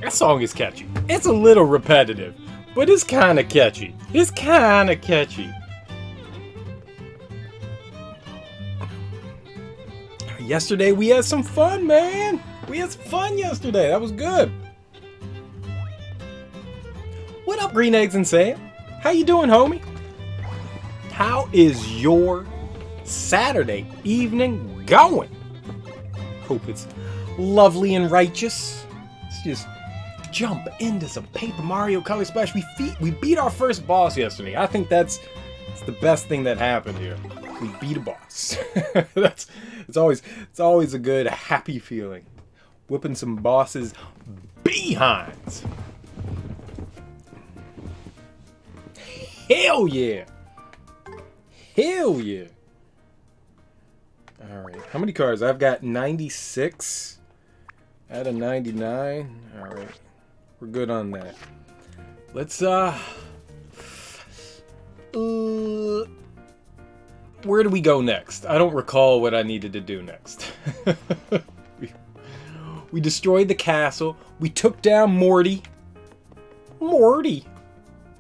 That song is catchy. It's a little repetitive, but it's kind of catchy. It's kind of catchy. Yesterday we had some fun, man. We had some fun yesterday. That was good. What up, Green Eggs and Sam? How you doing, homie? How is your Saturday evening going? Hope it's lovely and righteous. Let's just jump into some Paper Mario Color Splash. We beat our first boss yesterday. I think that's the best thing that happened here. We beat a boss. It's always a good, happy feeling. Whipping some bosses' behinds. Hell yeah! Hell yeah! Alright, how many cards? I've got 96 out of 99. Alright, we're good on that. Let's, where do we go next? I don't recall what I needed to do next. we destroyed the castle. We took down Morty. Morty!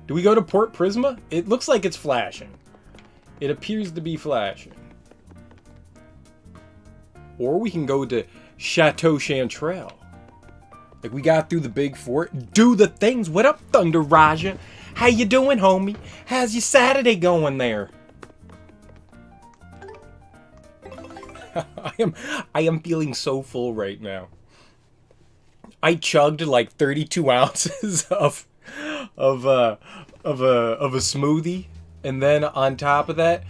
Do we go to Port Prisma? It looks like it's flashing. It appears to be flashing. Or we can go to Chateau Chanterelle. Like, we got through the big fort. Do the things. What up, Thunder Raja? How you doing, homie? How's your Saturday going there? I am feeling so full right now. I chugged like 32 ounces of a smoothie, and then on top of that,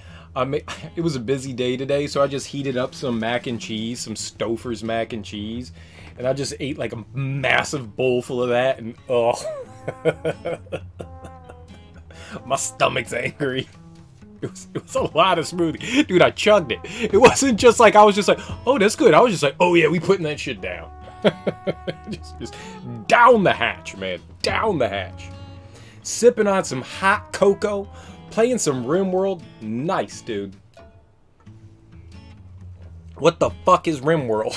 it was a busy day today, so I just heated up some mac and cheese, some Stouffer's mac and cheese, and I just ate like a massive bowl full of that, and oh, my stomach's angry. It was a lot of smoothie. Dude, I chugged it. It wasn't just like, I was just like, oh, that's good. I was just like, oh yeah, we putting that shit down. just down the hatch, man. Down the hatch. Sipping on some hot cocoa. Playing some RimWorld. Nice, dude. What the fuck is RimWorld?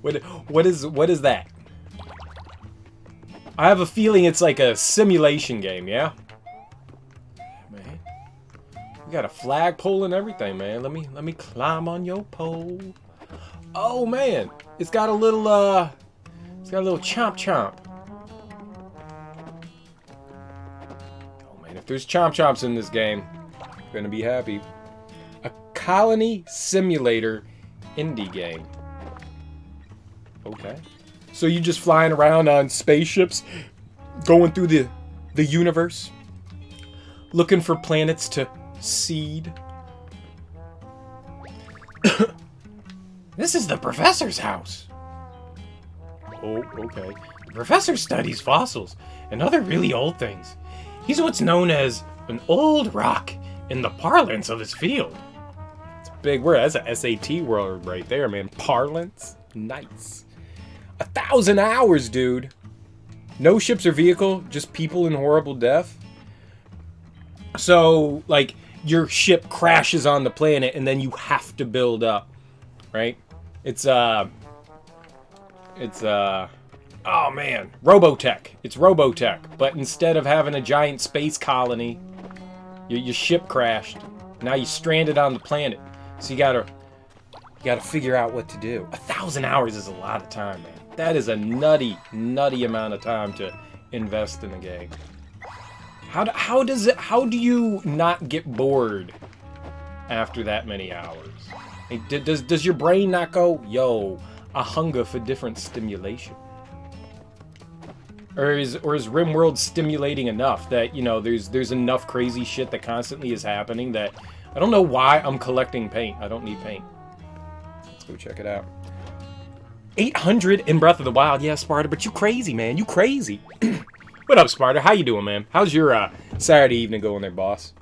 What is that? I have a feeling it's like a simulation game, yeah? Man. We got a flagpole and everything, man. Let me climb on your pole. Oh man, it's got a little chomp chomp. Oh man, if there's chomp chomps in this game, I'm gonna be happy. A colony simulator indie game. Okay. So you just flying around on spaceships, going through the universe, looking for planets to seed. This is the professor's house. Oh, okay. The professor studies fossils and other really old things. He's what's known as an old rock in the parlance of his field. It's a big word. That's a SAT word right there, man. Parlance. Nice. 1,000 hours, dude. No ships or vehicle, just people in horrible death. So, like, your ship crashes on the planet and then you have to build up, right? It's oh man, Robotech. It's Robotech, but instead of having a giant space colony, your ship crashed. Now you're stranded on the planet, so you gotta figure out what to do. 1,000 hours is a lot of time, man. That is a nutty amount of time to invest in a game. How do you not get bored after that many hours? Like, does your brain not go, yo, a hunger for different stimulation? Or is RimWorld stimulating enough that, you know, there's enough crazy shit that constantly is happening that I don't know why I'm collecting paint. I don't need paint. Let's go check it out. 800 in Breath of the Wild. Yeah, Sparta, but you crazy, man. You crazy. What up, Sparta? How you doing, man? How's your Saturday evening going there, boss?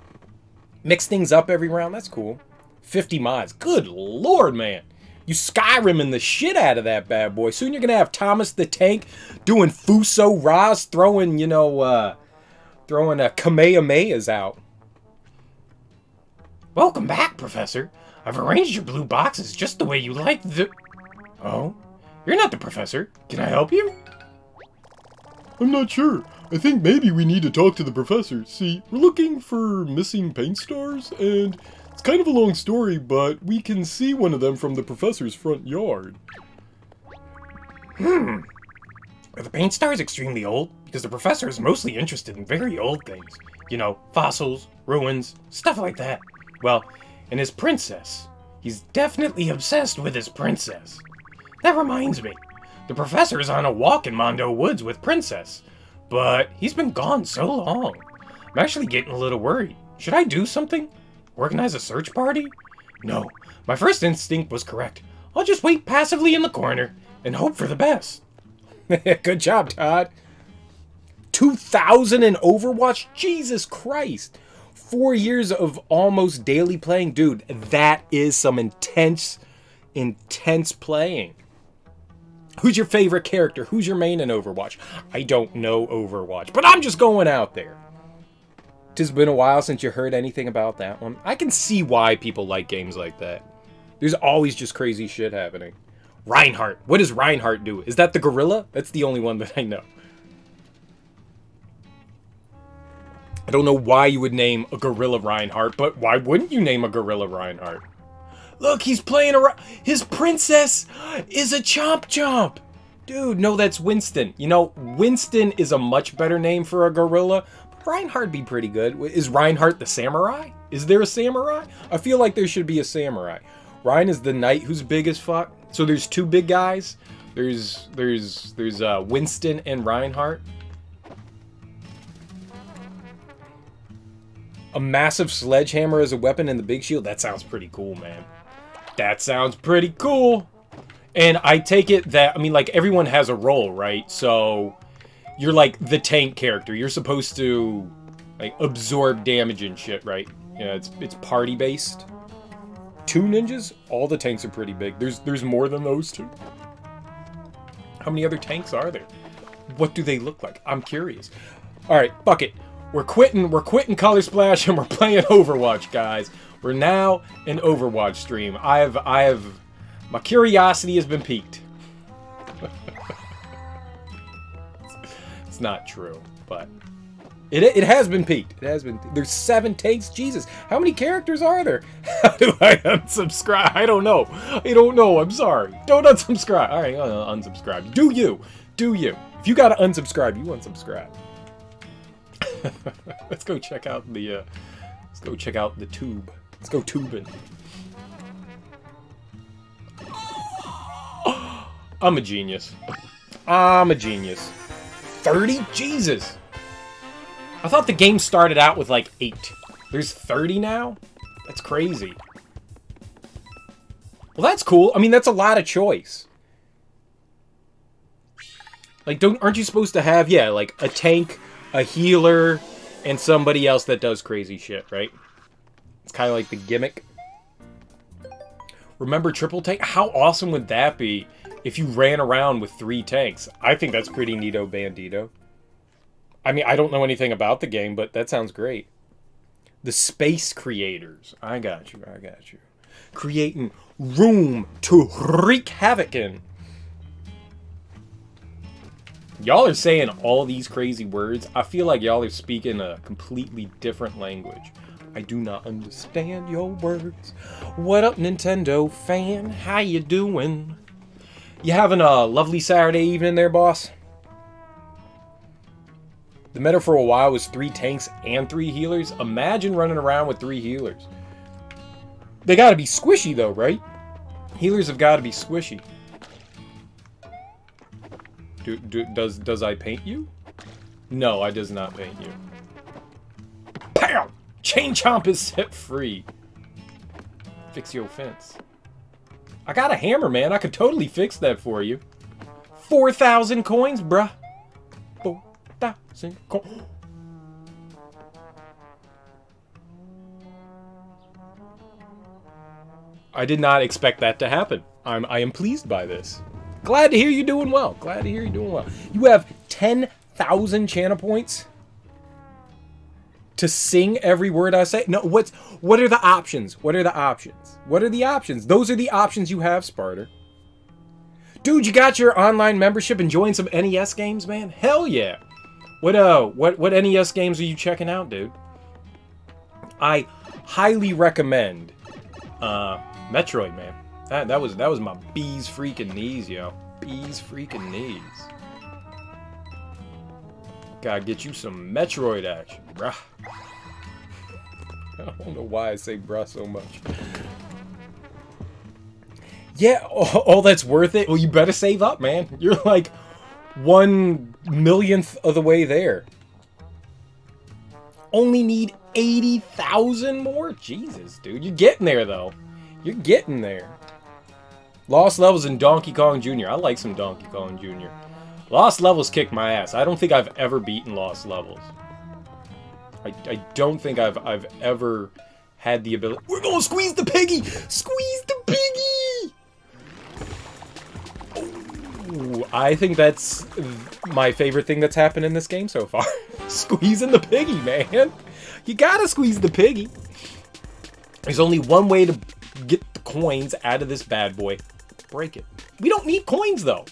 Mix things up every round? That's cool. 50 mods. Good lord, man. You Skyrimming the shit out of that bad boy. Soon you're going to have Thomas the Tank doing Fuso Raz, throwing, you know, Throwing a Kamehamehas out. Welcome back, Professor. I've arranged your blue boxes just the way you like the... Oh? You're not the professor. Can I help you? I'm not sure. I think maybe we need to talk to the professor. See, we're looking for missing paint stars, and it's kind of a long story, but we can see one of them from the professor's front yard. Are the paint stars extremely old? Because the professor is mostly interested in very old things. You know, fossils, ruins, stuff like that. Well, and his princess. He's definitely obsessed with his princess. That reminds me. The professor is on a walk in Mondo Woods with Princess. But he's been gone so long. I'm actually getting a little worried. Should I do something? Organize a search party? No, my first instinct was correct. I'll just wait passively in the corner and hope for the best. Good job, Todd. 2,000 in Overwatch? Jesus Christ. 4 years of almost daily playing. Dude, that is some intense playing. Who's your favorite character? Who's your main in Overwatch? I don't know Overwatch, but I'm just going out there. It's been a while since you heard anything about that one. I can see why people like games like that. There's always just crazy shit happening. Reinhardt. What does Reinhardt do? Is that the gorilla? That's the only one that I know. I don't know why you would name a gorilla Reinhardt, but why wouldn't you name a gorilla Reinhardt? Look, he's playing around. His princess is a Chomp Chomp. Dude, no, that's Winston. You know, Winston is a much better name for a gorilla. But Reinhardt be pretty good. Is Reinhardt the samurai? Is there a samurai? I feel like there should be a samurai. Ryan is the knight who's big as fuck. So there's two big guys. There's Winston and Reinhardt. A massive sledgehammer as a weapon and the big shield. That sounds pretty cool, man. That sounds pretty cool. And I take it that, I mean, like, everyone has a role, right? So you're like the tank character. You're supposed to, like, absorb damage and shit, right? Yeah, it's party based. 2 ninjas? All the tanks are pretty big. There's more than those 2. How many other tanks are there? What do they look like? I'm curious. All right, fuck it. We're quitting Color Splash and we're playing Overwatch, guys. We're now an Overwatch stream. My curiosity has been piqued. It's not true, but it has been piqued. It has been. There's 7 tanks. Jesus, how many characters are there? How do I unsubscribe? I don't know. I'm sorry. Don't unsubscribe. All right, unsubscribe. Do you? If you gotta unsubscribe, you unsubscribe. Let's go check out the tube. Let's go tubing. I'm a genius. 30? Jesus. I thought the game started out with like 8. There's 30 now? That's crazy. Well, that's cool. I mean, that's a lot of choice. Like, aren't you supposed to have, yeah, like a tank, a healer, and somebody else that does crazy shit, right? It's kind of like the gimmick. Remember triple tank? How awesome would that be if you ran around with 3 tanks? I think that's pretty neato bandito. I mean, I don't know anything about the game, but that sounds great. The space creators. I got you. Creating room to wreak havoc in. Y'all are saying all these crazy words. I feel like y'all are speaking a completely different language. I do not understand your words. What up, Nintendo fan? How you doing? You having a lovely Saturday evening there, boss? The meta for a while was 3 tanks and 3 healers. Imagine running around with 3 healers. They gotta be squishy though, right? Healers have gotta be squishy. Does I paint you? No, I does not paint you. Pow! Chain Chomp is set free. Fix your offense. I got a hammer, man. I could totally fix that for you. 4,000 coins, bruh. 4,000 coins. I did not expect that to happen. I am pleased by this. Glad to hear you're doing well. You have 10,000 channel points. To sing every word I say? No, what are the options? What are the options? What are the options? Those are the options you have, Sparter. Dude, you got your online membership enjoying some NES games, man? Hell yeah. What NES games are you checking out, dude? I highly recommend Metroid, man. That was my bees freaking knees, yo. Bees freaking knees. Gotta get you some Metroid action, bruh. I don't know why I say bruh so much. Yeah, all that's worth it. Well, you better save up, man. You're like 1/1,000,000th of the way there. Only need 80,000 more? Jesus, dude. You're getting there, though. You're getting there. Lost Levels in Donkey Kong Jr. I like some Donkey Kong Jr. Lost Levels kicked my ass. I don't think I've ever beaten Lost Levels. I don't think I've ever had the ability. We're gonna squeeze the piggy! Squeeze the piggy! Oh, I think that's my favorite thing that's happened in this game so far. Squeezing the piggy, man. You gotta squeeze the piggy. There's only one way to get the coins out of this bad boy. Break it. We don't need coins, though.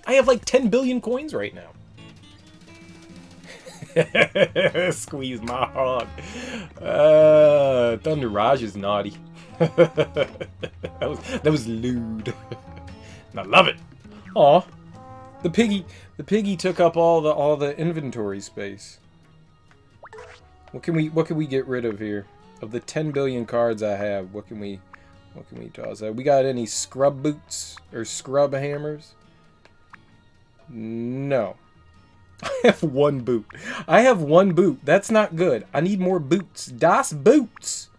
I have like 10 billion coins right now. Squeeze my hog. Thunder Raj is naughty. that was lewd. And I love it. Aw. The piggy took up all the inventory space. What can we get rid of here? Of the 10 billion cards I have, what can we toss out? We got any scrub boots or scrub hammers? No. I have one boot. I have one boot. That's not good. I need more boots. Das Boots.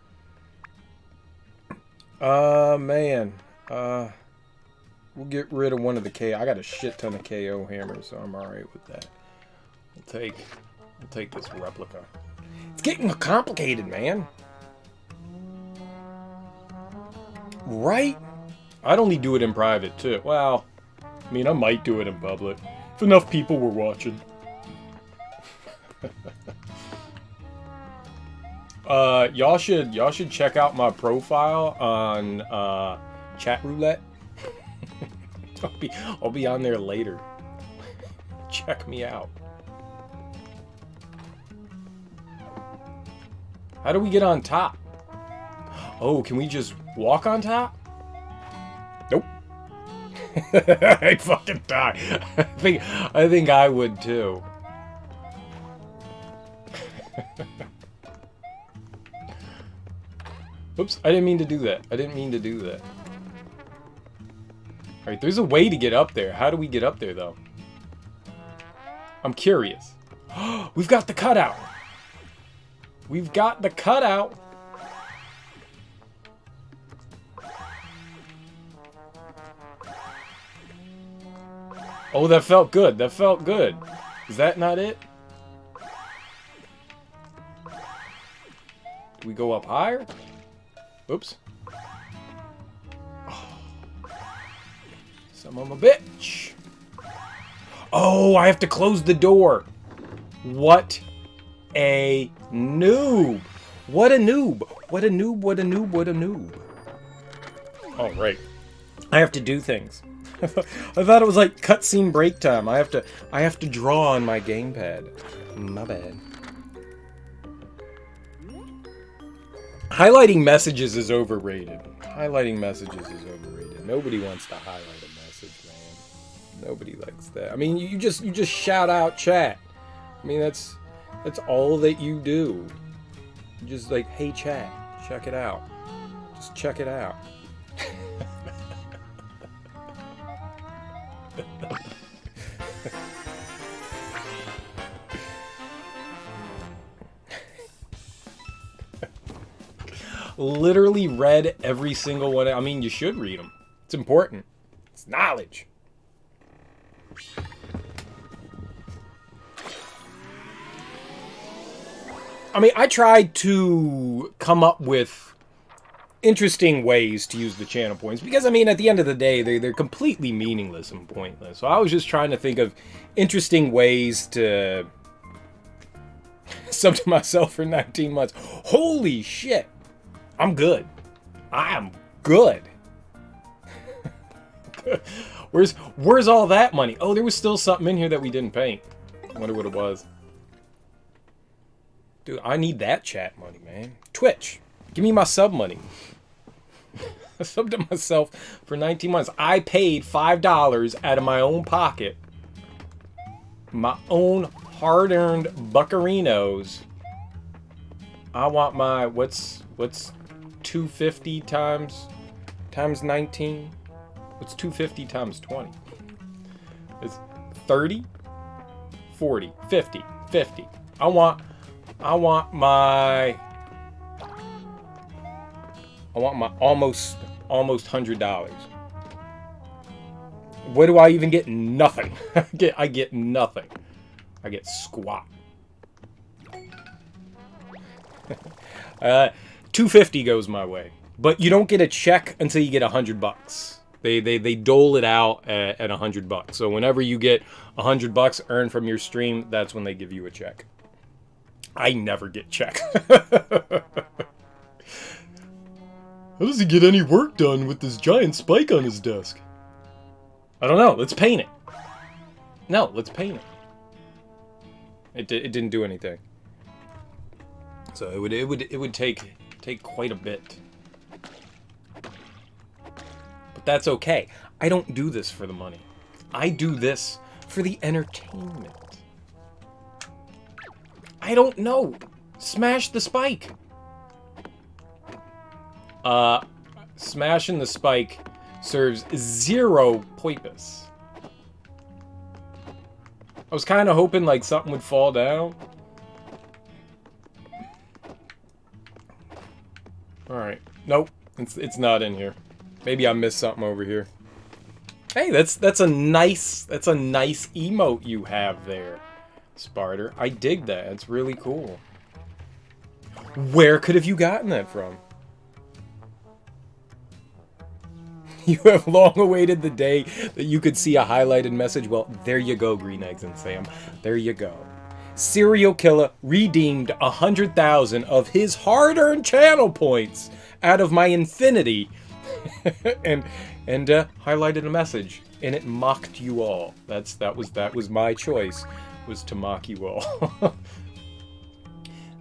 Man. We'll get rid of one of the KO. I got a shit ton of KO hammers, so I'm alright with that. We'll take this replica. It's getting complicated, man. Right? I'd only do it in private, too. Well, I mean, I might do it in public. If enough people were watching. Y'all should check out my profile on Chat Roulette. I'll be on there later. Check me out. How do we get on top? Oh, can we just walk on top? Nope. I'd fucking die. I think I would too. Oops, I didn't mean to do that. Alright, there's a way to get up there. How do we get up there, though? I'm curious. We've got the cutout! We've got the cutout! Oh, that felt good. That felt good. Is that not it? Do we go up higher? Oops. Son of a bitch. Oh, I have to close the door. What a noob. What a noob. What a noob, what a noob, what a noob. Oh, right. I have to do things. I thought it was like cutscene break time. I have to draw on my gamepad. My bad. Highlighting messages is overrated. Highlighting messages is overrated. Nobody wants to highlight a message, man. Nobody likes that. I mean, you just shout out chat. I mean, that's all that you do. You just like, hey chat, check it out. Just check it out. Literally read every single one. I mean, you should read them. It's important. It's knowledge. I mean, I tried to come up with interesting ways to use the channel points because, I mean, at the end of the day, they're completely meaningless and pointless. So I was just trying to think of interesting ways to subbed to myself for 19 months. Holy shit. I'm good. I am good. Where's all that money? Oh, there was still something in here that we didn't paint. I wonder what it was. Dude, I need that chat money, man. Twitch, give me my sub money. I subbed to myself for 19 months. I paid $5 out of my own pocket. My own hard-earned buccarinos. I want my, what's 250 times 19? What's 250 times 20? It's 30, 40, 50, 50. I want my almost $100. What do I even get? Nothing. I get nothing. I get squat. 250 goes my way, but you don't get a check until you get $100. They dole it out at $100. So whenever you get $100 earned from your stream, that's when they give you a check. I never get checked. How does he get any work done with this giant spike on his desk? I don't know. Let's paint it. No, let's paint it. It didn't do anything. So it would take quite a bit. But that's okay. I don't do this for the money. I do this for the entertainment. I don't know. Smash the spike. Smashing the spike serves zero purpose. I was kind of hoping like something would fall down. All right. Nope. It's not in here. Maybe I missed something over here. Hey, that's a nice emote you have there, Sparter. I dig that. It's really cool. Where could have you gotten that from? You have long awaited the day that you could see a highlighted message. Well, there you go, Green Eggs and Sam. There you go. Serial killer redeemed 100,000 of his hard-earned channel points out of my infinity, and highlighted a message, and it mocked you all. That was my choice, was to mock you all.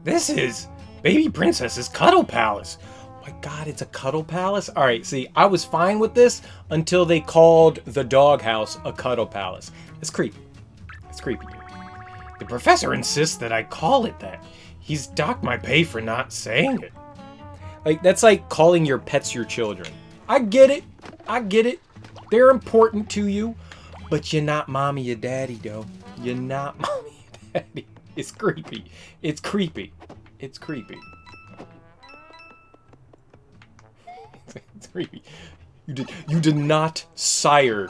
This is Baby Princess's Cuddle Palace. Oh my God, it's a cuddle palace? All right, see, I was fine with this until they called the doghouse a cuddle palace. It's creepy. It's creepy, dude. The professor insists that I call it that. He's docked my pay for not saying it. Like, that's like calling your pets your children. I get it. I get it. They're important to you. But you're not mommy or daddy, though. You're not mommy or daddy. It's creepy. It's creepy. It's creepy. It's creepy. You did not sire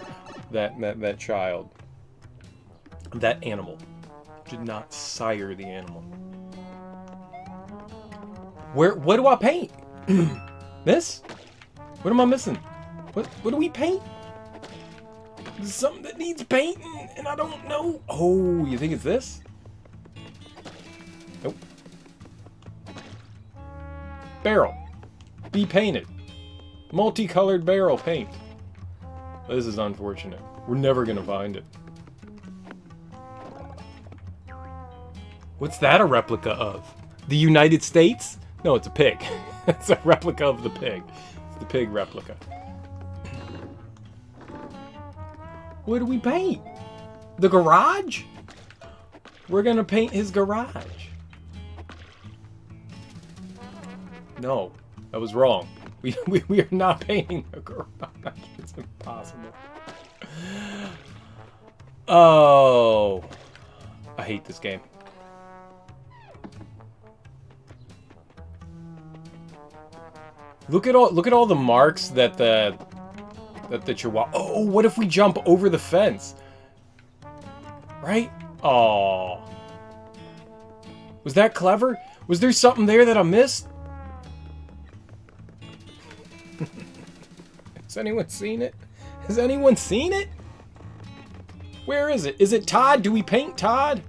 that child. That animal. You did not sire the animal. What do I paint? This? What am I missing? What do we paint? There's something that needs painting and I don't know. Oh, you think it's this? Nope. Barrel. Be painted. Multicolored barrel paint. This is unfortunate. We're never gonna find it. What's that a replica of? The United States? No, it's a pig. It's a replica of the pig. It's the pig replica. What do we paint? The garage? We're gonna paint his garage. No, that was wrong. We are not painting the garage. It's impossible. Oh, I hate this game. Look at all the marks that the chihuahua. Oh, what if we jump over the fence? Right? Oh. Was that clever? Was there something there that I missed? Has anyone seen it? Has anyone seen it? Where is it? Is it Todd? Do we paint Todd?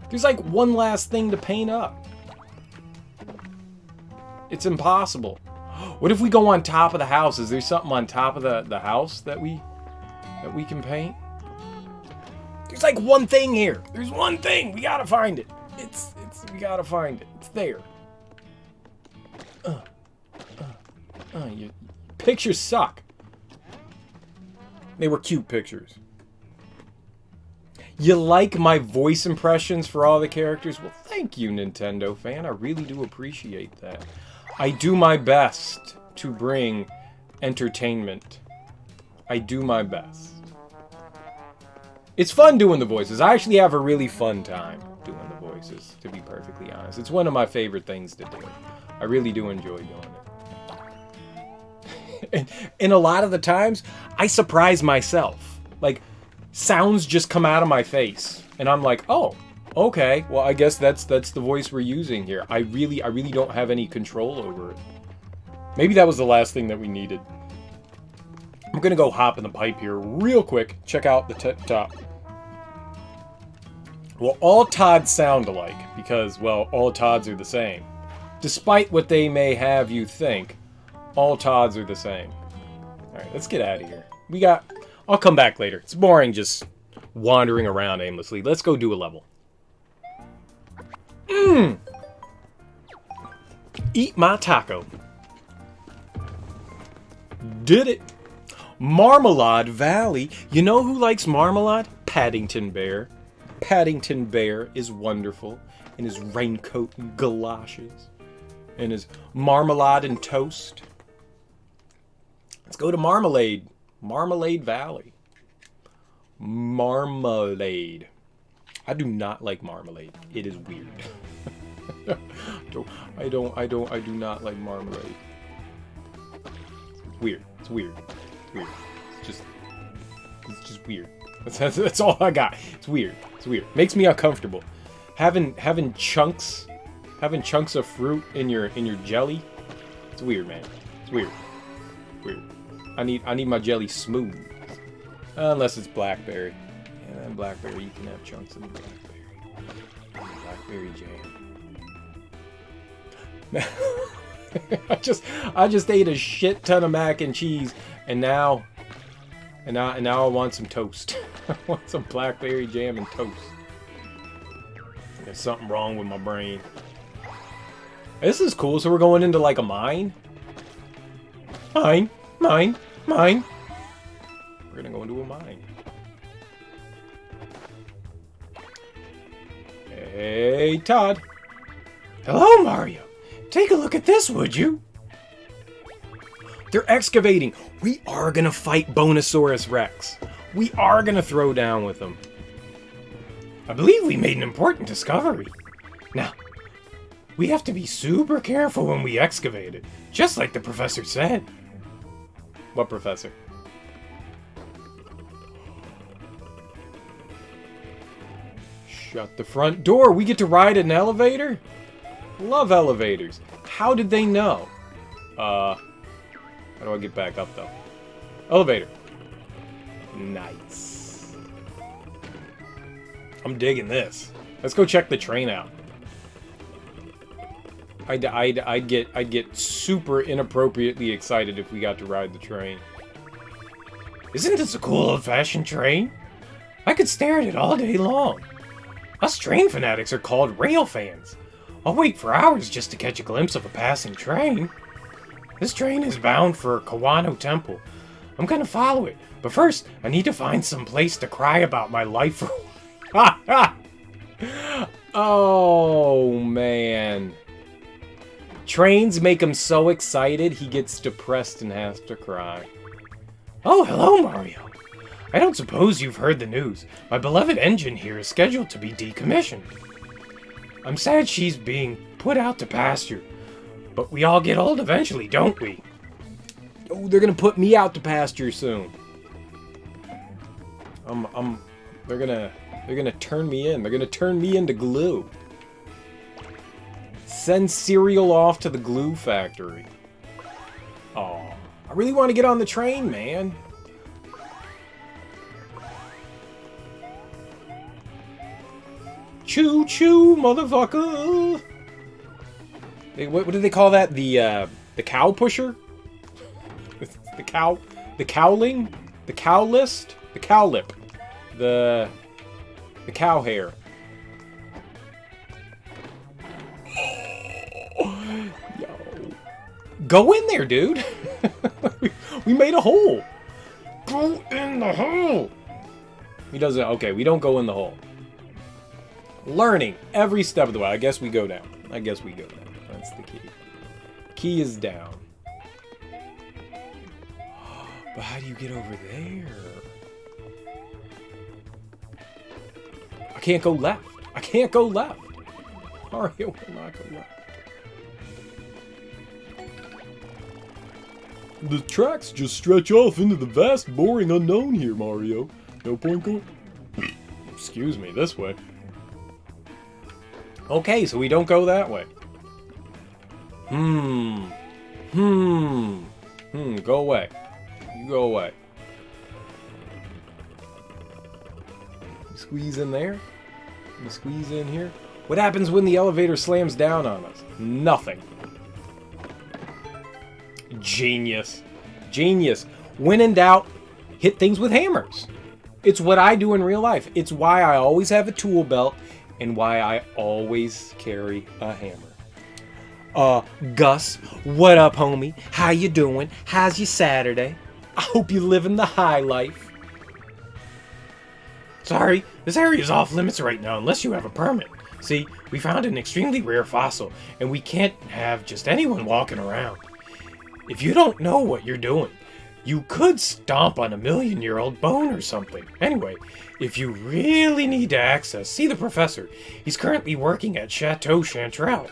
There's like one last thing to paint up. It's impossible. What if we go on top of the house? Is there something on top of the house that we can paint? There's like one thing here. There's one thing. We gotta find it. We gotta find it. It's there. Your pictures suck. They were cute pictures. You like my voice impressions for all the characters? Well, thank you, Nintendo fan. I really do appreciate that. I do my best to bring entertainment. I do my best. It's fun doing the voices. I actually have a really fun time doing the voices, to be perfectly honest. It's one of my favorite things to do. I really do enjoy doing it. And a lot of the times, I surprise myself. Like, sounds just come out of my face. And I'm like, oh, okay. Well, I guess that's the voice we're using here. I really don't have any control over it. Maybe that was the last thing that we needed. I'm going to go hop in the pipe here real quick. Check out the top. Well, all Todds sound alike because, well, all Todds are the same. Despite what they may have you think, all Todds are the same. Alright, let's get out of here. I'll come back later. It's boring just wandering around aimlessly. Let's go do a level. Eat my taco. Did it. Marmalade Valley. You know who likes marmalade? Paddington Bear. Paddington Bear is wonderful in his raincoat and galoshes and his marmalade and toast. Let's go to Marmalade Valley. Marmalade. I do not like marmalade. It is weird. I do not like marmalade. It's weird. It's weird. It's weird. It's just weird. That's all I got. It's weird. It's weird. Makes me uncomfortable. Having chunks of fruit in your jelly. It's weird, man. It's weird. Weird. I need my jelly smooth. Unless it's blackberry. Yeah, blackberry, you can have chunks of blackberry. Blackberry jam. I just ate a shit ton of mac and cheese, and now I want some toast. I want some blackberry jam and toast. There's something wrong with my brain. This is cool. So we're going into like a mine. Mine. We're gonna go into a mine. Hey, Todd. Hello, Mario. Take a look at this, would you? They're excavating. We are gonna fight Bonosaurus Rex. We are gonna throw down with them. I believe we made an important discovery. Now, we have to be super careful when we excavate it, just like the professor said. What professor? Shut the front door. We get to ride an elevator? Love elevators. How did they know? How do I get back up, though? Elevator. Nice. I'm digging this. Let's go check the train out. I'd get super inappropriately excited if we got to ride the train. Isn't this a cool old-fashioned train? I could stare at it all day long. Us train fanatics are called rail fans. I'll wait for hours just to catch a glimpse of a passing train. This train is bound for Kawano Temple. I'm gonna follow it, but first I need to find some place to cry about my life. Oh man. Trains make him so excited he gets depressed and has to cry. Oh, hello, Mario. I don't suppose you've heard the news. My beloved engine here is scheduled to be decommissioned. I'm sad she's being put out to pasture, but we all get old eventually, don't we? Oh, they're gonna put me out to pasture soon. They're gonna turn me in. They're gonna turn me into glue. Send cereal off to the glue factory. Oh, I really want to get on the train, man. Choo choo, motherfucker. What do they call that? The cow pusher? The cowling? The cow list? The cow lip. The cow hair. Yo. Go in there, dude. We made a hole. Go in the hole. He doesn't. Okay, we don't go in the hole. Learning every step of the way. I guess we go down. That's the key. Key is down. But how do you get over there? I can't go left. Mario will not go left. The tracks just stretch off into the vast, boring unknown here, Mario. No point going... Excuse me, this way. Okay, so we don't go that way. Go away. You go away. You squeeze in there. You squeeze in here. What happens when the elevator slams down on us? Nothing. Genius. Genius. When in doubt, hit things with hammers. It's what I do in real life. It's why I always have a tool belt and why I always carry a hammer. Gus, what up, homie? How you doing? How's your Saturday? I hope you're living the high life. Sorry, this area is off limits right now unless you have a permit. See, we found an extremely rare fossil, and we can't have just anyone walking around. If you don't know what you're doing, you could stomp on a million-year-old bone or something. Anyway, if you really need to access, see the professor. He's currently working at Chateau Chanterelle.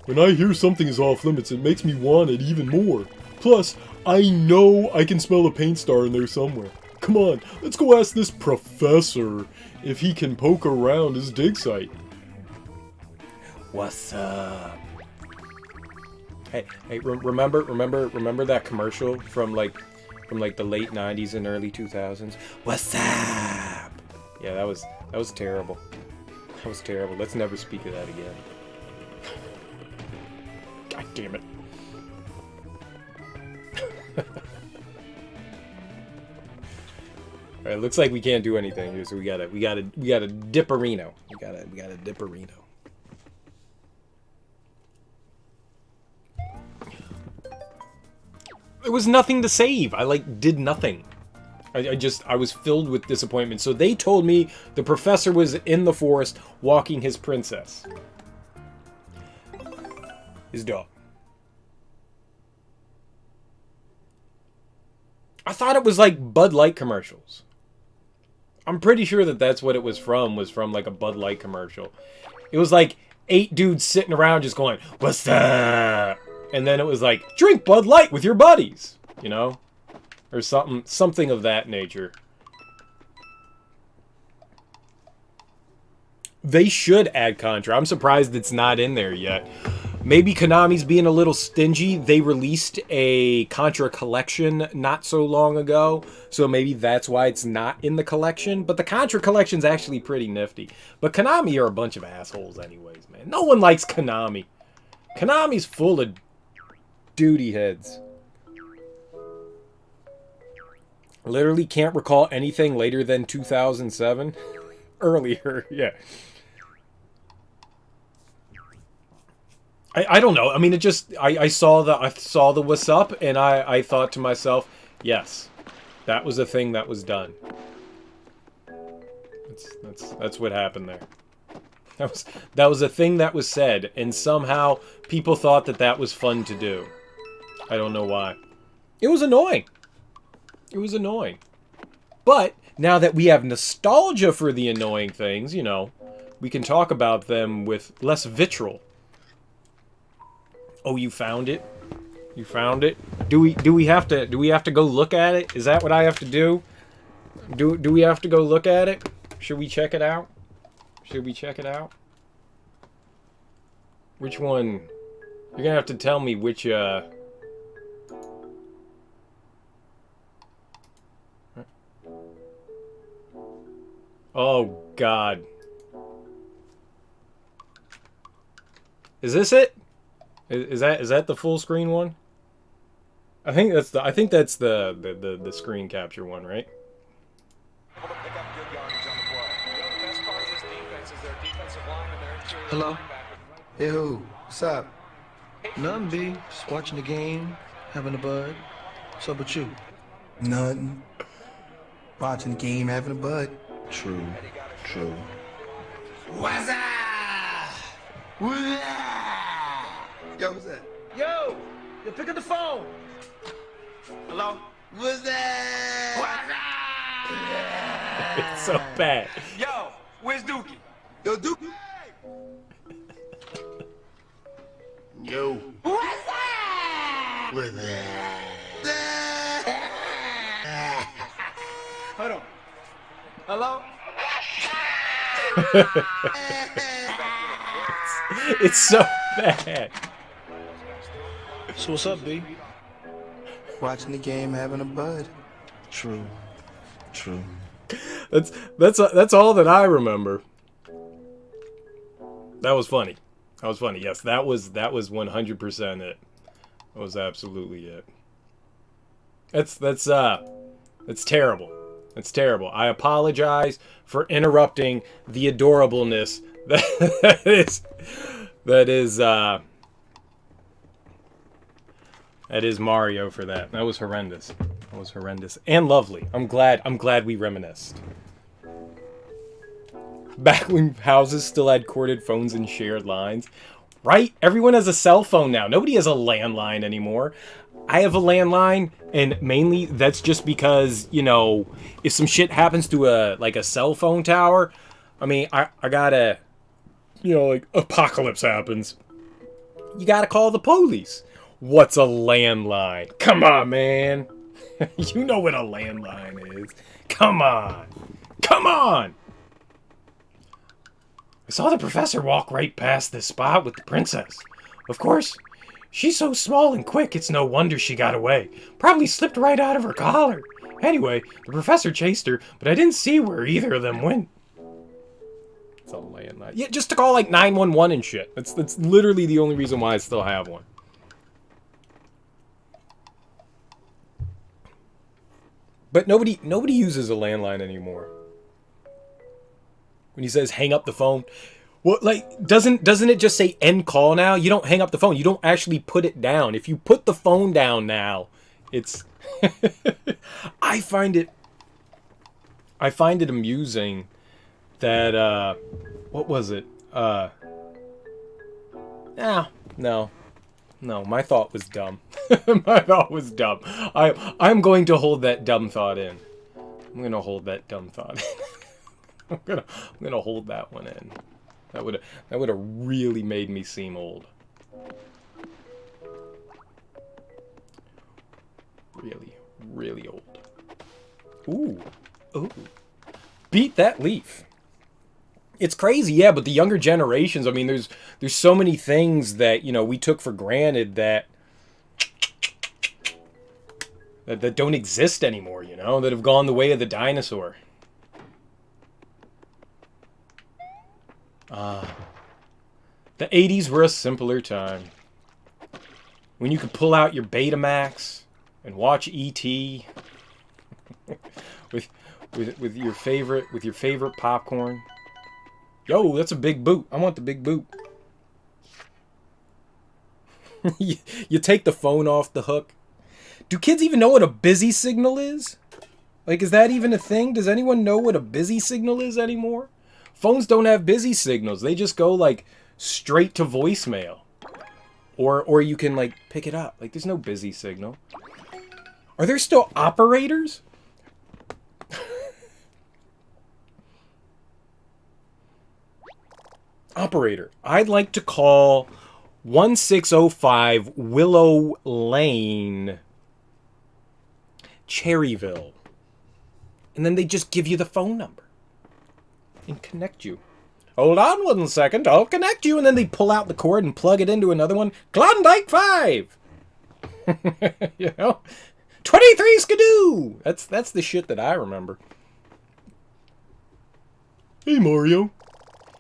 When I hear something is off limits, it makes me want it even more. Plus, I know I can smell a paint star in there somewhere. Come on, let's go ask this professor if he can poke around his dig site. What's up? Hey, remember that commercial from like the late 90s and early 2000s? What's up? Yeah, that was terrible. That was terrible. Let's never speak of that again. God damn it. All right, looks like we can't do anything here, so we gotta dipperino. We gotta dipperino. There was nothing to save. I did nothing. I was filled with disappointment. So they told me the professor was in the forest walking his princess. His dog. I thought it was like Bud Light commercials. I'm pretty sure that that's what it was from like a Bud Light commercial. It was like 8 dudes sitting around just going, "What's up?" And then it was like, "Drink Bud Light with your buddies," you know? Or something of that nature. They should add Contra. I'm surprised it's not in there yet. Maybe Konami's being a little stingy. They released a Contra collection not so long ago, so maybe that's why it's not in the collection. But the Contra collection's actually pretty nifty. But Konami are a bunch of assholes anyways, man. No one likes Konami. Konami's full of duty heads. Literally can't recall anything later than 2007. Earlier, yeah. I don't know. I mean, it just I saw the what's up, and I thought to myself, yes, that was a thing that was done. That's what happened there. That was a thing that was said, and somehow people thought that was fun to do. I don't know why. It was annoying. It was annoying. But now that we have nostalgia for the annoying things, you know, we can talk about them with less vitriol. Oh, you found it? You found it? Do we have to go look at it? Is that what I have to do? Do we have to go look at it? Should we check it out? Should we check it out? Which one? You're gonna have to tell me which Oh God. Is this it? Is that the full screen one? I think that's the screen capture one, right? Hello? Hey, who? What's up? Nothing, B. Just watching the game, having a bud. What's up with you? Nothing. Watching the game, having a bud. True. What's up? What's up? Yo, what's that? Yo! You pick up the phone! Hello? What's that? What's up? It's so bad. Yo, where's Dookie? Yo, Dookie. Yo. What's that? What's that? Hold on. Hello? It's so bad. So what's up, B? Watching the game, having a bud. True. That's all that I remember. That was funny. Yes, that was 100% it. That was absolutely it. That's terrible. That's terrible. I apologize for interrupting the adorableness that is Mario for that. That was horrendous. And lovely. I'm glad we reminisced. Back when houses still had corded phones and shared lines. Right? Everyone has a cell phone now. Nobody has a landline anymore. I have a landline, and mainly that's just because, if some shit happens to a cell phone tower, I mean, I gotta, apocalypse happens. You gotta call the police. What's a landline? Come on, man. You know what a landline is. Come on. I saw the professor walk right past this spot with the princess. Of course, she's so small and quick, it's no wonder she got away. Probably slipped right out of her collar. Anyway, the professor chased her, but I didn't see where either of them went. It's a landline. Yeah, just to call 911 and shit. That's literally the only reason why I still have one. But nobody uses a landline anymore. When he says hang up the phone, well, doesn't it just say end call now? You don't hang up the phone. You don't actually put it down. If you put the phone down now, it's I find it amusing that what was it? No, my thought was dumb. I'm going to hold that dumb thought in. I'm gonna hold that dumb thought in. I'm gonna hold that one in. That would have really made me seem old. Really old. Ooh. Beat that leaf. It's crazy, yeah, but the younger generations, I mean, there's so many things that, we took for granted that don't exist anymore, that have gone the way of the dinosaur. The 80s were a simpler time. When you could pull out your Betamax and watch E.T. with your favorite popcorn. Yo, that's a big boot. I want the big boot. You take the phone off the hook. Do kids even know what a busy signal is? Is that even a thing? Does anyone know what a busy signal is anymore? Phones don't have busy signals. They just go straight to voicemail. Or you can pick it up. There's no busy signal. Are there still operators? Operator, I'd like to call 1605 Willow Lane, Cherryville. And then they just give you the phone number and connect you. Hold on 1 second, I'll connect you. And then they pull out the cord and plug it into another one. Klondike 5! 23 skidoo! That's the shit that I remember. Hey Mario,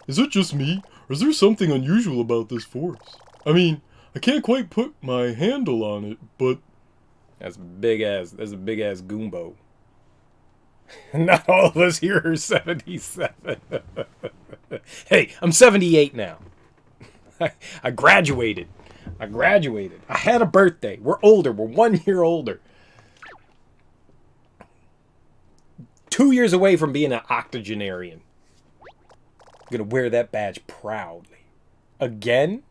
is it just me, or is there something unusual about this force? I mean, I can't quite put my handle on it, but... That's a big ass goombo. Not all of us here are 77. Hey, I'm 78 now. I graduated. I had a birthday. We're older. We're 1 year older. 2 years away from being an octogenarian. I'm going to wear that badge proudly. Again?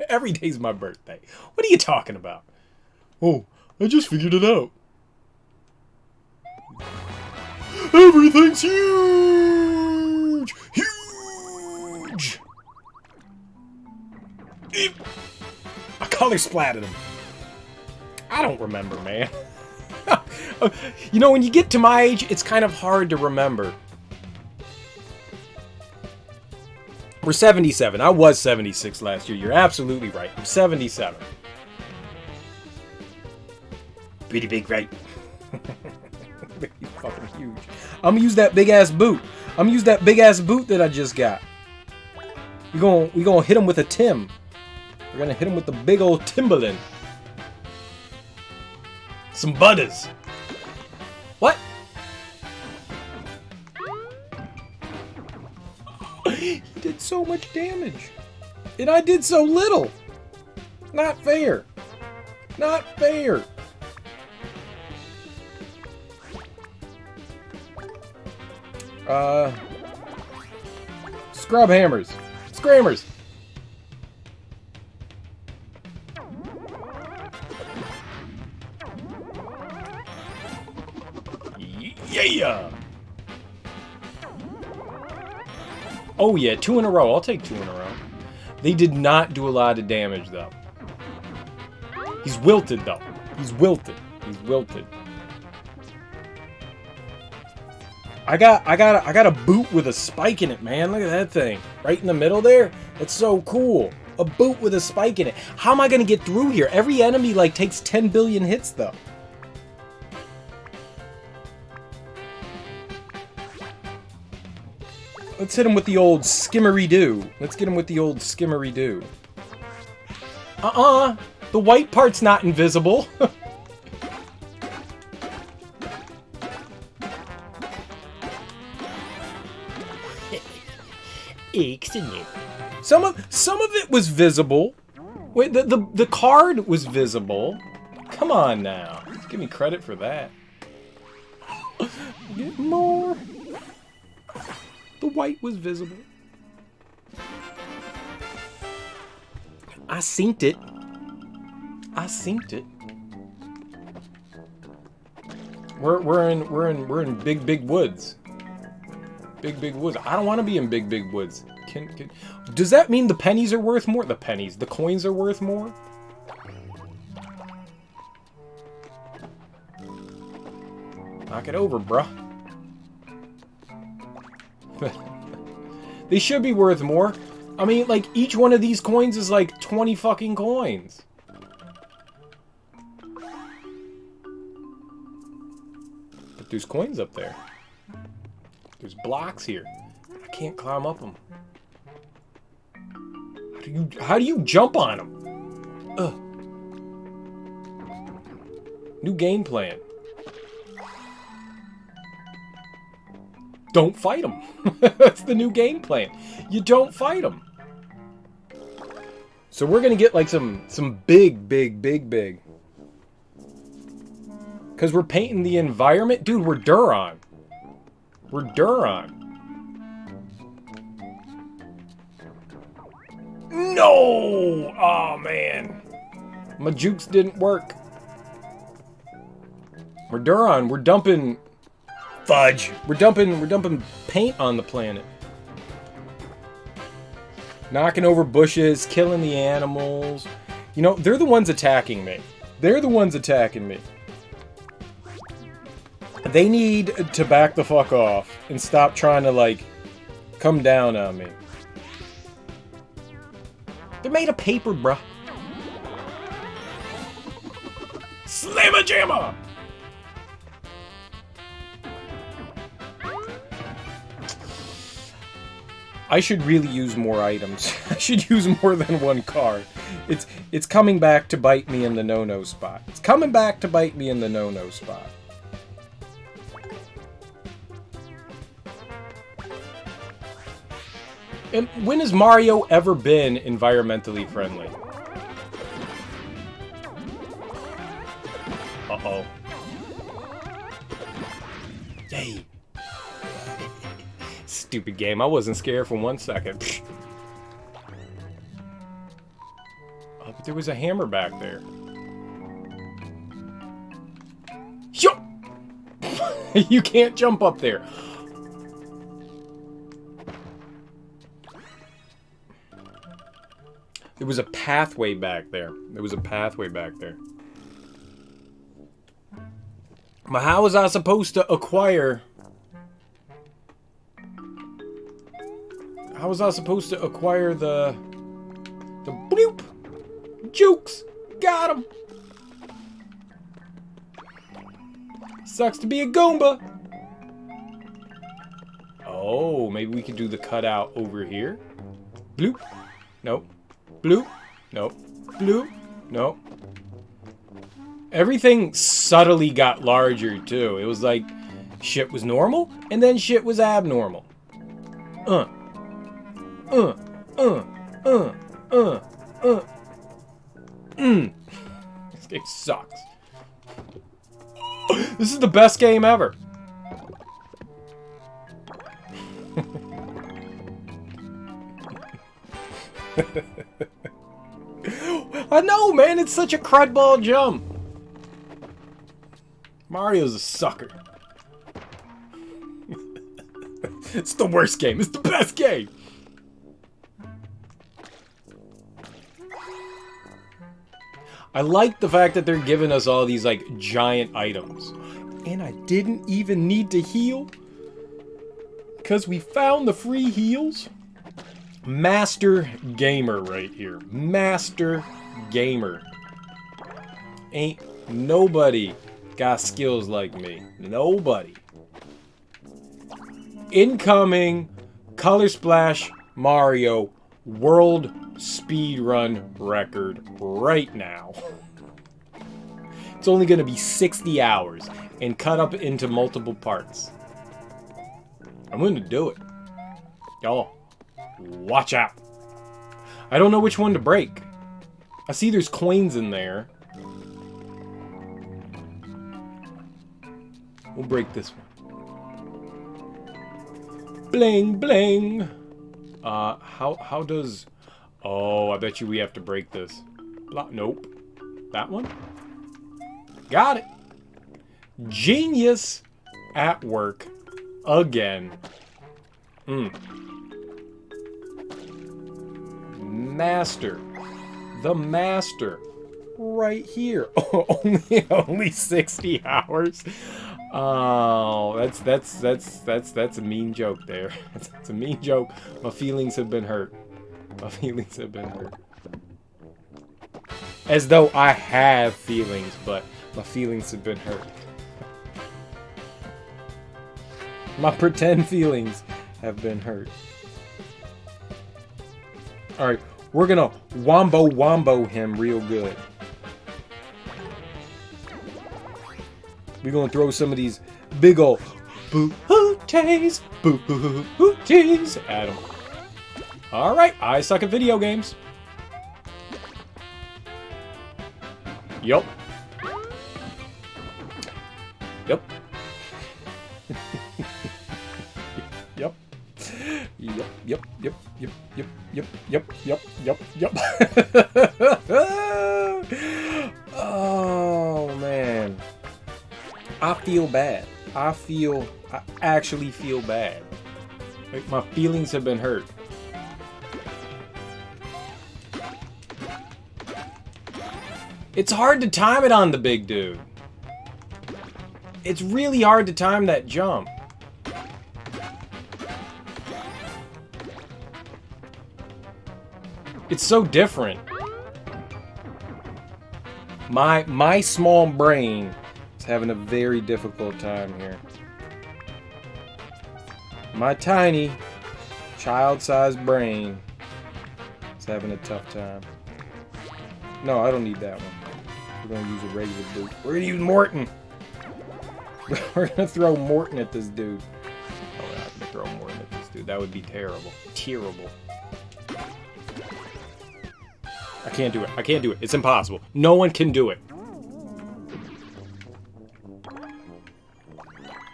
Every day's my birthday. What are you talking about? Oh, I just figured it out. Everything's huge! Huge! I color splattered him. I don't remember, man. You know, when you get to my age, it's kind of hard to remember. We're 77. I was 76 last year. You're absolutely right. I'm 77. Pretty big, right? Fucking huge. I'm gonna use that big ass boot. I'm gonna use that big ass boot that I just got. We gonna hit him with a Tim. We're gonna hit him with the big old Timberland. Some butters. What? He did so much damage. And I did so little. Not fair. Not fair. Scrub hammers. Scrammers. Yeah. Oh yeah, 2 in a row. I'll take 2 in a row. They did not do a lot of damage though. He's wilted though. He's wilted. I got a boot with a spike in it, man. Look at that thing. Right in the middle there. That's so cool. A boot with a spike in it. How am I gonna get through here? Every enemy like takes 10 billion hits though. Let's hit him with the old skimmery-doo. Let's get him with the old skimmery-doo. The white part's not invisible. Excellent. Some of it was visible. Wait, the card was visible. Come on now. Give me credit for that. Get more. The white was visible. I synced it. We're in big woods. Big woods. I don't want to be in big woods. Does that mean the pennies are worth more? The coins are worth more? Knock it over, bruh. They should be worth more. I mean, like, each one of these coins is like 20 fucking coins. But there's coins up there. There's blocks here. I can't climb up them. How do you jump on them? Ugh. New game plan. Don't fight them. That's the new game plan. You don't fight them. So we're gonna get like some big. Cause we're painting the environment, dude. We're Duron. No! Oh man, my jukes didn't work. We're Duron. We're dumping. Fudge. We're dumping paint on the planet. Knocking over bushes, killing the animals. You know, they're the ones attacking me. They need to back the fuck off and stop trying to, like, come down on me. They're made of paper, bruh. Slamma-jamma! I should really use more items. I should use more than one card. It's coming back to bite me in the no-no spot. It's coming back to bite me in the no-no spot. And when has Mario ever been environmentally friendly? Uh-oh. Yay. Stupid game. I wasn't scared for 1 second. Oh, but there was a hammer back there. Yo! You can't jump up there. There was a pathway back there. There was a pathway back there. But how was I supposed to acquire... How was I supposed to acquire the bloop? Jukes! Got him! Sucks to be a Goomba! Oh, maybe we could do the cutout over here. Bloop. Nope. Bloop. Nope. Bloop. Nope. Everything subtly got larger, too. It was like shit was normal, and then shit was abnormal. This game sucks. This is the best game ever. I know, man. It's such a crudball jump. Mario's a sucker. It's the worst game. It's the best game. I like the fact that they're giving us all these, like, giant items. And I didn't even need to heal. Because we found the free heals. Master gamer right here. Master gamer. Ain't nobody got skills like me. Nobody. Incoming Color Splash Mario World Speedrun record right now. It's only going to be 60 hours and cut up into multiple parts. I'm going to do it. Y'all, watch out. I don't know which one to break. I see there's coins in there. We'll break this one. Bling, bling. How does... Oh, I bet you we have to break this. Nope. That one? Got it. Genius at work again. Master. The master. Right here. only 60 hours. Oh, that's a mean joke there. That's a mean joke. My feelings have been hurt. My feelings have been hurt. As though I have feelings, but my feelings have been hurt. My pretend feelings have been hurt. Alright, we're gonna wombo him real good. We're gonna throw some of these big ol' boo-hoo-tays at him. Alright, I suck at video games. Yup. Yep. Yep. Yep. Oh, man. I feel bad. I actually feel bad. Like, my feelings have been hurt. It's hard to time it on the big dude. It's really hard to time that jump. It's so different. My small brain is having a very difficult time here. My tiny, Child-sized brain. It's having a tough time. No, I don't need that one. We're gonna use a regular boot. We're gonna use Morton. We're gonna throw Morton at this dude. Oh, we're not gonna throw Morton at this dude. That would be terrible. Terrible. I can't do it. I can't do it. It's impossible. No one can do it.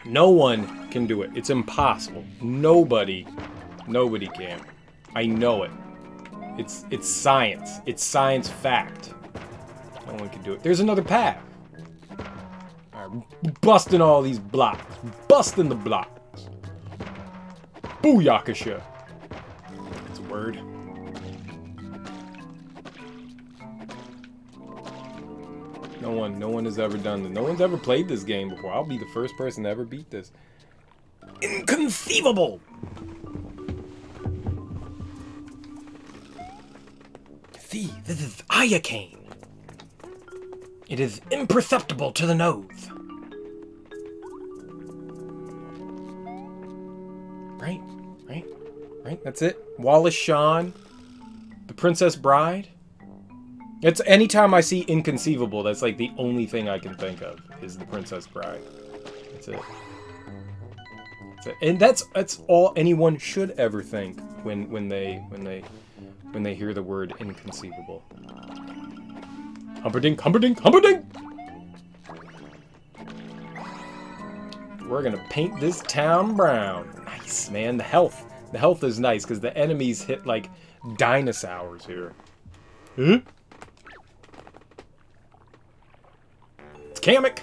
No one can do it. It's impossible. Nobody can. I know it. It's science. It's science fact. No one can do it. There's another path. Alright, busting all these blocks. Busting the blocks. Booyakasha. That's a word. No one has ever done this. No one's ever played this game before. I'll be the first person to ever beat this. Inconceivable! See, this is iocane. It is imperceptible to the nose. Right? That's it. Wallace Shawn. The Princess Bride. It's anytime I see inconceivable, that's like the only thing I can think of is the Princess Bride. That's it. That's it. And that's all anyone should ever think when they hear the word inconceivable. Humperdinck, Humperdinck, Humperdinck! We're gonna paint this town brown. Nice, man. The health is nice because the enemies hit like dinosaurs here. Huh? It's Kamek.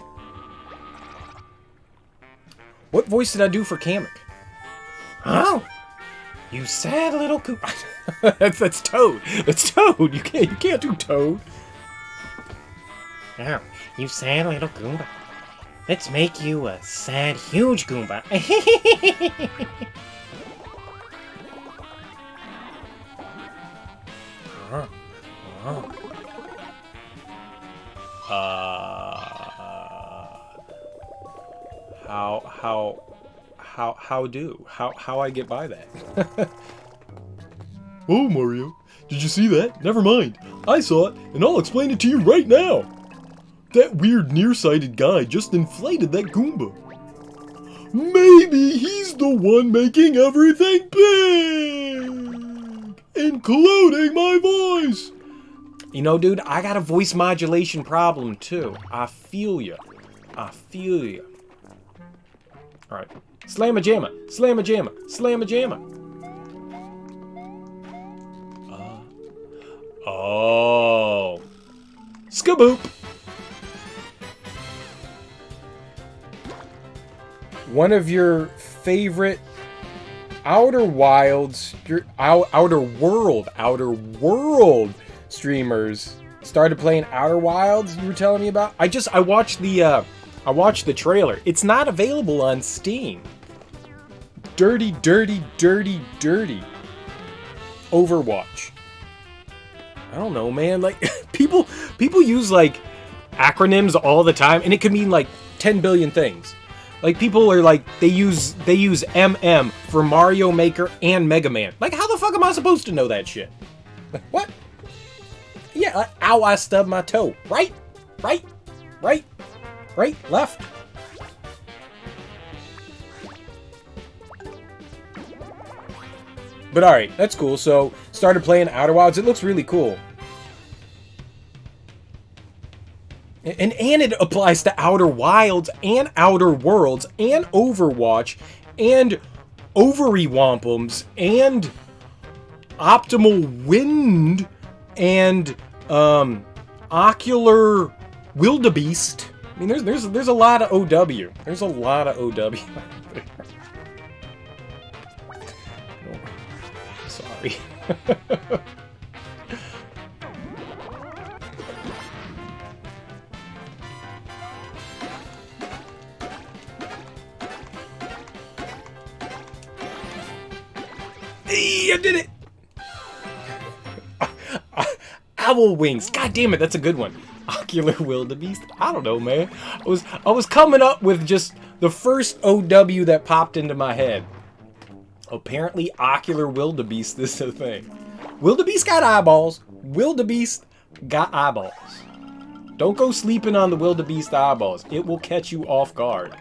What voice did I do for Kamek? Oh, you sad little coop. that's Toad. That's Toad. You can't do Toad. Oh, you sad little Goomba. Let's make you a sad huge Goomba. How I get by that? Oh, Mario, did you see that? Never mind. I saw it, and I'll explain it to you right now. That weird nearsighted guy just inflated that Goomba. Maybe he's the one making everything big, including my voice. You know, dude, I got a voice modulation problem too. I feel you. All right, slamma-jamma, slamma-jamma, slamma-jamma. Oh, skaboop. One of your favorite Outer Wilds, Outer World streamers started playing Outer Wilds. You were telling me about. I watched the trailer. It's not available on Steam. Dirty Overwatch. I don't know, man. Like people use like acronyms all the time, and it could mean like 10 billion things. Like people are like they use MM for Mario Maker and Mega Man. Like how the fuck am I supposed to know that shit? What? Yeah, ow, I stubbed my toe. Right, left. But alright, that's cool. So, started playing Outer Wilds. It looks really cool. And it applies to Outer Wilds and Outer Worlds and Overwatch and Ovary Wampums and Optimal Wind and Ocular Wildebeest. I mean, there's a lot of OW. There's a lot of OW out there. Oh, sorry. I did it! Owl wings. God damn it, that's a good one. Ocular wildebeest. I don't know, man. I was coming up with just the first OW that popped into my head. Apparently, ocular wildebeest is a thing. Wildebeest got eyeballs. Wildebeest got eyeballs. Don't go sleeping on the wildebeest eyeballs. It will catch you off guard.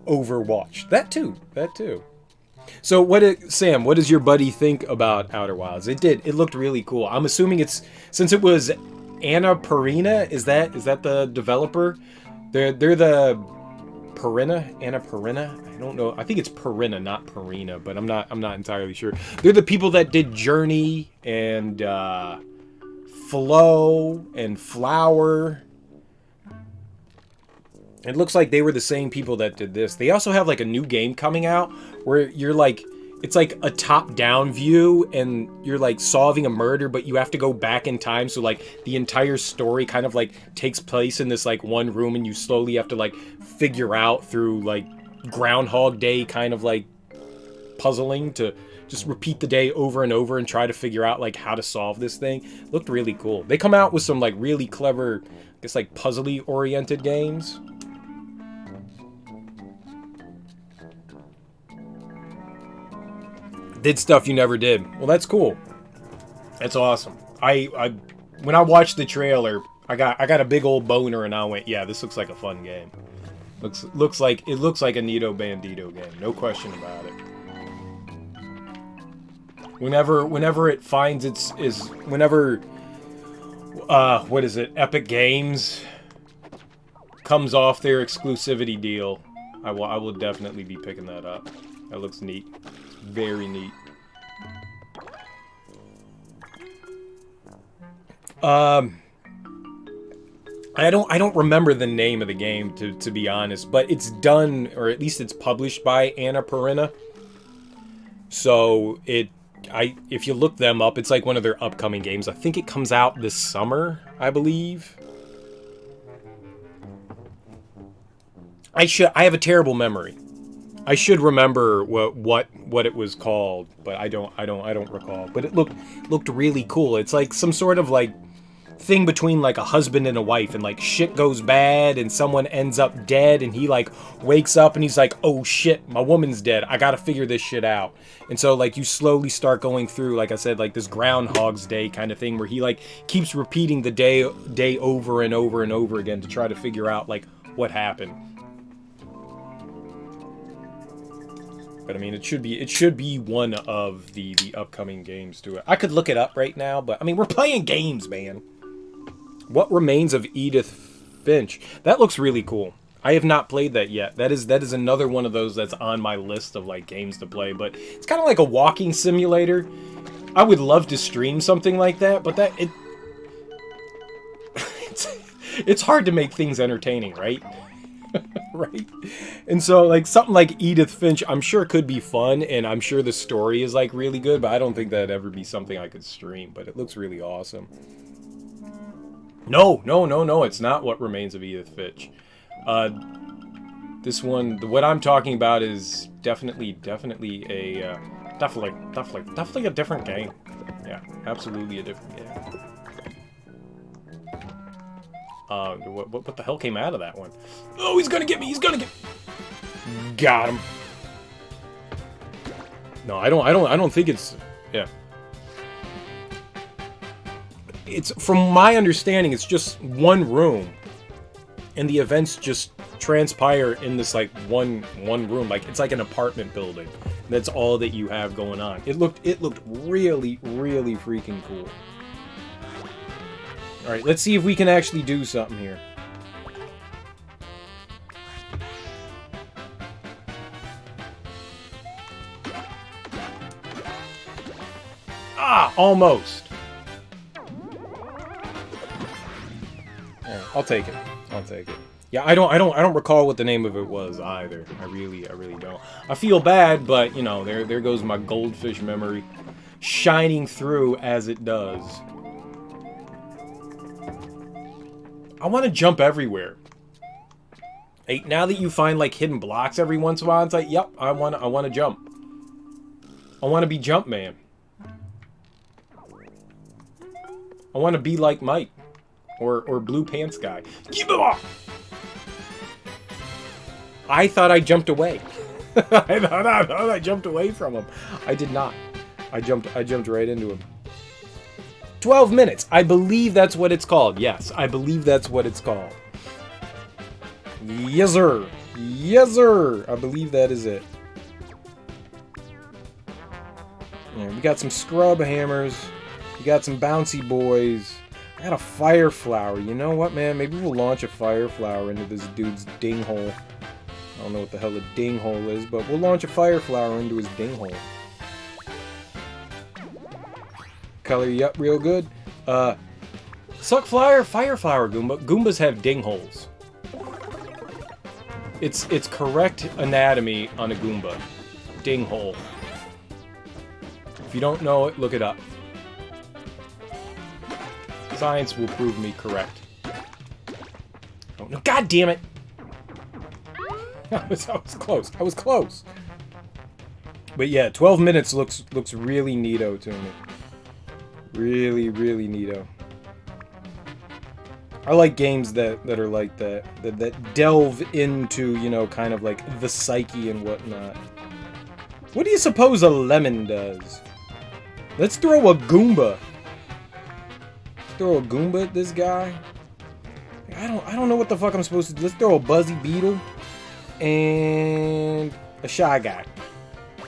Overwatch. That too. That too. So Sam, what does your buddy think about Outer Wilds? It looked really cool. I'm assuming since it was Annapurna, is that the developer? They're the Annapurna. I don't know. I think it's Purina, not Purina, but I'm not entirely sure. They're the people that did Journey and Flow and Flower. It looks like they were the same people that did this. They also have like a new game coming out where you're like, it's like a top-down view and you're like solving a murder, but you have to go back in time. So like the entire story kind of like takes place in this like one room and you slowly have to like figure out through like Groundhog Day kind of like puzzling to just repeat the day over and over and try to figure out like how to solve this thing. Looked really cool. They come out with some like really clever, I guess like puzzly oriented games. Did stuff you never did. Well, that's cool. That's awesome. When I watched the trailer, I got a big old boner and I went, yeah, this looks like a fun game. Looks like a Neato Bandito game, no question about it. Whenever it finds what is it? Epic Games comes off their exclusivity deal, I will definitely be picking that up. That looks neat. Very neat. I don't remember the name of the game to be honest, but it's done, or at least it's published by Annapurna. So if you look them up, it's like one of their upcoming games. I think it comes out this summer, I believe. I have a terrible memory. I should remember what it was called, but I don't recall. But it looked really cool. It's like some sort of like thing between like a husband and a wife, and like shit goes bad and someone ends up dead and he like wakes up and he's like, oh shit, my woman's dead. I gotta figure this shit out. And so like you slowly start going through, like I said, like this Groundhog's Day kind of thing where he like keeps repeating the day over and over and over again to try to figure out like what happened. But I mean, it should be one of the upcoming games to it. I could look it up right now, but I mean, we're playing games, man. What Remains of Edith Finch? That looks really cool. I have not played that yet. That is another one of those that's on my list of like games to play. But it's kind of like a walking simulator. I would love to stream something like that, but it's hard to make things entertaining, right? Right? And so like something like Edith Finch, I'm sure could be fun, and I'm sure the story is like really good, but I don't think that'd ever be something I could stream. But it looks really awesome. No, it's not What Remains of Edith Finch. This one, what I'm talking about is definitely a definitely a different game. Yeah, absolutely a different game. What the hell came out of that one? Oh, he's gonna get me! He's gonna get... Got him. No, I don't think it's... Yeah. It's, from my understanding, it's just one room. And the events just transpire in this, like, one room. Like, it's like an apartment building. That's all that you have going on. It looked really, really freaking cool. Alright, let's see if we can actually do something here. Ah, almost. Yeah, I'll take it. Yeah, I don't recall what the name of it was either. I really don't. I feel bad, but you know, there goes my goldfish memory shining through as it does. I want to jump everywhere. Hey, now that you find like hidden blocks every once in a while, it's like, yep, I want to jump. I want to be Jump Man. I want to be like Mike or Blue Pants Guy. I thought I jumped away. I thought I jumped away from him. I did not. I jumped right into him. 12 minutes. I believe that's what it's called. Yes, I believe that's what it's called. Yes, sir. Yes, sir. I believe that is it. Yeah, we got some scrub hammers. We got some bouncy boys. I got a fire flower. You know what, man? Maybe we'll launch a fire flower into this dude's ding hole. I don't know what the hell a ding hole is, but we'll launch a fire flower into his ding hole. Color you up real good. Suck fire flower Goomba. Goombas have ding holes. It's correct anatomy on a Goomba. Ding hole. If you don't know it, look it up. Science will prove me correct. Oh no! God damn it! I was close. I was close. But yeah, 12 minutes looks really neato to me. Really, really neato. I like games that are like that delve into, you know, kind of like the psyche and whatnot. What do you suppose a lemon does? Let's throw a Goomba. Throw a Goomba at this guy. I don't know what the fuck I'm supposed to do. Let's throw a Buzzy Beetle and a Shy Guy.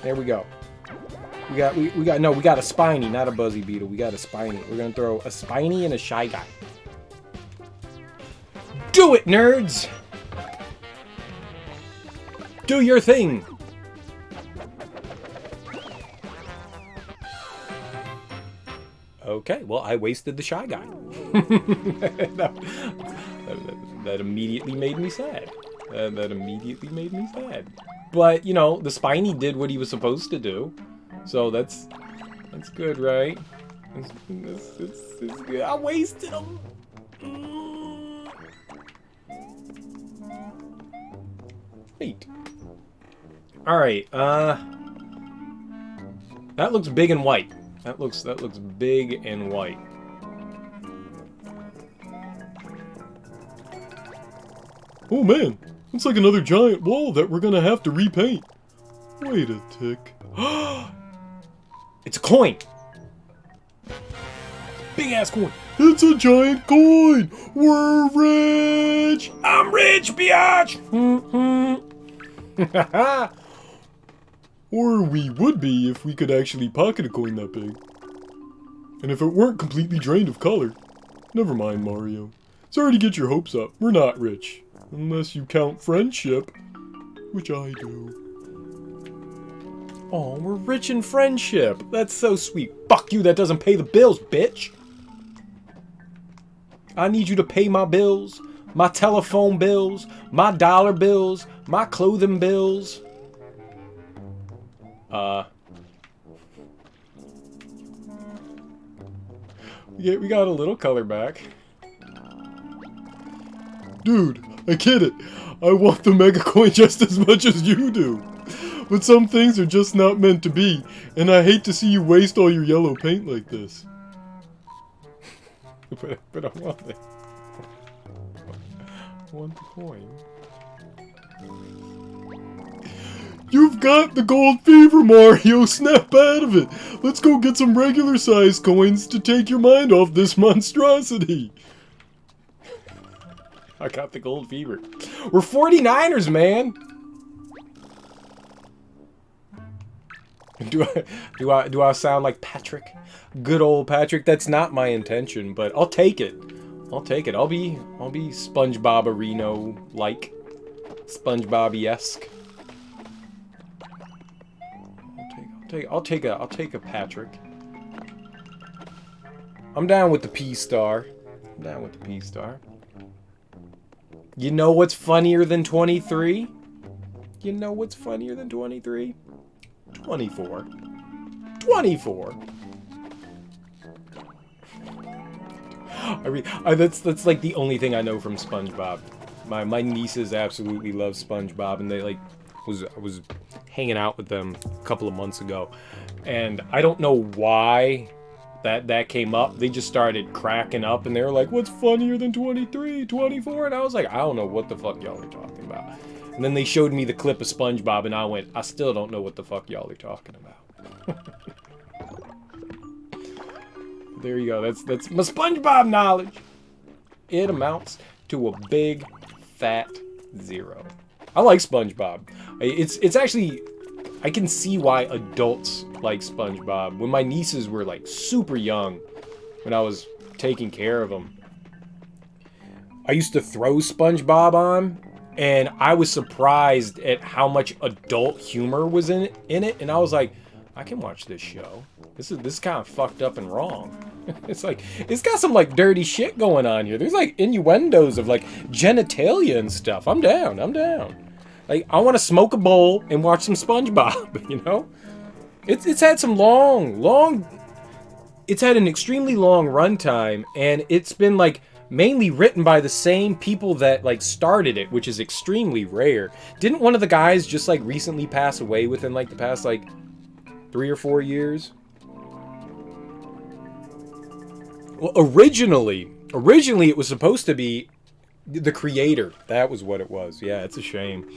There we go. We got a Spiny, not a Buzzy Beetle. We got a Spiny. We're gonna throw a Spiny and a Shy Guy. Do it, nerds! Do your thing! Okay, well, I wasted the Shy Guy. that immediately made me sad. That immediately made me sad. But, you know, the Spiny did what he was supposed to do. So that's good, right? It's good. I wasted him! Neat. Alright, that looks big and white. That looks big and white. Oh man, looks like another giant wall that we're gonna have to repaint. Wait a tick. It's a coin! Big ass coin! It's a giant coin! We're rich! I'm rich, biatch! Or we would be if we could actually pocket a coin that big. And if it weren't completely drained of color. Never mind, Mario. Sorry to get your hopes up. We're not rich. Unless you count friendship. Which I do. Oh, we're rich in friendship. That's so sweet. Fuck you, that doesn't pay the bills, bitch. I need you to pay my bills. My telephone bills. My dollar bills. My clothing bills. Yeah, we got a little color back. Dude, I get it. I want the mega coin just as much as you do. But some things are just not meant to be, and I hate to see you waste all your yellow paint like this. but I want it. I want the coin. You've got the gold fever, Mario! Snap out of it! Let's go get some regular sized coins to take your mind off this monstrosity! I got the gold fever. We're 49ers, man! Do I sound like Patrick? Good old Patrick? That's not my intention, but I'll take it. I'll take it. I'll be SpongeBob-Areno-like. SpongeBob-esque. I'll take a Patrick. I'm down with the P-Star. I'm down with the P-Star. You know what's funnier than 23? You know what's funnier than 23? 24. 24. That's like the only thing I know from SpongeBob. My nieces absolutely love SpongeBob, and they I was hanging out with them a couple of months ago, and I don't know why that came up. They just started cracking up, and they were like, "What's funnier than 23, 24?" And I was like, "I don't know what the fuck y'all are talking about." And then they showed me the clip of SpongeBob, and I went, I still don't know what the fuck y'all are talking about. There you go. That's my SpongeBob knowledge. It amounts to a big, fat 0. I like SpongeBob. It's actually... I can see why adults like SpongeBob. When my nieces were, like, super young, when I was taking care of them, I used to throw SpongeBob on, and I was surprised at how much adult humor was in it, and I was like, I can watch this show. This is kind of fucked up and wrong. It's like, it's got some, like, dirty shit going on here. There's, like, innuendos of, like, genitalia and stuff. I'm down. Like, I want to smoke a bowl and watch some SpongeBob, you know? It's had some it's had an extremely long runtime, and it's been, like, mainly written by the same people that, like, started it, which is extremely rare. Didn't one of the guys just, like, recently pass away within, like, the past, like, 3 or 4 years? Well, originally it was supposed to be the creator. That was what it was. Yeah, it's a shame.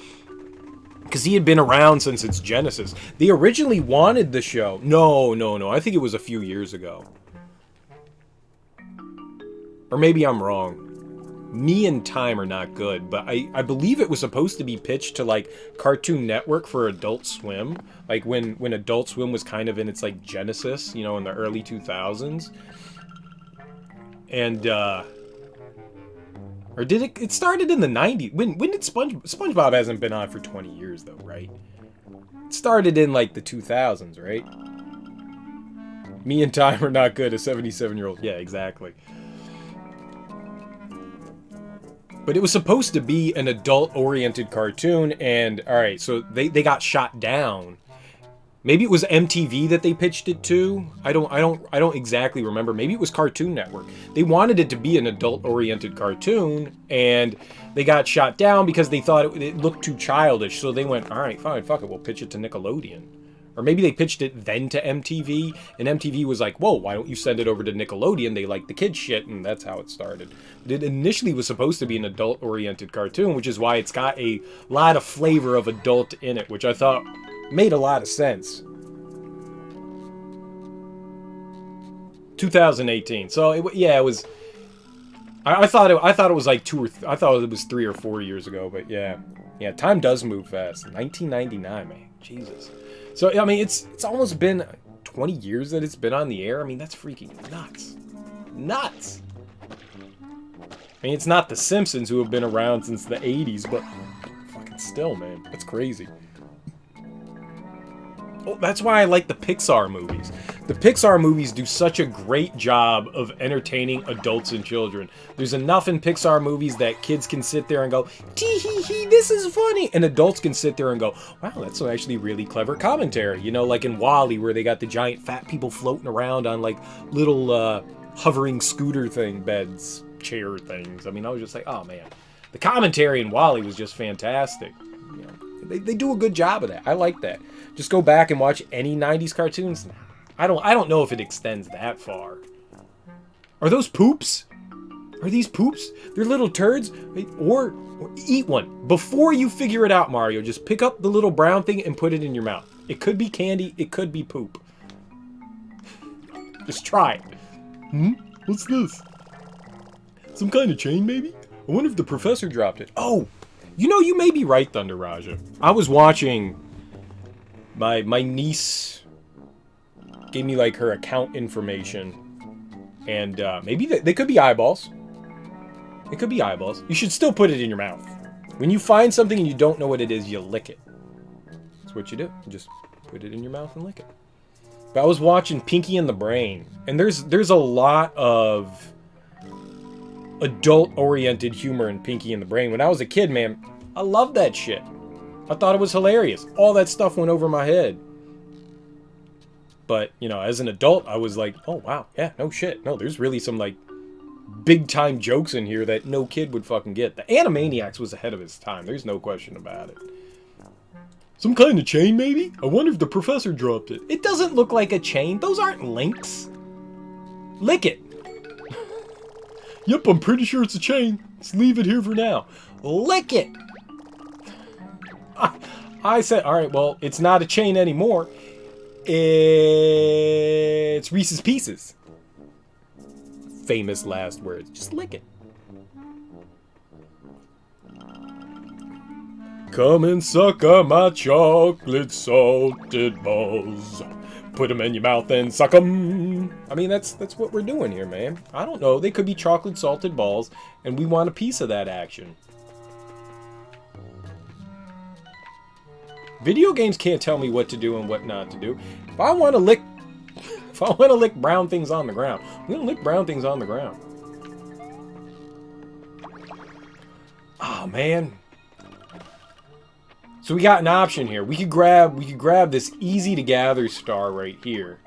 Because he had been around since its genesis. They originally wanted the show. No. I think it was a few years ago. Or maybe I'm wrong. Me and time are not good. But I believe it was supposed to be pitched to, like, Cartoon Network for Adult Swim. Like, when Adult Swim was kind of in its, like, genesis, you know, in the early 2000s. And, or did it started in the 90s. When did SpongeBob hasn't been on for 20 years, though, right? It started in, like, the 2000s, right? Me and time are not good, a 77-year-old. Yeah, exactly. But it was supposed to be an adult-oriented cartoon, and, alright, so they got shot down. Maybe it was MTV that they pitched it to. I don't exactly remember. Maybe it was Cartoon Network. They wanted it to be an adult-oriented cartoon, and they got shot down because they thought it looked too childish. So they went, all right, fine, fuck it, we'll pitch it to Nickelodeon. Or maybe they pitched it then to MTV, and MTV was like, whoa, why don't you send it over to Nickelodeon? They like the kid shit, and that's how it started. But it initially was supposed to be an adult-oriented cartoon, which is why it's got a lot of flavor of adult in it, which I thought made a lot of sense. 2018. So it was. I thought it was like 3 or 4 years ago. But yeah, time does move fast. 1999, man, Jesus. So I mean, it's almost been 20 years that it's been on the air. I mean, that's freaking nuts. I mean, it's not the Simpsons who have been around since the 80s, but fucking still, man, that's crazy. Oh, that's why I like the Pixar movies. The Pixar movies do such a great job of entertaining adults and children. There's enough in Pixar movies that kids can sit there and go, tee-hee-hee, this is funny. And adults can sit there and go, wow, that's actually really clever commentary. You know, like in WALL-E, where they got the giant fat people floating around on, like, little hovering scooter beds, chair things. I mean, I was just like, oh, man. The commentary in WALL-E was just fantastic. You know, they do a good job of that. I like that. Just go back and watch any 90s cartoons. I don't know if it extends that far. Are those poops? Are these poops? They're little turds? Or eat one. Before you figure it out, Mario, just pick up the little brown thing and put it in your mouth. It could be candy. It could be poop. Just try it. What's this? Some kind of chain, maybe? I wonder if the professor dropped it. Oh! You know, you may be right, Thunder Raja. I was watching... My niece gave me, like, her account information. And maybe they could be eyeballs. It could be eyeballs. You should still put it in your mouth. When you find something and you don't know what it is, you lick it. That's what you do. You just put it in your mouth and lick it. But I was watching Pinky and the Brain. And there's a lot of adult-oriented humor in Pinky and the Brain. When I was a kid, man, I loved that shit. I thought it was hilarious. All that stuff went over my head. But, you know, as an adult, I was like, oh, wow, yeah, no shit. No, there's really some, like, big-time jokes in here that no kid would fucking get. The Animaniacs was ahead of his time. There's no question about it. Some kind of chain, maybe? I wonder if the professor dropped it. It doesn't look like a chain. Those aren't links. Lick it. Yep, I'm pretty sure it's a chain. Let's leave it here for now. Lick it. I said, all right, well, it's not a chain anymore. It's Reese's Pieces. Famous last words. Just lick it. Come and suck on my chocolate salted balls. Put them in your mouth and suck them. I mean, that's what we're doing here, man. I don't know. They could be chocolate salted balls, and we want a piece of that action. Video games can't tell me what to do and what not to do. If I want to lick brown things on the ground, I'm gonna lick brown things on the ground. Oh man. So we got an option here. We could grab this easy to gather star right here.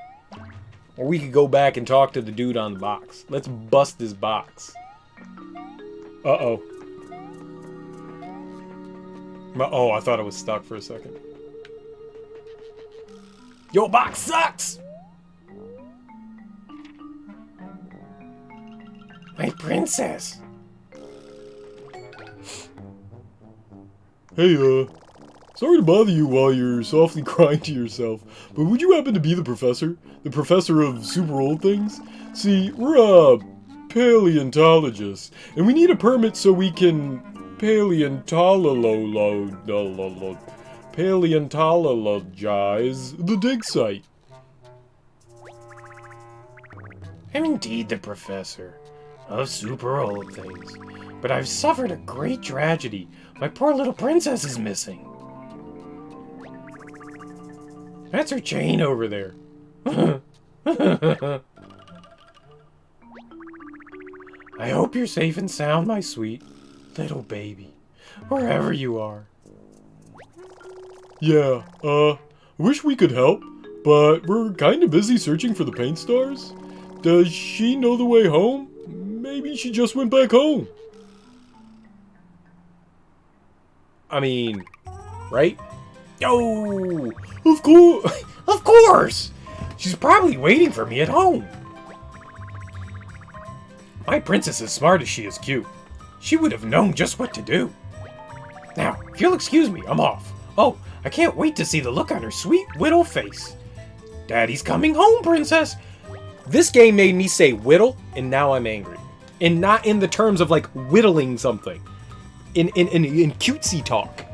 Or we could go back and talk to the dude on the box. Let's bust this box. Uh-oh. Oh, I thought it was stuck for a second. Yo, box sucks! My princess. Hey, sorry to bother you while you're softly crying to yourself, but would you happen to be the professor? The professor of super old things? See, we're paleontologists, and we need a permit so we can paleontologize the dig site. I'm indeed the professor of super old things, but I've suffered a great tragedy. My poor little princess is missing. That's her chain over there. I hope you're safe and sound, my sweet little baby, wherever you are. Yeah, I wish we could help, but we're kinda busy searching for the paint stars. Does she know the way home? Maybe she just went back home. I mean, right? Yo! Of course! Of course! She's probably waiting for me at home. My princess is smart as she is cute. She would have known just what to do. Now, if you'll excuse me, I'm off. Oh, I can't wait to see the look on her sweet whittle face. Daddy's coming home, princess. This game made me say whittle, and now I'm angry. And not in the terms of, like, whittling something. In cutesy talk.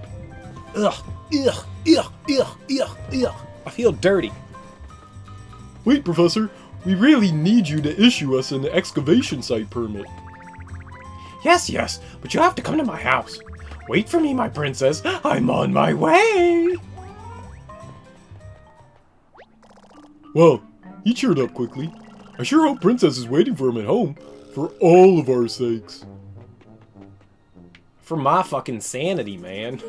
Ugh, ugh, ugh, ugh, ugh, ugh. I feel dirty. Wait, Professor, we really need you to issue us an excavation site permit. Yes, yes, but you have to come to my house. Wait for me, my princess. I'm on my way. Well, he cheered up quickly. I sure hope Princess is waiting for him at home, for all of our sakes. For my fucking sanity, man.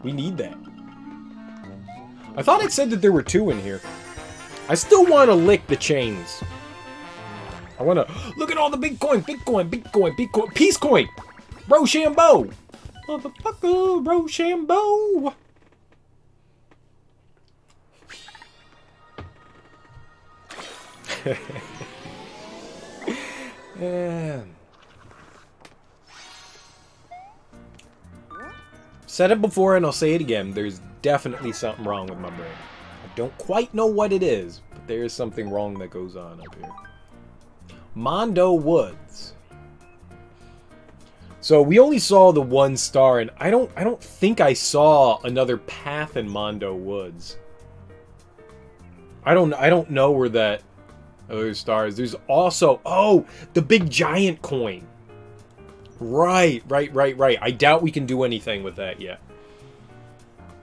We need that. I thought it said that there were 2 in here. I still want to lick the chains. I want to... Look at all the Bitcoin, Bitcoin, Bitcoin, Bitcoin. Peace coin. Rochambeau. Motherfucker, Rochambeau. Yeah. Said it before and I'll say it again. There's definitely something wrong with my brain. I don't quite know what it is, but there is something wrong that goes on up here. Mondo Woods. So we only saw the 1 star, and I don't think I saw another path in Mondo Woods. I don't know where that other star is. There's also the big giant coin. Right. I doubt we can do anything with that yet.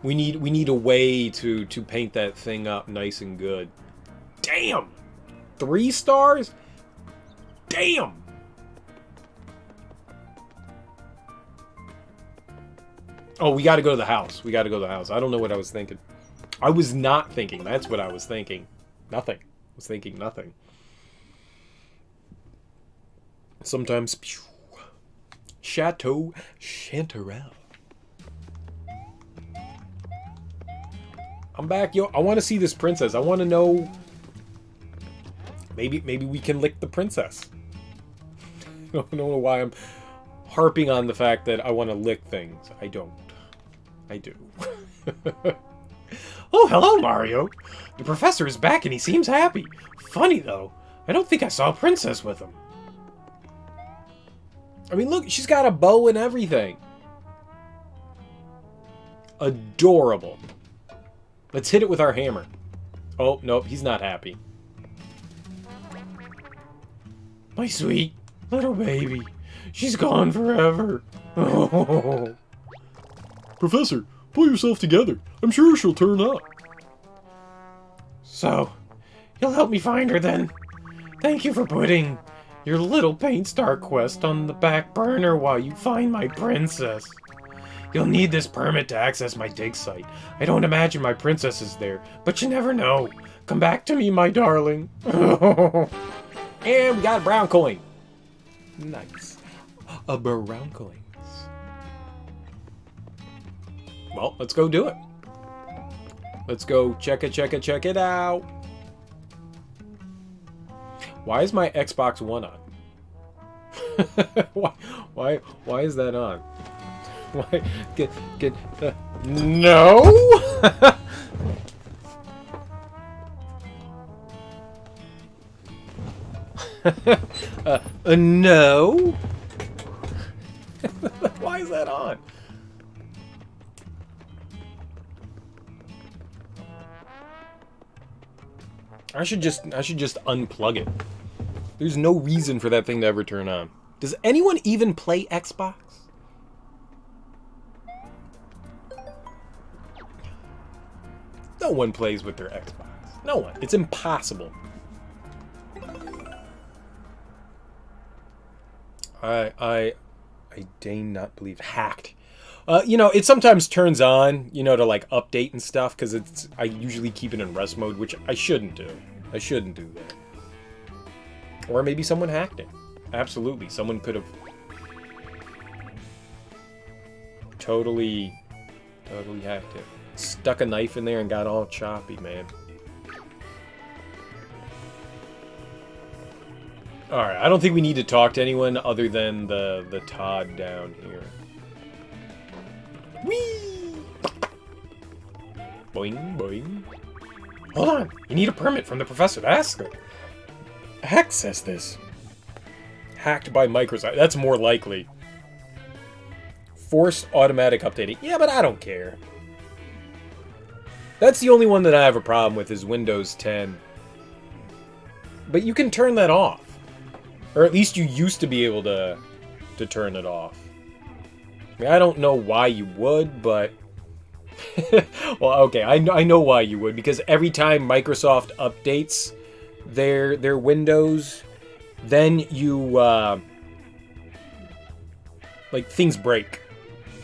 We need a way to paint that thing up nice and good. Damn! 3 stars? Damn! Oh, we gotta go to the house. I don't know what I was thinking. I was not thinking. That's what I was thinking. Nothing. I was thinking nothing. Sometimes... Chateau Chanterelle. I'm back, yo. I want to see this princess. I want to know... Maybe we can lick the princess. I don't know why I'm harping on the fact that I want to lick things. I don't. I do. Oh, hello, Mario. The professor is back and he seems happy. Funny, though. I don't think I saw a princess with him. I mean, look, she's got a bow and everything. Adorable. Let's hit it with our hammer. Oh, nope, he's not happy. My sweet little baby. She's gone forever. Oh. Professor, pull yourself together. I'm sure she'll turn up. So, you'll help me find her then? Thank you for putting your little paint star quest on the back burner while you find my princess. You'll need this permit to access my dig site. I don't imagine my princess is there, but you never know. Come back to me, my darling. And we got a brown coin. Nice. A brown coin. Well, let's go do it. Let's go check it out. Why is my Xbox One on? why is that on? Why? No! No? Why is that on? I should just unplug it. There's no reason for that thing to ever turn on. Does anyone even play Xbox? No one plays with their Xbox. No one. It's impossible. I deign not believe hacked. You know, it sometimes turns on, you know, to like update and stuff, because I usually keep it in rest mode, which I shouldn't do. I shouldn't do that. Or maybe someone hacked it. Absolutely, someone could have totally hacked it. Stuck a knife in there and got all choppy, man. Alright, I don't think we need to talk to anyone other than the Todd down here. Whee! Boing, boing. Hold on. You need a permit from the professor to access this. Hacked by Microsoft. That's more likely. Forced automatic updating. Yeah, but I don't care. That's the only one that I have a problem with is Windows 10. But you can turn that off. Or at least you used to be able to turn it off. I mean, I don't know why you would, but... well, okay, I know why you would. Because every time Microsoft updates their Windows, then you, like, things break.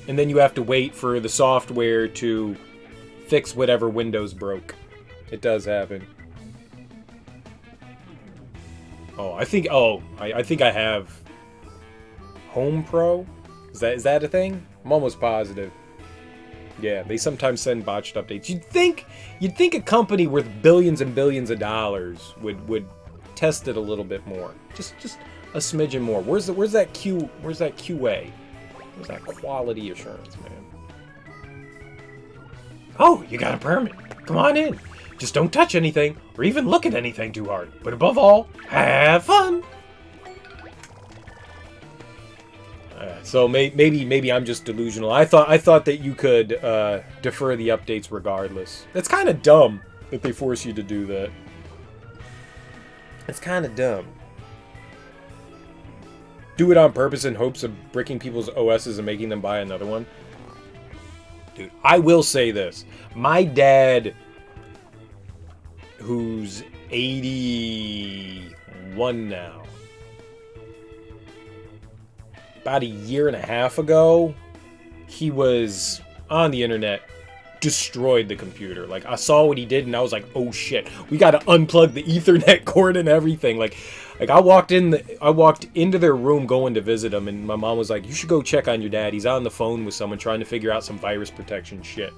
And then you have to wait for the software to fix whatever Windows broke. It does happen. Oh, I think I have Home Pro. Is that a thing? I'm almost positive. Yeah, they sometimes send botched updates. You'd think a company worth billions and billions of dollars would test it a little bit more. Just a smidgen more. Where's that QA? Where's that quality assurance, man? Oh, you got a permit. Come on in. Just don't touch anything or even look at anything too hard. But above all, have fun. So maybe I'm just delusional. I thought that you could defer the updates regardless. That's kind of dumb that they force you to do that. It's kind of dumb. Do it on purpose in hopes of bricking people's OSs and making them buy another one. Dude, I will say this. My dad, who's 81 now, about a year and a half ago, he was on the internet, destroyed the computer. Like, I saw what he did and I was like, oh shit, we gotta unplug the Ethernet cord and everything. Like I walked into their room going to visit him, and my mom was like, you should go check on your dad. He's on the phone with someone trying to figure out some virus protection shit.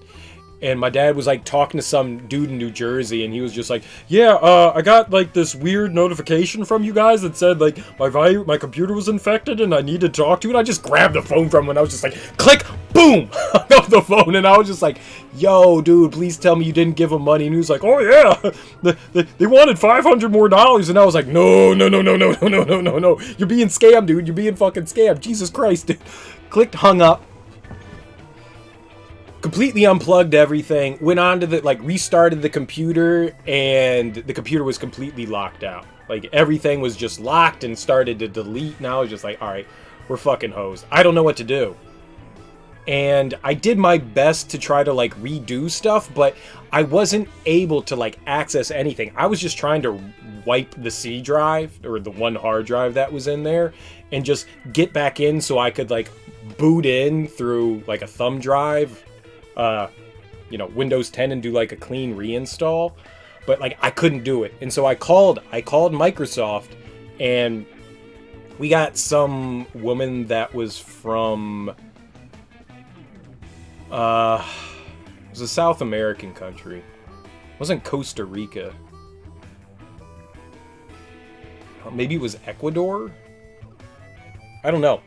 and my dad was like talking to some dude in New Jersey, and he was just like, yeah, I got like this weird notification from you guys that said like my computer was infected and I need to talk to you. And I just grabbed the phone from him and I was just like, click, boom, hung up the phone. And I was just like, yo, dude, please tell me you didn't give him money. And he was like, oh yeah, they wanted $500 more. And I was like, no, you're being scammed, dude. You're being fucking scammed. Jesus Christ, dude. Clicked, hung up. Completely unplugged everything, went on to restarted the computer, and the computer was completely locked out. Like, everything was just locked and started to delete, and I was just like, alright, we're fucking hosed. I don't know what to do. And I did my best to try to, redo stuff, but I wasn't able to, access anything. I was just trying to wipe the C drive, or the one hard drive that was in there, and just get back in so I could, boot in through, a thumb drive, Windows 10 and do a clean reinstall, but I couldn't do it. And so I called Microsoft, and we got some woman that was from it was a South American country. It wasn't Costa Rica. Maybe it was Ecuador? I don't know.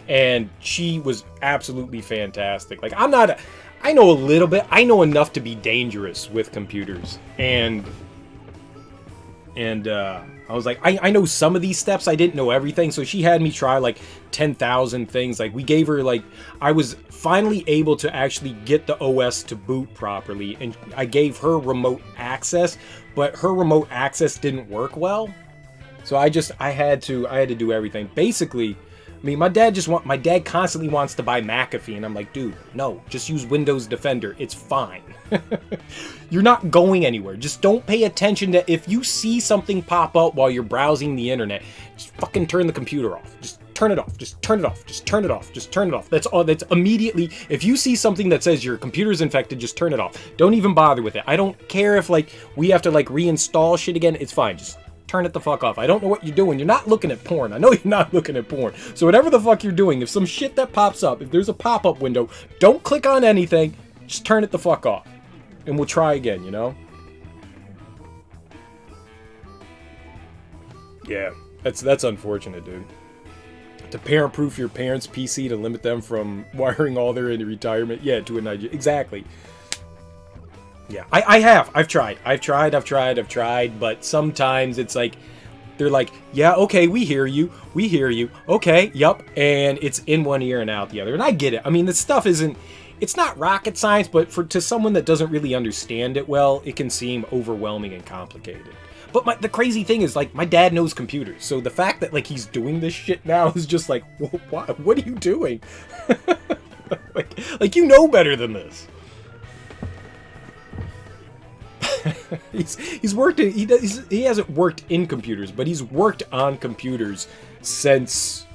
And she was absolutely fantastic. I know a little bit. I know enough to be dangerous with computers. And I was like, I know some of these steps. I didn't know everything. So she had me try 10,000 things. We gave her I was finally able to actually get the OS to boot properly. And I gave her remote access, but her remote access didn't work well. So I had to do everything. Basically, I mean, my dad constantly wants to buy McAfee, and I'm like, dude, no, just use Windows Defender. It's fine. You're not going anywhere. Just don't pay attention to if you see something pop up while you're browsing the internet. Just fucking turn the computer off. Just turn it off. Just turn it off. Just turn it off. Just turn it off. That's all. That's immediately. If you see something that says your computer's infected, just turn it off. Don't even bother with it. I don't care if we have to reinstall shit again. It's fine. Just turn it the fuck off. I don't know what you're doing. You're not looking at porn. I know you're not looking at porn. So whatever the fuck you're doing, if some shit that pops up, if there's a pop-up window, don't click on anything. Just turn it the fuck off. And we'll try again, you know? Yeah, that's unfortunate, dude. To parent-proof your parents' PC to limit them from wiring all their into retirement. Yeah, to a Nigeria. Exactly. Yeah, I have. I've tried, but sometimes it's they're like, yeah, okay, we hear you, okay, yup, and it's in one ear and out the other, and I get it. I mean, this stuff it's not rocket science, but to someone that doesn't really understand it well, it can seem overwhelming and complicated. But the crazy thing is, my dad knows computers, so the fact that, he's doing this shit now is just what are you doing? You know better than this. He's worked in, he hasn't worked in computers, but he's worked on computers since,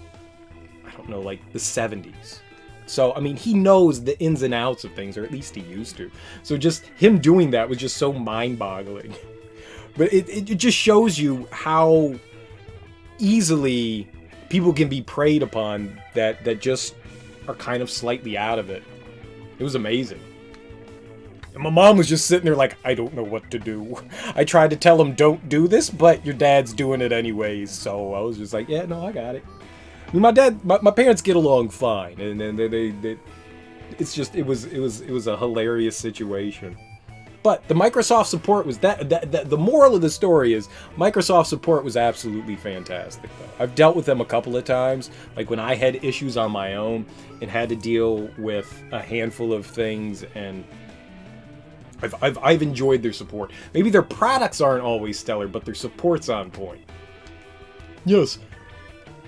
I don't know, the 70s. So, I mean, he knows the ins and outs of things, or at least he used to. So just him doing that was just so mind-boggling. But it just shows you how easily people can be preyed upon that just are kind of slightly out of it. It was amazing. And my mom was just sitting there I don't know what to do. I tried to tell him, don't do this, but your dad's doing it anyways. So I was just like, yeah, no, I got it. I mean, my parents get along fine. And then it's just, it was a hilarious situation. But the Microsoft support was the moral of the story is Microsoft support was absolutely fantastic, though. I've dealt with them a couple of times, when I had issues on my own and had to deal with a handful of things, and I've enjoyed their support. Maybe their products aren't always stellar, but their support's on point. Yes.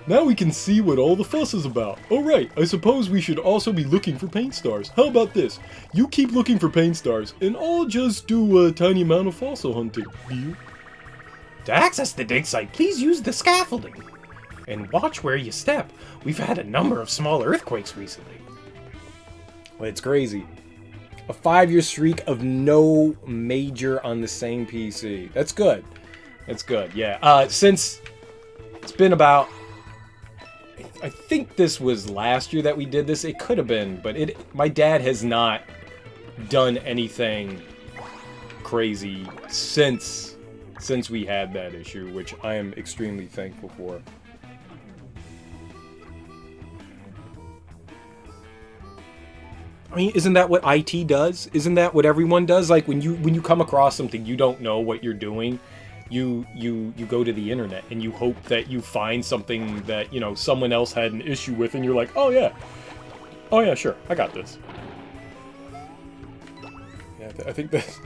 Now we can see what all the fuss is about. Oh right, I suppose we should also be looking for paint stars. How about this? You keep looking for paint stars, and I'll just do a tiny amount of fossil hunting. Deal? To access the dig site, please use the scaffolding. And watch where you step. We've had a number of small earthquakes recently. Well, it's crazy. A 5-year streak of no major on the same PC. That's good. That's good, yeah. Since it's been about... I think this was last year that we did this. It could have been, but my dad has not done anything crazy since we had that issue, which I am extremely thankful for. I mean, isn't that what IT does? Isn't that what everyone does? Like when you come across something you don't know what you're doing, you go to the internet and you hope that you find something that, you know, someone else had an issue with, and you're like, oh yeah, sure, I got this. Yeah, I think that.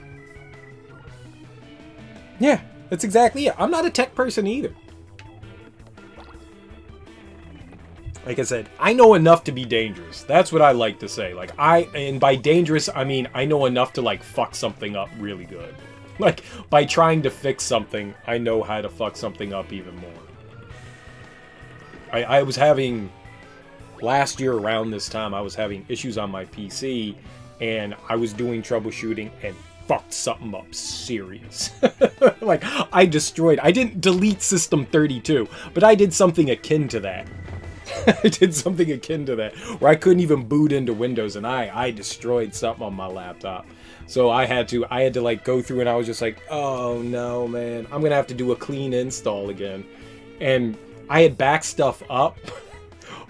Yeah, that's exactly it. I'm not a tech person either. Like I said, I know enough to be dangerous. That's what I like to say. Like, and by dangerous, I mean I know enough to, like, fuck something up really good. Like, by trying to fix something, I know how to fuck something up even more. I was having, last year around this time, I was having issues on my PC, and I was doing troubleshooting and fucked something up serious. Like, I didn't delete System 32, but I did something akin to that. I did something akin to that, where I couldn't even boot into Windows, and I destroyed something on my laptop. So I had to like go through, and I was just like, oh no, man, I'm gonna have to do a clean install again. And I had backed stuff up,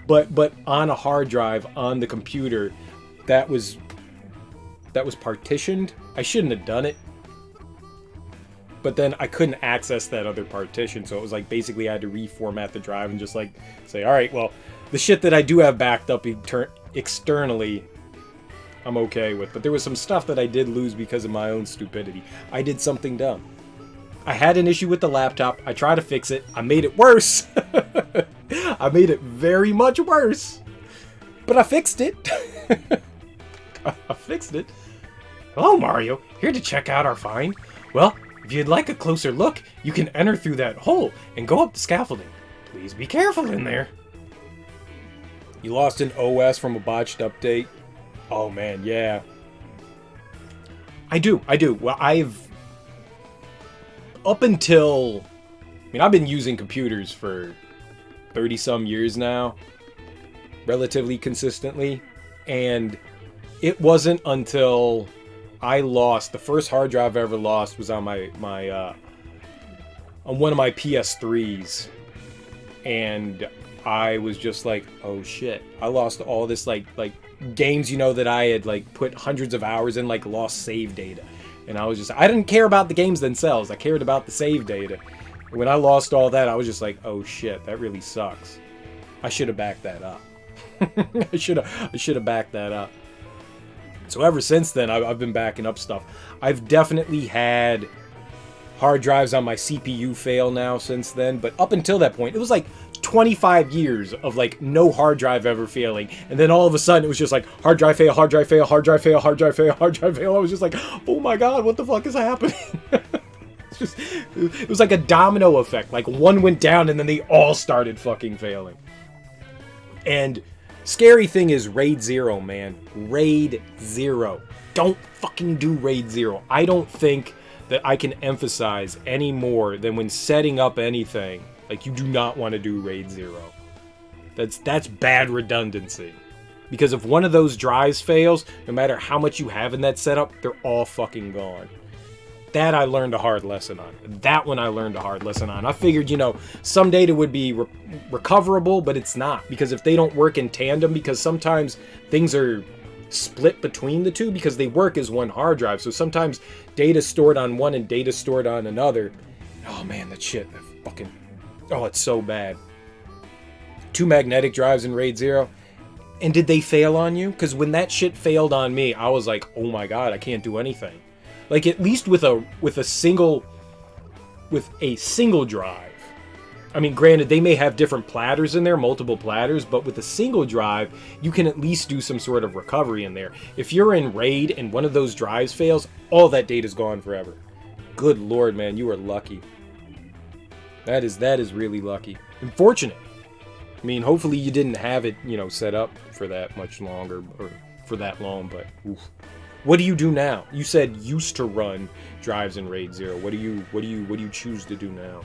but on a hard drive on the computer that was partitioned. I shouldn't have done it. But then I couldn't access that other partition, so it was like basically I had to reformat the drive and just like say, all right, well, the shit that I do have backed up externally, I'm okay with. But there was some stuff that I did lose because of my own stupidity. I did something dumb. I had an issue with the laptop. I tried to fix it. I made it worse. I made it very much worse. But I fixed it. I fixed it. Hello, Mario. Here to check out our find. Well, if you'd like a closer look, you can enter through that hole and go up the scaffolding. Please be careful in there. You lost an OS from a botched update? Oh man, yeah. I do. Well, up until, I mean, I've been using computers for 30-some years now, relatively consistently, and it wasn't until I lost, the first hard drive I ever lost was on on one of my PS3s, and I was just like, oh shit, I lost all this like games, you know, that I had like put hundreds of hours in, like lost save data. And I was just, I didn't care about the games themselves, I cared about the save data. And when I lost all that, I was just like, oh shit, that really sucks. I should have backed that up. I should have backed that up. So ever since then, I've been backing up stuff. I've definitely had hard drives on my CPU fail now since then, but up until that point, it was like 25 years of like no hard drive ever failing, and then all of a sudden it was just like hard drive fail, hard drive fail, hard drive fail, hard drive fail, hard drive fail. I was just like, oh my god, what the fuck is happening? It was like a domino effect. Like one went down and then they all started fucking failing. And scary thing is Raid 0, man. Raid 0. Don't fucking do Raid 0. I don't think that I can emphasize any more than when setting up anything, like, you do not want to do Raid 0. That's bad redundancy. Because if one of those drives fails, no matter how much you have in that setup, they're all fucking gone. That I learned a hard lesson on. That one I learned a hard lesson on. I figured, you know, some data would be recoverable, but it's not. Because if they don't work in tandem, because sometimes things are split between the two, because they work as one hard drive. So sometimes data stored on one and data stored on another. Oh man, that shit, that fucking, oh, it's so bad. 2 magnetic drives in Raid 0. And did they fail on you? Because when that shit failed on me, I was like, oh my god, I can't do anything. Like, at least with a single drive. I mean, granted, they may have different platters in there, multiple platters, but with a single drive, you can at least do some sort of recovery in there. If you're in Raid and one of those drives fails, all that data's gone forever. Good lord, man, you are lucky. That is really lucky. And fortunate. I mean, hopefully you didn't have it, you know, set up for that much longer, or for that long, but oof. What do you do now? You said used to run drives in Raid 0. What do you choose to do now?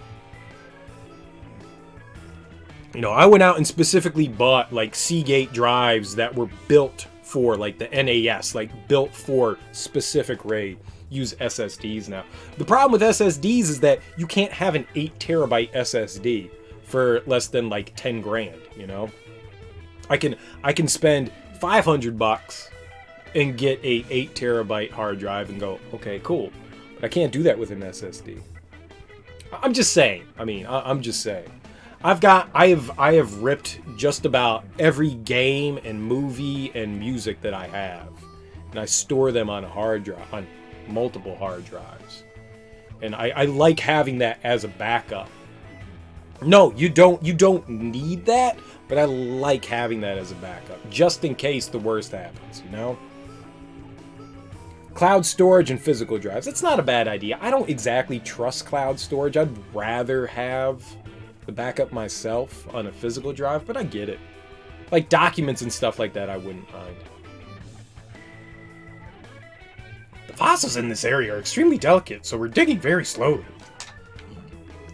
You know, I went out and specifically bought like Seagate drives that were built for, like the NAS, like built for specific RAID, use SSDs now. The problem with SSDs is that you can't have an 8 terabyte SSD for less than like 10 grand, you know? I can spend $500 and get a 8 terabyte hard drive and go, okay, cool. But I can't do that with an SSD. I'm just saying. I mean, I'm just saying. I have ripped just about every game and movie and music that I have, and I store them on a hard drive, on multiple hard drives. And I like having that as a backup. No, you don't need that, but I like having that as a backup, just in case the worst happens, you know? Cloud storage and physical drives. That's not a bad idea. I don't exactly trust cloud storage. I'd rather have the backup myself on a physical drive, but I get it. Like documents and stuff like that, I wouldn't mind. The fossils in this area are extremely delicate, so we're digging very slowly.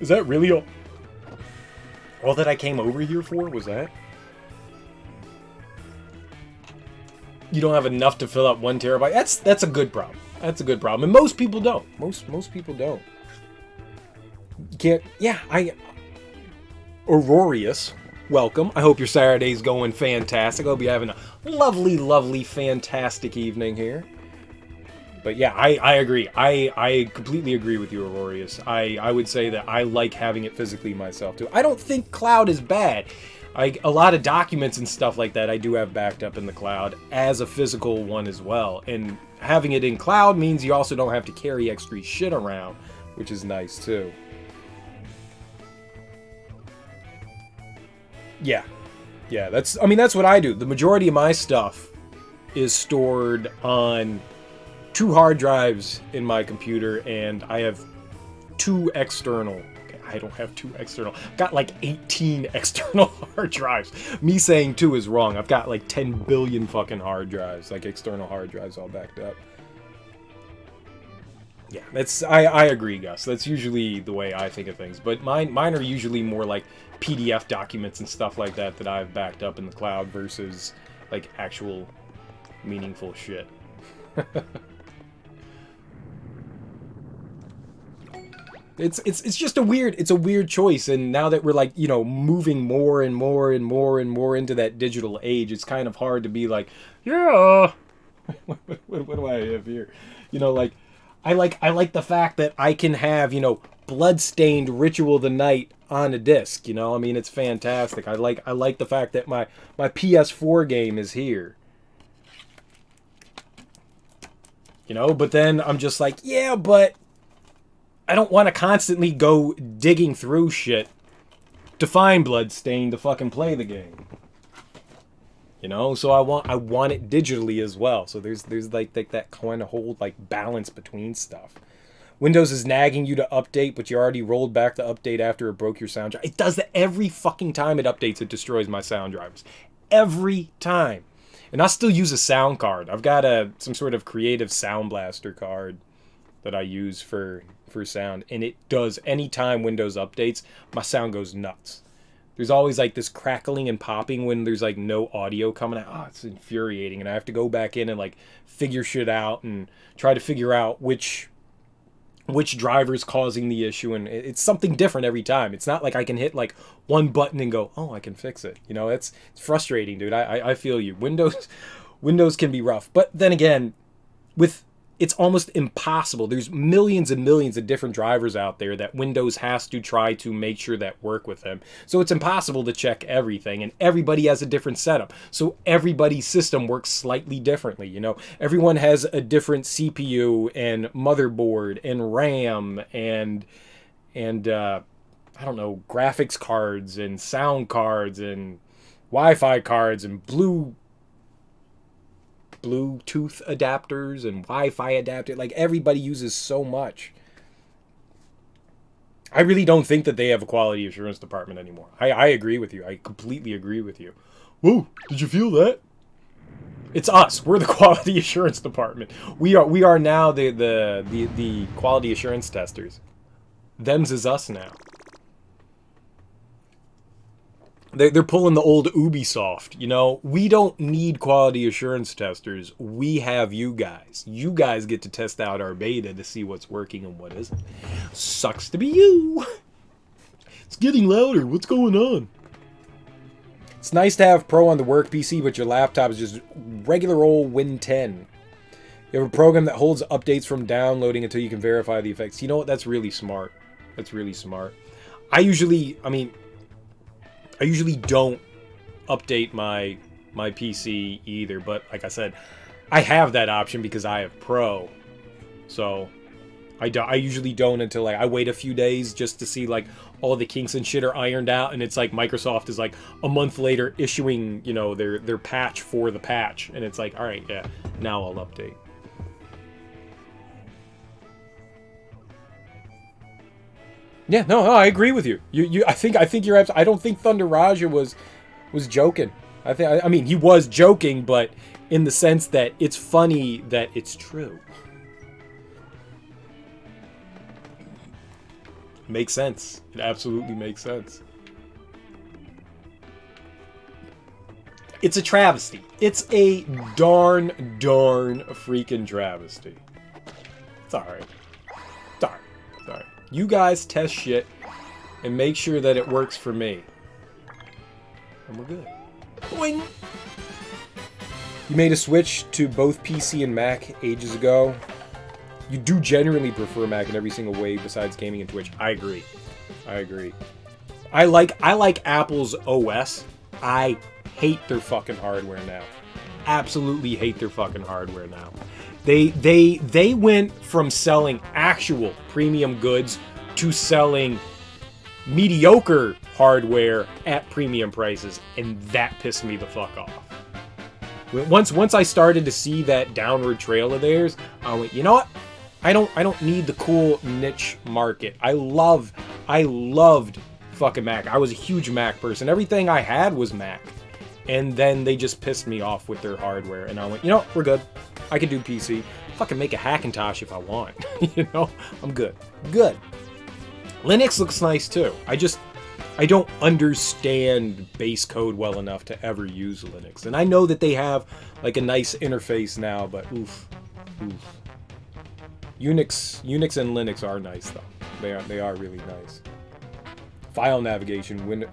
Is that really all that I came over here for? Was that? You don't have enough to fill up 1 terabyte. That's a good problem. That's a good problem, and most people don't. Most people don't. You can't. Yeah, Aurorius, welcome. I hope your Saturday's going fantastic. I hope you're having a lovely, lovely, fantastic evening here. But yeah, I agree. I completely agree with you, Aurorius. I would say that I like having it physically myself too. I don't think cloud is bad. A lot of documents and stuff like that I do have backed up in the cloud as a physical one as well. And having it in cloud means you also don't have to carry extra shit around, which is nice too. Yeah, that's what I do. The majority of my stuff is stored on 2 hard drives in my computer, and I have 2 external. Okay, I don't have 2 external. I've got like 18 external hard drives. Me saying 2 is wrong. I've got like 10 billion fucking hard drives, like external hard drives all backed up. Yeah, I agree, Gus. That's usually the way I think of things. But mine are usually more like PDF documents and stuff like that I've backed up in the cloud versus like actual meaningful shit. It's just a weird choice, and now that we're like, you know, moving more and more and more and more into that digital age, it's kind of hard to be like, yeah, what do I have here? You know, like I like the fact that I can have, you know, Bloodstained Ritual of the Night on a disc, you know? I mean, it's fantastic. I like the fact that my PS4 game is here. You know, but then I'm just like, yeah, but I don't want to constantly go digging through shit to find Bloodstained to fucking play the game. You know, so I want it digitally as well. So there's like that kind of whole like balance between stuff. Windows is nagging you to update, but you already rolled back the update after it broke your sound drive. It does that every fucking time it updates. It destroys my sound drivers. Every time. And I still use a sound card. I've got some sort of creative Sound Blaster card that I use for sound. And it does, anytime Windows updates, my sound goes nuts. There's always like this crackling and popping when there's like no audio coming out. Oh, it's infuriating. And I have to go back in and like figure shit out and try to figure out which driver's causing the issue, and it's something different every time. It's not like I can hit like one button and go, oh, I can fix it. You know, it's frustrating, dude. I feel you. Windows can be rough, but then again, it's almost impossible. There's millions and millions of different drivers out there that Windows has to try to make sure that work with them. So it's impossible to check everything, and everybody has a different setup. So everybody's system works slightly differently, you know. Everyone has a different CPU and motherboard and RAM and I don't know, graphics cards and sound cards and Wi-Fi cards and Bluetooth adapters and Wi-Fi adapter. Like, everybody uses so much. I really don't think that they have a quality assurance department anymore. I agree with you. I completely agree with you. Whoa, did you feel that? It's us. We're the quality assurance department. We are now the quality assurance testers. Them's is us now. They're pulling the old Ubisoft, you know? We don't need quality assurance testers. We have you guys. You guys get to test out our beta to see what's working and what isn't. Sucks to be you. It's getting louder. What's going on? It's nice to have Pro on the work PC, but your laptop is just regular old Win 10. You have a program that holds updates from downloading until you can verify the effects. You know what? That's really smart. That's really smart. I usually don't update my PC either, but like I said, I have that option because I have Pro. So I usually don't until like I wait a few days just to see like all the kinks and shit are ironed out, and it's like Microsoft is like a month later issuing, you know, their patch for the patch, and it's like, all right, yeah, now I'll update. Yeah, no, I agree with you. I think you're absolutely. I don't think Thunder Raja was joking. I mean, he was joking, but in the sense that it's funny that it's true. Makes sense. It absolutely makes sense. It's a travesty. It's a darn freaking travesty. It's alright. It's alright. It's alright. You guys test shit and make sure that it works for me. And we're good. Boing! You made a switch to both PC and Mac ages ago. You do generally prefer Mac in every single way besides gaming and Twitch. I agree. I agree. I like Apple's OS. I hate their fucking hardware now. Absolutely hate their fucking hardware now. They went from selling actual premium goods to selling mediocre hardware at premium prices, and that pissed me the fuck off. Once I started to see that downward trail of theirs, I went, you know what? I don't need the cool niche market. I loved fucking Mac. I was a huge Mac person. Everything I had was Mac. And then they just pissed me off with their hardware, and I went, you know, we're good. I can do PC. Fucking make a Hackintosh if I want. You know, I'm good. Good. Linux looks nice too. I don't understand base code well enough to ever use Linux. And I know that they have like a nice interface now, but oof. Unix and Linux are nice though. They are really nice. File navigation,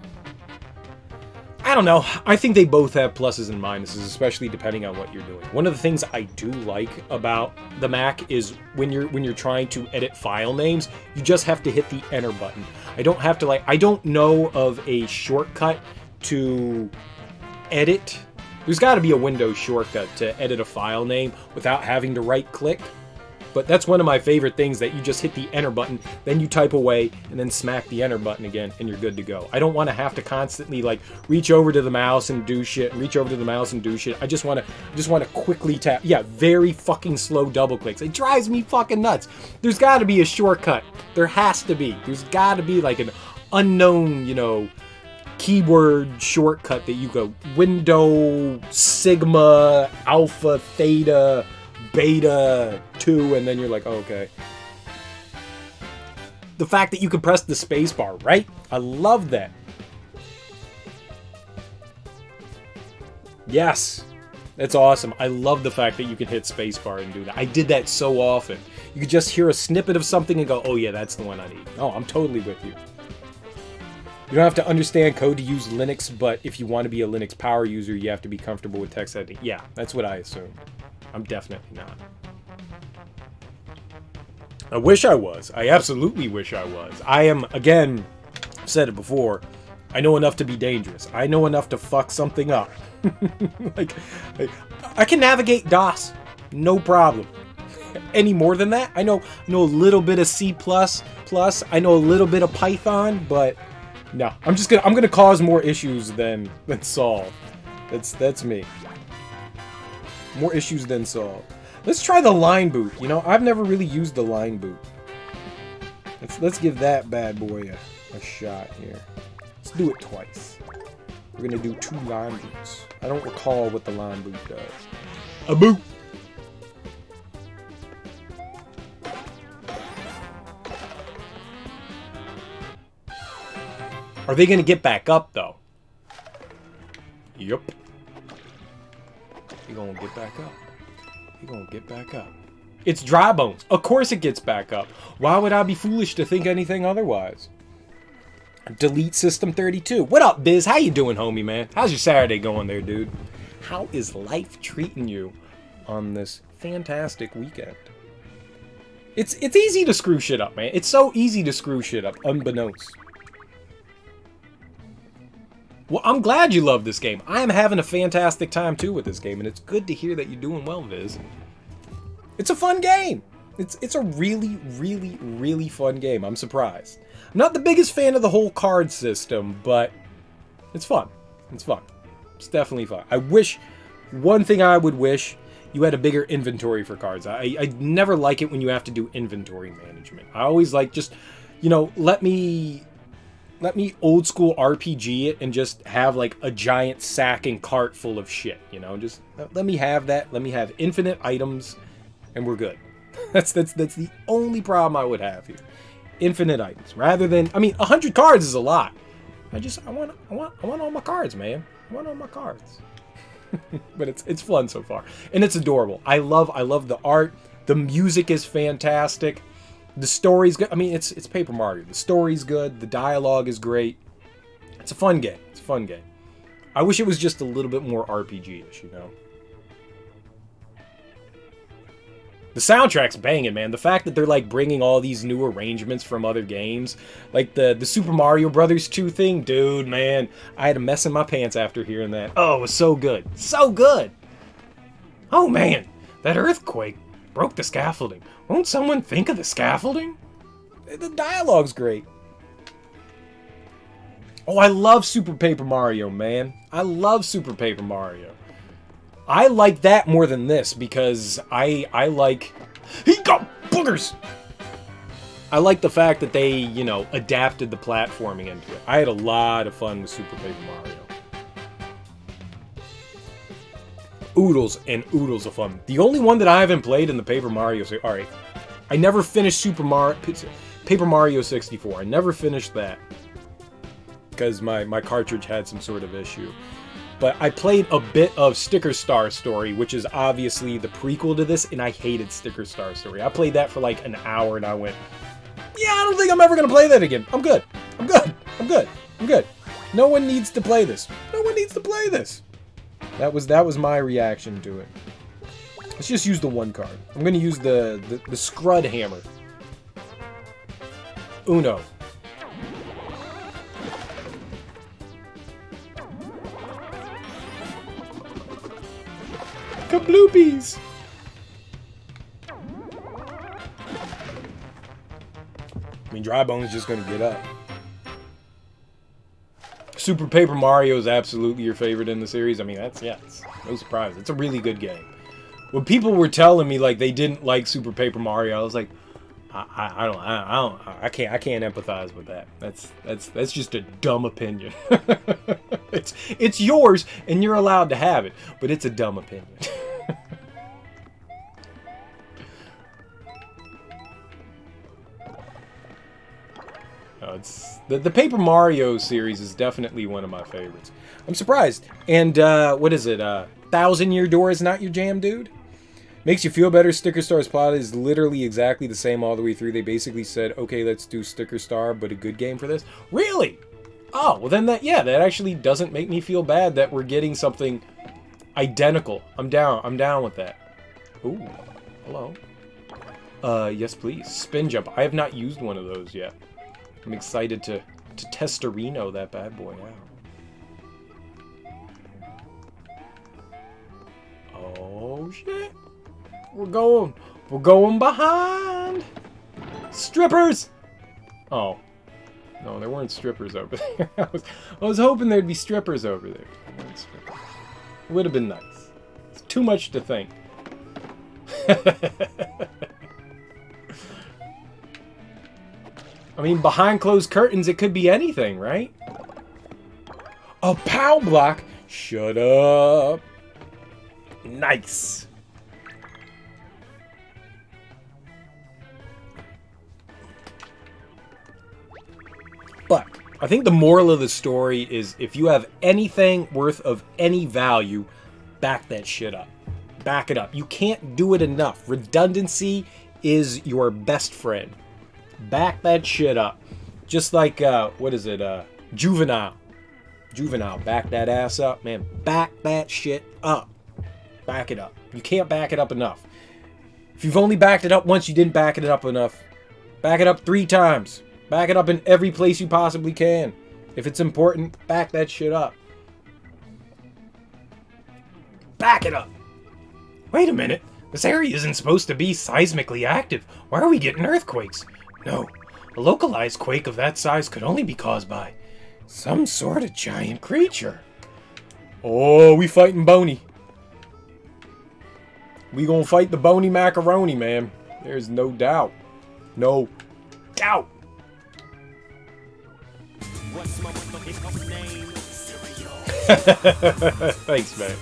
I don't know. I think they both have pluses and minuses, especially depending on what you're doing. One of the things I do like about the Mac is when you're trying to edit file names, you just have to hit the enter button. I don't know of a shortcut to edit. There's got to be a Windows shortcut to edit a file name without having to right click. But that's one of my favorite things, that you just hit the enter button, then you type away, and then smack the enter button again, and you're good to go. I don't want to have to constantly like reach over to the mouse and do shit, and reach over to the mouse and do shit. I just want to quickly tap. Yeah, very fucking slow double clicks. It drives me fucking nuts. There's got to be a shortcut. There has to be. There's got to be like an unknown, you know, keyword shortcut that you go window sigma alpha theta beta 2, and then you're like, oh, okay. The fact that you can press the spacebar, right? I love that. Yes, that's awesome. I love the fact that you can hit spacebar and do that. I did that so often. You could just hear a snippet of something and go, oh yeah, that's the one I need. Oh, I'm totally with you. You don't have to understand code to use Linux, but if you want to be a Linux power user, you have to be comfortable with text editing. Yeah, that's what I assume. I'm definitely not. I wish I was. I absolutely wish I was. I am, again, I've said it before, I know enough to be dangerous. I know enough to fuck something up. like, I can navigate DOS, no problem. Any more than that? I know a little bit of C++, I know a little bit of Python, but no. I'm gonna cause more issues than solve. That's me. More issues than solve. Let's try the line boot. You know, I've never really used the line boot. Let's give that bad boy a shot here. Let's do it twice. We're gonna do 2 line boots. I don't recall what the line boot does. A boot! Are they gonna get back up though? Yup. He gonna get back up. He gonna get back up. It's Dry Bones. Of course it gets back up. Why would I be foolish to think anything otherwise? Delete System 32. What up, Biz? How you doing, homie, man? How's your Saturday going there, dude? How is life treating you on this fantastic weekend? It's easy to screw shit up, man. It's so easy to screw shit up, unbeknownst. Well, I'm glad you love this game. I am having a fantastic time, too, with this game, and it's good to hear that you're doing well, Viz. It's a fun game. It's a really, really, really fun game. I'm surprised. I'm not the biggest fan of the whole card system, but it's fun. It's fun. It's definitely fun. One thing I would wish, you had a bigger inventory for cards. I never like it when you have to do inventory management. I always like just, you know, let me old school RPG it and just have like a giant sack and cart full of shit, you know, just let me have that. Let me have infinite items and we're good. That's the only problem I would have here. Infinite items rather than, I mean, 100 cards is a lot. I want all my cards, man. I want all my cards. But it's fun so far. And it's adorable. I love the art. The music is fantastic. The story's good. I mean, it's Paper Mario. The story's good. The dialogue is great. It's a fun game. It's a fun game. I wish it was just a little bit more RPG-ish, you know? The soundtrack's banging, man. The fact that they're, like, bringing all these new arrangements from other games. Like, the Super Mario Brothers 2 thing. Dude, man. I had a mess in my pants after hearing that. Oh, it was so good. So good! Oh, man. That earthquake broke the scaffolding. Won't someone think of the scaffolding? The dialogue's great. Oh, I love Super Paper Mario, man. I love Super Paper Mario. I like that more than this because I like... He got boogers! I like the fact that they, you know, adapted the platforming into it. I had a lot of fun with Super Paper Mario. Oodles and oodles of fun. The only one that I haven't played in the Paper Mario series... Alright, I never finished Paper Mario 64. I never finished that. Because my cartridge had some sort of issue. But I played a bit of Sticker Star Story, which is obviously the prequel to this, and I hated Sticker Star Story. I played that for like an hour, and I went, yeah, I don't think I'm ever going to play that again. I'm good. I'm good. I'm good. I'm good. No one needs to play this. No one needs to play this. That was my reaction to it. Let's just use the one card. I'm going to use the Scrud Hammer. Uno. Kabloopies! I mean, Dry Bones is just going to get up. Super Paper Mario is absolutely your favorite in the series. I mean, it's no surprise. It's a really good game. When people were telling me like they didn't like Super Paper Mario, I was like, I can't empathize with that. That's just a dumb opinion. it's yours and you're allowed to have it, but it's a dumb opinion. It's the Paper Mario series is definitely one of my favorites. I'm surprised. And what is it? 1,000-Year Door is not your jam, dude? Makes you feel better. Sticker Star's plot is literally exactly the same all the way through. They basically said, okay, let's do Sticker Star, but a good game for this. Really? Oh, well then that actually doesn't make me feel bad that we're getting something identical. I'm down with that. Ooh, hello. Yes please. Spin jump. I have not used one of those yet. I'm excited to testorino that bad boy out. Oh shit. We're going behind. Strippers! Oh. No, there weren't strippers over there. I was hoping there'd be strippers over there. It would have been nice. It's too much to think. I mean, behind closed curtains, it could be anything, right? A POW block? Shut up. Nice. But I think the moral of the story is if you have anything worth of any value, back that shit up. Back it up. You can't do it enough. Redundancy is your best friend. Back that shit up. Just like, what is it? Juvenile. Juvenile. Back that ass up, man. Back that shit up. Back it up. You can't back it up enough. If you've only backed it up once, you didn't back it up enough. Back it up 3 times. Back it up in every place you possibly can. If it's important, back that shit up. Back it up. Wait a minute. This area isn't supposed to be seismically active. Why are we getting earthquakes? No. A localized quake of that size could only be caused by some sort of giant creature. Oh, we fighting Boney. We gonna fight the Boney macaroni, man. There's no doubt. No doubt. Thanks, man.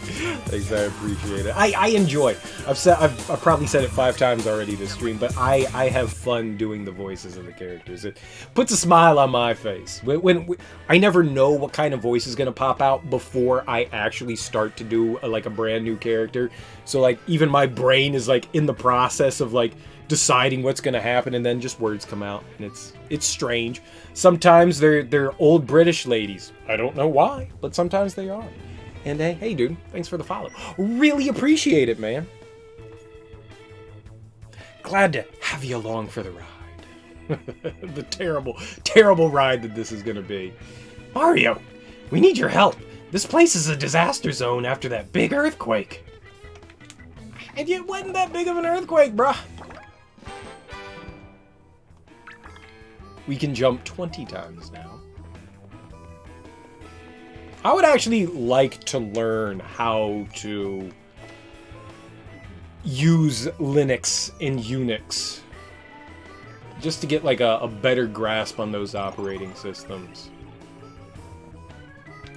Thanks, I appreciate it. I enjoy. I've probably said it 5 times already this stream, but I have fun doing the voices of the characters. It puts a smile on my face. When I never know what kind of voice is gonna pop out before I actually start to do a brand new character. So like even my brain is like in the process of like deciding what's gonna happen, and then just words come out, and it's strange. Sometimes they're old British ladies. I don't know why, but sometimes they are. And hey dude, thanks for the follow. Really appreciate it, man. Glad to have you along for the ride. The terrible ride that this is gonna be. Mario, we need your help. This place is a disaster zone after that big earthquake. And it wasn't that big of an earthquake, bruh. We can jump 20 times now. I would actually like to learn how to use Linux in Unix. Just to get like a better grasp on those operating systems.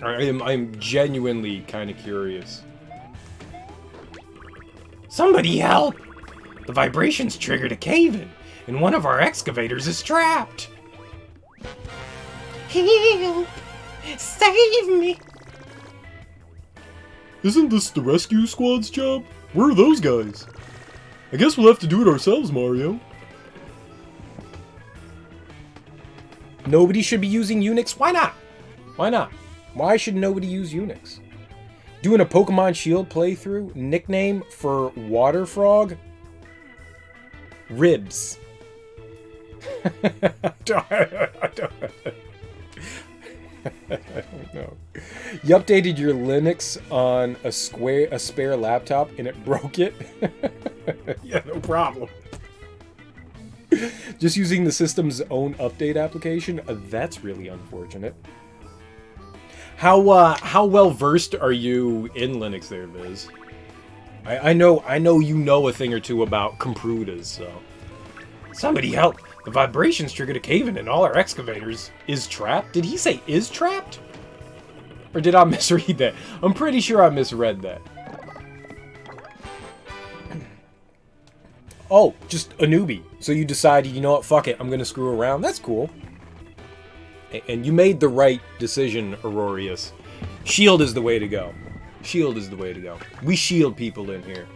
I'm genuinely kind of curious. Somebody help! The vibrations triggered a cave-in, and one of our excavators is trapped. Help! Save me! Isn't this the rescue squad's job? Where are those guys? I guess we'll have to do it ourselves, Mario. Nobody should be using Unix? Why not? Why not? Why should nobody use Unix? Doing a Pokemon Shield playthrough? Nickname for Water Frog? Ribs. I don't know. You updated your Linux on a spare laptop and it broke it? Yeah, no problem. Just using the system's own update application? That's really unfortunate. How well versed are you in Linux there, Viz? I know you know a thing or two about comprutas, so. Somebody help! The vibrations triggered a cave-in and all our excavators is trapped? Did he say is trapped? Or did I misread that? I'm pretty sure I misread that. Oh, just a newbie. So you decided, you know what, fuck it, I'm gonna screw around. That's cool. And you made the right decision, Aurorius. Shield is the way to go. Shield is the way to go. We shield people in here.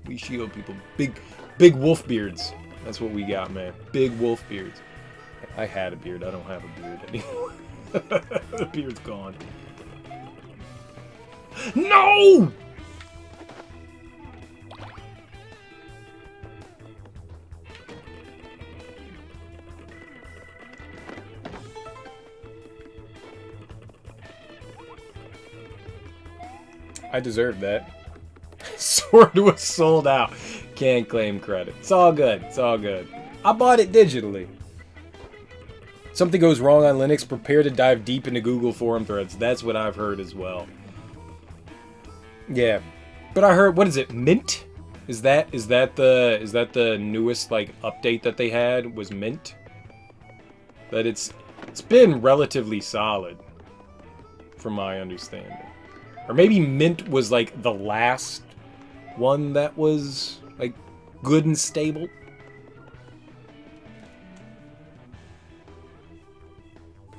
We shield people. Big wolf beards. That's what we got, man. Big wolf beards. I had a beard. I don't have a beard anymore. The beard's gone. No! I deserve that. Sword was sold out. Can't claim credit. It's all good. It's all good. I bought it digitally. Something goes wrong on Linux, prepare to dive deep into Google forum threads. That's what I've heard as well. Yeah. But I heard, what is it? Mint? Is that the newest like update that they had was Mint? That it's been relatively solid from my understanding. Or maybe Mint was like the last one that was like good and stable.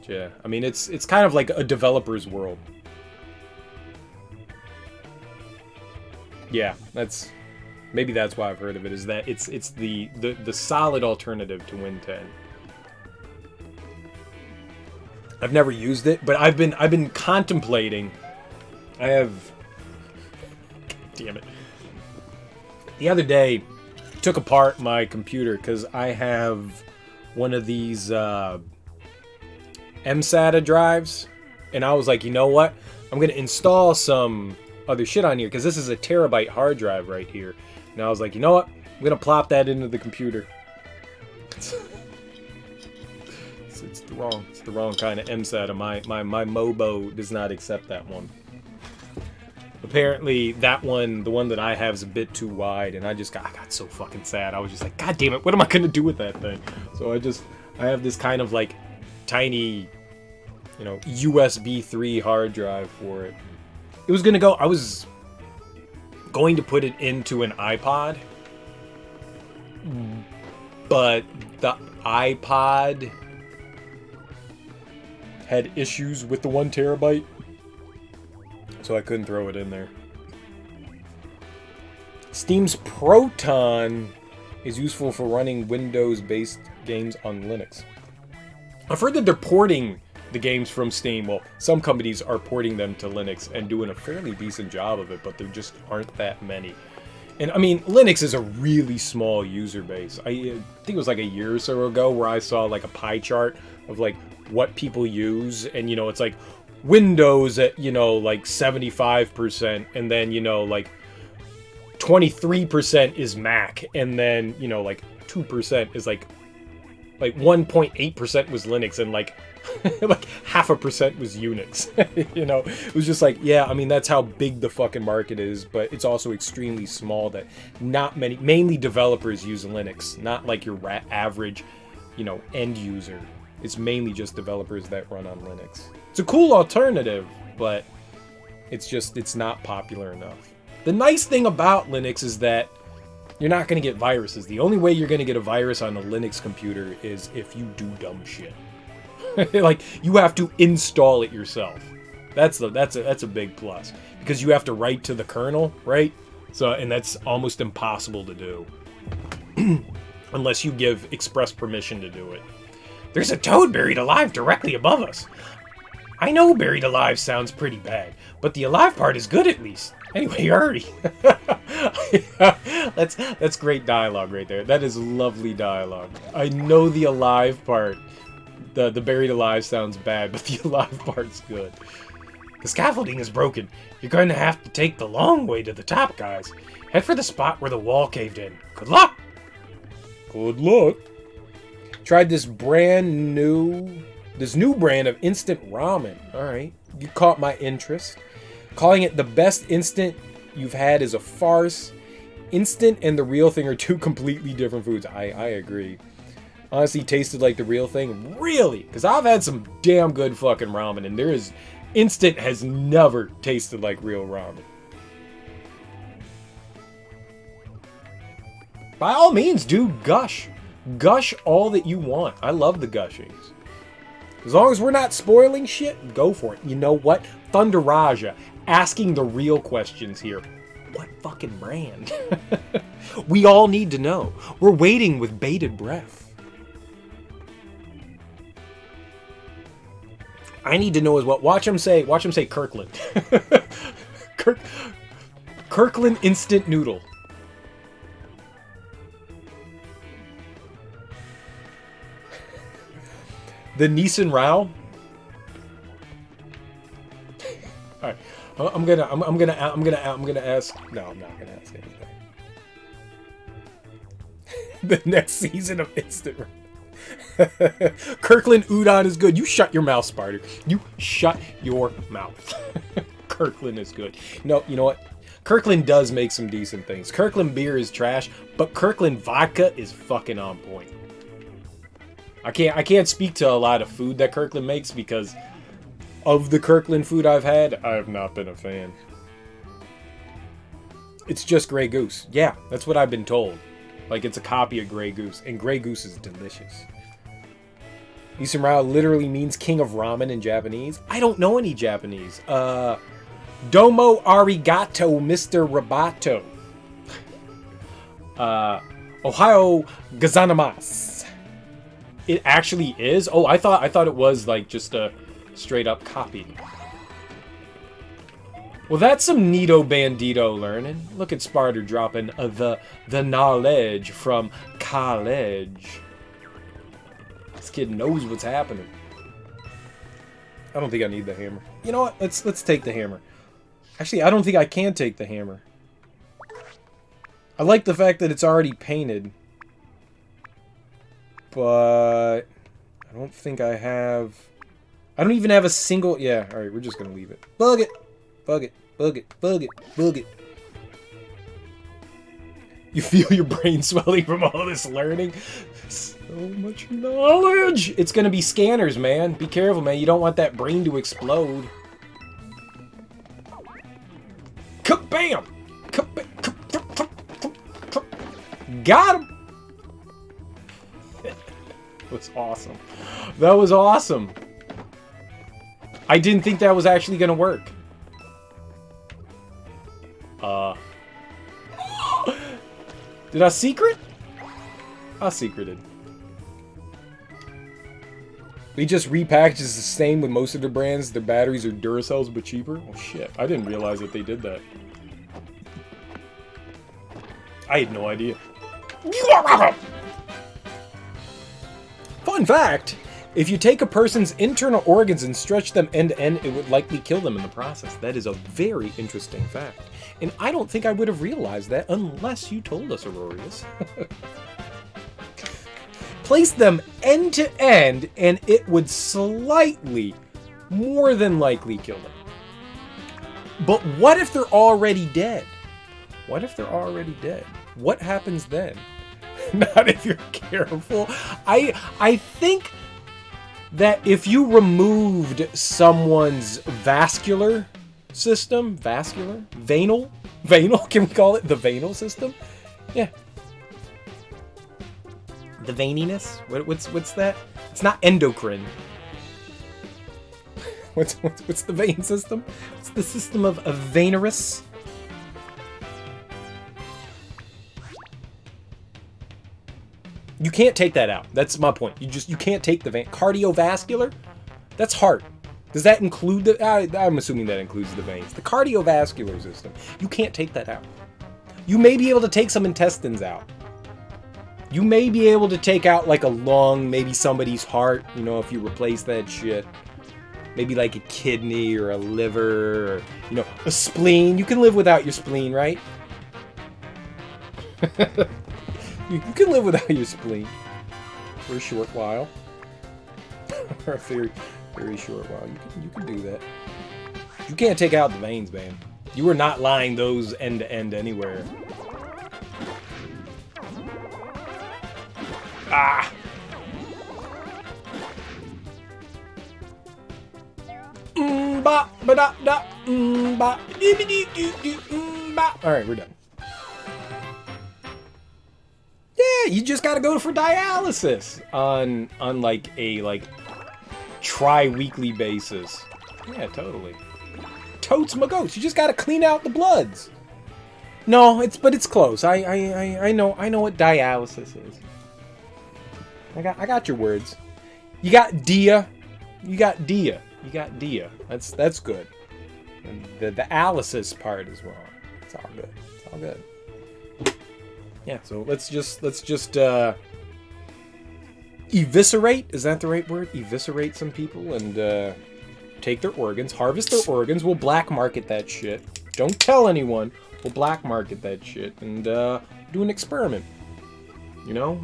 Yeah, I mean, it's kind of like a developer's world. Yeah, maybe that's why I've heard of it, is that it's the solid alternative to Win 10. I've never used it, but I've been contemplating. I have. God damn it. The other day, took apart my computer because I have one of these MSATA drives, and I was like, you know what? I'm gonna install some other shit on here because this is a terabyte hard drive right here. And I was like, you know what? I'm gonna plop that into the computer. It's the wrong kind of MSATA. My Mobo does not accept that one. Apparently, that one, the one that I have, is a bit too wide, and I got so fucking sad. I was just like, God damn it, what am I gonna do with that thing? So I have this kind of like tiny, you know, USB 3 hard drive for it. I was going to put it into an iPod, but the iPod had issues with the 1 terabyte, so I couldn't throw it in there. Steam's Proton is useful for running Windows-based games on Linux. I've heard that they're porting the games from Steam. Well, some companies are porting them to Linux and doing a fairly decent job of it, but there just aren't that many. And I mean, Linux is a really small user base. I think it was like a year or so ago where I saw like a pie chart of like what people use, and you know, it's like Windows at, you know, like 75%, and then, you know, like 23% is Mac, and then, you know, like 2% is like 1.8% was Linux, and like like 0.5% was Unix. You know, it was just like, yeah, I mean, that's how big the fucking market is, but it's also extremely small that not many, mainly developers use Linux, not like your average, you know, end user. It's mainly just developers that run on Linux. It's a cool alternative, but it's not popular enough. The nice thing about Linux is that you're not going to get viruses. The only way you're going to get a virus on a Linux computer is if you do dumb shit. Like, you have to install it yourself. That's a big plus, because you have to write to the kernel, right? So, and that's almost impossible to do unless you give express permission to do it. There's a toad buried alive directly above us. I know buried alive sounds pretty bad, but the alive part is good at least. Anyway, Ernie. That's great dialogue right there. That is lovely dialogue. I know the alive part. The buried alive sounds bad, but the alive part's good. The scaffolding is broken. You're going to have to take the long way to the top, guys. Head for the spot where the wall caved in. Good luck! Good luck. Tried this new brand of instant ramen. Alright, you caught my interest. Calling it the best instant you've had is a farce. Instant and the real thing are two completely different foods. I agree. Honestly, tasted like the real thing. Really? Because I've had some damn good fucking ramen, and instant has never tasted like real ramen. By all means, dude, gush. Gush all that you want. I love the gushings. As long as we're not spoiling shit, go for it. You know what? Thunder Raja, asking the real questions here. What fucking brand? We all need to know. We're waiting with bated breath. I need to know as well. Watch him say Kirkland. Kirkland instant noodle. The Nissan Rao. All right, I'm gonna ask. No, I'm not gonna ask anything. The next season of Instant. Kirkland udon is good. You shut your mouth, Sparter. You shut your mouth. Kirkland is good. No, you know what? Kirkland does make some decent things. Kirkland beer is trash, but Kirkland vodka is fucking on point. I can't speak to a lot of food that Kirkland makes because of the Kirkland food I've had, I have not been a fan. It's just Grey Goose. Yeah, that's what I've been told. Like, it's a copy of Grey Goose, and Grey Goose is delicious. Isamurao literally means king of ramen in Japanese. I don't know any Japanese. Domo arigato, Mr. Roboto. Ohayo gozaimasu. It actually is? Oh, I thought it was like just a straight up copy. Well, that's some neato bandito learning. Look at Sparta dropping the knowledge from college. This kid knows what's happening. I don't think I need the hammer. You know what? Let's take the hammer. Actually, I don't think I can take the hammer. I like the fact that it's already painted. But I don't think I have... I don't even have a single... Yeah, alright, we're just gonna leave it. Bug it! Bug it, bug it, bug it, bug it. You feel your brain swelling from all this learning? So much knowledge! It's gonna be scanners, man. Be careful, man. You don't want that brain to explode. Kabam! Got him! That was awesome. That was awesome. I didn't think that was actually gonna work. Did I secret? I secreted. They just repackaged the same with most of their brands. Their batteries are Duracells but cheaper. Oh shit, I didn't realize that they did that. I had no idea. Fun fact, if you take a person's internal organs and stretch them end to end, it would likely kill them in the process. That is a very interesting fact. And I don't think I would have realized that unless you told us, Aurorius. Place them end to end, and it would slightly, more than likely kill them. But what if they're already dead? What if they're already dead? What happens then? Not if you're careful. I think that if you removed someone's vascular system, venal, can we call it the venal system? Yeah. The veininess? What's that? It's not endocrine. What's the vein system? It's the system of veneris. You can't take that out. That's my point. You can't take the vein. Cardiovascular? That's heart. Does that include the... I'm assuming that includes the veins. The cardiovascular system. You can't take that out. You may be able to take some intestines out. You may be able to take out like a lung, maybe somebody's heart, you know, if you replace that shit. Maybe like a kidney or a liver or, you know, a spleen. You can live without your spleen, right? You can live without your spleen for a short while. For a very, very short while. You can do that. You can't take out the veins, man. You are not lying those end to end anywhere. Ah! Alright, we're done. Yeah, you just gotta go for dialysis on like a tri-weekly basis. Yeah, totally. Totes my goats. You just gotta clean out the bloods. No, but it's close. I know what dialysis is. I got your words. You got dia. You got dia. That's good. And the analysis part is wrong. It's all good. It's all good. Yeah, so let's just eviscerate, is that the right word? Eviscerate some people and take their organs, harvest their organs, we'll black market that shit. Don't tell anyone. We'll black market that shit and do an experiment. You know?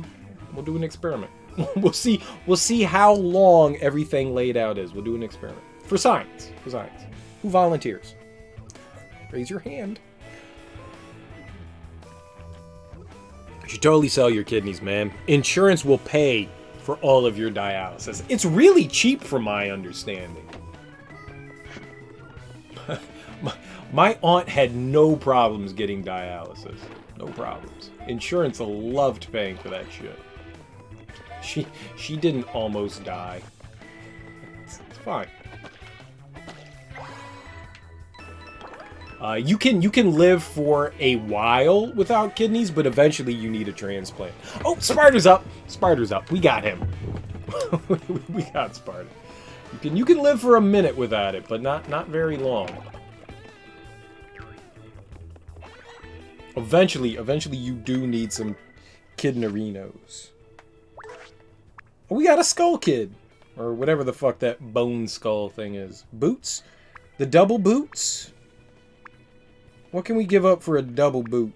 We'll do an experiment. We'll see how long everything laid out is. We'll do an experiment. For science. Who volunteers? Raise your hand. You should totally sell your kidneys, man. Insurance will pay for all of your dialysis. It's really cheap from my understanding. My aunt had no problems getting dialysis. No problems. Insurance loved paying for that shit. She didn't almost die. It's fine. You can live for a while without kidneys, but eventually you need a transplant. Oh, Sparta's up. Sparta's up. We got him. We got Sparta. You can live for a minute without it, but not very long. Eventually you do need some kidnerinos. Oh, we got a skull kid, or whatever the fuck that bone skull thing is. Boots? The double boots? What can we give up for a double boot?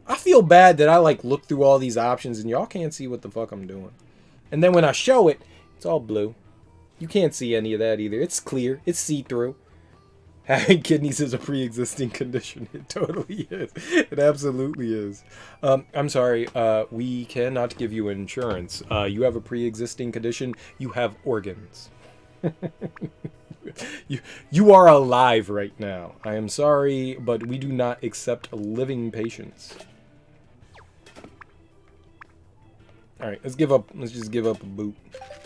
I feel bad that I like look through all these options and y'all can't see what the fuck I'm doing. And then when I show it, it's all blue. You can't see any of that either. It's clear. It's see-through. Having kidneys is a pre-existing condition. It totally is. It absolutely is. I'm sorry. We cannot give you insurance. You have a pre-existing condition. You have organs. You are alive right now. I am sorry, but we do not accept living patients. All right, let's just give up a boot.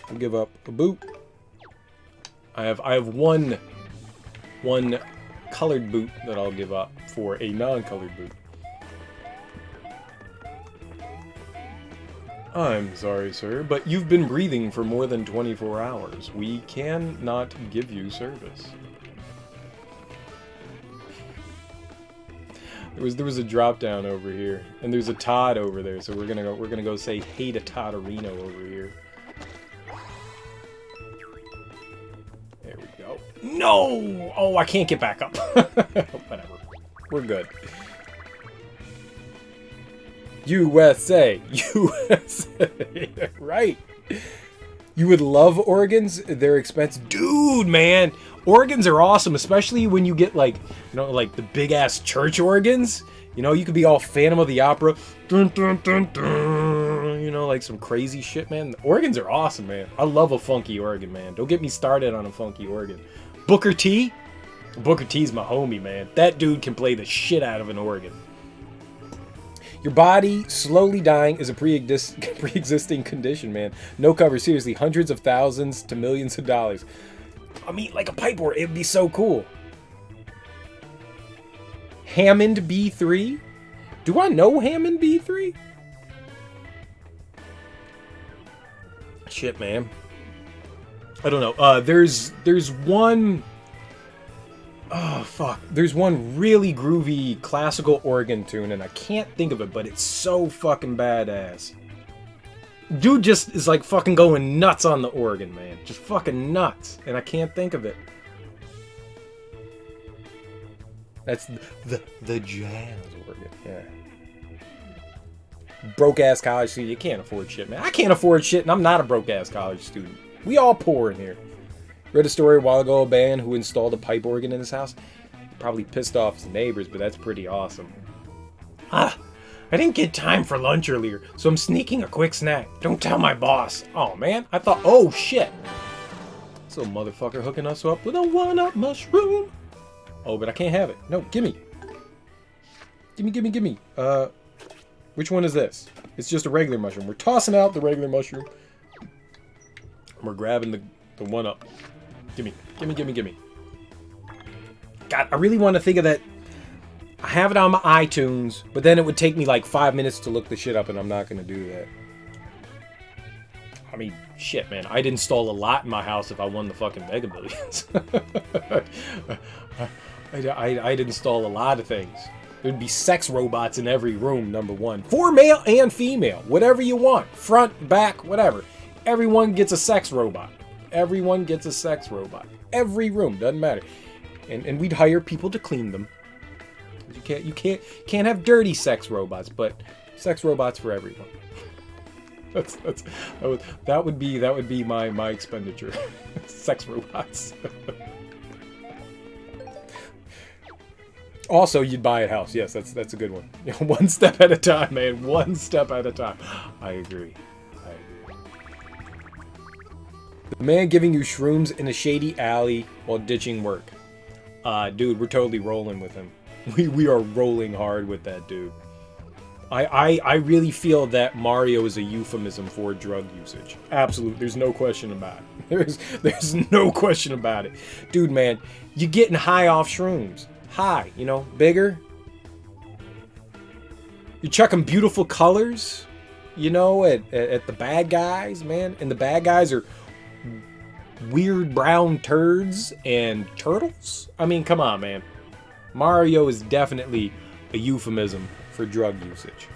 We'll give up a boot. I have one colored boot that I'll give up for a non-colored boot. I'm sorry, sir, but you've been breathing for more than 24 hours. We cannot give you service. There was a drop down over here, and there's a Todd over there, so we're gonna go say hey to Todorino over here. There we go. No! Oh, I can't get back up. Whatever. We're good. USA. USA. Right. You would love organs. They're expensive. Dude, man. Organs are awesome, especially when you get like, like the big ass church organs. You could be all Phantom of the Opera. Dun, dun, dun, dun. Like some crazy shit, man. Organs are awesome, man. I love a funky organ, man. Don't get me started on a funky organ. Booker T? Booker T's my homie, man. That dude can play the shit out of an organ. Your body slowly dying is a pre-existing condition, man. No cover, seriously. Hundreds of thousands to millions of dollars. I mean, like a pipe organ. It'd be so cool. Hammond B3? Do I know Hammond B3? Shit, man. I don't know. There's one... Oh, fuck. There's one really groovy classical organ tune, and I can't think of it, but it's so fucking badass. Dude just is like fucking going nuts on the organ, man. Just fucking nuts. And I can't think of it. That's the jazz organ, yeah. Broke-ass college student. You can't afford shit, man. I can't afford shit, and I'm not a broke-ass college student. We all poor in here. Read a story a while ago, a band who installed a pipe organ in his house. Probably pissed off his neighbors, but that's pretty awesome. I didn't get time for lunch earlier, so I'm sneaking a quick snack. Don't tell my boss. Oh, man. I thought, oh, shit. This little motherfucker hooking us up with a one-up mushroom. Oh, but I can't have it. No, gimme. Gimme. Which one is this? It's just a regular mushroom. We're tossing out the regular mushroom. We're grabbing the one-up. Gimme. God, I really want to think of that. I have it on my iTunes, but then it would take me like 5 minutes to look the shit up, and I'm not going to do that. I mean, shit, man. I'd install a lot in my house if I won the fucking Mega Millions. I'd install a lot of things. There'd be sex robots in every room, number one. For male and female. Whatever you want. Front, back, whatever. Everyone gets a sex robot. Everyone gets a sex robot. Every room, doesn't matter. And we'd hire people to clean them. You can't have dirty sex robots, but sex robots for everyone. That would be my expenditure. Sex robots. Also, you'd buy a house. Yes, that's a good one. One step at a time, man. One step at a time. I agree. The man giving you shrooms in a shady alley while ditching work. Dude, we're totally rolling with him. We are rolling hard with that dude. I really feel that Mario is a euphemism for drug usage. Absolutely. There's no question about it. There's no question about it. Dude, man, you're getting high off shrooms. High, you know, bigger. You're chucking beautiful colors, you know, at the bad guys, man. And the bad guys are weird brown turds and turtles. I mean, come on, man. Mario is definitely a euphemism for drug usage.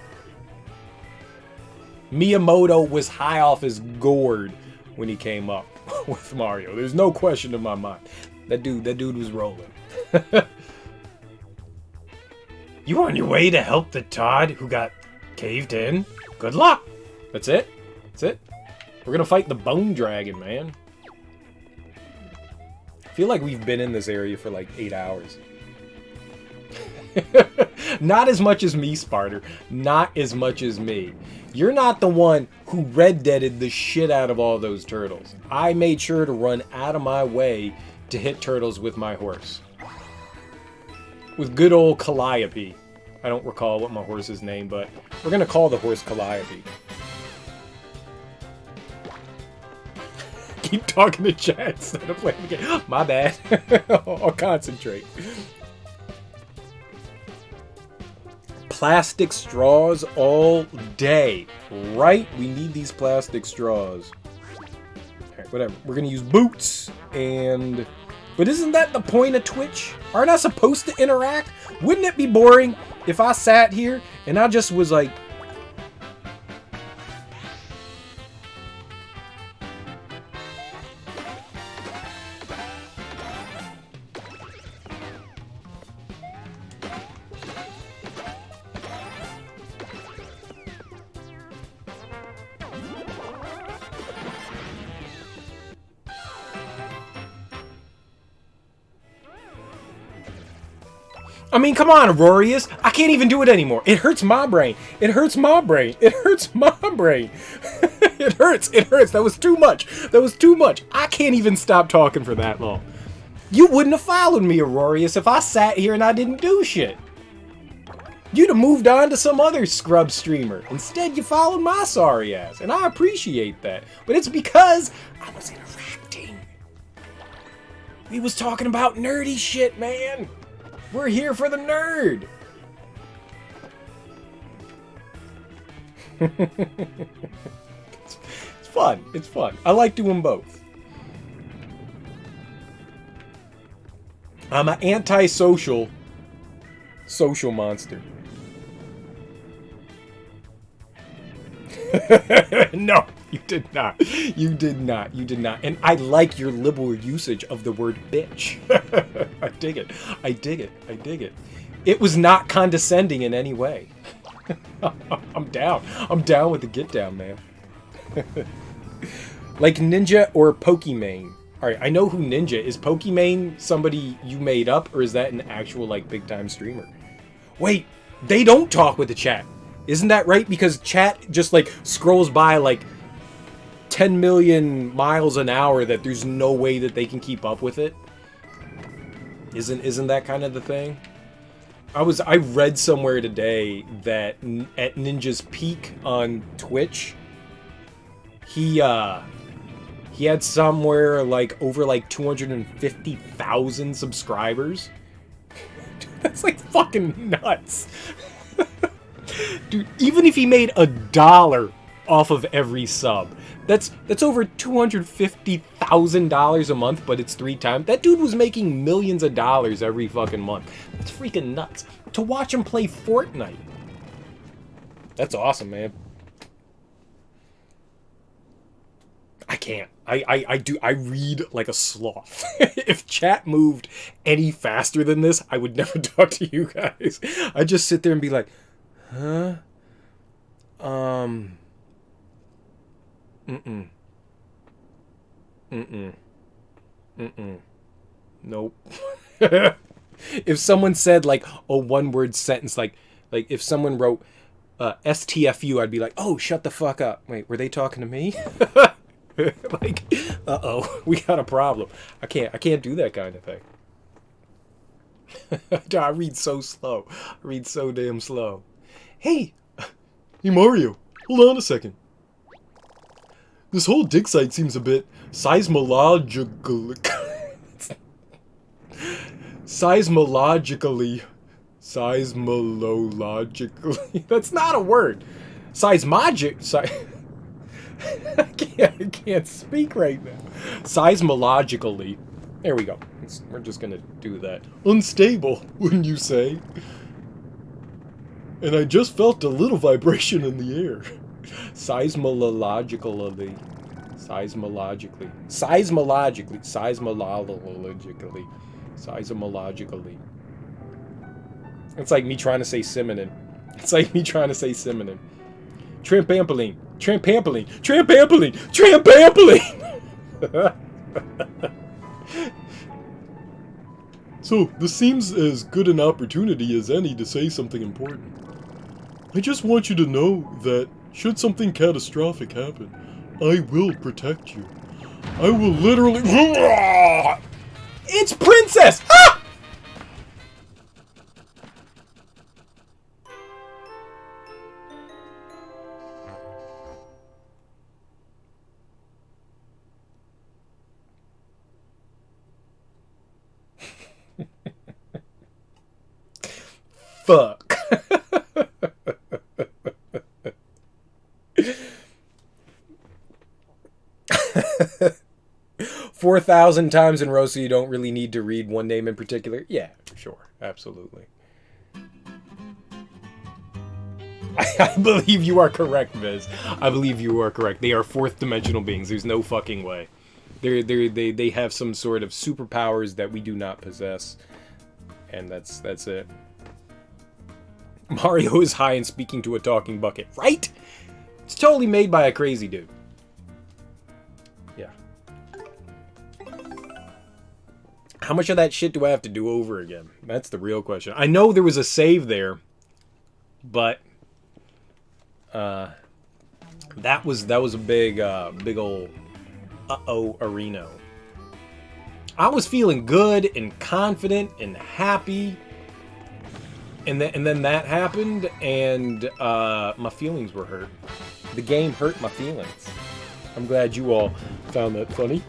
Miyamoto was high off his gourd when he came up with Mario. There's no question in my mind. That dude was rolling. You on your way to help the Todd who got caved in? Good luck. That's it. That's it. We're gonna fight the Bone Dragon, man. I feel like we've been in this area for like 8 hours. Not as much as me, Sparter. Not as much as me. You're not the one who Red Deaded the shit out of all those turtles. I made sure to run out of my way to hit turtles with my horse. With good old Calliope. I don't recall what my horse's name, but we're gonna call the horse Calliope. Keep talking to chat instead of playing the game. My bad. I'll concentrate. Plastic straws all day. Right? We need these plastic straws. Alright, whatever. We're gonna use boots and... But isn't that the point of Twitch? Aren't I supposed to interact? Wouldn't it be boring if I sat here and I just was like... I mean, come on, Aurorius. I can't even do it anymore. It hurts my brain. It hurts my brain. It hurts my brain. It hurts. It hurts. That was too much. That was too much. I can't even stop talking for that long. You wouldn't have followed me, Aurorius, if I sat here and I didn't do shit. You'd have moved on to some other scrub streamer. Instead, you followed my sorry ass. And I appreciate that. But it's because I was interacting. We was talking about nerdy shit, man. We're here for the nerd. It's fun. It's fun. I like doing both. I'm an antisocial social monster. No, you did not. You did not. You did not. And I like your liberal usage of the word bitch. I dig it. I dig it. I dig it. It was not condescending in any way. I'm down. I'm down with the get down, man. Like Ninja or Pokimane. Alright, I know who Ninja is. Pokimane somebody you made up, or is that an actual, like, big-time streamer? Wait, they don't talk with the chat. Isn't that right? Because chat just, like, scrolls by, like, 10 million miles an hour that there's no way that they can keep up with it. Isn't that kind of the thing? I read somewhere today that at Ninja's peak on Twitch, he had somewhere like over like 250,000 subscribers. Dude, that's like fucking nuts. Dude, even if he made $1 off of every sub, that's over $250,000 a month, but it's 3 times. That dude was making millions of dollars every fucking month. That's freaking nuts. To watch him play Fortnite. That's awesome, man. I can't. I read like a sloth. If chat moved any faster than this, I would never talk to you guys. I'd just sit there and be like, huh? Nope. If someone said like a one-word sentence, like if someone wrote STFU, I'd be like, oh, shut the fuck up. Wait, were they talking to me? Like, uh-oh, we got a problem. I can't do that kind of thing. I read so slow. I read so damn slow. Hey, Hey Mario, hold on a second. This whole dig site seems a bit seismological. Seismologically. That's not a word. I can't speak right now. Seismologically. There we go. We're just gonna do that. Unstable, wouldn't you say? And I just felt a little vibration in the air. Seismologically. It's like me trying to say Simonin. Trampoline. So, this seems as good an opportunity as any to say something important. I just want you to know that, should something catastrophic happen, I will protect you. I will literally... It's Princess! Ah! Fuck. 4,000 times in a row, so you don't really need to read one name in particular? Yeah, sure. Absolutely. I believe you are correct, Viz. I believe you are correct. They are fourth dimensional beings. There's no fucking way. They have some sort of superpowers that we do not possess. And that's it. Mario is high and speaking to a talking bucket. Right? It's totally made by a crazy dude. Yeah. How much of that shit do I have to do over again? That's the real question. I know there was a save there, but that was a big old arena. I was feeling good and confident and happy, and then that happened, and my feelings were hurt. The game hurt my feelings. I'm glad you all found that funny.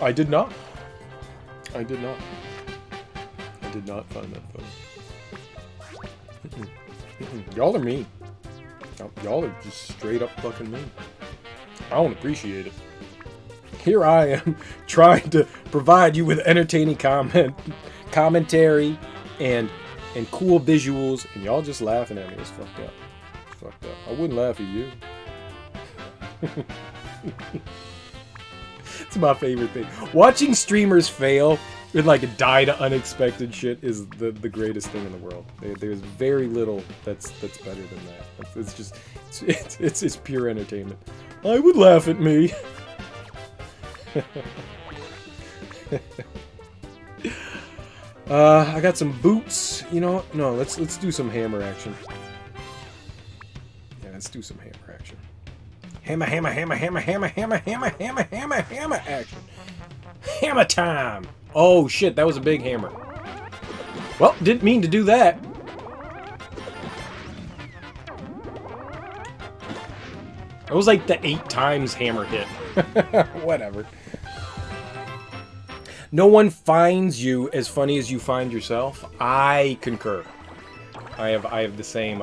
I did not. I did not find that funny. Y'all are mean. Y'all are just straight up fucking mean. I don't appreciate it. Here I am trying to provide you with entertaining commentary and cool visuals, and y'all just laughing at me. It's fucked up. It's fucked up. I wouldn't laugh at you. It's my favorite thing. Watching streamers fail and like die to unexpected shit is the greatest thing in the world. There's very little that's better than that. It's just it's pure entertainment. I would laugh at me. I got some boots. You know what? No, let's do some hammer action. Yeah, let's do some hammer action. Hammer action. Hammer time. Oh shit, that was a big hammer. Well, didn't mean to do that. It was like the 8 times hammer hit. Whatever. No one finds you as funny as you find yourself. I concur. I have the same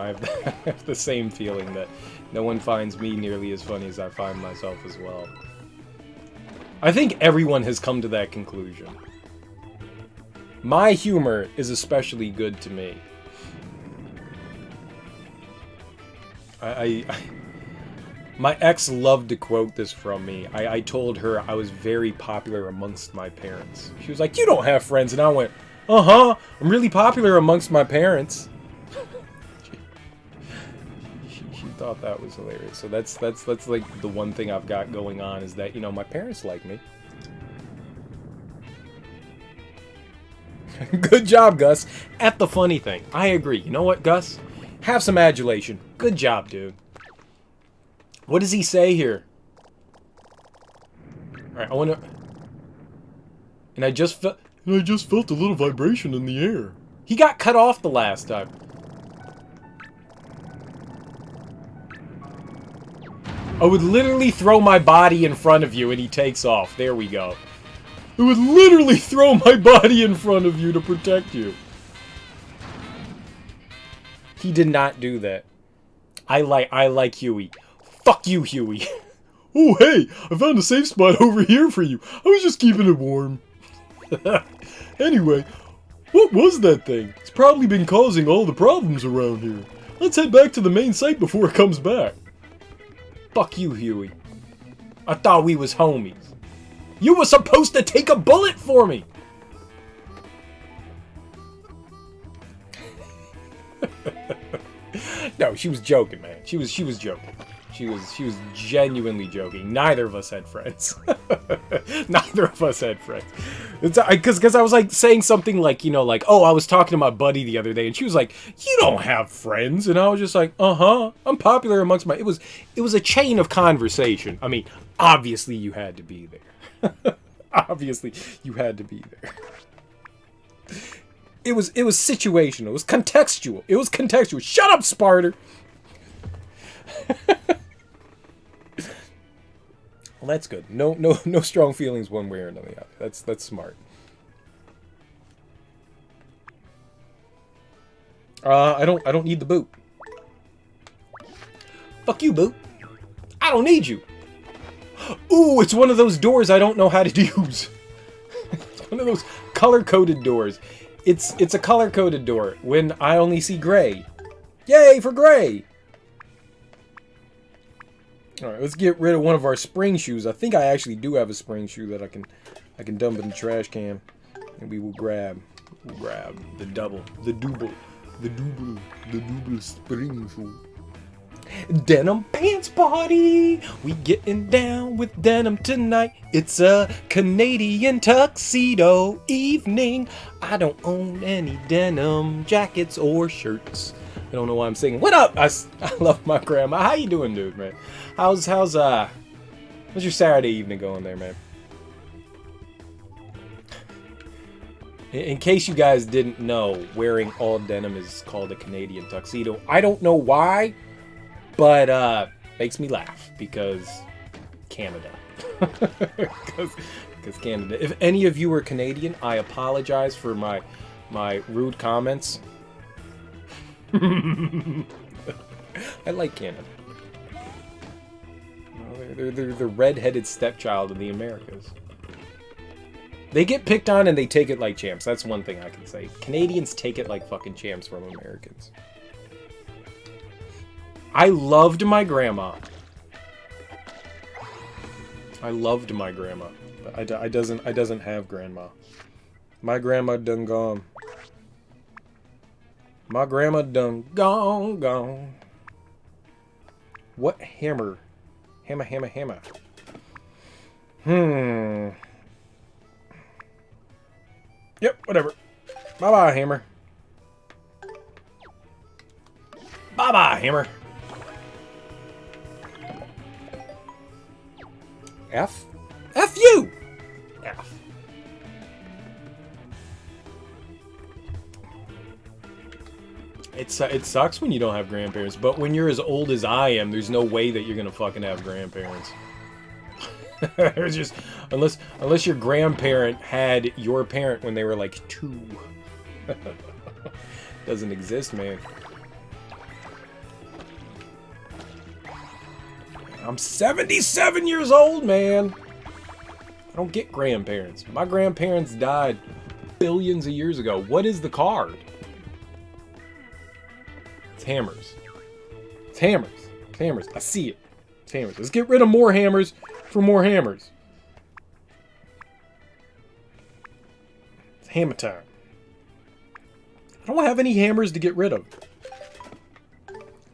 feeling that no one finds me nearly as funny as I find myself as well. I think everyone has come to that conclusion. My humor is especially good to me. My ex loved to quote this from me. I told her I was very popular amongst my parents. She was like, "You don't have friends," and I went, "Uh-huh, I'm really popular amongst my parents." She thought that was hilarious. So that's like the one thing I've got going on is that, you know, my parents like me. Good job, Gus. At the funny thing. I agree. You know what, Gus? Have some adulation. Good job, dude. What does he say here? Alright, I wanna... And I just felt a little vibration in the air. He got cut off the last time. I would literally throw my body in front of you and he takes off. There we go. I would literally throw my body in front of you to protect you. He did not do that. I like Huey. Fuck you, Huey. Oh, hey, I found a safe spot over here for you. I was just keeping it warm. Anyway, what was that thing? It's probably been causing all the problems around here. Let's head back to the main site before it comes back. Fuck you, Huey. I thought we was homies. You were supposed to take a bullet for me. No, she was joking, man. She was joking. She was genuinely joking. Neither of us had friends. Neither of us had friends. Because I was like saying something like, you know, like, oh, I was talking to my buddy the other day, and she was like, you don't have friends, and I was just like, I'm popular amongst my. It was a chain of conversation. I mean, obviously you had to be there. Obviously you had to be there. It was situational. It was contextual. It was contextual. Shut up, Sparter. Well, that's good. No strong feelings one way or another. That's smart. I don't need the boot. Fuck you, boot. I don't need you. Ooh, it's one of those doors I don't know how to use. It's one of those color-coded doors. It's a color-coded door when I only see gray. Yay for gray! Alright, let's get rid of one of our spring shoes. I think I actually do have a spring shoe that I can dump in the trash can. And we will grab the double spring shoe. Denim pants party! We getting down with denim tonight. It's a Canadian tuxedo evening. I don't own any denim jackets or shirts. I don't know why I'm singing. What up? I love my grandma. How you doing, dude, man? How's your Saturday evening going there, man? In case you guys didn't know, wearing all denim is called a Canadian tuxedo. I don't know why, but makes me laugh because Canada. Because Canada. If any of you are Canadian, I apologize for my rude comments. I like Canada. Well, they're the red-headed stepchild of the Americas. They get picked on and they take it like champs. That's one thing I can say. Canadians take it like fucking champs from Americans. I loved my grandma. I loved my grandma. But I doesn't have grandma. My grandma done gone. My grandma done gone. What hammer? Hammer. Yep, whatever. Bye-bye, hammer. Bye-bye, hammer. F? F you! F. It sucks when you don't have grandparents, but when you're as old as I am, there's no way that you're gonna fucking have grandparents. There's just unless your grandparent had your parent when they were like 2. Doesn't exist, man. I'm 77 years old, man. I don't get grandparents. My grandparents died billions of years ago. What is the card? It's hammers. It's hammers. It's hammers. I see it. It's hammers. Let's get rid of more hammers for more hammers. It's hammer time. I don't have any hammers to get rid of.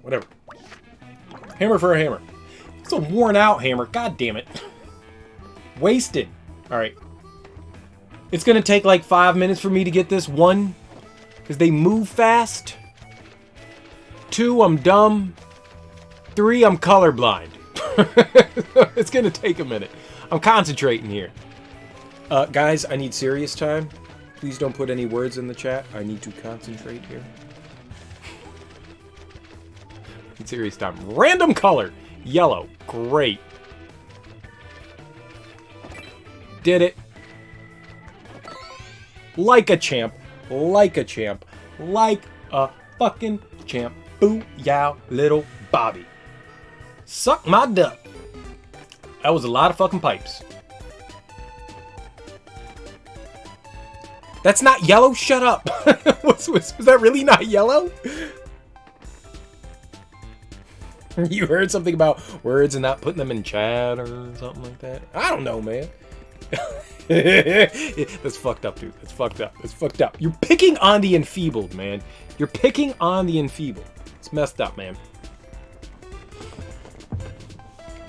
Whatever. Hammer for a hammer. It's a worn out hammer. God damn it. Wasted. Alright. It's gonna take like 5 minutes for me to get this. 1, because they move fast. 2, I'm dumb. 3, I'm colorblind. It's gonna take a minute. I'm concentrating here. Guys, I need serious time. Please don't put any words in the chat. I need to concentrate here. Need serious time. Random color. Yellow. Great. Did it. Like a champ. Like a champ. Like a fucking champ. Boo-yow, little Bobby. Suck my duck. That was a lot of fucking pipes. That's not yellow? Shut up. was that really not yellow? You heard something about words and not putting them in chat or something like that? I don't know, man. That's fucked up, dude. That's fucked up. That's fucked up. You're picking on the enfeebled, man. You're picking on the enfeebled. It's messed up, man.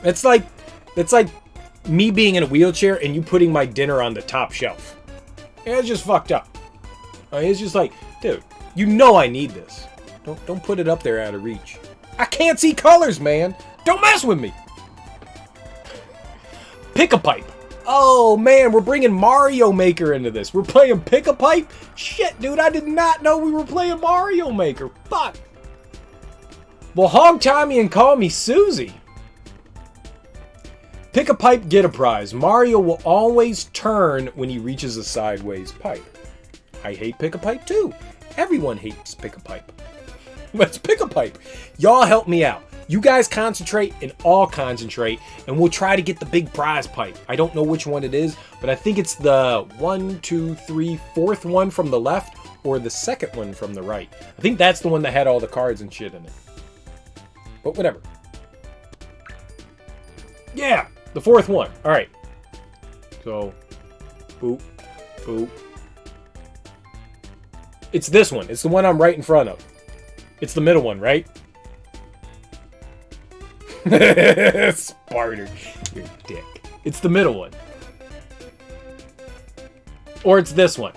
It's like me being in a wheelchair and you putting my dinner on the top shelf. It's just fucked up. It's just like, dude, you know I need this. Don't put it up there out of reach. I can't see colors, man. Don't mess with me. Pick a pipe. Oh, man, we're bringing Mario Maker into this. We're playing Pick a Pipe? Shit, dude, I did not know we were playing Mario Maker. Fuck. Well, hog Tommy and call me Susie. Pick a pipe, get a prize. Mario will always turn when he reaches a sideways pipe. I hate Pick a Pipe too. Everyone hates Pick a Pipe. Let's pick a pipe. Y'all help me out. You guys concentrate and I'll concentrate and we'll try to get the big prize pipe. I don't know which one it is, but I think it's the 1, 2, 3, 4th one from the left or the second one from the right. I think that's the one that had all the cards and shit in it. But whatever. Yeah, the 4th one. All right. So, boop, boop. It's this one. It's the one I'm right in front of. It's the middle one, right? Sparter. You're a dick. It's the middle one. Or it's this one.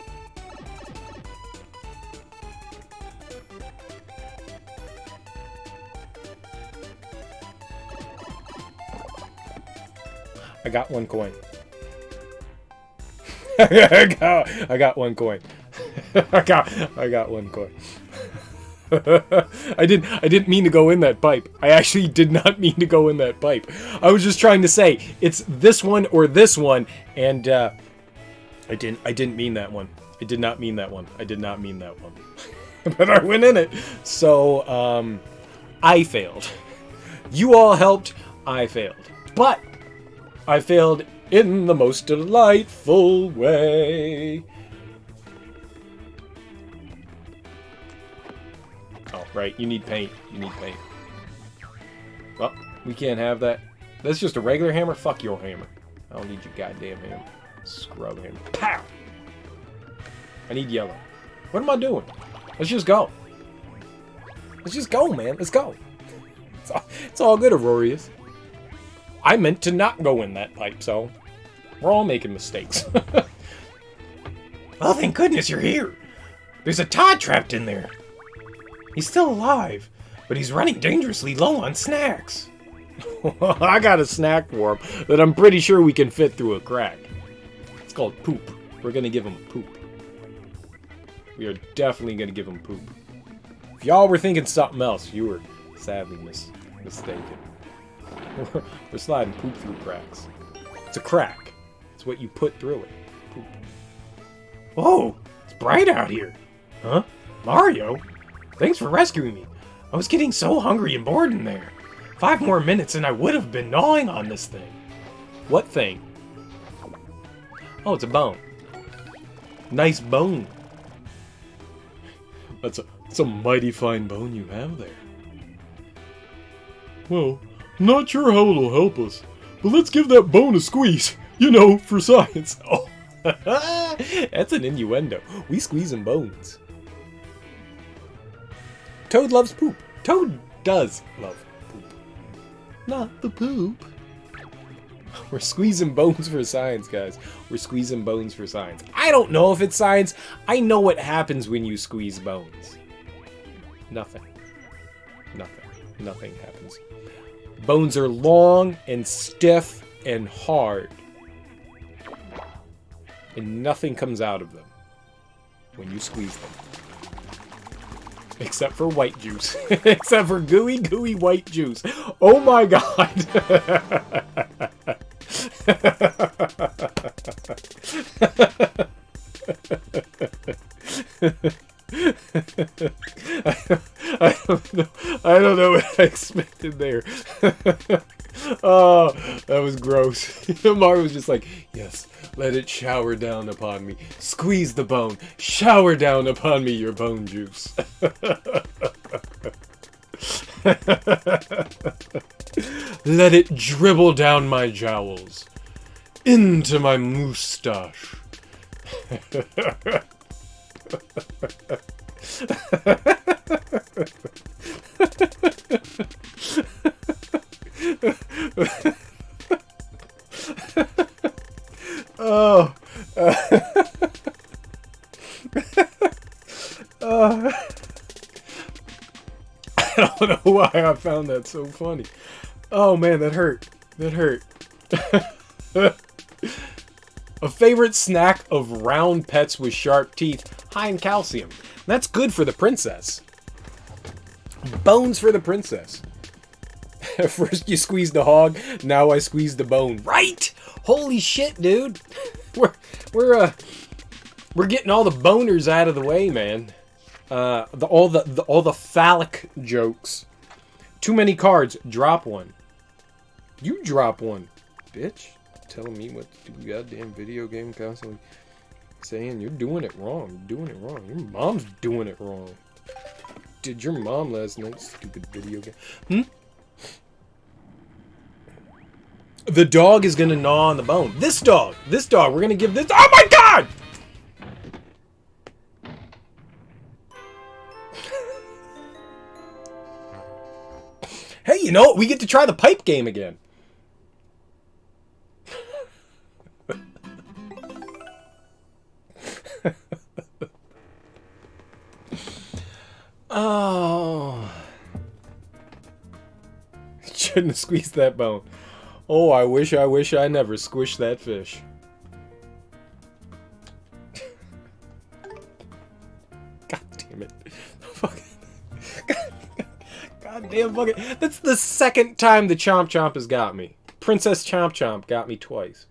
I got 1 coin. I got 1 coin. I got 1 coin. I didn't mean to go in that pipe. I actually did not mean to go in that pipe. I was just trying to say it's this one or this one, and I didn't mean that one. I did not mean that one. I did not mean that one. But I went in it. So I failed. You all helped. I failed. But I failed in the most delightful way. Oh, right. You need paint. You need paint. Well, we can't have that. That's just a regular hammer? Fuck your hammer. I don't need your goddamn hammer. Scrub hammer. Pow! I need yellow. What am I doing? Let's just go. Let's just go, man. Let's go. It's all good, Aurorius. I meant to not go in that pipe, so we're all making mistakes. Oh, thank goodness you're here. There's a Todd trapped in there. He's still alive, but he's running dangerously low on snacks. I got a snack for him that I'm pretty sure we can fit through a crack. It's called poop. We're going to give him poop. We are definitely going to give him poop. If y'all were thinking something else, you were sadly mistaken. We're sliding poop through cracks. It's a crack. It's what you put through it. Poop. Whoa, it's bright out here. Huh? Mario? Thanks for rescuing me. I was getting so hungry and bored in there. 5 more minutes and I would have been gnawing on this thing. What thing? Oh, it's a bone. Nice bone. That's a mighty fine bone you have there. Well, I'm not sure how it'll help us, but let's give that bone a squeeze. You know, for science. Oh, that's an innuendo. We squeezing bones. Toad loves poop. Toad does love poop. Not the poop. We're squeezing bones for science, guys. We're squeezing bones for science. I don't know if it's science. I know what happens when you squeeze bones. Nothing. Nothing. Nothing happens. Bones are long and stiff and hard. And nothing comes out of them when you squeeze them. Except for white juice. Except for gooey, gooey white juice. Oh my god. I don't know what I expected there. Oh, that was gross. Mario was just like, yes, let it shower down upon me. Squeeze the bone. Shower down upon me your bone juice. Let it dribble down my jowls. Into my moustache. Oh. I don't know why I found that so funny. Oh man, that hurt. That hurt. A favorite snack of round pets with sharp teeth, high in calcium. That's good for the princess. Bones for the princess. First you squeeze the hog, now I squeeze the bone. Right? Holy shit, dude. We're getting all the boners out of the way, man. All the phallic jokes. Too many cards. Drop one. You drop one, bitch. Telling me what to do, goddamn video game constantly saying you're doing it wrong. You're doing it wrong. Your mom's doing it wrong. Did your mom last night, stupid video game? The dog is gonna gnaw on the bone. This dog, we're gonna give this. Oh my god! Hey, you know what? We get to try the pipe game again. Oh. Shouldn't have squeezed that bone. Oh, I wish I never squished that fish. God damn it. God damn fucking. That's the second time the Chomp Chomp has got me. Princess Chomp Chomp got me twice.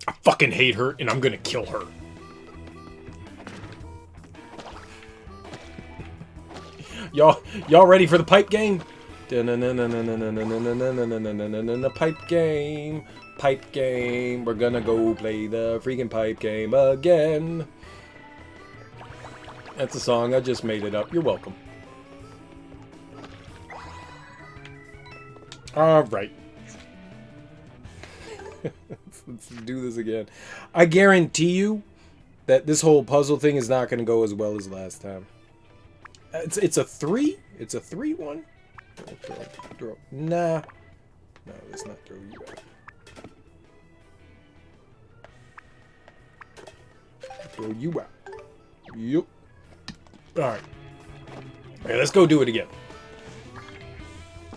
I fucking hate her, and I'm gonna kill her. Y'all ready for the pipe game? Pipe game. Pipe game. We're gonna go play the freaking pipe game again. That's a song. I just made it up. You're welcome. Alright. Let's do this again. I guarantee you that this whole puzzle thing is not going to go as well as last time. It's a 3? It's a 3-1? Throw. Nah. No, let's not throw you out. Throw you out. Yup. Alright. Okay, let's go do it again.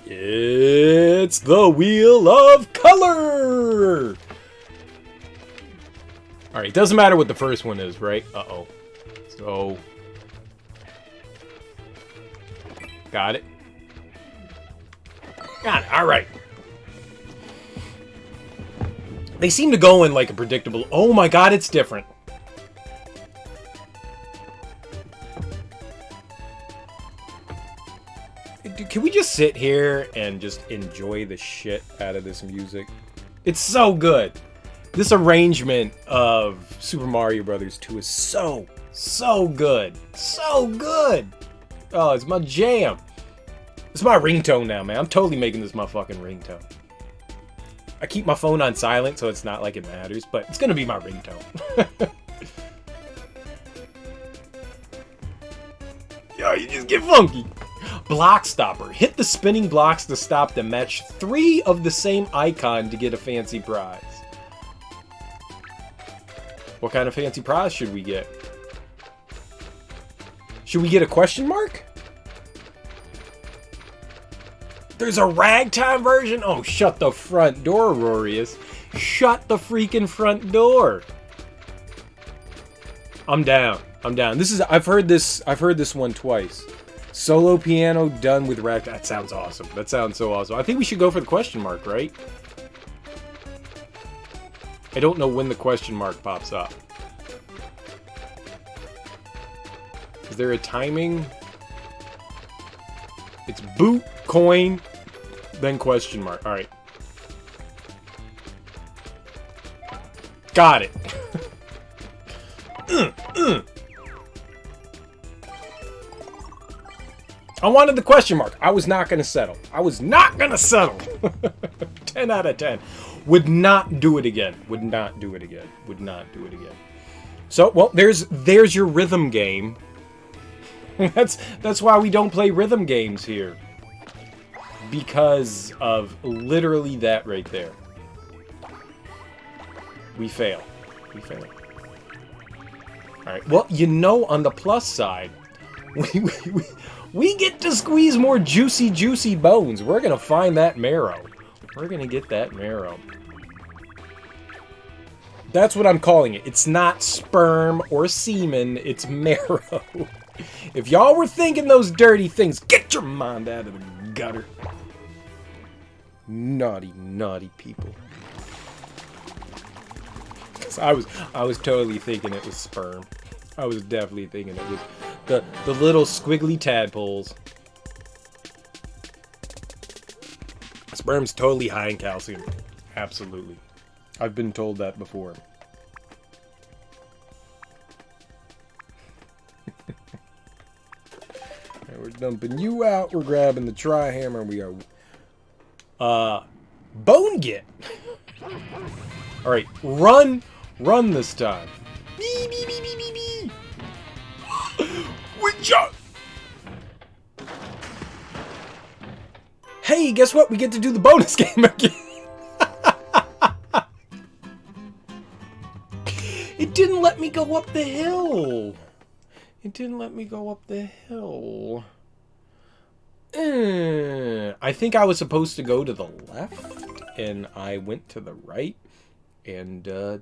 It's the Wheel of Color! Alright, doesn't matter what the first one is, right? Uh-oh. So... Got it. Got it, alright. They seem to go in like a predictable... Oh my god, it's different. Can we just sit here and just enjoy the shit out of this music? It's so good. This arrangement of Super Mario Brothers 2 is so good. So good. Oh, it's my jam. It's my ringtone now, man. I'm totally making this my fucking ringtone. I keep my phone on silent so it's not like it matters, but it's gonna be my ringtone. Yo, you just get funky. Block stopper. Hit the spinning blocks to stop the match 3 of the same icon to get a fancy prize. What kind of fancy prize should we get? Should we get a question mark? There's a ragtime version? Oh, shut the front door, Rorius. Shut the freaking front door. I'm down. I'm down. This is I've heard this one twice. Solo piano done with rack. That sounds awesome. That sounds so awesome. I think we should go for the question mark, right? I don't know when the question mark pops up. Is there a timing? It's boot, coin, then question mark. All right. Got it. I wanted the question mark. I was not going to settle. I was not going to settle. 10 out of 10. Would not do it again. Would not do it again. Would not do it again. So, well, there's your rhythm game. That's why we don't play rhythm games here. Because of literally that right there. We fail. We fail. Alright, well, you know, on the plus side, we get to squeeze more juicy bones. We're going to find that marrow. We're going to get that marrow. That's what I'm calling it. It's not sperm or semen, it's marrow. If y'all were thinking those dirty things, get your mind out of the gutter. Naughty, naughty people. I was totally thinking it was sperm. I was definitely thinking it was the little squiggly tadpoles. Sperm's totally high in calcium. Absolutely. I've been told that before. And we're dumping you out. We're grabbing the tri-hammer. We are bone get. All right, run this time. Bee, bee, bee, bee, bee, bee. Hey, guess what? We get to do the bonus game again. It didn't let me go up the hill. It didn't let me go up the hill. I think I was supposed to go to the left, and I went to the right, and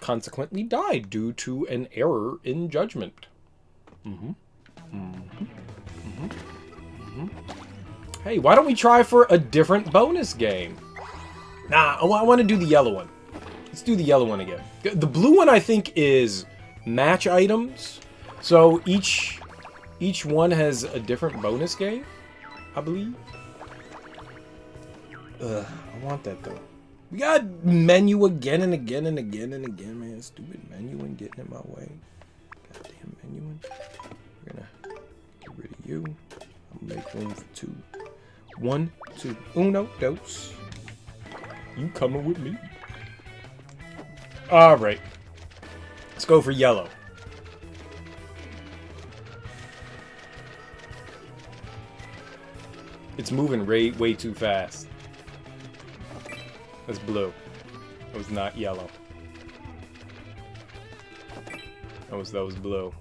consequently died due to an error in judgment. Hey, why don't we try for a different bonus game? Nah, I want to do the yellow one. Let's do the yellow one again. The blue one, I think, is match items. So each one has a different bonus game, I believe. I want that, though. We got menu again and again and again and again, man. Stupid menuing getting in my way. Goddamn menuing. We're gonna get rid of you. I'm gonna make room for two. 1, 2, uno, dos. You coming with me? Alright. Let's go for yellow. It's moving way too fast. That's blue. That was not yellow. That was blue.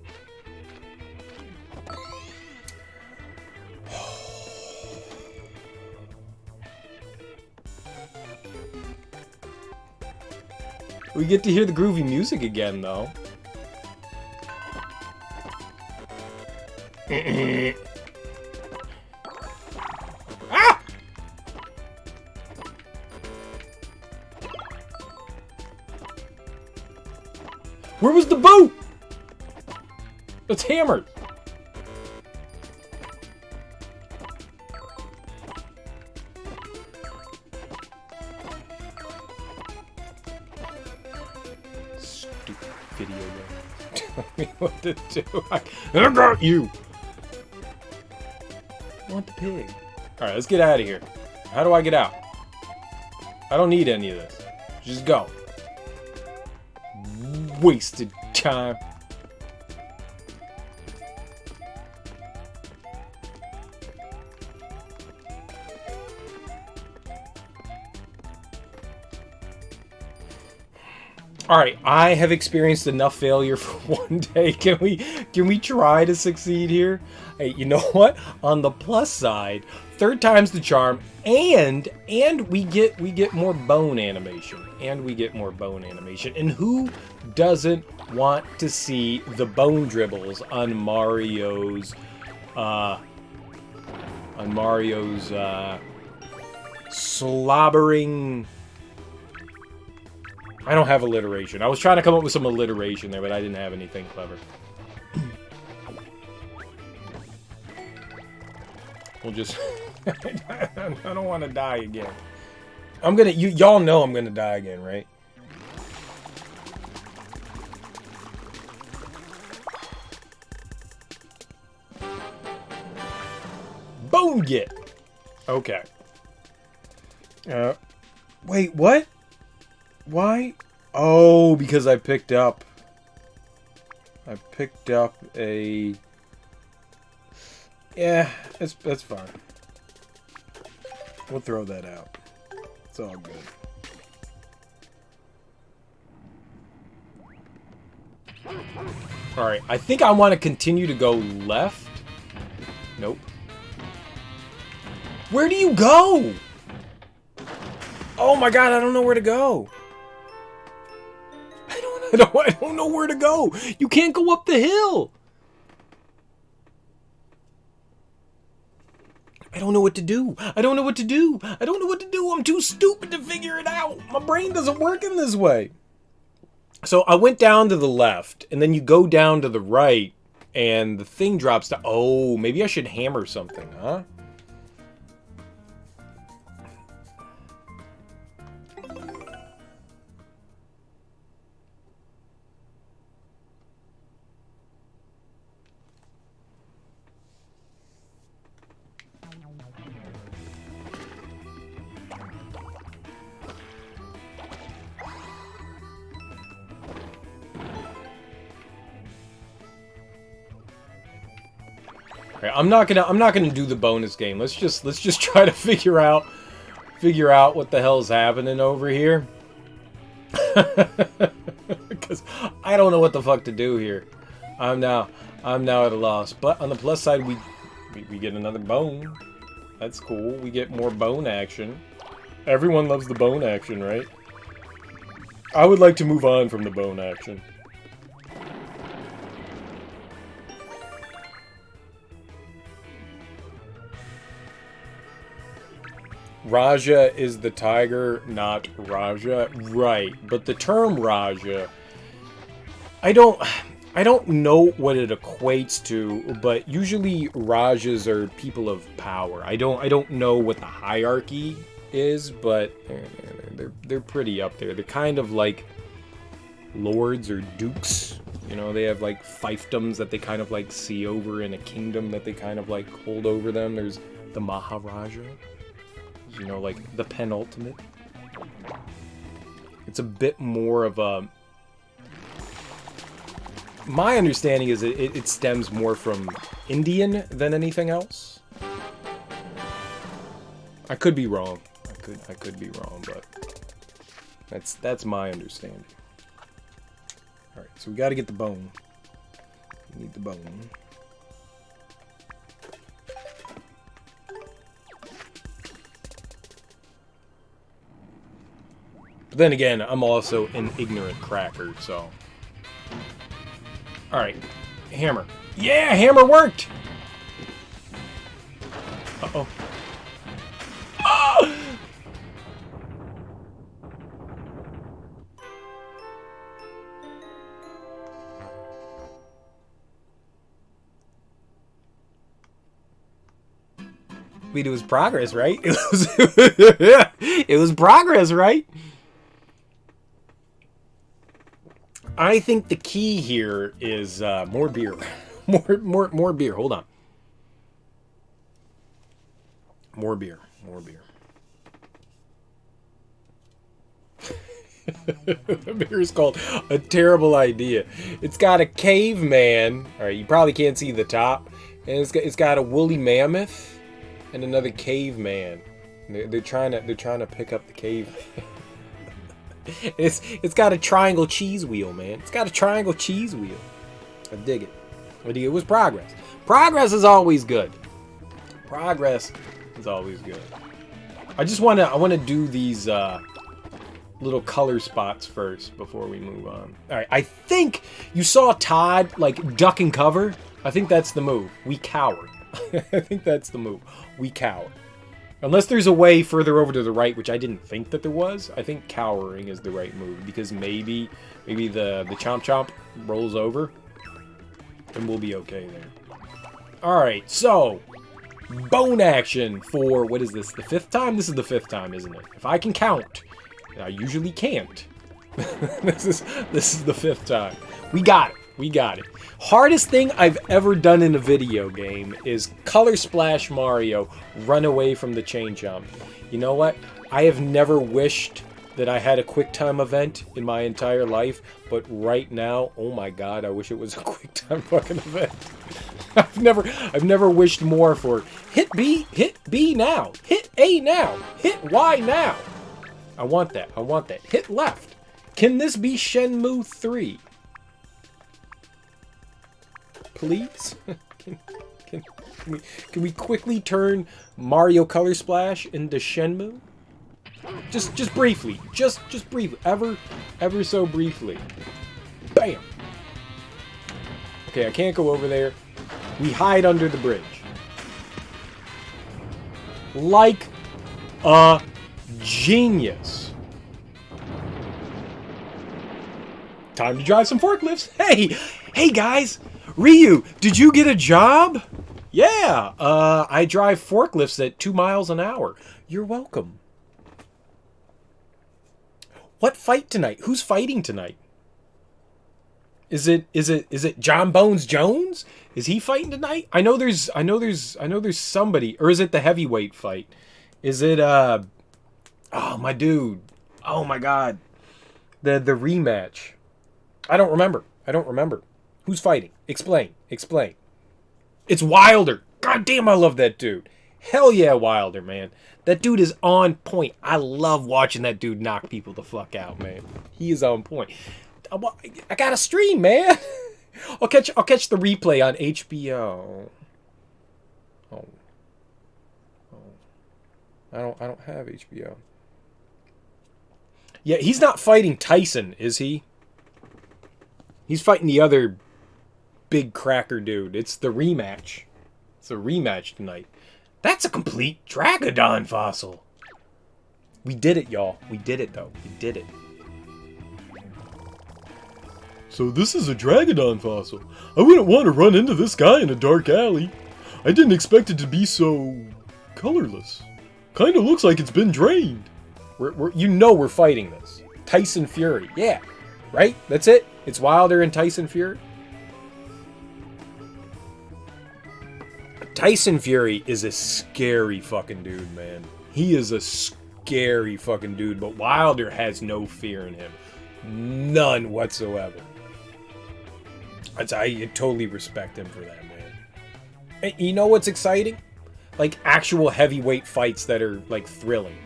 We get to hear the groovy music again, though. Ah! Where was the boat? It's hammered. Stupid video game. Tell me what to do. I got you. I want the pig. Alright, let's get out of here. How do I get out? I don't need any of this. Just go. Wasted time. All right, I have experienced enough failure for one day. Can we try to succeed here? Hey, you know what? On the plus side, third time's the charm, and we get more bone animation, and we get more bone animation. And who doesn't want to see the bone dribbles on Mario's slobbering? I don't have alliteration. I was trying to come up with some alliteration there, but I didn't have anything clever. We'll just... I don't want to die again. I'm gonna... Y'all know I'm gonna die again, right? Bone get! Okay. Wait, what? Why? Oh, because I picked up a... Yeah, that's fine. We'll throw that out. It's all good. Alright, I think I want to continue to go left. Nope. Where do you go? Oh my god, I don't know where to go. I don't know where to go. You can't go up the hill. I don't know what to do. I don't know what to do. I don't know what to do. I'm too stupid to figure it out. My brain doesn't work in this way. So I went down to the left, and then you go down to the right, and the thing drops down. Oh, maybe I should hammer something, huh? I'm not gonna do the bonus game. Let's just try to figure out what the hell's happening over here. Because I don't know what the fuck to do here. I'm now at a loss. But on the plus side, we get another bone. That's cool. We get more bone action. Everyone loves the bone action, right? I would like to move on from the bone action. Raja is the tiger, not Raja. Right, but the term Raja, I don't know what it equates to, but usually Rajas are people of power. I don't know what the hierarchy is, but they're pretty up there. They're kind of like lords or dukes. You know, they have like fiefdoms that they kind of like see over in a kingdom that they kind of like hold over them. There's the Maharaja. You know, like the penultimate. It's a bit more of a... My understanding is it stems more from Indian than anything else. I could be wrong. I could be wrong, but that's my understanding. All right, so we got to get the bone. We need the bone. But then again, I'm also an ignorant cracker, so... Alright. Hammer. Yeah, hammer worked! Uh-oh. Ah! I mean, it was progress, right? It was progress, right? I think the key here is more beer. more beer. Hold on. More beer. The beer is called A Terrible Idea. It's got a caveman. All right, you probably can't see the top. And it's got a woolly mammoth and another caveman. They're trying to pick up the caveman. It's got a triangle cheese wheel, man. It's got a triangle cheese wheel. I dig it. I dig it. It was progress. Progress is always good. Progress is always good. I wanna do these little color spots first before we move on. Alright, I think you saw Todd like duck and cover. I think that's the move. We cower. I think that's the move. We cower. Unless there's a way further over to the right, which I didn't think that there was. I think cowering is the right move because maybe the Chomp Chomp rolls over and we'll be okay there. Alright, so bone action for, what is this, the 5th time? This is the 5th time, isn't it? If I can count, and I usually can't. This is the 5th time. We got it. We got it. Hardest thing I've ever done in a video game is Color Splash Mario run away from the chain jump. You know what? I have never wished that I had a quick time event in my entire life, but right now, oh my god, I wish it was a quick time fucking event. I've never wished more for hit B now, hit A now, hit Y now. I want that. I want that. Hit left. Can this be Shenmue 3? Please? Can we quickly turn Mario Color Splash into Shenmue? Just briefly. Just briefly. Ever so briefly. Bam! Okay, I can't go over there. We hide under the bridge. Like a genius. Time to drive some forklifts. Hey guys! Ryu, did you get a job? Yeah, I drive forklifts at 2 miles an hour. You're welcome. What fight tonight? Who's fighting tonight? Is it John Bones Jones? Is he fighting tonight? I know there's somebody, or is it the heavyweight fight? Is it oh my dude. Oh my god. The rematch. I don't remember. Who's fighting? Explain. It's Wilder. God damn, I love that dude. Hell yeah, Wilder, man. That dude is on point. I love watching that dude knock people the fuck out, man. He is on point. I got a stream, man. I'll catch the replay on HBO. Oh. I don't have HBO. Yeah, he's not fighting Tyson, is he? He's fighting the other big cracker dude. It's the rematch. It's a rematch tonight. That's a complete Dragodon fossil. We did it, y'all. We did it, though. We did it. So this is a Dragodon fossil. I wouldn't want to run into this guy in a dark alley. I didn't expect it to be so colorless. Kinda looks like it's been drained. You know we're fighting this. Tyson Fury. Yeah. Right? That's it? It's Wilder and Tyson Fury? Tyson Fury is a scary fucking dude, man. He is a scary fucking dude, but Wilder has no fear in him. None whatsoever. I totally respect him for that, man. And you know what's exciting? Like, actual heavyweight fights that are, like, thrilling.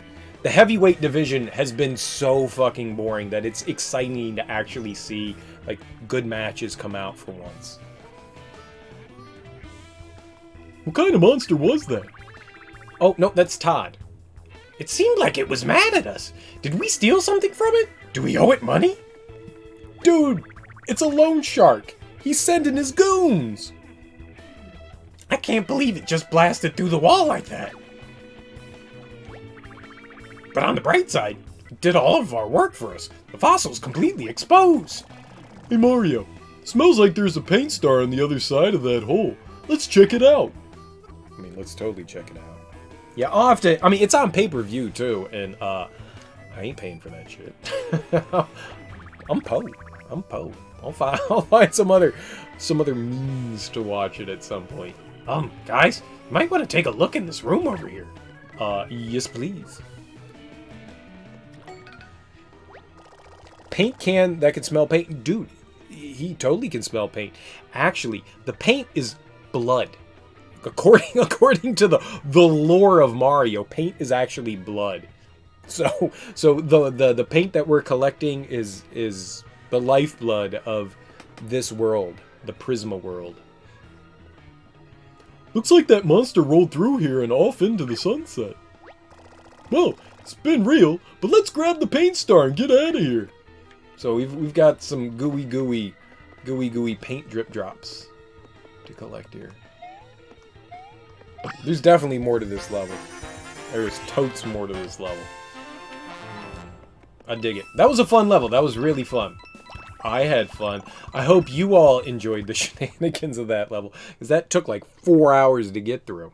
The heavyweight division has been so fucking boring that it's exciting to actually see, like, good matches come out for once. What kind of monster was that? Oh, no, that's Todd. It seemed like it was mad at us. Did we steal something from it? Do we owe it money? Dude, it's a loan shark. He's sending his goons. I can't believe it just blasted through the wall like that. But on the bright side, it did all of our work for us. The fossil's completely exposed. Hey Mario, smells like there's a paint star on the other side of that hole. Let's check it out. I mean, let's totally check it out. Yeah, I'll have to... I mean, it's on pay-per-view, too, and, I ain't paying for that shit. I'm po. I'll find some other means to watch it at some point. Guys, you might want to take a look in this room over here. Yes, please. Paint can that can smell paint? Dude, he totally can smell paint. Actually, the paint is blood. According to the lore of Mario, paint is actually blood. So the paint that we're collecting is the lifeblood of this world, the Prisma world. Looks like that monster rolled through here and off into the sunset. Well, it's been real, but let's grab the paint star and get out of here. So we've got some gooey paint drip drops to collect here. There's definitely more to this level. There's totes more to this level. I dig it. That was a fun level. That was really fun. I had fun. I hope you all enjoyed the shenanigans of that level, because that took like 4 hours to get through.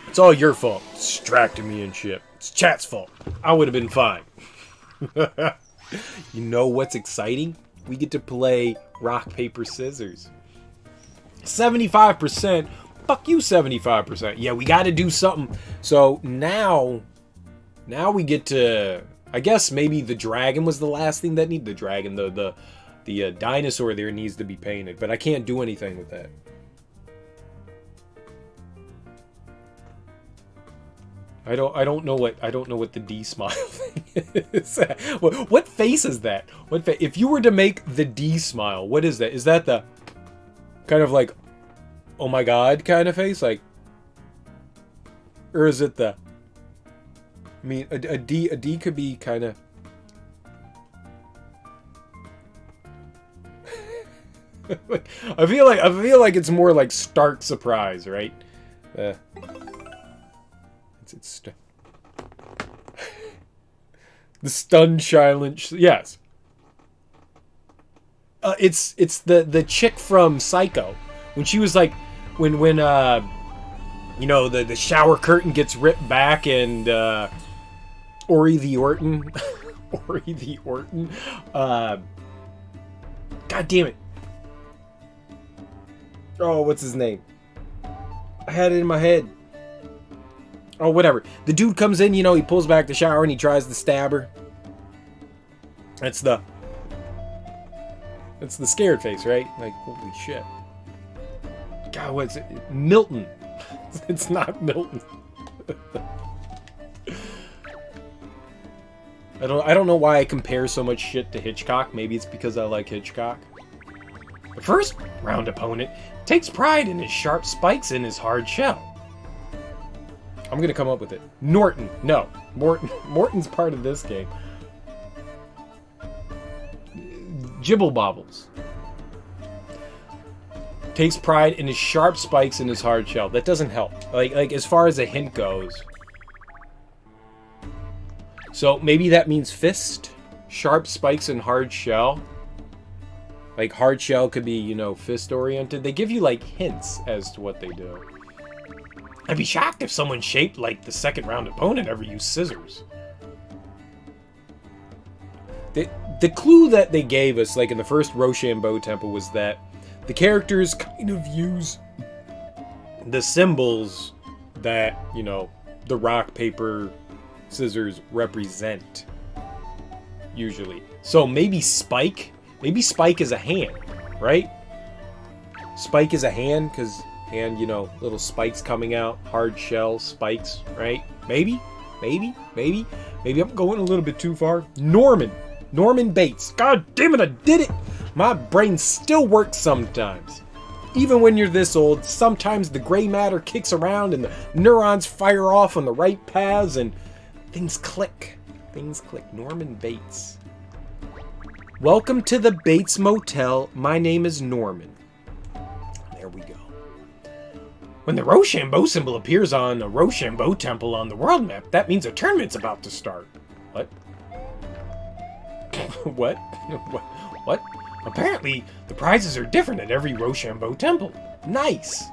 It's all your fault. Distracting me and shit. It's chat's fault. I would have been fine. You know what's exciting? We get to play rock, paper, scissors. 75%. Fuck you, 75%. Yeah, we got to do something. So now we get to... I guess maybe the dragon was the last thing that needed... The dragon, the dinosaur there needs to be painted. But I can't do anything with that. I don't know what the D smile thing is. What face is that? If you were to make the D smile, what is that? Is that the kind of like, oh my god kind of face, like, or is it the? I mean, a D could be kind of. I feel like it's more like stark surprise, right? It's the stunned silent. Yes. It's the chick from Psycho when she was like when you know the shower curtain gets ripped back and Ori the Orton God damn it. Oh, what's his name? I had it in my head. Oh, whatever. The dude comes in, you know, he pulls back the shower and he tries to stab her. That's the scared face, right? Like, holy shit. God, what's it? Milton. It's not Milton. I don't know why I compare so much shit to Hitchcock. Maybe it's because I like Hitchcock. The first round opponent takes pride in his sharp spikes and his hard shell. I'm gonna come up with it. Norton. No. Morton's part of this game. Jibble Bobbles. Takes pride in his sharp spikes and his hard shell. That doesn't help. Like as far as a hint goes. So maybe that means fist. Sharp spikes and hard shell. Like hard shell could be, you know, fist oriented. They give you like hints as to what they do. I'd be shocked if someone shaped like the second round opponent ever used scissors. The clue that they gave us, like in the first Rochambeau Temple, was that the characters kind of use the symbols that, you know, the rock, paper, scissors represent. Usually. So maybe Spike. Maybe Spike is a hand, right? Spike is a hand, because... And, you know, little spikes coming out. Hard shell spikes, right? Maybe I'm going a little bit too far. Norman Bates. God damn it, I did it! My brain still works sometimes. Even when you're this old, sometimes the gray matter kicks around and the neurons fire off on the right paths and things click. Norman Bates. Welcome to the Bates Motel. My name is Norman. There we go. When the Rochambeau symbol appears on a Rochambeau temple on the world map, that means a tournament's about to start. What? What? Apparently, the prizes are different at every Rochambeau temple. Nice!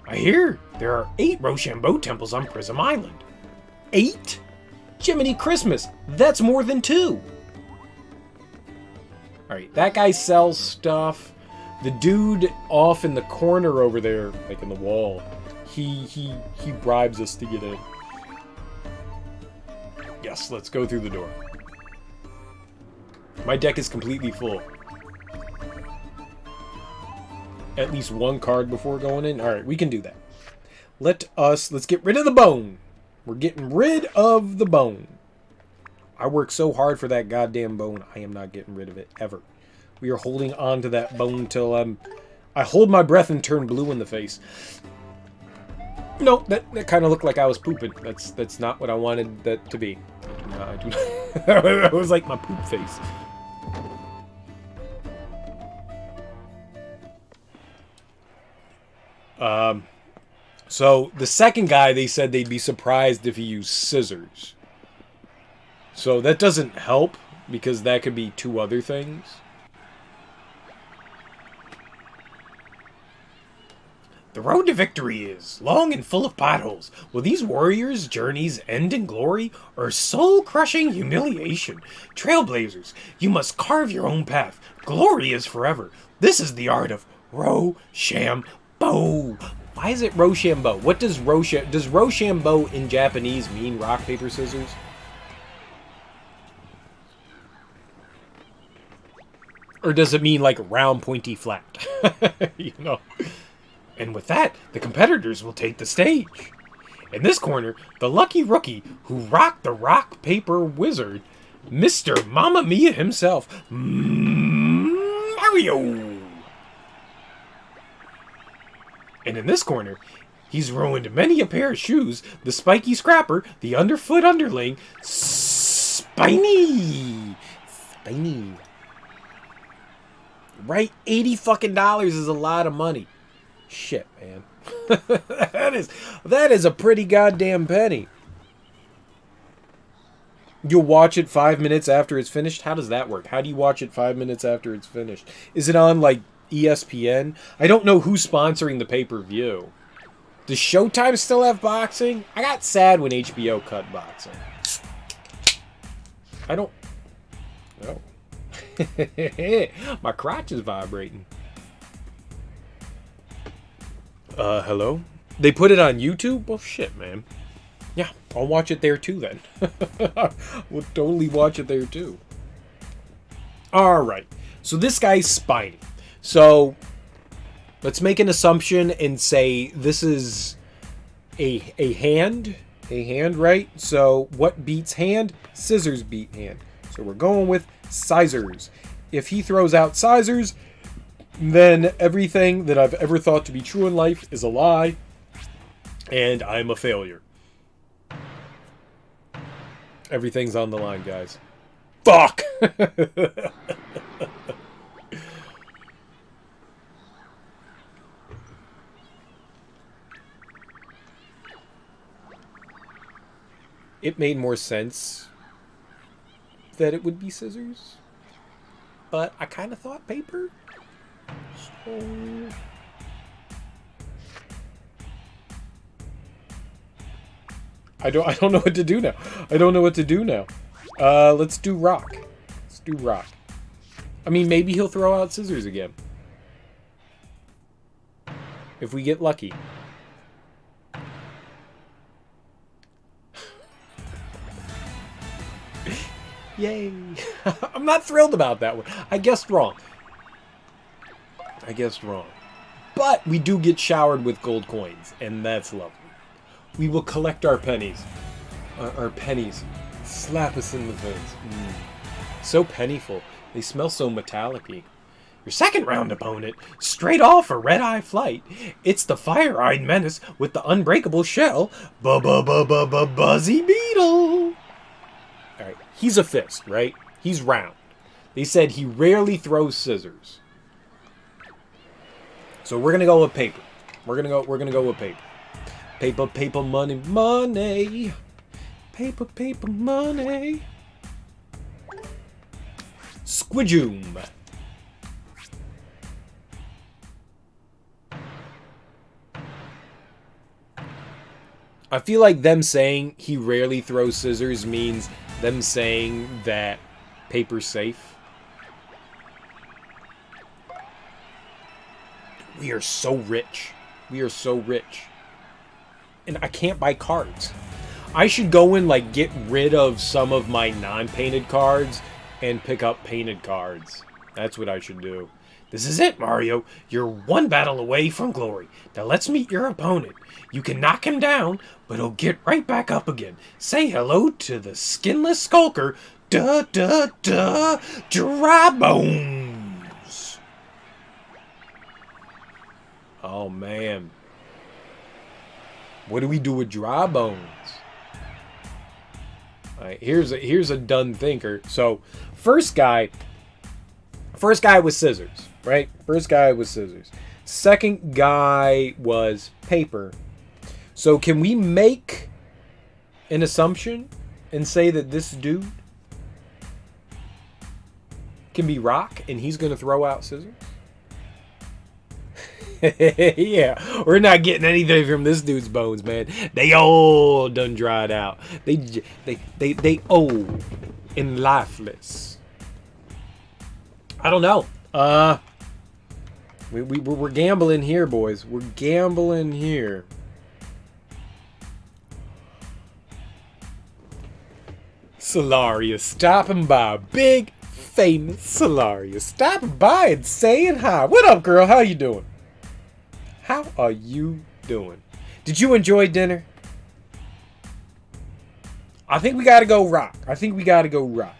I hear there are 8 Rochambeau temples on Prism Island. 8? Jiminy Christmas, that's more than 2! Alright, that guy sells stuff. The dude off in the corner over there, like in the wall, he bribes us to get in. Yes, let's go through the door. My deck is completely full. At least one card before going in? Alright, we can do that. Let's get rid of the bone. We're getting rid of the bone. I worked so hard for that goddamn bone. I am not getting rid of it, ever. We are holding on to that bone till I hold my breath and turn blue in the face. No, that kind of looked like I was pooping. That's not what I wanted that to be. I do not. It was like my poop face. So the second guy, they said they'd be surprised if he used scissors. So that doesn't help, because that could be two other things. The road to victory is long and full of potholes. Will these warriors' journeys end in glory or soul-crushing humiliation? Trailblazers, you must carve your own path. Glory is forever. This is the art of Rochambeau. Why is it Rochambeau? What does Rochambeau in Japanese mean? Rock, paper, scissors? Or does it mean like round, pointy, flat? You know. And with that, the competitors will take the stage. In this corner, the lucky rookie who rocked the rock paper wizard, Mr. Mamma Mia himself, Mario. And in this corner, he's ruined many a pair of shoes, the spiky scrapper, the underfoot underling, Spiny. Right? $80 fucking is a lot of money. Shit, man. that is a pretty goddamn penny. You'll watch it 5 minutes after it's finished? How does that work? How do you watch it 5 minutes after it's finished? Is it on, like, ESPN? I don't know who's sponsoring the pay-per-view. Does Showtime still have boxing? I got sad when HBO cut boxing. I don't... No. My crotch is vibrating. Hello? They put it on YouTube? Well, shit, man. Yeah, I'll watch it there too, then. We'll totally watch it there too. Alright. So this guy's Spiny. So, let's make an assumption and say this is a hand. A hand, right? So, what beats hand? Scissors beat hand. So we're going with scissors. If he throws out scissors, then everything that I've ever thought to be true in life is a lie, and I'm a failure. Everything's on the line, guys. Fuck! It made more sense that it would be scissors, but I kind of thought paper. So... I don't know what to do now. I don't know what to do now. Let's do rock. Let's do rock. I mean, maybe he'll throw out scissors again. If we get lucky. Yay. I'm not thrilled about that one. I guessed wrong. But we do get showered with gold coins, and that's lovely. We will collect our pennies. Our pennies. Slap us in the face. So pennyful. They smell so metallic-y. Your second round opponent, straight off a red-eye flight, it's the fire-eyed menace with the unbreakable shell, Buzzy Beetle. Alright, he's a fist, right? He's round. They said he rarely throws scissors. So we're gonna go with paper. We're gonna go with paper. Paper, money. Paper, money. Squidjoom. I feel like them saying he rarely throws scissors means them saying that paper's safe. We are so rich. And I can't buy cards. I should go and like get rid of some of my non-painted cards and pick up painted cards. That's what I should do. This is it, Mario. You're one battle away from glory. Now let's meet your opponent. You can knock him down, but he'll get right back up again. Say hello to the skinless skulker, Dry Bones. Oh, man. What do we do with Dry Bones? All right, here's a done thinker. So, first guy was scissors, right? First guy was scissors. Second guy was paper. So can we make an assumption and say that this dude can be rock and he's going to throw out scissors? Yeah, we're not getting anything from this dude's bones, man. They all done dried out. They old and lifeless. I don't know. We're gambling here, boys. We're gambling here. Solarius stopping by. Big, famous Solarius stopping by and saying hi. What up, girl? How you doing? How are you doing? Did you enjoy dinner? I think we gotta go rock. I think we gotta go rock.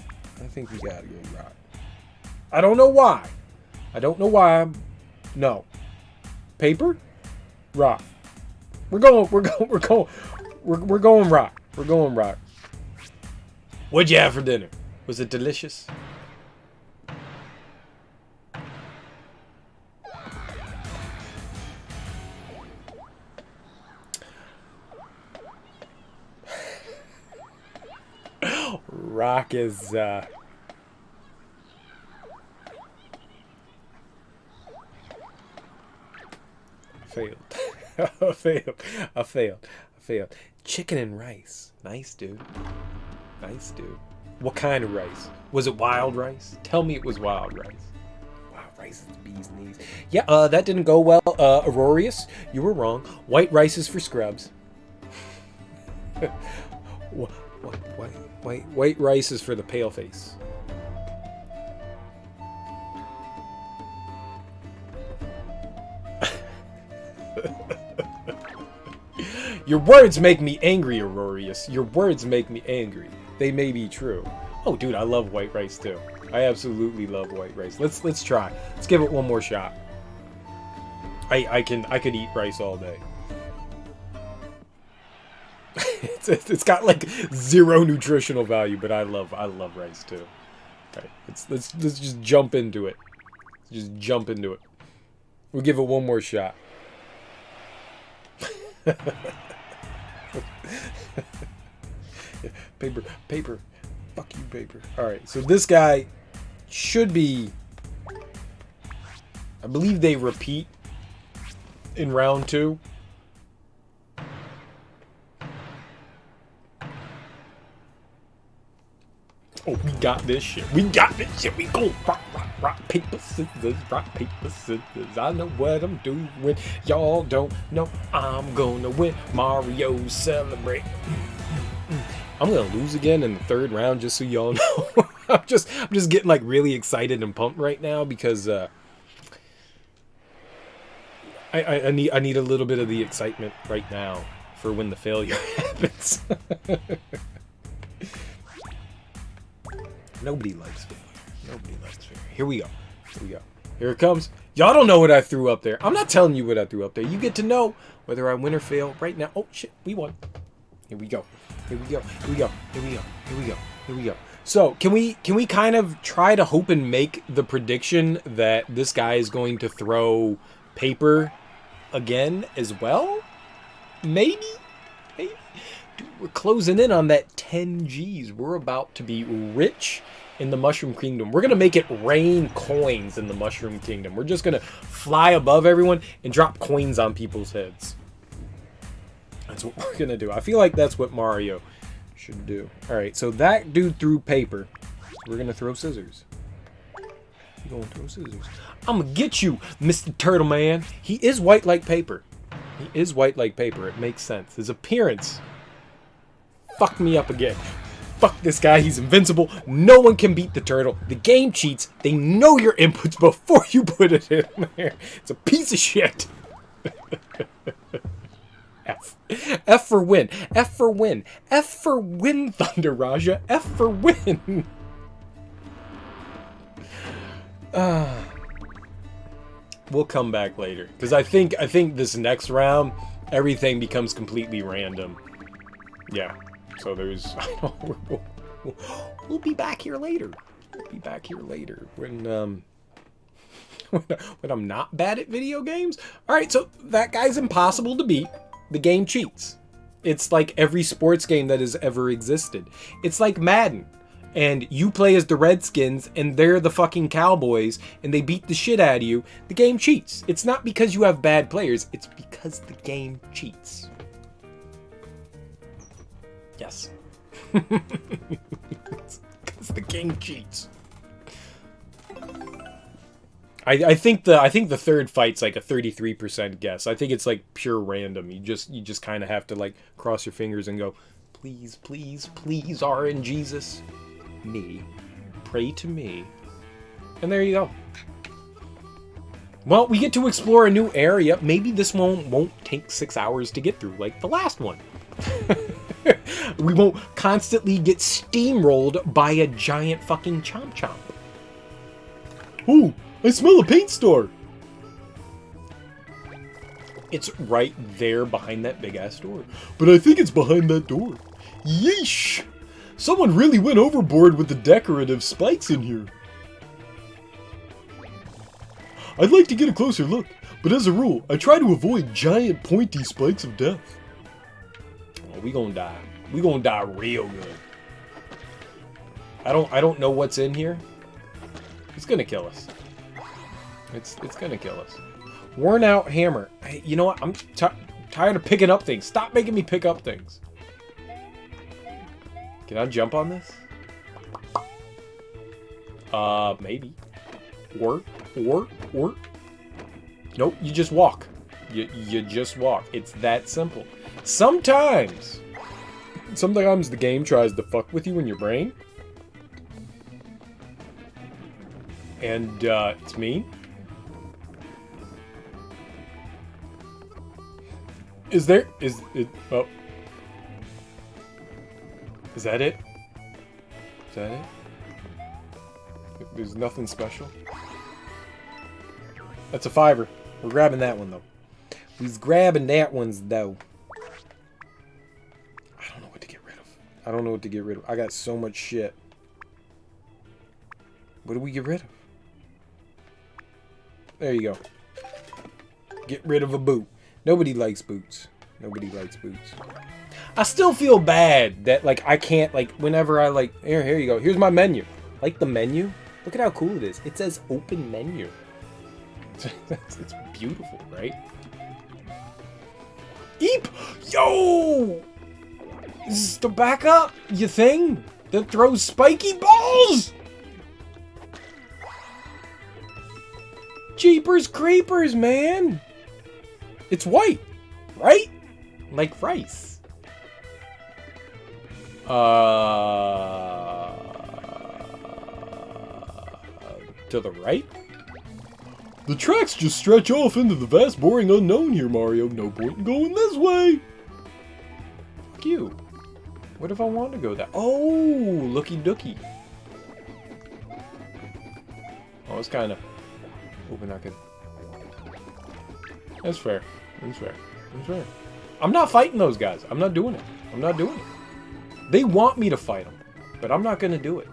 I don't know why. No. Paper? Rock. We're going rock. We're going rock. What'd you have for dinner? Was it delicious? Rock is failed. I failed. Chicken and rice. Nice, dude. What kind of rice? Was it wild rice? Tell me it was wild rice. Wild rice is the bee's knees. Yeah, that didn't go well. Aurorius, you were wrong. White rice is for scrubs. White rice is for the pale face. Your words make me angry, Aurorius. Your words make me angry. They may be true. Oh, dude, I love white rice too. I absolutely love white rice. Let's try. Let's give it one more shot. I could eat rice all day. It's got like zero nutritional value, but I love rice too. All right, let's just jump into it. We'll give it one more shot. Paper. Fuck you, paper. Alright, so this guy should be... I believe they repeat in round 2. Oh, we got this shit. We go rock, paper, scissors, rock, paper, scissors. I know what I'm doing. Y'all don't know I'm gonna win. Mario celebrate. I'm gonna lose again in the 3rd round, just so y'all know. I'm just getting like really excited and pumped right now because I need a little bit of the excitement right now for when the failure happens. Nobody likes failure. Here we go. Here it comes. Y'all don't know what I threw up there. I'm not telling you what I threw up there. You get to know whether I win or fail right now. Oh shit, we won. Here we go. So can we kind of try to hope and make the prediction that this guy is going to throw paper again as well? Maybe? Dude, we're closing in on that 10 G's. We're about to be rich in the Mushroom Kingdom. We're going to make it rain coins in the Mushroom Kingdom. We're just going to fly above everyone and drop coins on people's heads. That's what we're going to do. I feel like that's what Mario should do. Alright, so that dude threw paper. So we're going to throw scissors. You going to throw scissors? I'm going to get you, Mr. Turtle Man. He is white like paper. It makes sense. His appearance fucked me up again. Fuck this guy, he's invincible. No one can beat the turtle. The game cheats. They know your inputs before you put it in there. It's a piece of shit. F. F for win. F for win. F for win, Thunder Raja. F for win. We'll come back later. Because I think this next round, everything becomes completely random. Yeah. So there's... we'll be back here later. We'll be back here later. When I'm not bad at video games. Alright, so that guy's impossible to beat. The game cheats. It's like every sports game that has ever existed. It's like Madden. And you play as the Redskins, and they're the fucking Cowboys, and they beat the shit out of you. The game cheats. It's not because you have bad players. It's because the game cheats. Yes. Because the game cheats. I think the third fight's like a 33% guess. I think it's like pure random. You just kind of have to like cross your fingers and go, please, please, please, RNGesus, me, pray to me, and there you go. Well, we get to explore a new area. Maybe this one won't take 6 hours to get through like the last one. We won't constantly get steamrolled by a giant fucking chomp chomp. Ooh, I smell a paint star. It's right there behind that big ass door. But I think it's behind that door. Yeesh! Someone really went overboard with the decorative spikes in here. I'd like to get a closer look, but as a rule, I try to avoid giant pointy spikes of death. Oh, we gonna die. We gonna die real good. I don't know what's in here. It's gonna kill us. It's gonna kill us. Worn out hammer. Hey, you know what? I'm tired of picking up things. Stop making me pick up things. Can I jump on this? Maybe. Or. Nope, you just walk. You just walk. It's that simple. Sometimes the game tries to fuck with you in your brain. And, it's mean. Is it, oh. Is that it? Is that it? There's nothing special? That's a $5. We're grabbing that one, though. We's grabbing that one's, though. I don't know what to get rid of. I don't know what to get rid of. I got so much shit. What do we get rid of? There you go. Get rid of a boot. Nobody likes boots. Nobody likes boots. I still feel bad that, like, I can't, like, whenever I, like... Here you go. Here's my menu. Like the menu? Look at how cool it is. It says open menu. It's beautiful, right? Eep! Yo! This is the backup, you thing that throws spiky balls! Jeepers creepers, man! It's white, right? Like rice. To the right? The tracks just stretch off into the vast, boring unknown here, Mario. No point in going this way. Fuck you. What if I want to go that? Oh, looky dooky. Oh, it's kind of. Oh, we're not good. That's fair. That's fair. That's fair. I'm not fighting those guys. I'm not doing it. I'm not doing it. They want me to fight them, but I'm not gonna do it.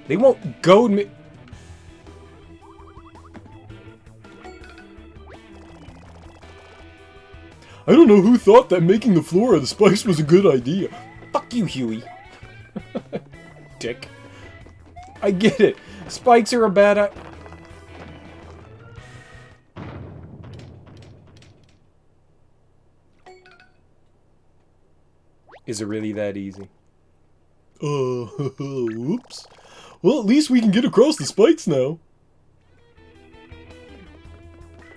They won't goad me. I don't know who thought that making the floor of the spikes was a good idea. Fuck you, Huey. Dick. I get it. Spikes are a bad idea. Is it really that easy? Whoops. Well, at least we can get across the spikes now.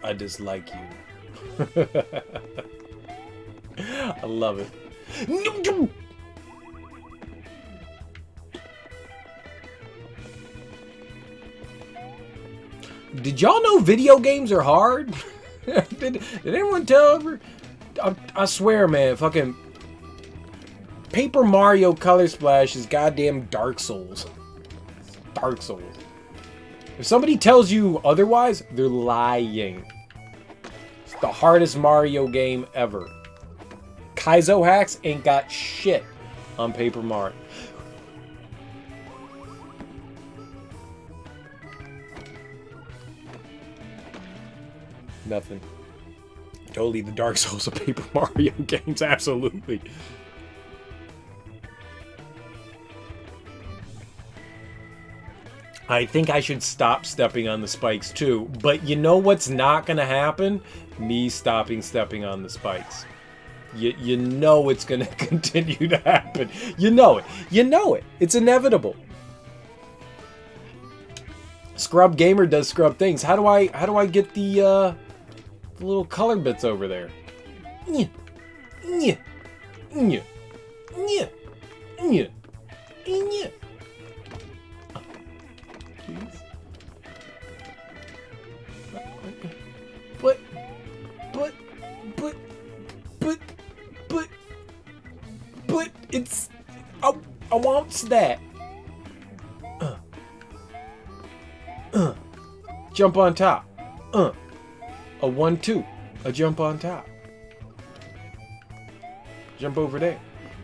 I dislike you. I love it. Did y'all know video games are hard? did anyone tell ever? I swear, man, fucking Paper Mario Color Splash is goddamn Dark Souls. Dark Souls. If somebody tells you otherwise, they're lying. It's the hardest Mario game ever. Kaizo hacks ain't got shit on Paper Mario. Nothing. Totally the Dark Souls of Paper Mario games, absolutely. I think I should stop stepping on the spikes too, but you know what's not gonna happen? Me stepping on the spikes. You know it's gonna continue to happen. You know it. You know it. It's inevitable. Scrub Gamer does scrub things. How do I get the little color bits over there? Nya, nya, nya, nya, nya, nya. Please. But it's I wants that. Jump on top. A 1-2. A jump on top. Jump over there.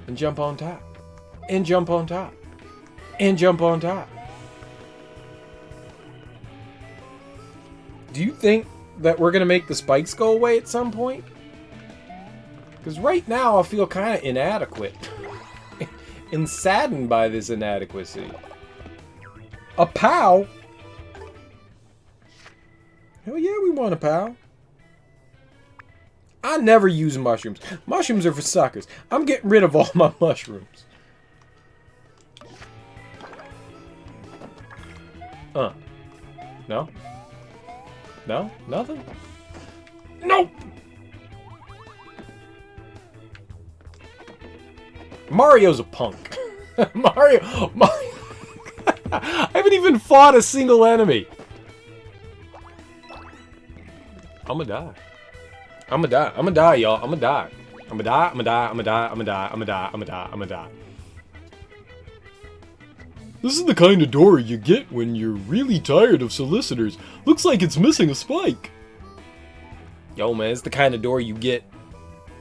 And jump on top. And jump on top. And jump on top. Do you think that we're going to make the spikes go away at some point? Because right now I feel kind of inadequate. And saddened by this inadequacy. A POW? Hell yeah, we want a POW. I never use mushrooms. Mushrooms are for suckers. I'm getting rid of all my mushrooms. No? No? Nothing? Nope! Mario's a punk. Mario. I haven't even fought a single enemy. I'ma die. I'ma die. I'ma die, y'all. I'ma die. I'ma die. I'ma die. I'ma die. I'ma die. I'ma die. I'ma die. I'ma die. This is the kind of door you get when you're really tired of solicitors. Looks like it's missing a spike. Yo, man, it's the kind of door you get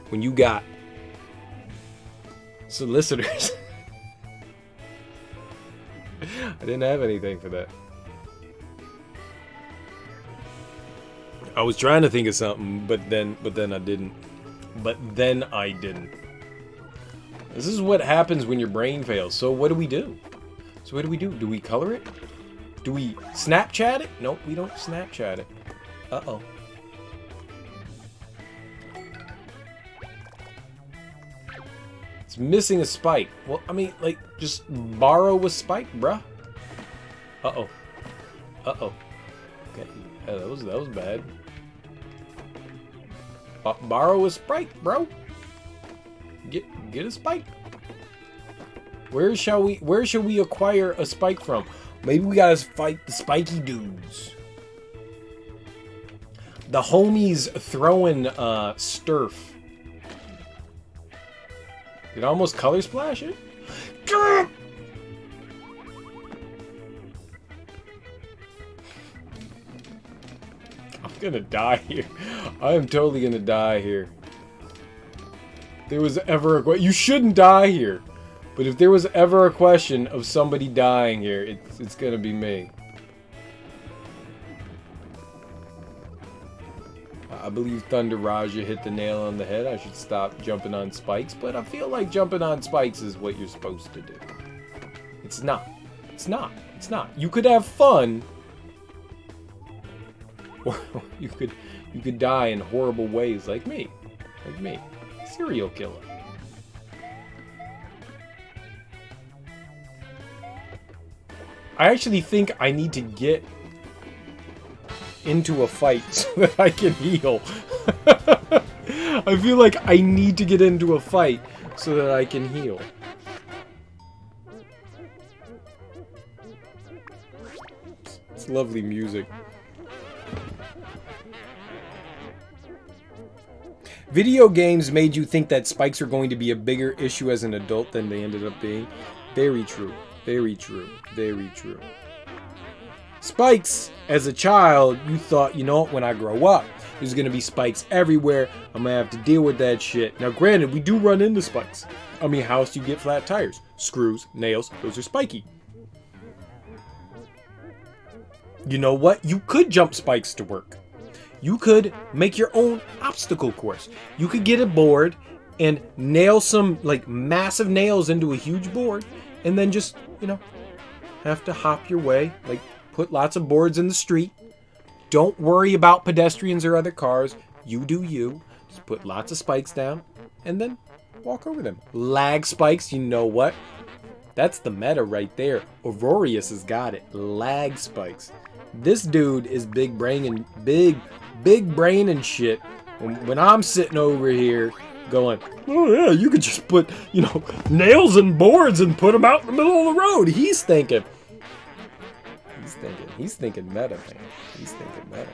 when you got solicitors. I didn't have anything for that. I was trying to think of something, but then I didn't. This is what happens when your brain fails. So what do we do? Do we color it? Do we Snapchat it? Nope, we don't Snapchat it. Uh-oh. It's missing a spike. Well, I mean, like, just borrow a spike, bruh. Uh-oh. Uh-oh. Okay, that was bad. Borrow a spike, bro. Get a spike. Where shall we acquire a spike from? Maybe we gotta fight the spiky dudes. The homies throwing sturf. Did I almost color splash it? I'm gonna die here. I am totally gonna die here. If there was ever a question, you shouldn't die here. But if there was ever a question of somebody dying here, it's gonna be me. I believe Thunder Raja hit the nail on the head. I should stop jumping on spikes, but I feel like jumping on spikes is what you're supposed to do. It's not. It's not. It's not. You could have fun, or you could die in horrible ways like me. Like me. Serial killer. I actually think I need to get into a fight so that I can heal. I feel like I need to get into a fight so that I can heal. It's lovely music. Video games made you think that spikes are going to be a bigger issue as an adult than they ended up being. Very true. Very true. Very true. Spikes, as a child, you thought, you know what, when I grow up, there's going to be spikes everywhere. I'm going to have to deal with that shit. Now, granted, we do run into spikes. I mean, how else do you get flat tires? Screws, nails, those are spiky. You know what? You could jump spikes to work. You could make your own obstacle course. You could get a board and nail some, like, massive nails into a huge board and then just, you know, have to hop your way. Like, put lots of boards in the street. Don't worry about pedestrians or other cars. You do you. Just put lots of spikes down and then walk over them. Lag spikes, you know what? That's the meta right there. Aurorius has got it. Lag spikes. This dude is big brain and shit. When I'm sitting over here going, oh yeah, you could just put, you know, nails and boards and put them out in the middle of the road. He's thinking meta, man. He's thinking meta.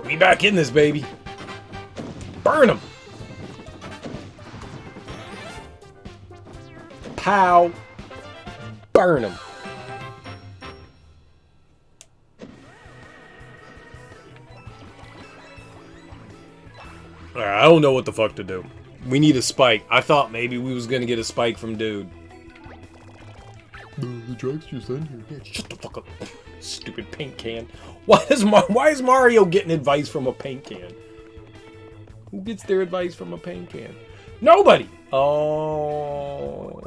We back in this, baby. Burn him. Pow. Burn him. Alright, I don't know what the fuck to do. We need a spike. I thought maybe we was gonna get a spike from dude. The track's just in here. Yeah, shut the fuck up. Stupid paint can. Why is Mario getting advice from a paint can? Who gets their advice from a paint can? Nobody! Oh.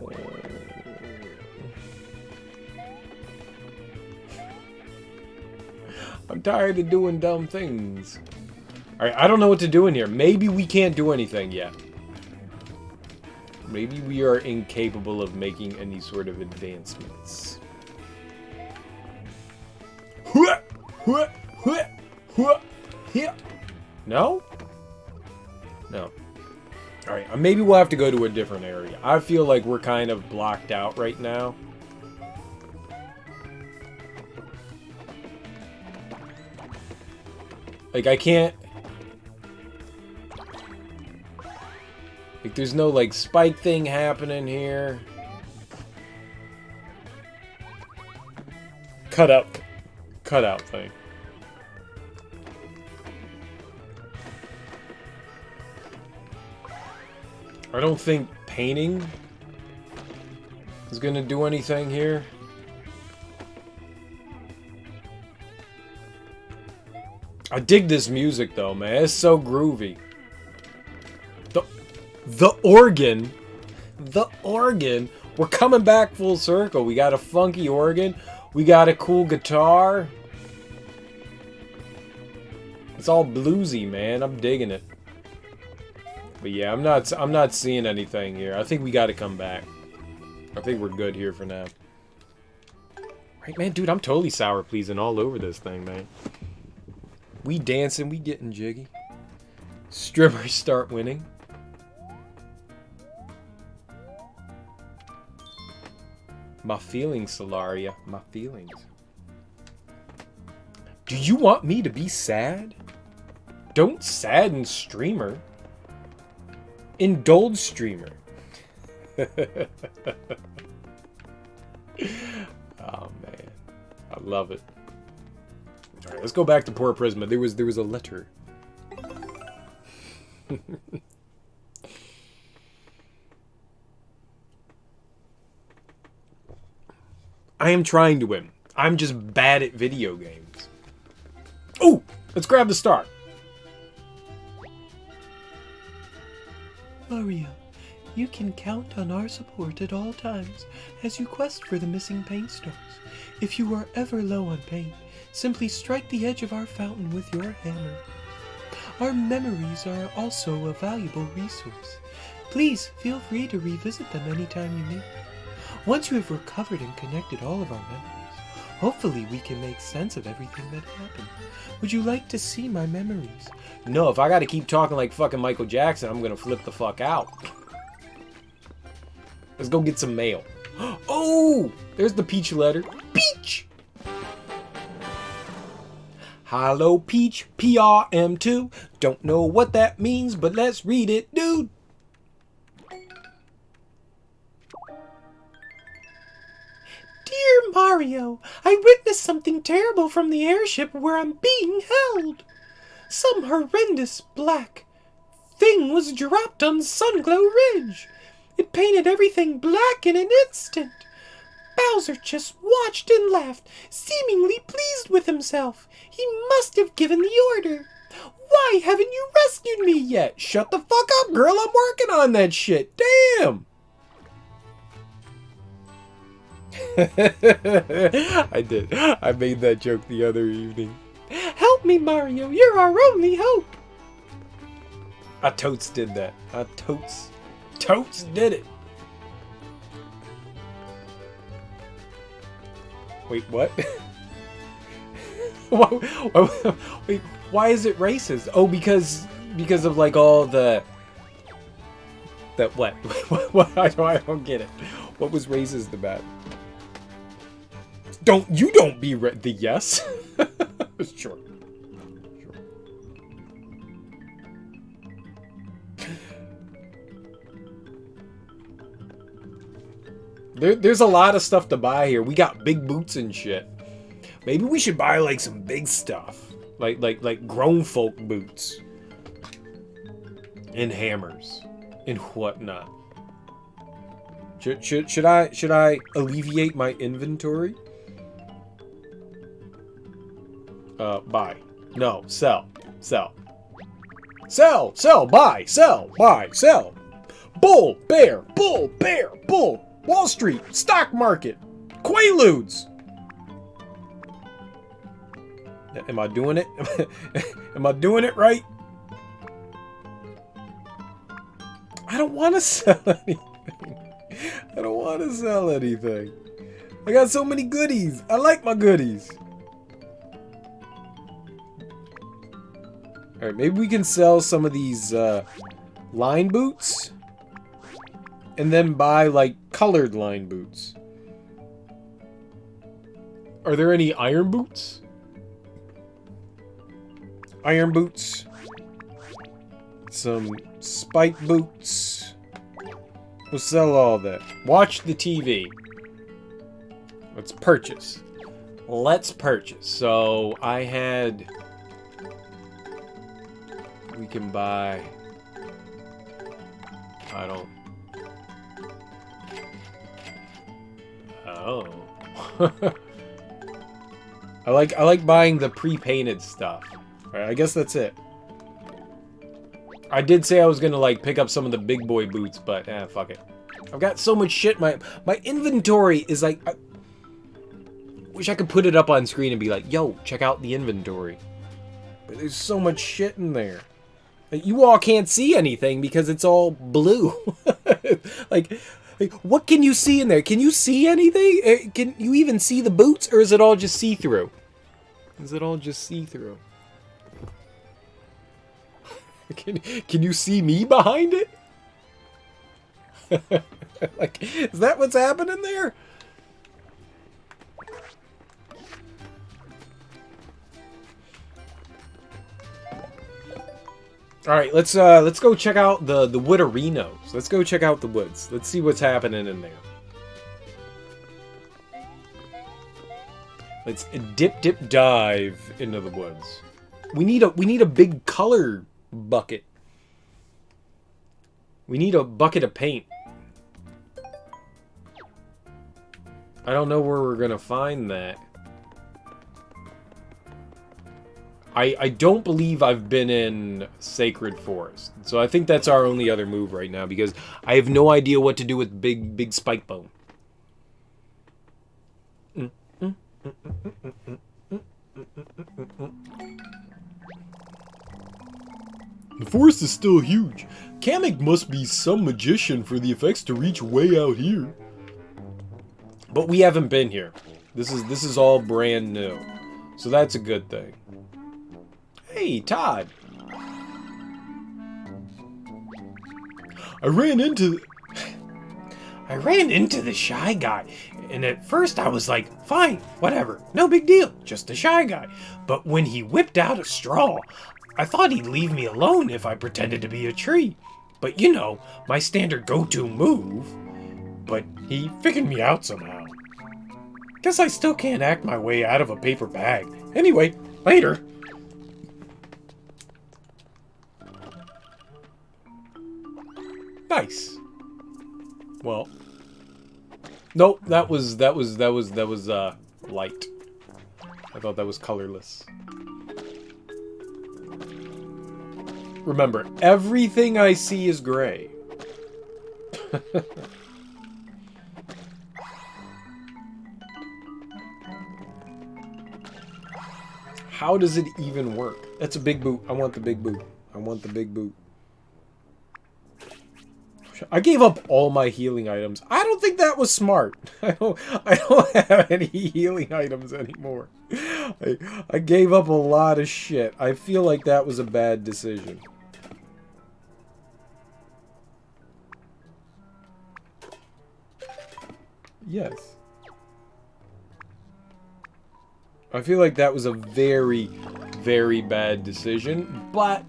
I'm tired of doing dumb things. Alright, I don't know what to do in here. Maybe we can't do anything yet. Maybe we are incapable of making any sort of advancements. No? No. Alright, maybe we'll have to go to a different area. I feel like we're kind of blocked out right now. Like, I can't... Like, there's no, like, spike thing happening here. Cutout thing. I don't think painting is gonna do anything here. I dig this music though, man. It's so groovy. The organ. The organ. We're coming back full circle. We got a funky organ. We got a cool guitar. It's all bluesy, man. I'm digging it. But yeah, I'm not seeing anything here. I think we got to come back. I think we're good here for now. Right, man, dude, I'm totally sour pleasing all over this thing, man. We dancing, we getting jiggy. Strimmers start winning. My feelings, Solaria. My feelings. Do you want me to be sad? Don't sadden streamer. Indulge streamer. Oh man. I love it. Alright, let's go back to Poor Prisma. There was a letter. I am trying to win. I'm just bad at video games. Ooh! Let's grab the star. Mario, you can count on our support at all times as you quest for the missing paint stars. If you are ever low on paint, simply strike the edge of our fountain with your hammer. Our memories are also a valuable resource. Please feel free to revisit them anytime you need. Once you have recovered and connected all of our memories, hopefully we can make sense of everything that happened. Would you like to see my memories? No, if I gotta keep talking like fucking Michael Jackson, I'm gonna flip the fuck out. Let's go get some mail. Oh! There's the Peach letter. Peach! Hello Peach, PRM2. Don't know what that means, but let's read it, dude. Dear Mario, I witnessed something terrible from the airship where I'm being held. Some horrendous black thing was dropped on Sunglow Ridge. It painted everything black in an instant. Bowser just watched and laughed, seemingly pleased with himself. He must have given the order. Why haven't you rescued me yet? Shut the fuck up, girl. I'm working on that shit. Damn. I did. I made that joke the other evening. Help me, Mario. You're our only hope. I totes did that. I totes did it. Wait, what? Wait, why is it racist? Oh, because of like all the what? I don't get it. What was racist about? Don't be the yes. Sure. There's a lot of stuff to buy here. We got big boots and shit. Maybe we should buy like some big stuff, like grown folk boots and hammers and whatnot. Should I alleviate my inventory? Buy. No, sell. Buy, sell. Bull, bear, bull. Wall Street, stock market, Quaaludes. Am I doing it? Am I doing it right? I don't want to sell anything. I got so many goodies. I like my goodies. Alright, maybe we can sell some of these line boots. And then buy, like, colored line boots. Are there any iron boots? Iron boots. Some spike boots. We'll sell all that. Watch the TV. Let's purchase. So, I had... We can buy... I don't... Oh. I like buying the pre-painted stuff. Alright, I guess that's it. I did say I was gonna like pick up some of the big boy boots, but fuck it. I've got so much shit. My inventory is like... I wish I could put it up on screen and be like, yo, check out the inventory. But there's so much shit in there. Like, you all can't see anything because it's all blue. like, what can you see in there? Can you see anything? Can you even see the boots, or is it all just see-through? Can you see me behind it? Like, is that what's happening there? All right, let's go check out the woodarinos. Let's go check out the woods. Let's see what's happening in there. Let's dip dive into the woods. We need a big color bucket. We need a bucket of paint. I don't know where we're gonna find that. I don't believe I've been in Sacred Forest. So I think that's our only other move right now, because I have no idea what to do with big spike bone. The forest is still huge. Kamek must be some magician for the effects to reach way out here. But we haven't been here. This is all brand new. So that's a good thing. Hey, Todd. I ran into I ran into the Shy Guy, and at first I was like, fine, whatever, no big deal, just a Shy Guy. But when he whipped out a straw, I thought he'd leave me alone if I pretended to be a tree. But you know, my standard go-to move. But he figured me out somehow. Guess I still can't act my way out of a paper bag. Anyway, later. Nice. Well. Nope, that was light. I thought that was colorless. Remember, everything I see is gray. How does it even work? That's a big boot. I want the big boot. I want the big boot. I gave up all my healing items. I don't think that was smart. I don't have any healing items anymore. I gave up a lot of shit. I feel like that was a bad decision. Yes. I feel like that was a very, very bad decision, but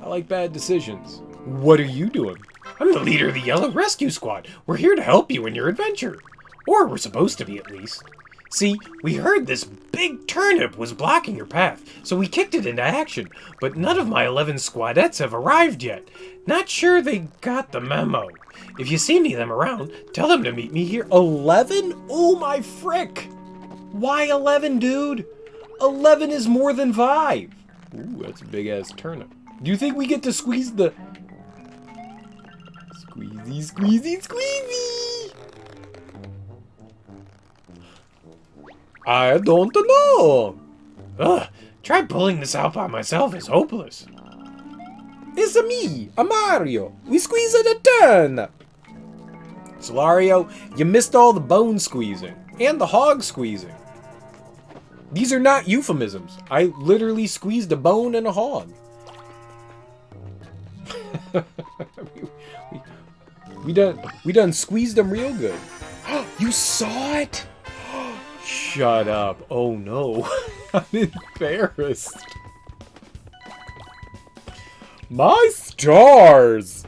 I like bad decisions. What are you doing? I'm the leader of the Yellow Rescue Squad. We're here to help you in your adventure. Or we're supposed to be, at least. See, we heard this big turnip was blocking your path, so we kicked it into action. But none of my 11 squadettes have arrived yet. Not sure they got the memo. If you see any of them around, tell them to meet me here. 11? Oh my frick! Why 11, dude? 11 is more than 5. Ooh, that's a big-ass turnip. Do you think we get to squeeze the... Squeezy, squeezy, squeezy! I don't know. Ugh, try pulling this out by myself is hopeless. It's me, a Mario. We squeeze at a turn. Solario, you missed all the bone squeezing and the hog squeezing. These are not euphemisms. I literally squeezed a bone and a hog. we done squeezed them real good. You saw it? Shut up. Oh no. I'm embarrassed. My stars!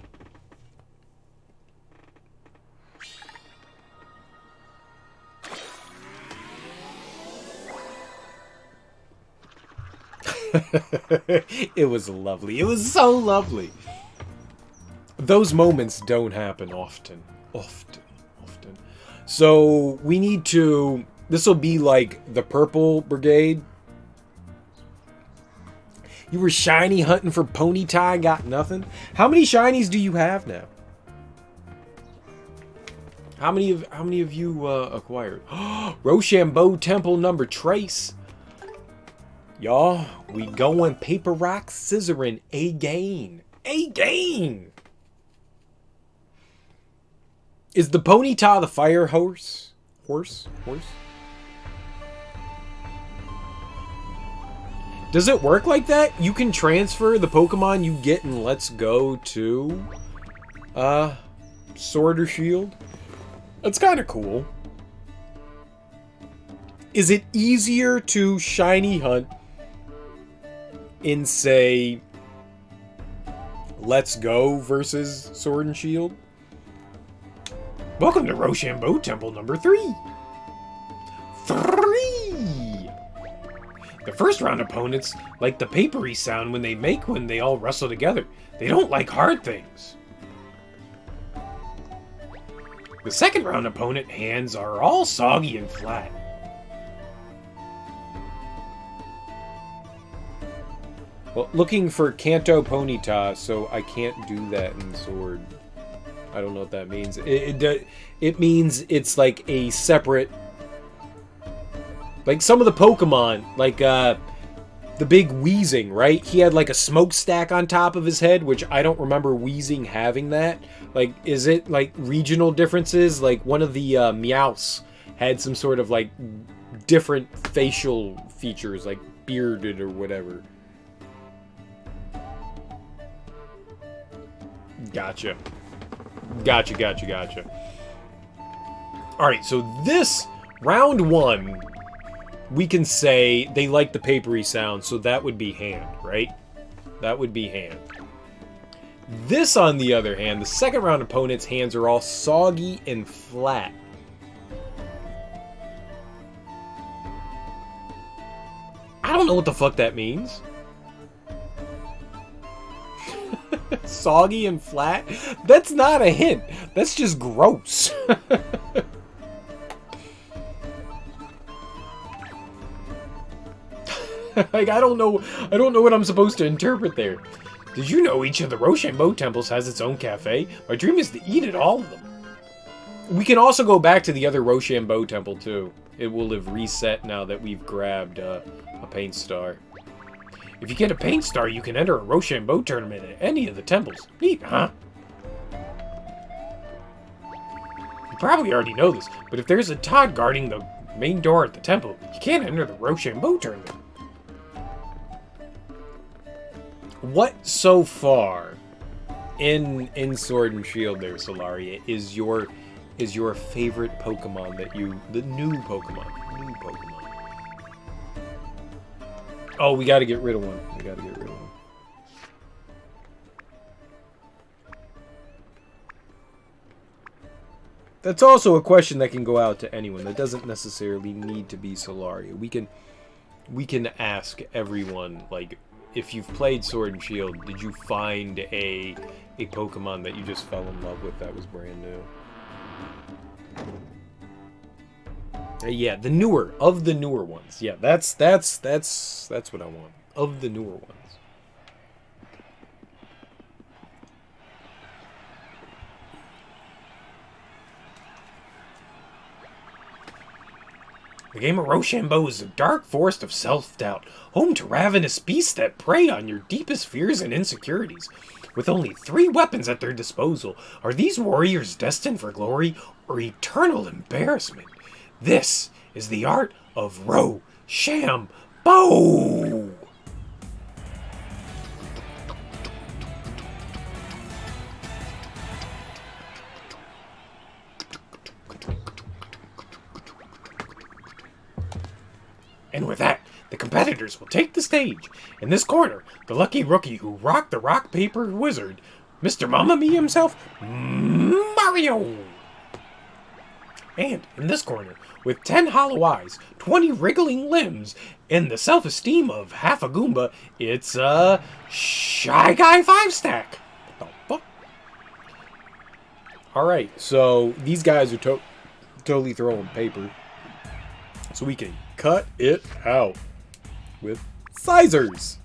It was lovely. It was so lovely. Those moments don't happen often. Often. So we need to... This will be like the Purple Brigade. You were shiny hunting for Ponyta, got nothing? How many shinies do you have now? How many of you acquired? Rochambeau Temple number Trace. Y'all, we going paper, rock, scissoring again. Again! Is the Ponyta the fire horse? Horse? Does it work like that? You can transfer the Pokemon you get in Let's Go to Sword or Shield? That's kind of cool. Is it easier to shiny hunt in, say, Let's Go versus Sword and Shield? Welcome to Rochambeau Temple number 3. 3! The first round opponents like the papery sound when they all wrestle together. They don't like hard things. The second round opponent hands are all soggy and flat. Well, looking for Kanto Ponyta, so I can't do that in Sword. I don't know what that means. It means it's like a separate... Like some of the Pokemon, like the big Weezing, right? He had like a smokestack on top of his head, which I don't remember Weezing having that. Like, is it like regional differences? Like one of the Meowths had some sort of like different facial features, like bearded or whatever. Gotcha. Gotcha, gotcha, gotcha. Alright, so this, round 1, we can say they like the papery sound, so that would be hand, right? That would be hand. This, on the other hand, the second round opponent's hands are all soggy and flat. I don't know what the fuck that means. Soggy and flat? That's not a hint. That's just gross. Like, I don't know what I'm supposed to interpret there. Did you know each of the Rochambeau temples has its own cafe? My dream is to eat at all of them. We can also go back to the other Rochambeau temple, too. It will have reset now that we've grabbed a paint star. If you get a paint star, you can enter a Rochambeau tournament at any of the temples. Neat, huh? You probably already know this, but if there's a Todd guarding the main door at the temple, you can't enter the Rochambeau tournament. What so far in Sword and Shield there, Solaria, is your favorite Pokemon the new Pokemon? Oh, we gotta get rid of one. That's also a question that can go out to anyone. That doesn't necessarily need to be Solaria. We can ask everyone, like, if you've played Sword and Shield, did you find a Pokemon that you just fell in love with that was brand new? Yeah, the newer ones. Yeah, that's what I want. Of the newer ones. The game of Rochambeau is a dark forest of self-doubt, home to ravenous beasts that prey on your deepest fears and insecurities. With only 3 weapons at their disposal, are these warriors destined for glory or eternal embarrassment? This is the art of Rochambeau! And with that, the competitors will take the stage. In this corner, the lucky rookie who rocked the rock, paper, wizard, Mr. Mamma Mia himself, Mario! And in this corner, with 10 hollow eyes, 20 wriggling limbs, and the self-esteem of half a Goomba, it's a Shy Guy 5-stack. What the fuck? Alright, so these guys are totally throwing paper. So we can cut it out with scissors.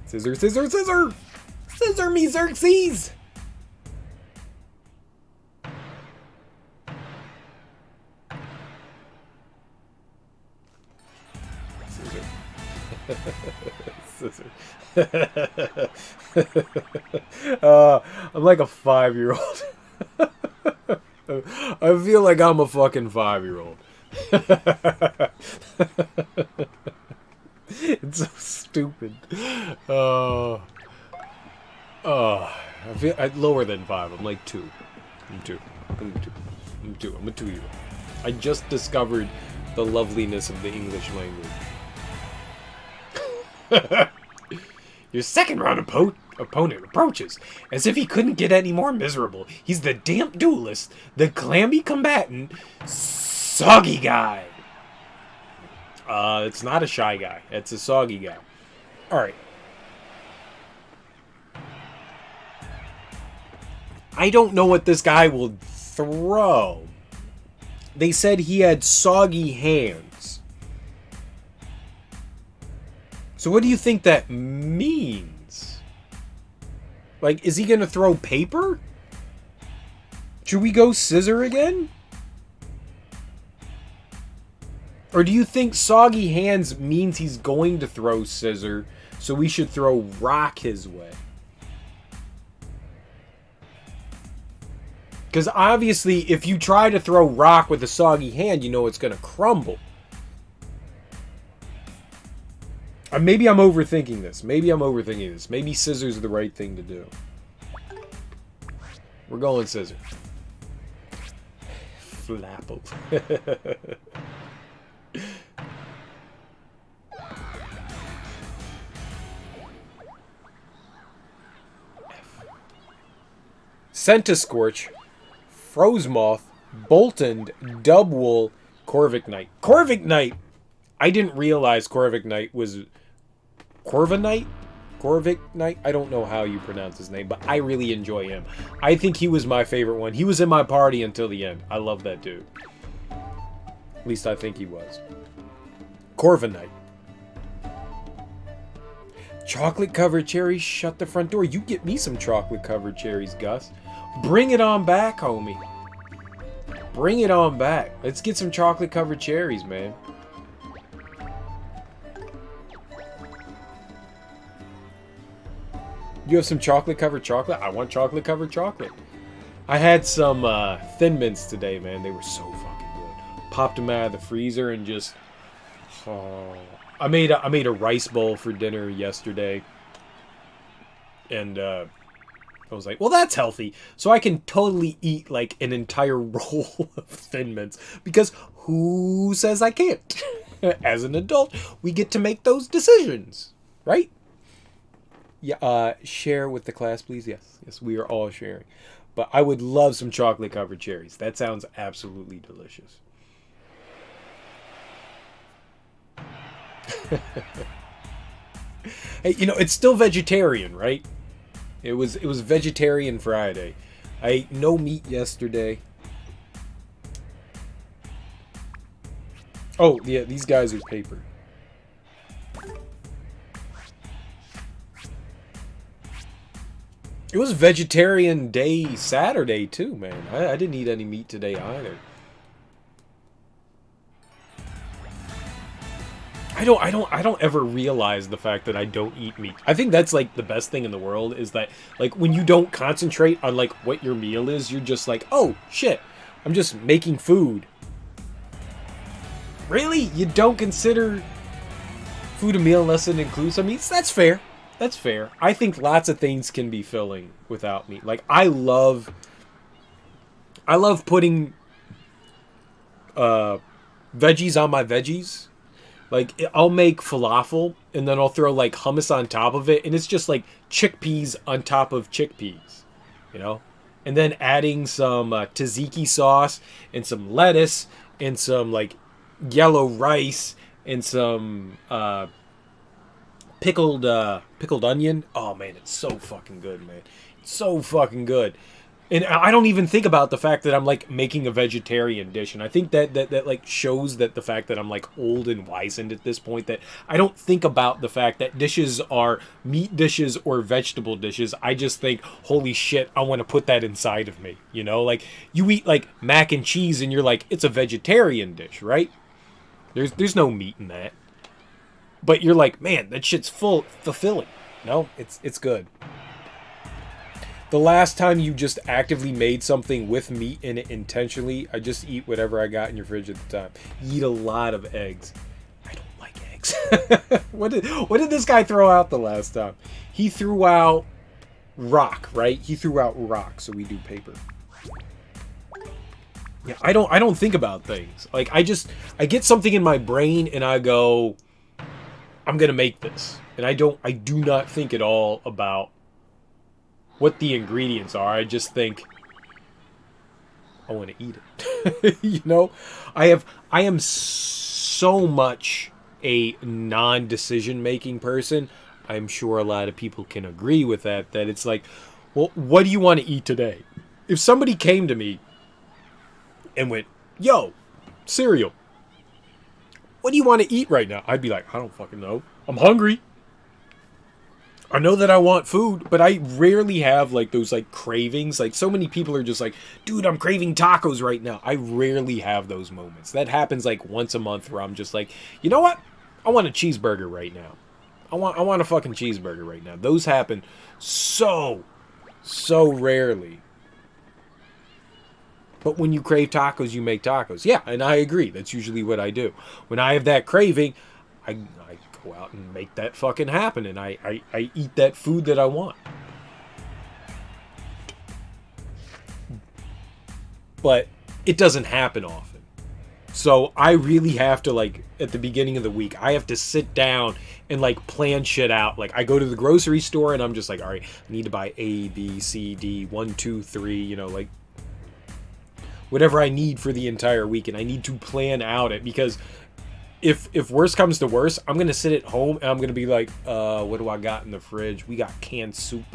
Scissor, scissor, scissor! Scissor me, Xerxes! Scissor. I'm like a 5-year-old. I feel like I'm a fucking 5-year-old. It's so stupid. I feel lower than 5. I'm like 2. I'm 2. I'm a 2-year-old. I just discovered the loveliness of the English language. Your second round opponent approaches, as if he couldn't get any more miserable. He's the damp duelist, the clammy combatant, Soggy Guy. It's not a Shy Guy. It's a Soggy Guy. Alright. I don't know what this guy will throw. They said he had soggy hands. So what do you think that means? Like, is he going to throw paper? Should we go scissor again? Or do you think soggy hands means he's going to throw scissor, so we should throw rock his way? Because obviously, if you try to throw rock with a soggy hand, you know it's going to crumble. Maybe I'm overthinking this. Maybe scissors are the right thing to do. We're going scissors. Flapple. Centiscorch, Frozemoth, Boltond, Dubwool, Corviknight. Corviknight! I didn't realize Corviknight was... Corviknight? Corviknight? I don't know how you pronounce his name, but I really enjoy him. I think he was my favorite one. He was in my party until the end. I love that dude. At least I think he was. Corviknight. Chocolate-covered cherries, shut the front door. You get me some chocolate-covered cherries, Gus. Bring it on back, homie. Bring it on back. Let's get some chocolate-covered cherries, man. You have some chocolate-covered chocolate? I want chocolate-covered chocolate. I had some Thin Mints today, man. They were so fucking good. Popped them out of the freezer and just... Oh, I made a rice bowl for dinner yesterday. And I was like, well, that's healthy. So I can totally eat like an entire roll of Thin Mints. Because who says I can't? As an adult, we get to make those decisions. Right? Yeah, share with the class, please. Yes, we are all sharing. But I would love some chocolate-covered cherries. That sounds absolutely delicious. Hey, you know, it's still vegetarian, right? It was vegetarian Friday. I ate no meat yesterday. Oh, yeah, these guys are paper. It was vegetarian day Saturday too, man. I didn't eat any meat today either. I don't ever realize the fact that I don't eat meat. I think that's like the best thing in the world is that like when you don't concentrate on like what your meal is, you're just like, "Oh, shit. I'm just making food." Really? You don't consider food a meal unless it includes some meats? That's fair. That's fair. I think lots of things can be filling without meat. Like I love putting veggies on my veggies. Like I'll make falafel and then I'll throw like hummus on top of it and it's just like chickpeas on top of chickpeas, you know? And then adding some tzatziki sauce and some lettuce and some like yellow rice and some pickled onion. Oh man, it's so fucking good, man. It's so fucking good. And I don't even think about the fact that I'm like making a vegetarian dish. And I think that like shows that the fact that I'm like old and wizened at this point, that I don't think about the fact that dishes are meat dishes or vegetable dishes. I just think, holy shit, I want to put that inside of me. You know, like you eat like mac and cheese and you're like, it's a vegetarian dish, right? There's no meat in that. But you're like, man, that shit's fulfilling. No, it's good. The last time you just actively made something with meat in it intentionally, I just eat whatever I got in your fridge at the time. You eat a lot of eggs. I don't like eggs. What did this guy throw out the last time? He threw out rock, right? He threw out rock, so we do paper. Yeah, I don't think about things. Like I get something in my brain and I go, I'm gonna make this. And I do not think at all about what the ingredients are. I just think I want to eat it. You know, I am so much a non-decision making person. I'm sure a lot of people can agree with that it's like, well, what do you want to eat today? If somebody came to me and went, yo, cereal, what do you want to eat right now? I'd be like, I don't fucking know. I'm hungry. I know that I want food, but I rarely have like those like cravings. Like so many people are just like, dude, I'm craving tacos right now. I rarely have those moments. That happens like once a month where I'm just like, you know what? I want a cheeseburger right now. I want a fucking cheeseburger right now. Those happen so rarely. But when you crave tacos, you make tacos. Yeah, and I agree. That's usually what I do. When I have that craving, I go out and make that fucking happen. And I eat that food that I want. but it doesn't happen often. So I really have to, like, at the beginning of the week, I have to sit down and, like, plan shit out. Like, I go to the grocery store and I'm just like, all right, I need to buy A, B, C, D, 1, 2, 3, you know, like, whatever I need for the entire week. And I need to plan out it, because if worse comes to worse, I'm going to sit at home and I'm going to be like, what do I got in the fridge? We got canned soup.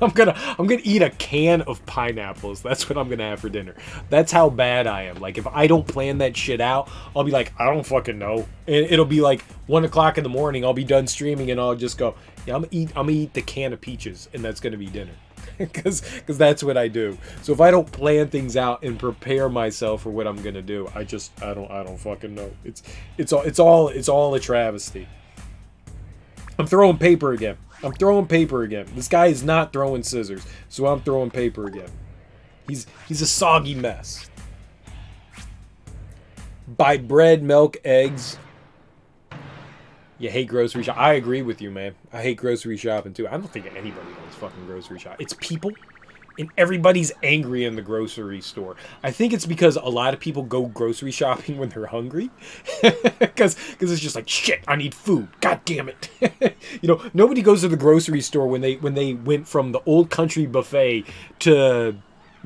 I'm gonna eat a can of pineapples. That's what I'm gonna have for dinner. That's how bad I am. Like, if I don't plan that shit out, I'll be like, I don't fucking know. And it'll be like 1 o'clock in the morning. I'll be done streaming and I'll just go, yeah, I'm gonna eat the can of peaches, and that's gonna be dinner. Because that's what I do. So if I don't plan things out and prepare myself for what I'm gonna do, I don't fucking know. It's all a travesty. I'm throwing paper again. This guy is not throwing scissors, so I'm throwing paper again. He's a soggy mess. Buy bread, milk, eggs. You hate grocery shop. I agree with you, man. I hate grocery shopping too. I don't think anybody likes fucking grocery shop. It's people, and everybody's angry in the grocery store. I think it's because a lot of people go grocery shopping when they're hungry. Because it's just like, shit, I need food. God damn it. You know, nobody goes to the grocery store when they went from the Old Country Buffet to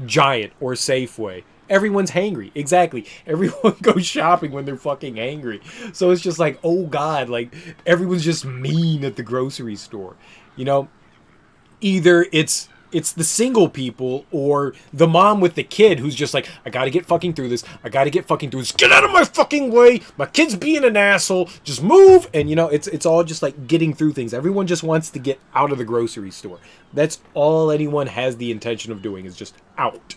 Giant or Safeway. Everyone's hangry. Exactly. Everyone goes shopping when they're fucking angry. So it's just like, oh God, like, everyone's just mean at the grocery store. You know, either it's the single people or the mom with the kid who's just like, I gotta get fucking through this. Get out of my fucking way. My kid's being an asshole. Just move. And, you know, it's all just like getting through things. Everyone just wants to get out of the grocery store. That's all anyone has the intention of doing, is just out.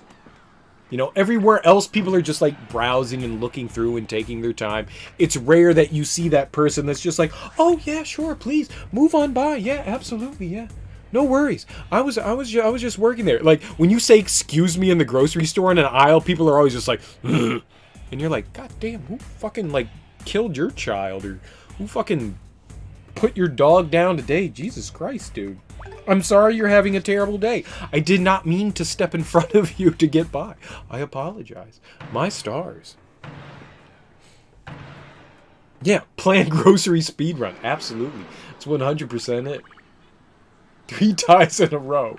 You know, everywhere else, people are just like browsing and looking through and taking their time. It's rare that you see that person that's just like, oh yeah, sure, please move on by. Yeah, absolutely, yeah. No worries. I was just working there. Like, when you say excuse me in the grocery store in an aisle, people are always just like, ugh. And you're like, God damn, who fucking like killed your child, or who fucking put your dog down today? Jesus Christ, dude. I'm sorry you're having a terrible day. I did not mean to step in front of you to get by. I apologize. My stars. Yeah, planned grocery speed run. Absolutely. It's 100% it. 3 ties in a row.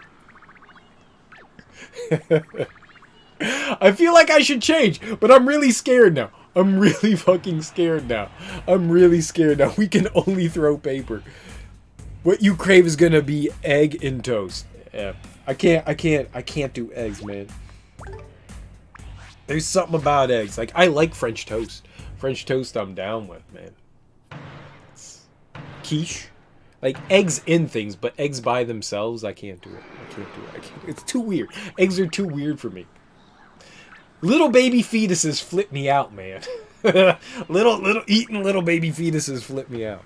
I feel like I should change, but I'm really scared now. I'm really fucking scared now. We can only throw paper. What you crave is gonna be egg and toast. Yeah. I can't do eggs, man. There's something about eggs. Like, I like French toast. French toast I'm down with, man. Quiche. Like, eggs in things, but eggs by themselves, I can't do it. It's too weird. Eggs are too weird for me. Little baby fetuses flip me out, man. Eating little baby fetuses flip me out.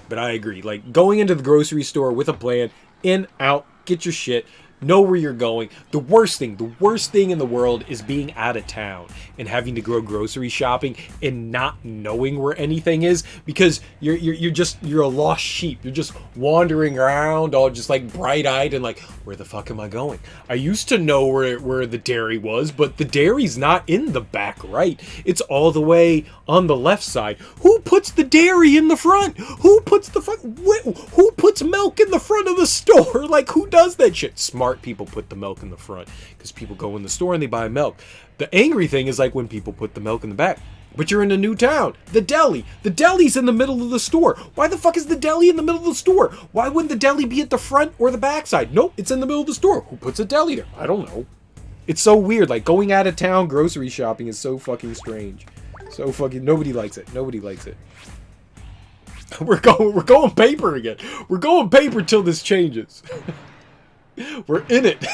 But I agree. Like, going into the grocery store with a plan, in, out, get your shit, know where you're going. The worst thing in the world is being out of town and having to go grocery shopping and not knowing where anything is, because you're a lost sheep. You're just wandering around all just like bright-eyed and like, where the fuck am I going? I used to know where the dairy was, but the dairy's not in the back right. It's all the way on the left side. Who puts the dairy in the front? Who puts milk in the front of the store? Like, who does that shit? Smart people put the milk in the front because people go in the store and they buy milk. The angry thing is like when people put the milk in the back. But you're in a new town. The deli's in the middle of the store. Why the fuck is the deli in the middle of the store? Why wouldn't the deli be at the front or the back side? Nope, it's in the middle of the store. Who puts a deli there? I don't know. It's so weird. Like, going out of town grocery shopping is so fucking strange. So fucking, nobody likes it. We're going paper again. We're going paper till this changes. We're in it.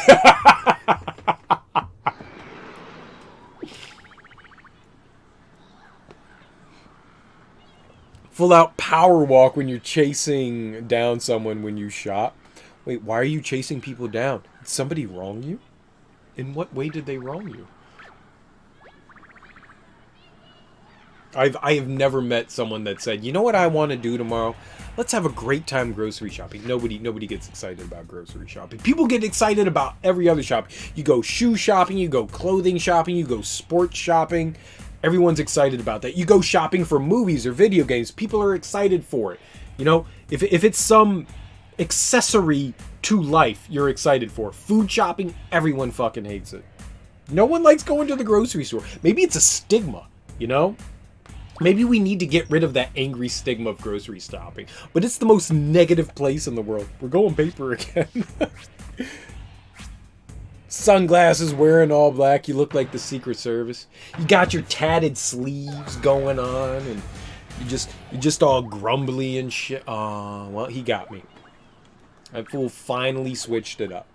Full out power walk when you're chasing down someone when you shop. Wait, why are you chasing people down? Did somebody wrong you? In what way did they wrong you? I have never met someone that said, you know what I want to do tomorrow? Let's have a great time grocery shopping. Nobody gets excited about grocery shopping. People get excited about every other shopping. You go shoe shopping, you go clothing shopping, you go sports shopping. Everyone's excited about that. You go shopping for movies or video games. People are excited for it. You know, if it's some accessory to life you're excited for. Food shopping, everyone fucking hates it. No one likes going to the grocery store. Maybe it's a stigma, you know? Maybe we need to get rid of that angry stigma of grocery shopping. But it's the most negative place in the world. We're going paper again. Sunglasses, wearing all black. You look like the Secret Service. You got your tatted sleeves going on. And you're just all grumbly and shit. Oh, well, he got me. That fool finally switched it up.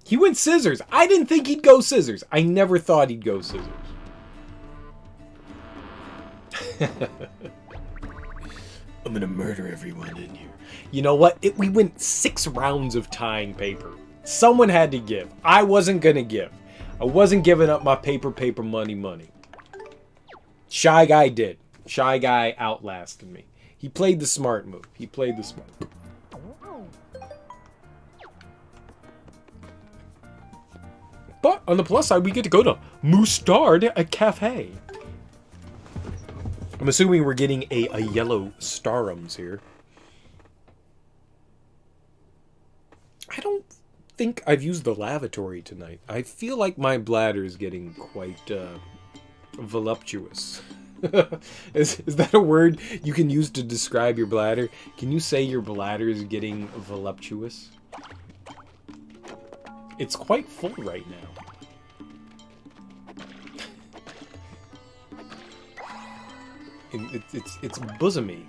He went scissors. I didn't think he'd go scissors. I never thought he'd go scissors. I'm gonna murder everyone in here. You know what? We went 6 rounds of tying paper. Someone had to give. I wasn't gonna give. I wasn't giving up my paper, money. Shy Guy did. Shy Guy outlasted me. He played the smart move. But on the plus side, we get to go to Mustard Cafe. I'm assuming we're getting a yellow Starums here. I don't think I've used the lavatory tonight. I feel like my bladder is getting quite voluptuous. Is that a word you can use to describe your bladder? Can you say your bladder is getting voluptuous? It's quite full right now. It's bosomy.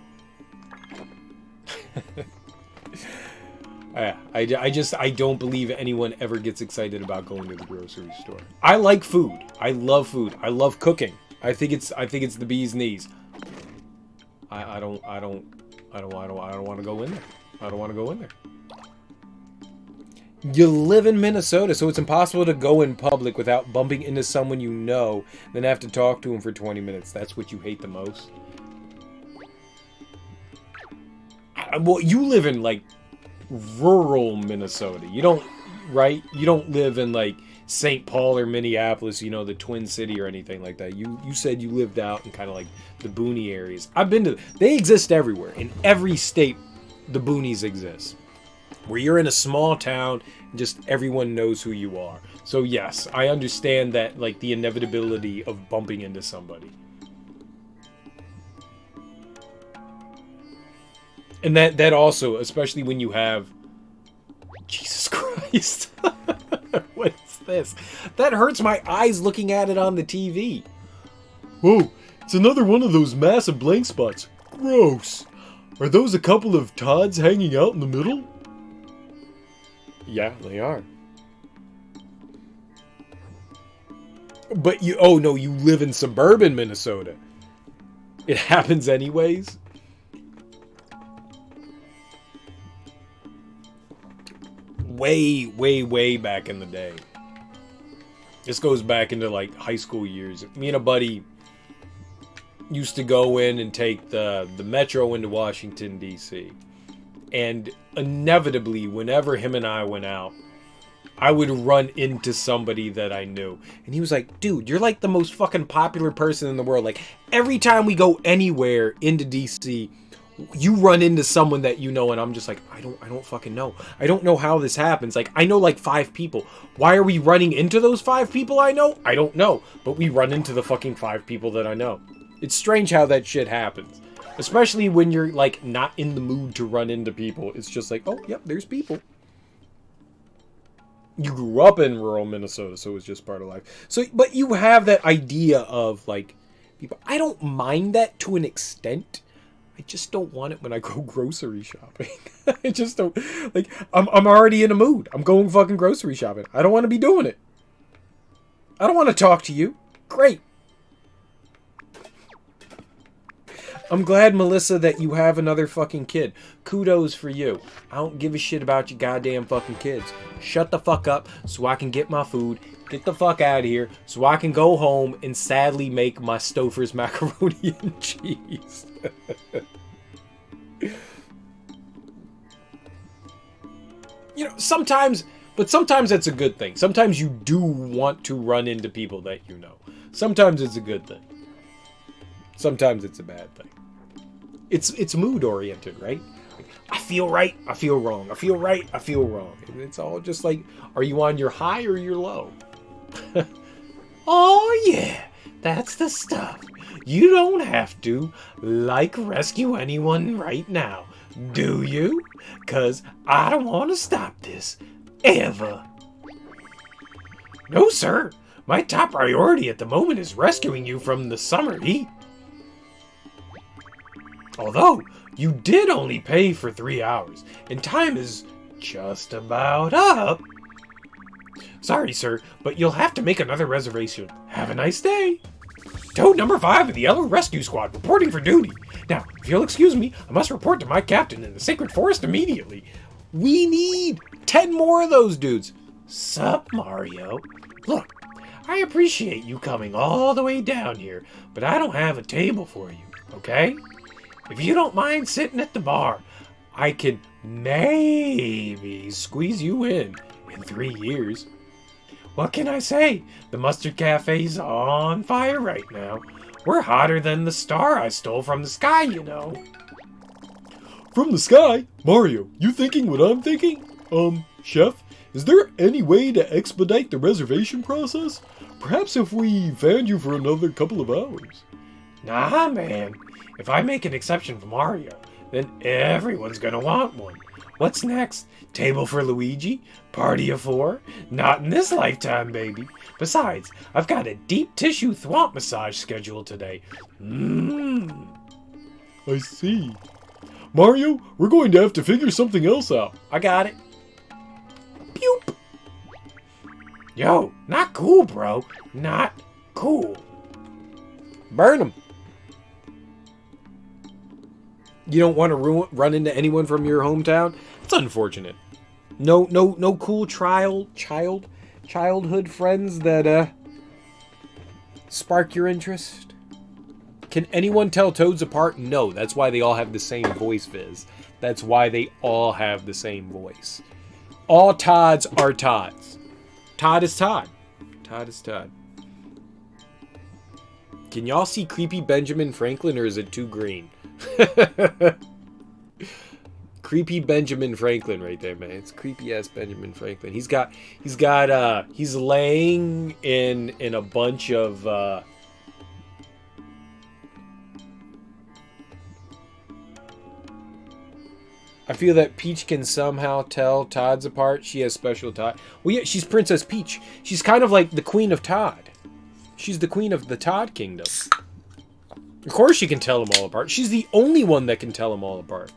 I don't believe anyone ever gets excited about going to the grocery store. I like food. I love food. I love cooking. I think it's the bee's knees. I don't want to go in there. I don't want to go in there. You live in Minnesota, so it's impossible to go in public without bumping into someone you know, then have to talk to him for 20 minutes. That's what you hate the most? Well, you live in, like, rural Minnesota. You don't, right? You don't live in, like, St. Paul or Minneapolis, you know, the Twin City or anything like that. You said you lived out in kind of, like, the boony areas. I've been to... They exist everywhere. In every state, the boonies exist. Where you're in a small town, and just everyone knows who you are. So yes, I understand that, like, the inevitability of bumping into somebody. And that also, especially when you have... Jesus Christ. What is this? That hurts my eyes looking at it on the TV. Whoa, it's another one of those massive blank spots. Gross. Are those a couple of Todds hanging out in the middle? Yeah, they are. But you... Oh, no, you live in suburban Minnesota. It happens anyways. Way back in the day. This goes back into, like, high school years. Me and a buddy used to go in and take the metro into Washington, D.C. And inevitably, whenever him and I went out, I would run into somebody that I knew. And he was like, dude, you're like the most fucking popular person in the world. Like, every time we go anywhere into DC, you run into someone that you know. And I'm just like, I don't fucking know. I don't know how this happens. Like, I know like 5 people. Why are we running into those 5 people I know? I don't know. But we run into the fucking 5 people that I know. It's strange how that shit happens. Especially when you're, like, not in the mood to run into people. It's just like, oh, yep, there's people. You grew up in rural Minnesota, so it's just part of life. So, but you have that idea of, like, people. I don't mind that to an extent. I just don't want it when I go grocery shopping. I just don't, like, I'm already in a mood. I'm going fucking grocery shopping. I don't want to be doing it. I don't want to talk to you. Great. I'm glad, Melissa, that you have another fucking kid. Kudos for you. I don't give a shit about your goddamn fucking kids. Shut the fuck up so I can get my food. Get the fuck out of here so I can go home and sadly make my Stouffer's macaroni and cheese. You know, sometimes that's a good thing. Sometimes you do want to run into people that you know. Sometimes it's a good thing. Sometimes it's a bad thing. It's mood oriented, right? I feel right, I feel wrong. I feel right, I feel wrong. And it's all just like, are you on your high or your low? Oh yeah, that's the stuff. You don't have to, like, rescue anyone right now, do you? 'Cause I don't want to stop this, ever. No, sir. My top priority at the moment is rescuing you from the summer heat. Although, you did only pay for 3 hours, and time is just about up. Sorry, sir, but you'll have to make another reservation. Have a nice day. Toad number 5 of the Yellow Rescue Squad reporting for duty. Now, if you'll excuse me, I must report to my captain in the Sacred Forest immediately. We need 10 more of those dudes. Sup, Mario? Look, I appreciate you coming all the way down here, but I don't have a table for you, okay? If you don't mind sitting at the bar, I can maybe squeeze you in 3 years. What can I say? The Mustard Cafe's on fire right now. We're hotter than the star I stole from the sky, you know. From the sky? Mario, you thinking what I'm thinking? Chef, is there any way to expedite the reservation process? Perhaps if we fanned you for another couple of hours. Nah, man. If I make an exception for Mario, then everyone's gonna want one. What's next? Table for Luigi? Party of 4? Not in this lifetime, baby. Besides, I've got a deep tissue thwomp massage scheduled today. I see. Mario, we're going to have to figure something else out. I got it. Pew! Yo, not cool, bro. Not cool. Burn them. You don't want to run into anyone from your hometown? It's unfortunate. No cool childhood friends that spark your interest? Can anyone tell Toads apart? No, that's why they all have the same voice, Viz. That's why they all have the same voice. All Todds are Todds. Todd is Todd. Todd is Todd. Can y'all see creepy Benjamin Franklin, or is it too green? Creepy Benjamin Franklin right there, man. It's creepy ass Benjamin Franklin. He's laying in a bunch of I feel that Peach can somehow tell Todds apart. She has special Todd. Well, yeah, she's Princess Peach. She's kind of like the Queen of Todd. She's the Queen of the Todd Kingdom. Of course she can tell them all apart. She's the only one that can tell them all apart.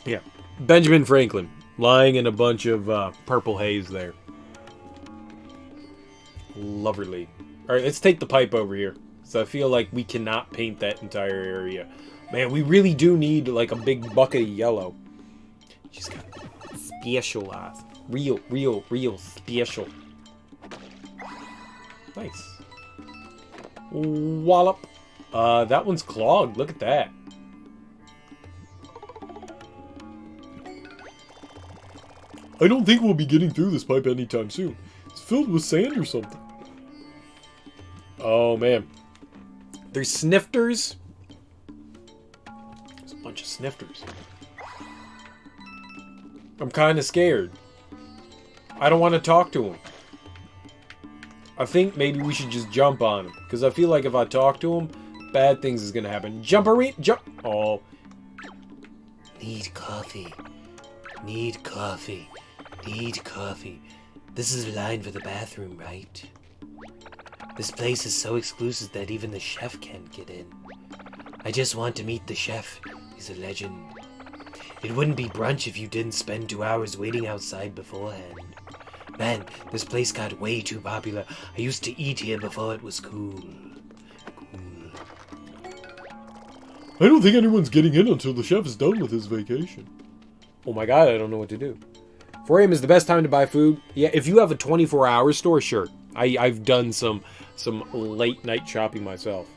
Yeah. Benjamin Franklin. Lying in a bunch of purple haze there. Lovely. Alright, let's take the pipe over here. So I feel like we cannot paint that entire area. Man, we really do need like a big bucket of yellow. She's got special eyes. Real special. Nice. Wallop. That one's clogged. Look at that. I don't think we'll be getting through this pipe anytime soon. It's filled with sand or something. Oh, man. There's snifters. There's a bunch of snifters. I'm kind of scared. I don't want to talk to them. I think maybe we should just jump on them. Because I feel like if I talk to them, bad things is going to happen. Jump. Oh. Need coffee. Need coffee. Need coffee. This is a line for the bathroom, right? This place is so exclusive that even the chef can't get in. I just want to meet the chef. He's a legend. It wouldn't be brunch if you didn't spend 2 hours waiting outside beforehand. Man, this place got way too popular. I used to eat here before it was cool. I don't think anyone's getting in until the chef is done with his vacation. Oh my god, I don't know what to do. 4 a.m. is the best time to buy food. Yeah, if you have a 24-hour store, sure. I've done some late night shopping myself.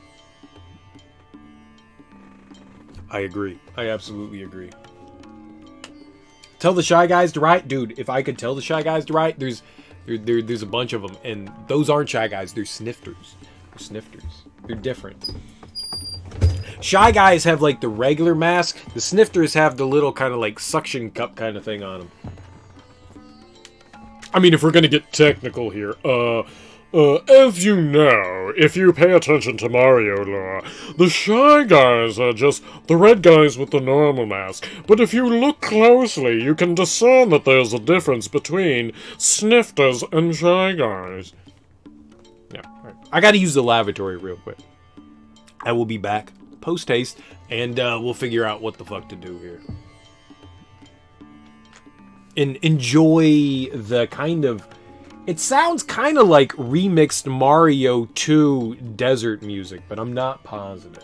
I agree. I absolutely agree. Tell the Shy Guys to write, dude. If I could tell the Shy Guys to write, there's a bunch of them, and those aren't Shy Guys. They're snifters. They're snifters. They're different. Shy Guys have like the regular mask. The snifters have the little kind of like suction cup kind of thing on them. I mean, if we're gonna get technical here, as you know, if you pay attention to Mario lore, the Shy Guys are just the red guys with the normal mask. But if you look closely, you can discern that there's a difference between snifters and Shy Guys. Yeah, right. I gotta use the lavatory real quick. I will be back post-haste, and we'll figure out what the fuck to do here. And enjoy the kind of... It sounds kind of like remixed Mario 2 desert music, but I'm not positive.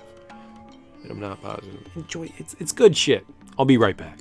Enjoy it. It's good shit. I'll be right back.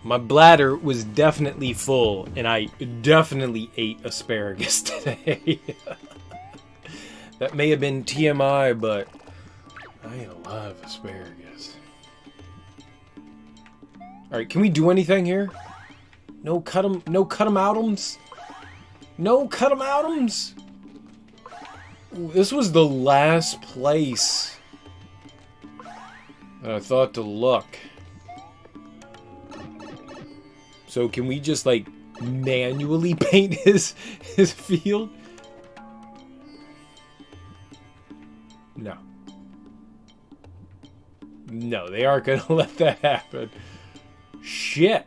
My bladder was definitely full, and I definitely ate asparagus today. That may have been TMI, but I ate a lot of asparagus. Alright, can we do anything here? No cut 'em outums? No cut 'em outums? Ooh, this was the last place that I thought to look. So can we just like manually paint his field? No. No, they aren't gonna let that happen. Shit.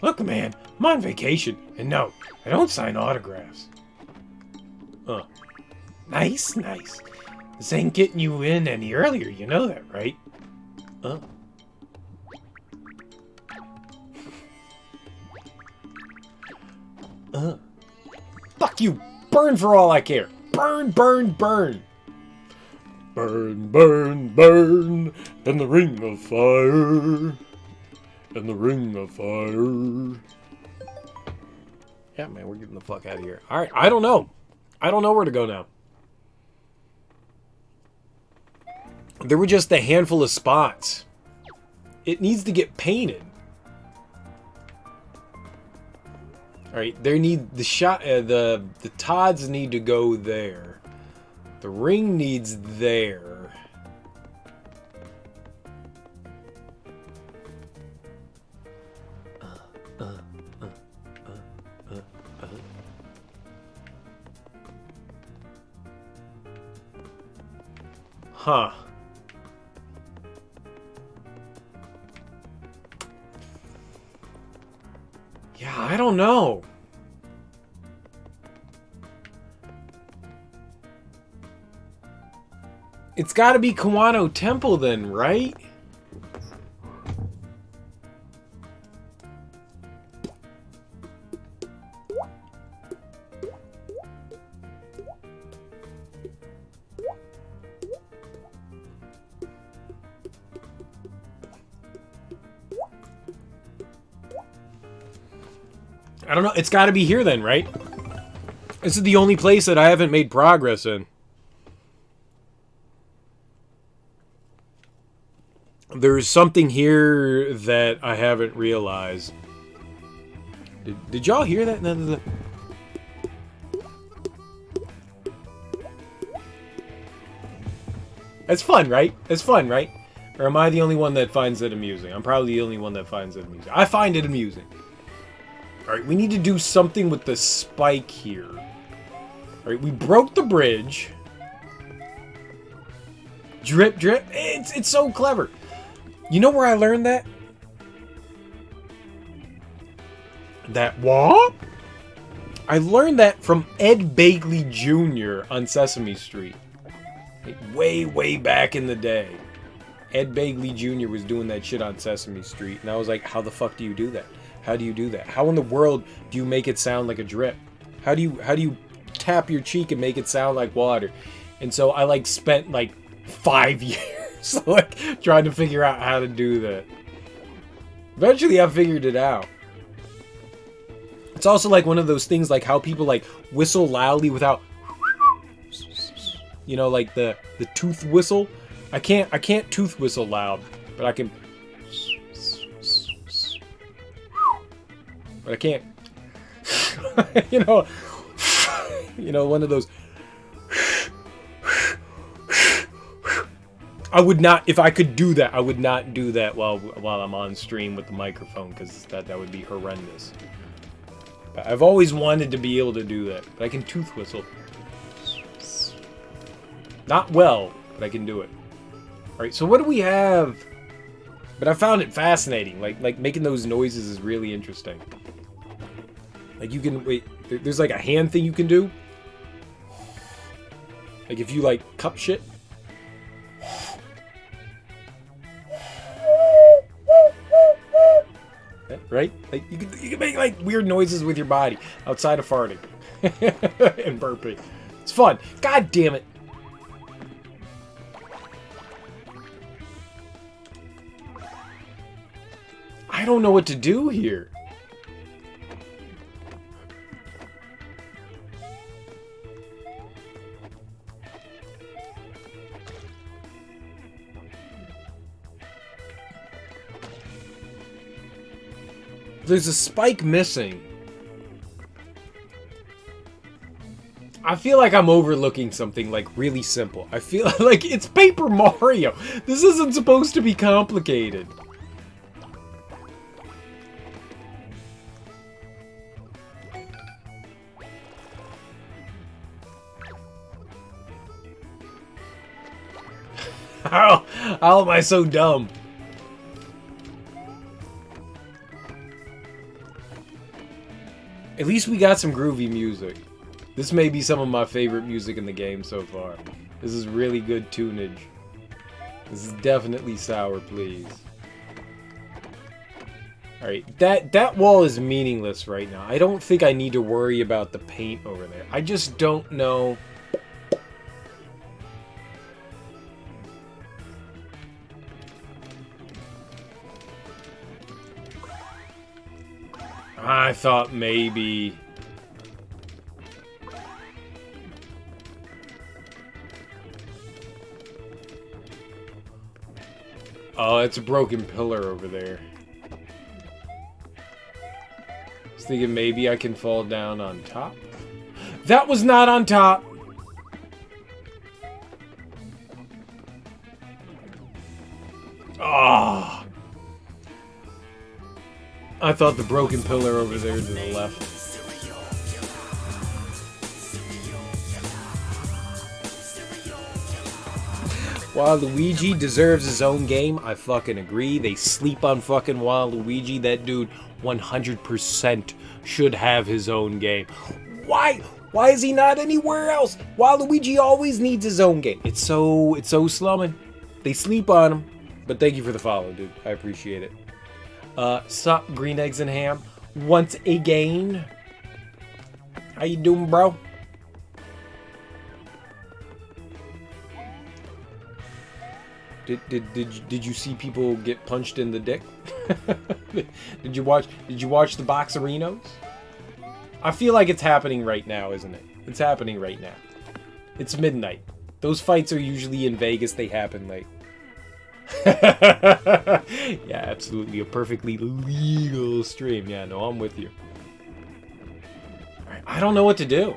Look, man, I'm on vacation, and no, I don't sign autographs. Nice, nice. This ain't getting you in any earlier, you know that, right? Fuck you! Burn for all I care! Burn, burn, burn! Burn, burn, burn, in the ring of fire. In the ring of fire. Yeah, man, we're getting the fuck out of here. Alright, I don't know. I don't know where to go now. There were just a handful of spots. It needs to get painted. Alright, there need the shot the Todds need to go there. The ring needs there. Huh. Yeah, I don't know. It's gotta be Kawano Temple then, right? I don't know. It's got to be here then, right? This is the only place that I haven't made progress in. There's something here that I haven't realized. Did y'all hear that? No. That's fun, right? It's fun, right? Or am I the only one that finds it amusing? I'm probably the only one that finds it amusing. I find it amusing. Alright, we need to do something with the spike here. Alright, we broke the bridge. Drip, drip. It's so clever. You know where I learned that? That what? I learned that from Ed Begley Jr. on Sesame Street. Like, way back in the day. Ed Begley Jr. was doing that shit on Sesame Street. And I was like, how the fuck do you do that? How do you do that? How in the world do you make it sound like a drip? How do you tap your cheek and make it sound like water? And so I like spent like 5 years like trying to figure out how to do that. Eventually I figured it out. It's also like one of those things like how people like whistle loudly without, you know, like the tooth whistle. I can't tooth whistle loud, but I can. But I can't, you know, one of those. I would not, if I could do that, I would not do that while I'm on stream with the microphone, because that would be horrendous. But I've always wanted to be able to do that, but I can tooth whistle. Not well, but I can do it. All right, so what do we have? But I found it fascinating. Like making those noises is really interesting. Like you can wait. There's like a hand thing you can do. Like if you like cup shit. Right? Like you can make like weird noises with your body outside of farting and burping. It's fun. God damn it. I don't know what to do here. There's a spike missing. I feel like I'm overlooking something like really simple. I feel like it's Paper Mario. This isn't supposed to be complicated. How am I so dumb? At least we got some groovy music. This may be some of my favorite music in the game so far. This is really good tunage. This is definitely Sour Please. Alright, that wall is meaningless right now. I don't think I need to worry about the paint over there. I just don't know. I thought maybe... Oh, it's a broken pillar over there. I was thinking maybe I can fall down on top. That was not on top! I thought the broken pillar over there to the left. Waluigi deserves his own game. I fucking agree. They sleep on fucking Waluigi. That dude 100% should have his own game. Why? Why is he not anywhere else? Waluigi always needs his own game. It's so slumming. They sleep on him. But thank you for the follow, dude. I appreciate it. Sup, Green Eggs and Ham? Once again. How you doing, bro? Did you see people get punched in the dick? Did you watch the Boxerinos? I feel like it's happening right now, isn't it? It's happening right now. It's midnight. Those fights are usually in Vegas. They happen late. Yeah, absolutely. A perfectly legal stream. Yeah, no, I'm with you. I don't know what to do.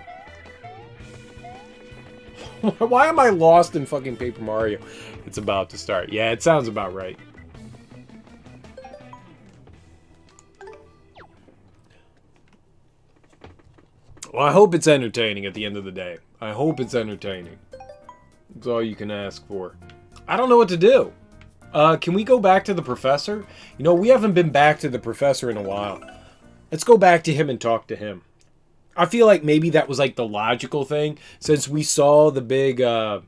Why am I lost in fucking Paper Mario? It's about to start. Yeah, it sounds about right. Well, I hope it's entertaining at the end of the day. I hope it's entertaining. That's all you can ask for. I don't know what to do. Can we go back to the professor? You know, we haven't been back to the professor in a while. Let's go back to him and talk to him. I feel like maybe that was like the logical thing, since we saw the big Chomp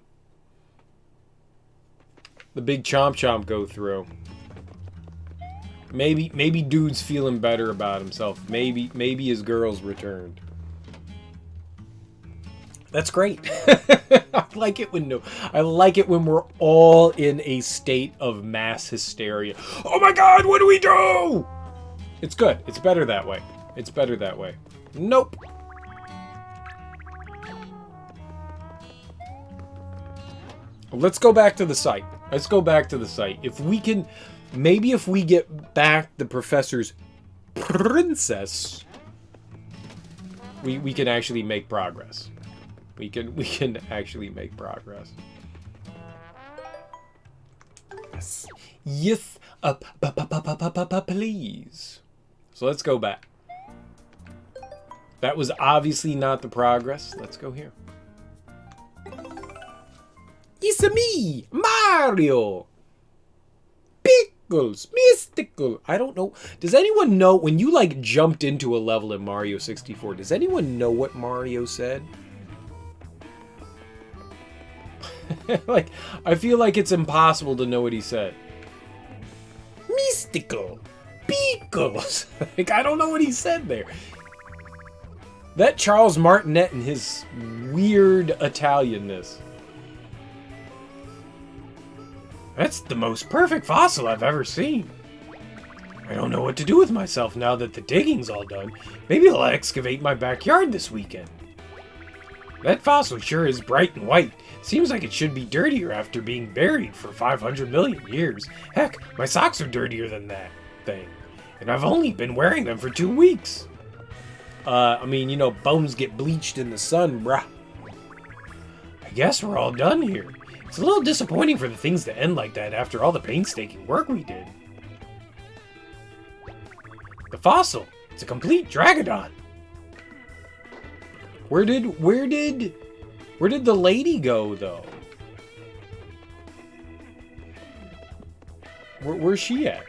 Chomp go through. Maybe dude's feeling better about himself. Maybe his girl's returned. That's great. I like it when we're all in a state of mass hysteria. Oh my god, what do we do? It's good. It's better that way. It's better that way. Nope. Let's go back to the site. Let's go back to the site. If we can, maybe if we get back the professor's princess, we can actually make progress. We can actually make progress. Yes. Yes. Please. So let's go back. That was obviously not the progress. Let's go here. It's me, Mario. Pickles, mystical. I don't know. Does anyone know when you like jumped into a level in Mario 64? Does anyone know what Mario said? Like, I feel like it's impossible to know what he said. Mystical. Pickles. Like, I don't know what he said there. That Charles Martinet and his weird Italianness. That's the most perfect fossil I've ever seen. I don't know what to do with myself now that the digging's all done. Maybe I'll excavate my backyard this weekend. That fossil sure is bright and white. Seems like it should be dirtier after being buried for 500 million years. Heck, my socks are dirtier than that thing. And I've only been wearing them for 2 weeks. I mean, you know, bones get bleached in the sun, bruh. I guess we're all done here. It's a little disappointing for the things to end like that after all the painstaking work we did. The fossil. It's a complete Dragodon. Where did the lady go, though? Where's she at?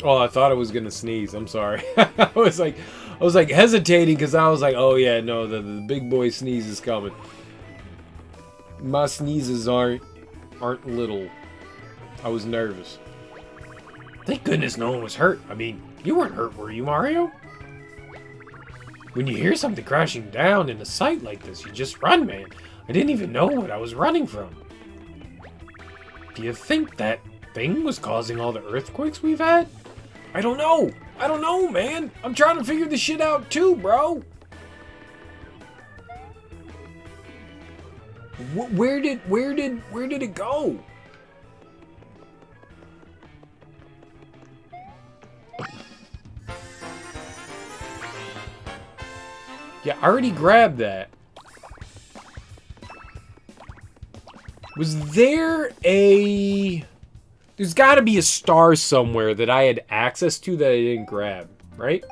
Oh, I thought I was gonna sneeze. I'm sorry. I was like hesitating because I was like, oh yeah, no, the big boy sneeze is coming. My sneezes aren't little. I was nervous. Thank goodness no one was hurt. I mean, you weren't hurt, were you, Mario? When you hear something crashing down in a site like this, you just run, man. I didn't even know what I was running from. Do you think that thing was causing all the earthquakes we've had? I don't know. I don't know, man. I'm trying to figure this shit out too, bro. Where did it go? I already grabbed that. Was there a... There's got to be a star somewhere that I had access to that I didn't grab, right?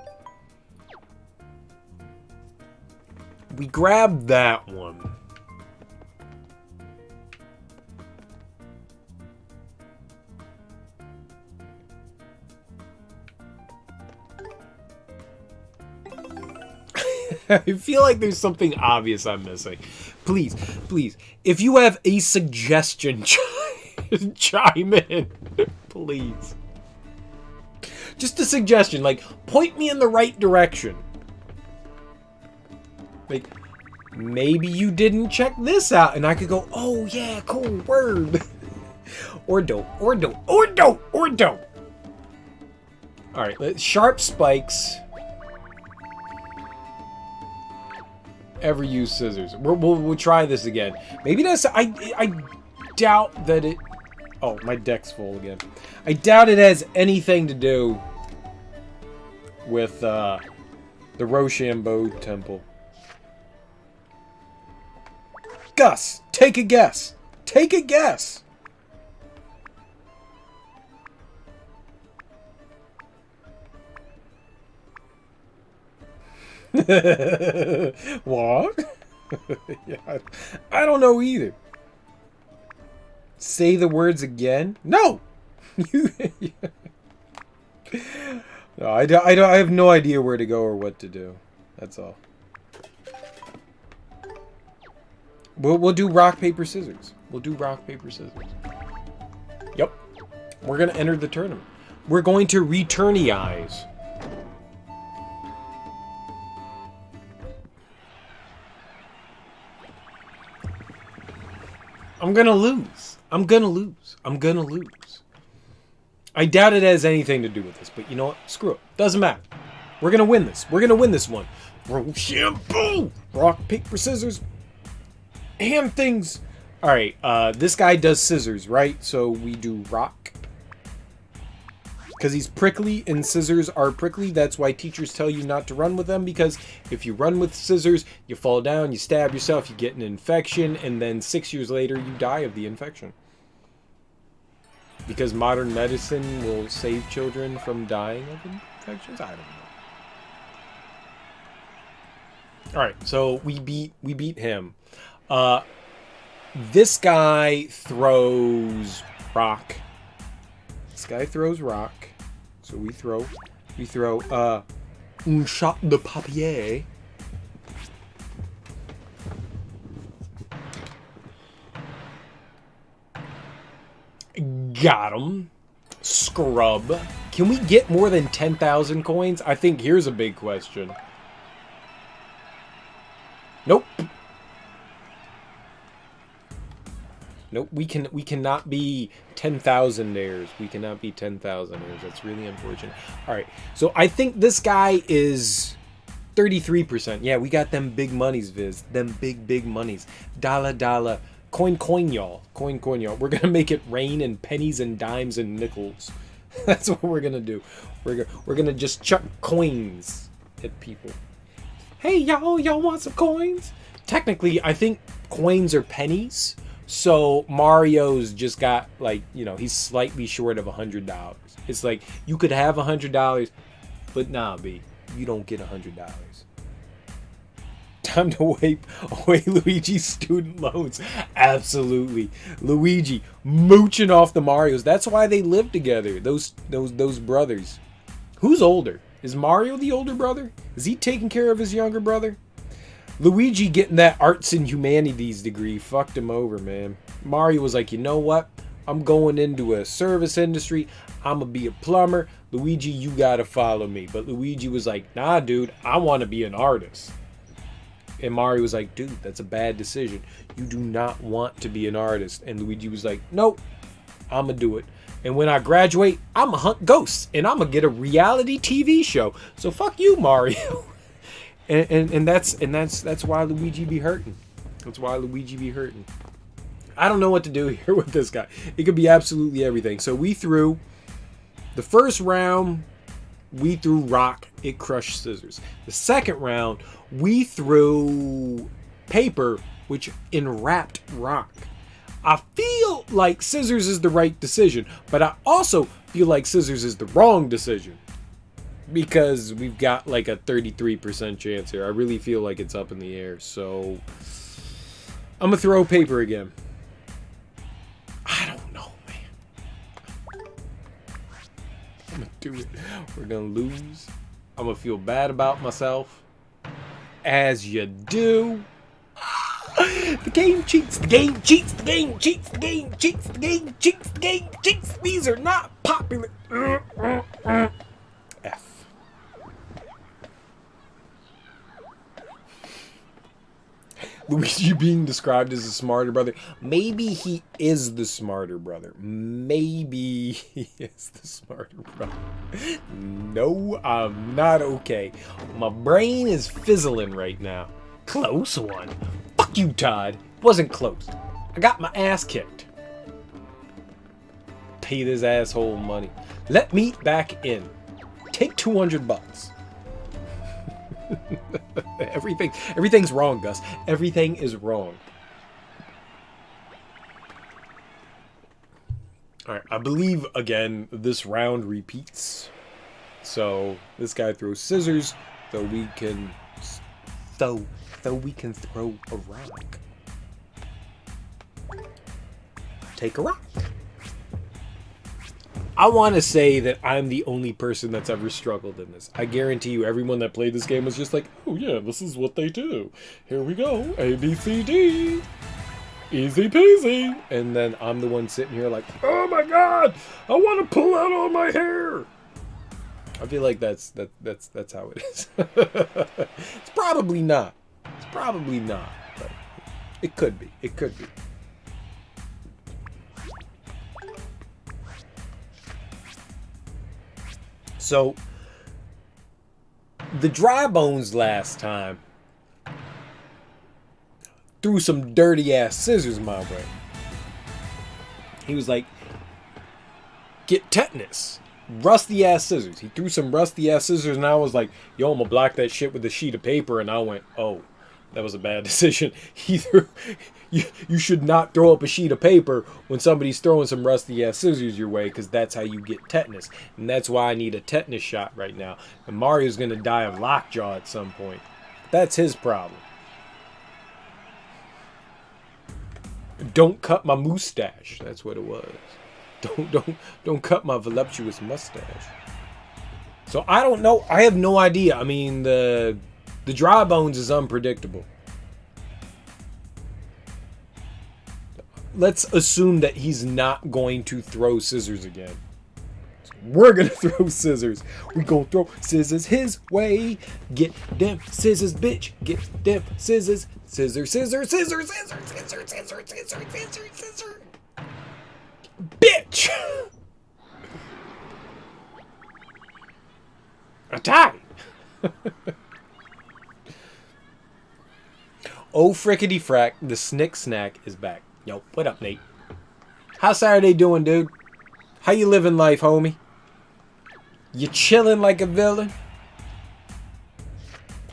We grabbed that one. I feel like there's something obvious I'm missing. Please, please, if you have a suggestion, chime in. Please. Just a suggestion, like, point me in the right direction. Like, maybe you didn't check this out, and I could go, oh yeah, cool, word. Or don't, or don't, or don't, or don't. Alright, sharp spikes. Ever use scissors. We'll try this again. Maybe that's... I doubt that it... Oh, my deck's full again. I doubt it has anything to do with the Rochambeau Temple. Gus, take a guess. Take a guess. What? Yeah, I don't know either. Say the words again? No. No, I have no idea where to go or what to do. That's all. We'll do rock paper scissors. We'll do rock paper scissors. Yep. We're gonna enter the tournament. We're going to returnize. I'm gonna lose. I'm gonna lose. I'm gonna lose. I doubt it has anything to do with this, but you know what? Screw it. Doesn't matter. We're gonna win this. We're gonna win this one. Rochambeau! Rock, paper, scissors. Hand things. Alright, this guy does scissors, right? So we do rock. Because he's prickly and scissors are prickly. That's why teachers tell you not to run with them. Because if you run with scissors, you fall down, you stab yourself, you get an infection, and then 6 years later, you die of the infection. Because modern medicine will save children from dying of infections? I don't know. Alright, so we beat him. This guy throws rock. This guy throws rock. So we throw un shot de papier. Got him. Scrub. Can we get more than 10,000 coins? I think here's a big question. Nope. Nope, we cannot be 10,000-aires. We cannot be 10,000-aires. That's really unfortunate. All right, so I think this guy is 33%. Yeah, we got them big monies, Viz. Them big monies. Dollar. Coin, y'all. Coin, y'all. We're gonna make it rain in pennies and dimes and nickels. That's what we're gonna do. We're gonna just chuck coins at people. Hey, y'all want some coins? Technically, I think coins are pennies. So Mario's just got, like, you know, he's slightly short of $100. It's like, you could have $100, but nah, B, you don't get $100. Time to wipe away Luigi's student loans. Absolutely. Luigi mooching off the Marios. That's why they live together. Those brothers. Who's older? Is Mario the older brother? Is he taking care of his younger brother? Luigi getting that arts and humanities degree fucked him over, man. Mario was like, you know what? I'm going into a service industry. I'm going to be a plumber. Luigi, you got to follow me. But Luigi was like, nah, dude, I want to be an artist. And Mario was like, dude, that's a bad decision. You do not want to be an artist. And Luigi was like, nope, I'm going to do it. And when I graduate, I'm going to hunt ghosts. And I'm going to get a reality TV show. So fuck you, Mario. And that's why Luigi be hurting. That's why Luigi be hurting. I don't know what to do here with this guy. It could be absolutely everything. So we threw the first round. we threw rock, it crushed scissors. The second round, we threw paper, which enwrapped rock. I feel like scissors is the right decision, but I also feel like scissors is the wrong decision. Because we've got like a 33% chance here. I really feel like it's up in the air. So I'm going to throw paper again. I don't know, man. I'm going to do it. We're going to lose. I'm going to feel bad about myself. As you do. The game cheats, the game cheats, the game cheats, the game cheats, the game cheats, the game cheats. These are not popular. F. Luigi being described as a smarter brother. Maybe he is the smarter brother. Maybe he is the smarter brother. No, I'm not okay. My brain is fizzling right now. Close one. Fuck you, Todd. Wasn't close. I got my ass kicked. Pay this asshole money. Let me back in. Take $200. Everything's wrong, Gus. Everything is wrong. Alright, I believe, again, this round repeats. So, this guy throws scissors, so we can... So we can throw a rock. Take a rock. I want to say that I'm the only person that's ever struggled in this. I guarantee you everyone that played this game was just like, oh yeah, this is what they do. Here we go. A, B, C, D. Easy peasy. And then I'm the one sitting here like, oh my god, I want to pull out all my hair. I feel like that's how it is. It's probably not. It's probably not. But it could be. It could be. So, the dry bones last time threw some dirty ass scissors my way. He was like, get tetanus. Rusty ass scissors. He threw some rusty ass scissors, and I was like, yo, I'm gonna block that shit with a sheet of paper. And I went, oh, that was a bad decision. You should not throw up a sheet of paper when somebody's throwing some rusty ass scissors your way, because that's how you get tetanus. And that's why I need a tetanus shot right now. And Mario's gonna die of lockjaw at some point. That's his problem. Don't cut my mustache. That's what it was. Don't cut my voluptuous mustache. So I don't know. I have no idea. I mean, the dry bones is unpredictable. Let's assume that he's not going to throw scissors again. So we're gonna throw scissors. We gonna throw scissors his way. Get them scissors, bitch. Get them scissors. Scissors, scissors, scissors, scissors, scissors, scissors, scissors, scissors, scissors. Bitch! A tie! Oh, frickety frack, the snick snack is back. Yo, what up, Nate? How's Saturday doing, dude? How you living life, homie? You chilling like a villain?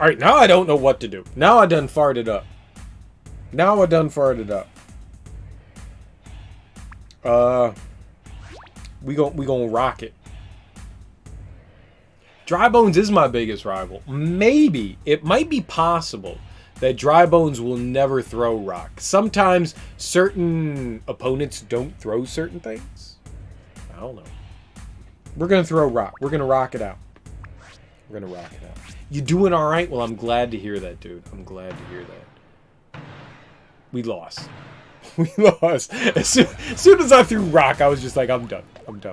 Alright, now I don't know what to do. Now I done farted up. We gon' rock it. Dry Bones is my biggest rival. Maybe, it might be possible that Dry Bones will never throw rock. Sometimes certain opponents don't throw certain things. I don't know. We're gonna throw rock. We're gonna rock it out. You doing all right? Well, I'm glad to hear that, dude. I'm glad to hear that. We lost. We lost. As soon as I threw rock, I was just like, I'm done.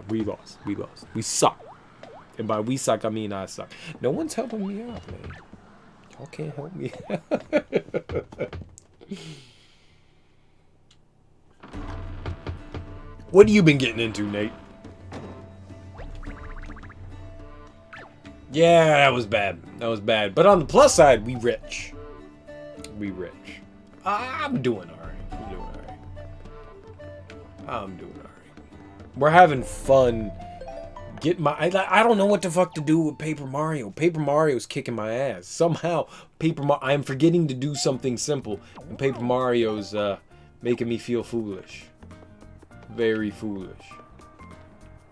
We lost. We suck. And by we suck, I mean I suck. No one's helping me out, man. Y'all can't help me out. What have you been getting into, Nate? Yeah, that was bad. But on the plus side, we rich. I'm doing all right. We're having fun get my... I don't know what the fuck to do with Paper Mario. Paper Mario's kicking my ass. Somehow, I'm forgetting to do something simple. And Paper Mario's making me feel foolish. Very foolish.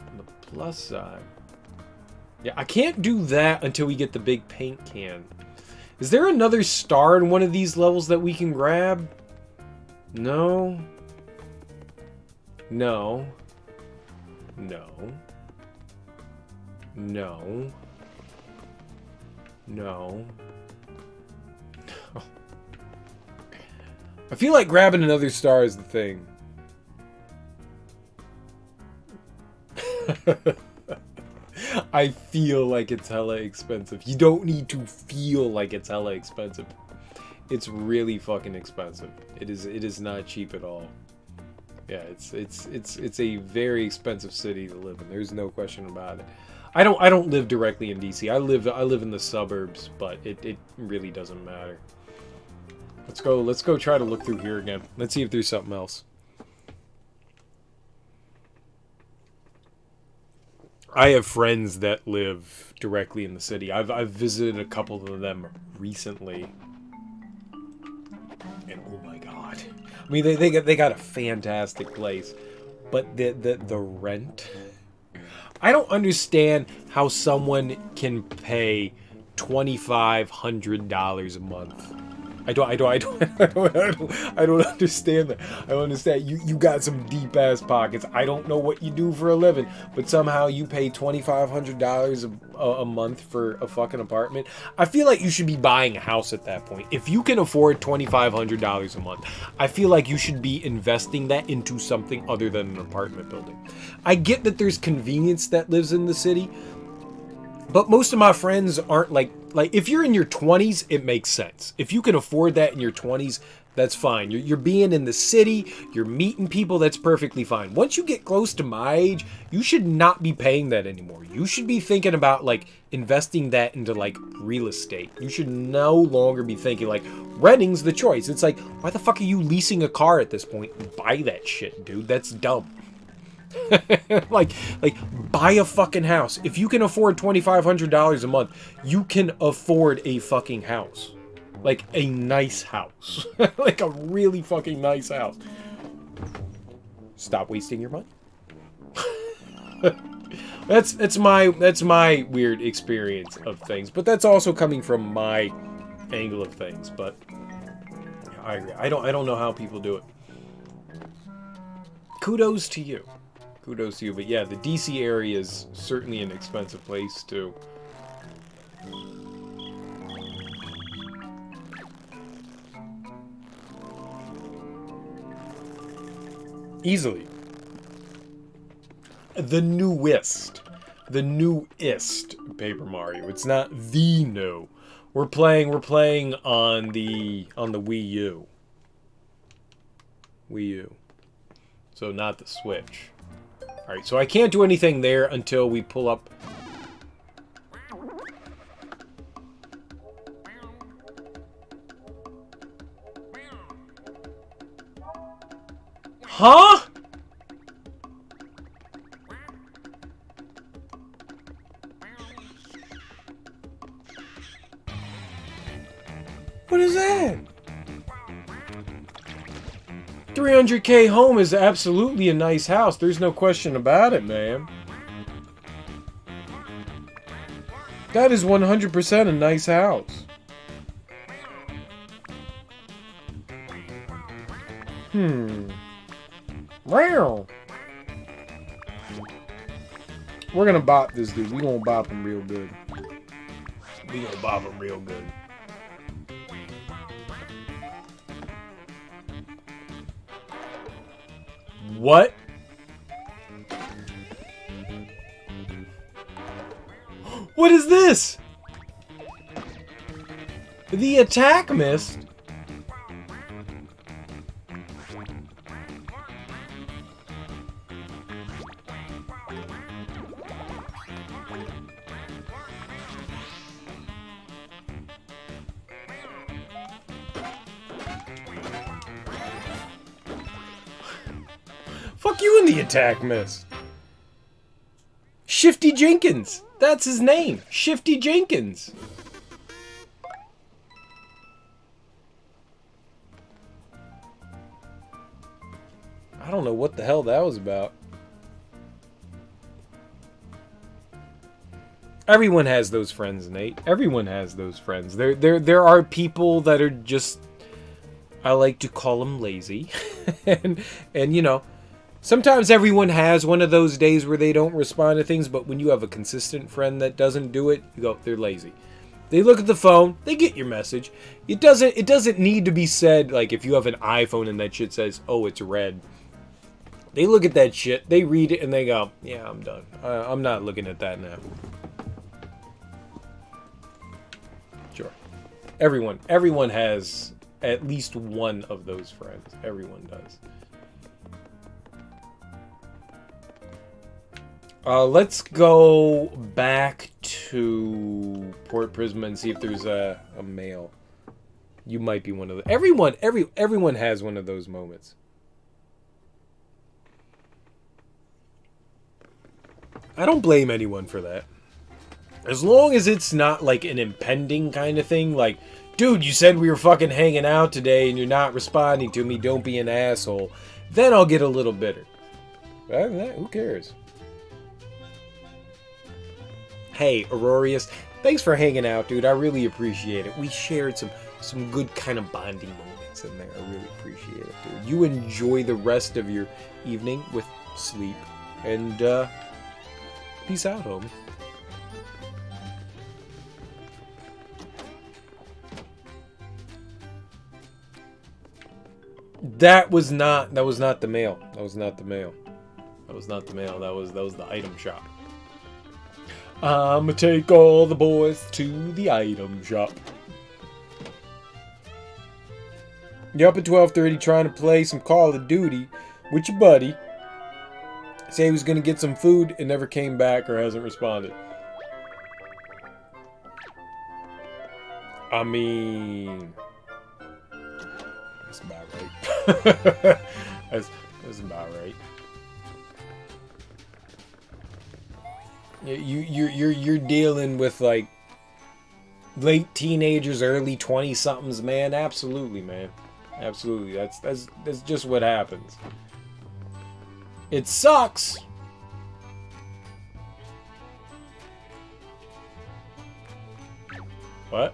On the plus side... Yeah, I can't do that until we get the big paint can. Is there another star in one of these levels that we can grab? No. No. No. No. No. I feel like grabbing another star is the thing. I feel like it's hella expensive. You don't need to feel like it's hella expensive. It's really fucking expensive. It is not cheap at all. Yeah, it's a very expensive city to live in. There's no question about it. I don't live directly in DC. I live in the suburbs, but it really doesn't matter. Let's go try to look through here again. Let's see if there's something else. I have friends that live directly in the city. I've visited a couple of them recently. And oh my god. I mean they got a fantastic place. But the rent, I don't understand how someone can pay $2,500 a month. I don't understand that. I don't understand. You got some deep ass pockets. I don't know what you do for a living, but somehow you pay $2,500 a month for a fucking apartment. I feel like you should be buying a house at that point. If you can afford $2,500 a month, I feel like you should be investing that into something other than an apartment building. I get that there's convenience that lives in the city, but most of my friends aren't like if you're in your 20s, it makes sense. If you can afford that in your 20s, that's fine. You're being in the city, you're meeting people, that's perfectly fine. Once you get close to my age, you should not be paying that anymore. You should be thinking about like investing that into like real estate. You should no longer be thinking like renting's the choice. It's like, why the fuck are you leasing a car at this point? Buy that shit, dude. That's dumb. like buy a fucking house. If you can afford $2,500 a month, you can afford a fucking house. Like a nice house. Like a really fucking nice house. Stop wasting your money. That's my weird experience of things, but that's also coming from my angle of things. But I agree. I don't know how people do it. Kudos to you. Kudos to you. But yeah, the DC area is certainly an expensive place too. Easily. The newest Paper Mario. It's not the new. We're playing on the Wii U. Wii U. So not the Switch. Alright, so I can't do anything there until we pull up. Huh? What is that? 300K home is absolutely a nice house. There's no question about it, man. That is 100% a nice house. Wow. We're gonna bop this dude. We're gonna bop him real good. We're gonna bop him real good. What? What is this? The attack missed? Fuck you in the attack miss. Shifty Jenkins. That's his name. Shifty Jenkins. I don't know what the hell that was about. Everyone has those friends, Nate. Everyone has those friends. There are people that are just, I like to call them lazy. and you know, sometimes everyone has one of those days where they don't respond to things, but when you have a consistent friend that doesn't do it, you go, they're lazy. They look at the phone, they get your message. It doesn't need to be said, like if you have an iPhone and that shit says, oh, it's red. They look at that shit, they read it, and they go, yeah, I'm done. I'm not looking at that now. Sure. Everyone has at least one of those friends. Everyone does. Let's go back to Port Prisma and see if there's a male. You might be one of the... Everyone has one of those moments. I don't blame anyone for that. As long as it's not like an impending kind of thing, like, dude, you said we were fucking hanging out today and you're not responding to me, don't be an asshole. Then I'll get a little bitter. Other than that, who cares? Hey, Aurorius, thanks for hanging out, dude. I really appreciate it. We shared some good kind of bonding moments in there. I really appreciate it, dude. You enjoy the rest of your evening with sleep. And, peace out, homie. That was not the mail. That was not the mail. That was not the mail. That was the item shop. I'ma take all the boys to the item shop. You're up at 12:30 trying to play some Call of Duty with your buddy. Say he was gonna get some food and never came back or hasn't responded. I mean, that's about right. that's about right. You're dealing with like late teenagers, early 20-somethings, man. Absolutely, man. Absolutely. That's just what happens. It sucks. What?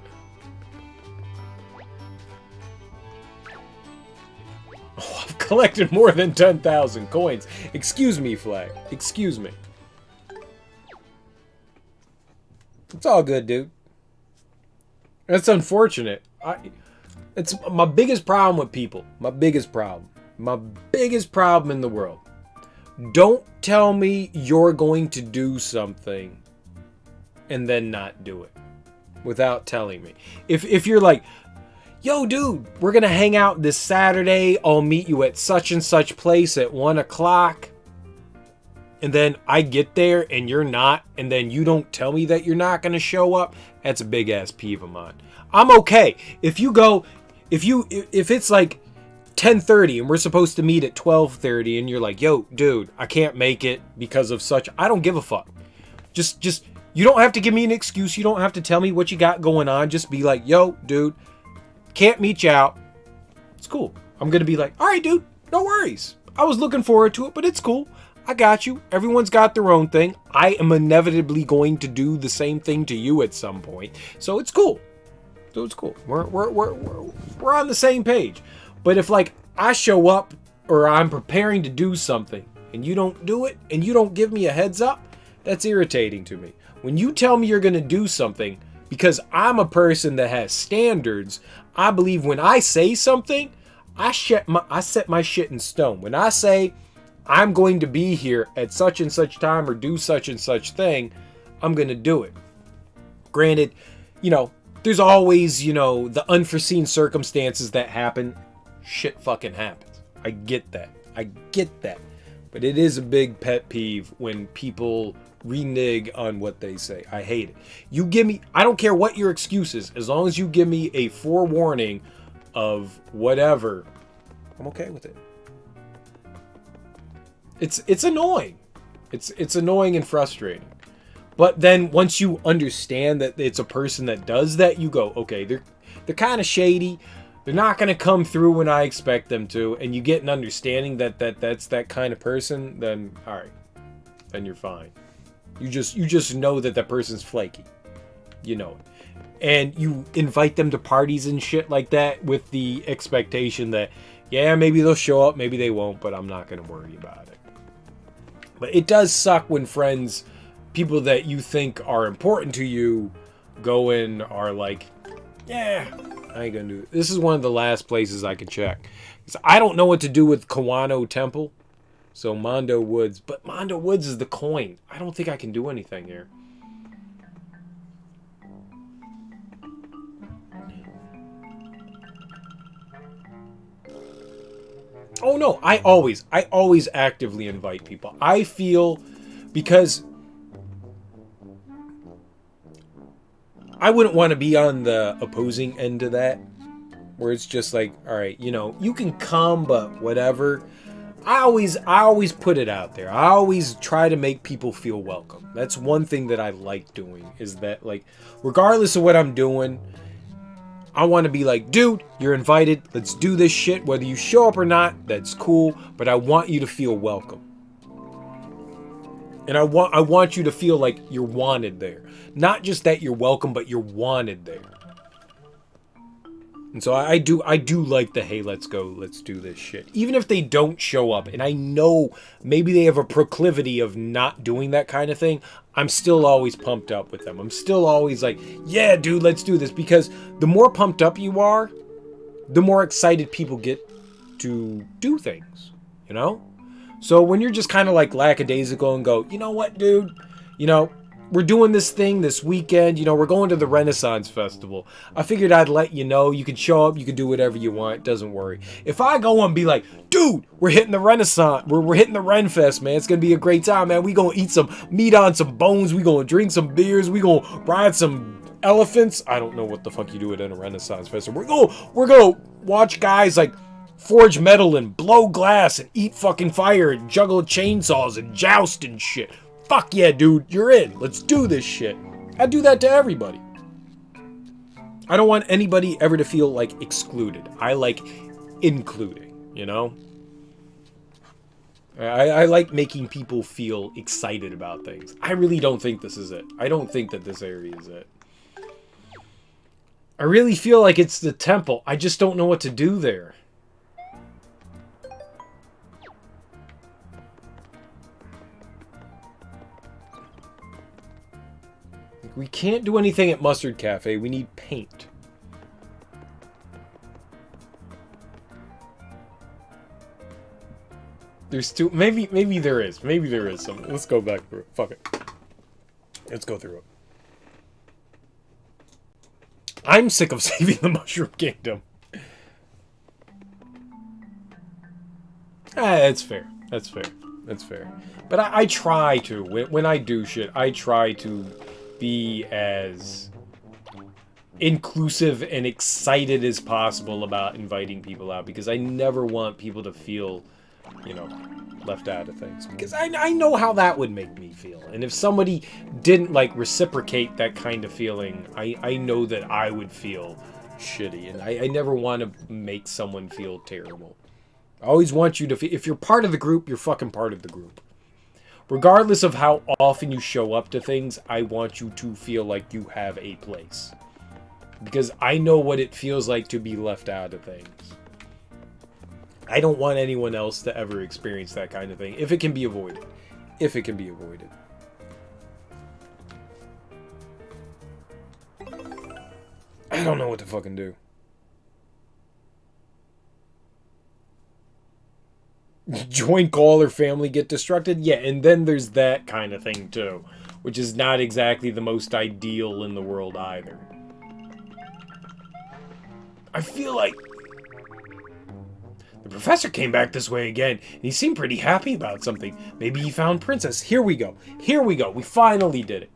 Oh, I've collected more than 10,000 coins. Excuse me, Flag. Excuse me. It's all good, dude. That's unfortunate. It's my biggest problem with people. My biggest problem. My biggest problem in the world. Don't tell me you're going to do something and then not do it without telling me. If you're like, yo, dude, we're going to hang out this Saturday. I'll meet you at such and such place at 1 o'clock. And then I get there and you're not, and then you don't tell me that you're not going to show up, that's a big ass peeve of mine. I'm okay. If it's like 10:30 and we're supposed to meet at 12:30 and you're like, yo, dude, I can't make it because of such, I don't give a fuck. Just, you don't have to give me an excuse. You don't have to tell me what you got going on. Just be like, yo, dude, can't meet you out. It's cool. I'm going to be like, all right, dude, no worries. I was looking forward to it, but it's cool. I got you. Everyone's got their own thing. I am inevitably going to do the same thing to you at some point. So it's cool. So it's cool. We're on the same page. But if like I show up or I'm preparing to do something and you don't do it and you don't give me a heads up, that's irritating to me. When you tell me you're going to do something, because I'm a person that has standards, I believe when I say something, I set my shit in stone. When I say I'm going to be here at such and such time or do such and such thing, I'm going to do it. Granted, there's always, the unforeseen circumstances that happen. Shit fucking happens. I get that. But it is a big pet peeve when people renege on what they say. I hate it. I don't care what your excuse is, as long as you give me a forewarning of whatever, I'm okay with it. It's annoying. It's annoying and frustrating. But then once you understand that it's a person that does that, you go, okay, they're kind of shady. They're not going to come through when I expect them to. And you get an understanding that that's that kind of person, then all right. Then you're fine. You just know that that person's flaky. You know it. And you invite them to parties and shit like that with the expectation that, yeah, maybe they'll show up, maybe they won't, but I'm not going to worry about it. But it does suck when friends, people that you think are important to you, go in, are like, yeah, I ain't going to do it. This is one of the last places I can check. I don't know what to do with Kawano Temple. So Mondo Woods. But Mondo Woods is the coin. I don't think I can do anything here. Oh no, I always actively invite people. I feel, because I wouldn't want to be on the opposing end of that, where it's just like, all right, you know, you can come, but whatever. I always put it out there. I always try to make people feel welcome. That's one thing that I like doing, is that, like, regardless of what I'm doing, I want to be like, dude, you're invited. Let's do this shit. Whether you show up or not, that's cool. But I want you to feel welcome. And I want you to feel like you're wanted there. Not just that you're welcome, but you're wanted there. And so I do like the, hey, let's go, let's do this shit. Even if they don't show up, and I know maybe they have a proclivity of not doing that kind of thing, I'm still always pumped up with them. I'm still always like, yeah, dude, let's do this. Because the more pumped up you are, the more excited people get to do things, you know? So when you're just kind of like lackadaisical and go, you know what, dude? You know, we're doing this thing this weekend. You know, we're going to the Renaissance Festival. I figured I'd let you know. You can show up. You can do whatever you want. Doesn't worry. If I go and be like, dude, we're hitting the Renaissance. We're hitting the Ren Fest, man. It's going to be a great time, man. We going to eat some meat on some bones. We going to drink some beers. We going to ride some elephants. I don't know what the fuck you do at a Renaissance Festival. We're going to watch guys like forge metal and blow glass and eat fucking fire and juggle chainsaws and joust and shit. Fuck yeah, dude, you're in. Let's do this shit. I do that to everybody. I don't want anybody ever to feel like excluded. I like including, you know? I like making people feel excited about things. I really don't think this is it. I don't think that this area is it. I really feel like it's the temple. I just don't know what to do there. We can't do anything at Mustard Cafe. We need paint. There's two. Maybe there is. Maybe there is some. Let's go back through it. Fuck it. Let's go through it. I'm sick of saving the Mushroom Kingdom. That's fair. That's fair. That's fair. But I try to. When I do shit, I try to be as inclusive and excited as possible about inviting people out, because I never want people to feel, you know, left out of things, because I know how that would make me feel. And if somebody didn't like reciprocate that kind of feeling, I know that I would feel shitty, and I never want to make someone feel terrible. I always want you to feel, if you're part of the group, you're fucking part of the group. Regardless of how often you show up to things, I want you to feel like you have a place. Because I know what it feels like to be left out of things. I don't want anyone else to ever experience that kind of thing, if it can be avoided. If it can be avoided. I don't know what to fucking do. Join call or family get destructed? Yeah, and then there's that kind of thing too, which is not exactly the most ideal in the world either. I feel like the professor came back this way again, and he seemed pretty happy about something. Maybe he found Princess. Here we go. Here we go. We finally did it.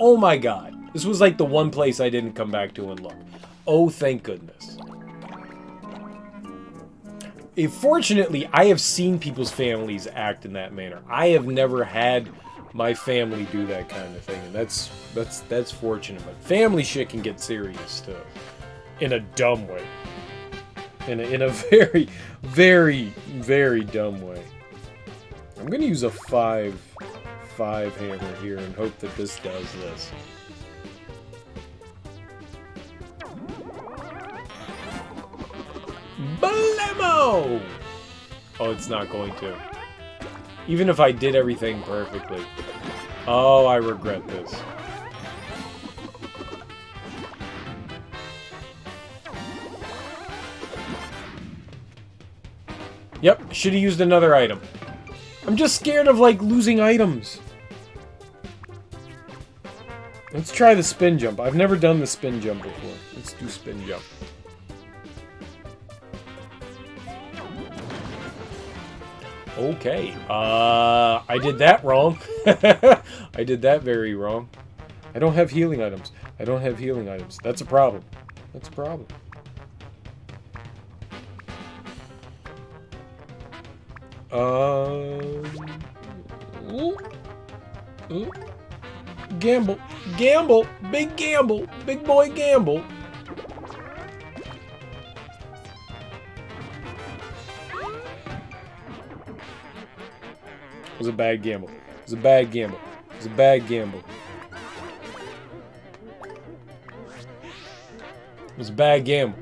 Oh my god. This was like the one place I didn't come back to and look. Oh, thank goodness. Fortunately, I have seen people's families act in that manner. I have never had my family do that kind of thing, and that's fortunate. But family shit can get serious too, in a dumb way, in a very, very, very dumb way. I'm gonna use a 5 hammer here and hope that this does this. Blammo! Oh, it's not going to. Even if I did everything perfectly. Oh, I regret this. Yep, should have used another item. I'm just scared of, like, losing items. Let's try the spin jump. I've never done the spin jump before. Let's do spin jump. Okay, I did that wrong. I did that very wrong. I don't have healing items. I don't have healing items. That's a problem. That's a problem. Gamble. Gamble. Big gamble. Big boy gamble. It was a bad gamble. It was a bad gamble. It was a bad gamble. It was a bad gamble.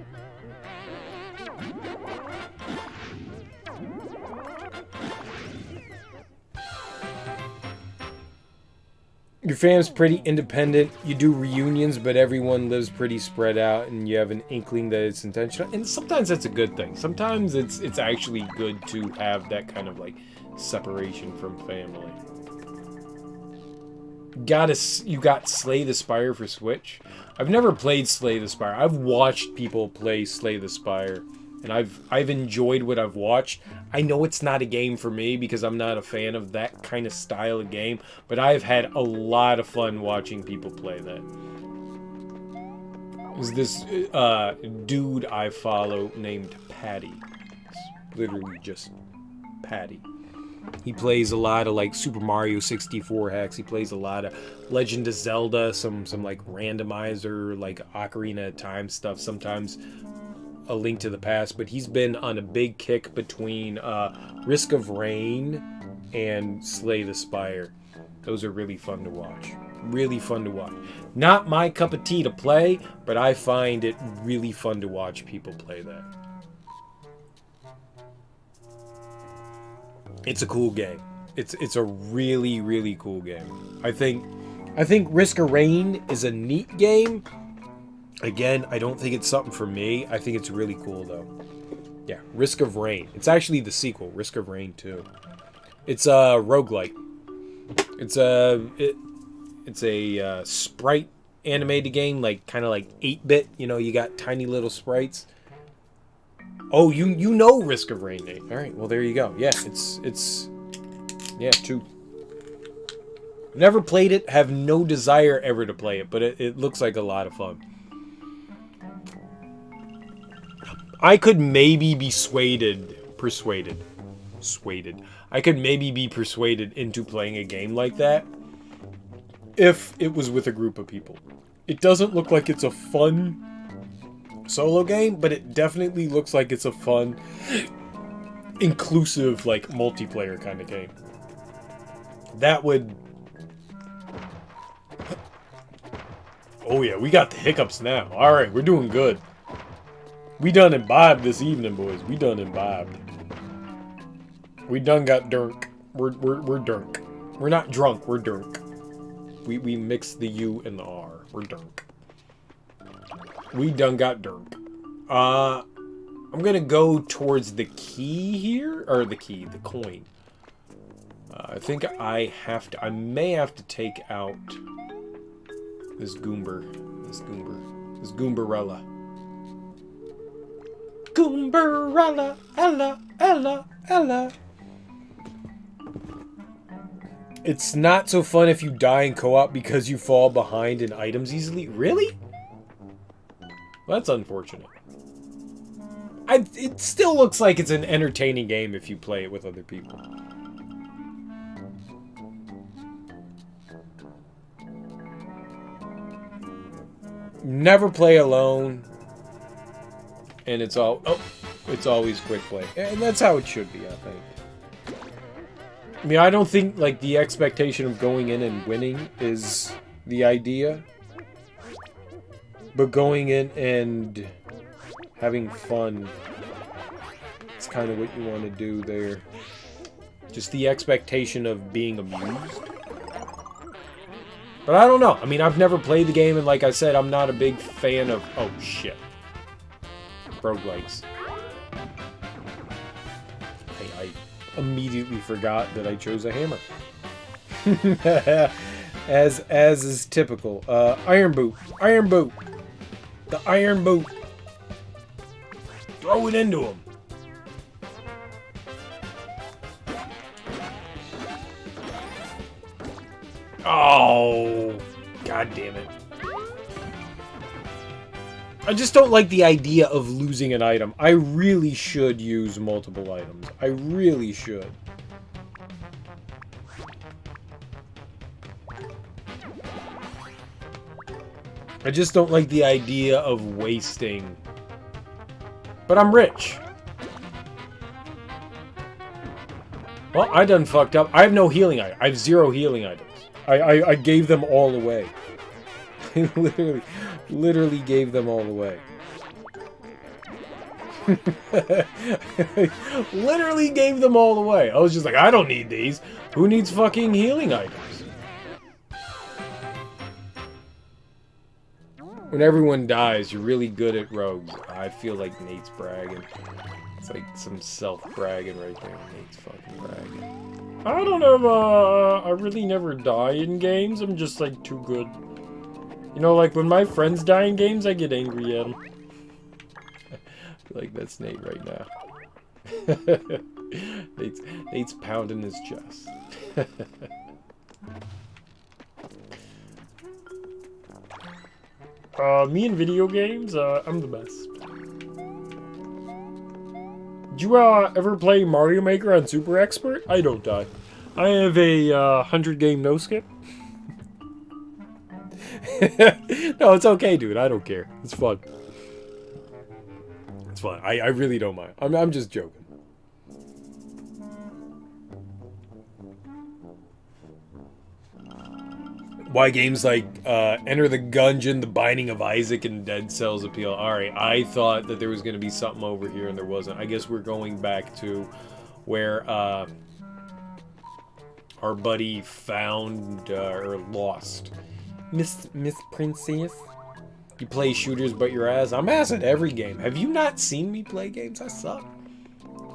Your fam's pretty independent. You do reunions, but everyone lives pretty spread out, and you have an inkling that it's intentional. And sometimes that's a good thing. Sometimes it's actually good to have that kind of like separation from family. You got Slay the Spire for Switch. I've never played Slay the Spire. I've watched people play Slay the Spire, and I've enjoyed what I've watched. I know it's not a game for me because I'm not a fan of that kind of style of game, but I've had a lot of fun watching people play that. There's this dude I follow named Patty. It's literally just Patty. He plays a lot of like Super Mario 64 hacks. He plays a lot of Legend of Zelda, some like randomizer, like Ocarina of Time stuff. Sometimes A Link to the Past. But he's been on a big kick between Risk of Rain and Slay the Spire. Those are really fun to watch. Really fun to watch. Not my cup of tea to play, but I find it really fun to watch people play that. It's a cool game. It's a really, really cool game. I think Risk of Rain is a neat game. Again, I don't think it's something for me. I think it's really cool though. Yeah, Risk of Rain. It's actually the sequel, Risk of Rain 2. It's a roguelike. It's a sprite animated game, like kind of like 8-bit. You know, you got tiny little sprites. Oh, you know Risk of Rain, Nate. All right, well there you go. Yeah, it's 2. Never played it. Have no desire ever to play it, but it looks like a lot of fun. I could maybe be persuaded. I could maybe be persuaded into playing a game like that if it was with a group of people. It doesn't look like it's a fun solo game, but it definitely looks like it's a fun, inclusive, like, multiplayer kind of game. That would... Oh yeah, we got the hiccups now. Alright, we're doing good. We done imbibed this evening, boys. We done imbibed. We done got drunk. We're drunk. We're not drunk, we're drunk. We mixed the U and the R. We're drunk. We done got drunk. I'm gonna go towards the key here, or the coin. I think I may have to take out this Goombarella. Goombarella, Ella. It's not so fun if you die in co-op because you fall behind in items easily. Really? Well, that's unfortunate. It still looks like it's an entertaining game if you play it with other people. never play alone, and it's always quick play, and that's how it should be, I think. I mean, I don't think like the expectation of going in and winning is the idea, but going in and having fun, it's kind of what you want to do there. Just the expectation of being amused. But I don't know. I mean, I've never played the game, and like I said, I'm not a big fan of... Oh, shit. Roguelikes. I immediately forgot that I chose a hammer. as is typical. Iron boot. Iron boot. The iron boot. Throw it into him. Oh, god damn it. I just don't like the idea of losing an item. I really should use multiple items. I really should. I just don't like the idea of wasting. But I'm rich. Well, I done fucked up. I have no healing items. I have 0 healing items. I gave them all away. I literally gave them all away. Literally gave them all away. I was just like, I don't need these. Who needs fucking healing items? When everyone dies, you're really good at rogues. I feel like Nate's bragging. It's like some self-bragging right there. Nate's fucking bragging. I don't have, I really never die in games. I'm just, like, too good. You know, like, when my friends die in games, I get angry at them. I feel like that's Nate right now. Nate's pounding his chest. Me in video games, I'm the best. Did you ever play Mario Maker on Super Expert? I don't die. I have a 100-game no-skip. No, it's okay, dude. I don't care. It's fun. It's fun. I really don't mind. I'm just joking. Why games like Enter the Gungeon, The Binding of Isaac, and Dead Cells appeal. Alright, I thought that there was going to be something over here, and there wasn't. I guess we're going back to where our buddy found, or lost. Miss Princess? You play shooters but your ass? I'm ass at every game. Have you not seen me play games? I suck.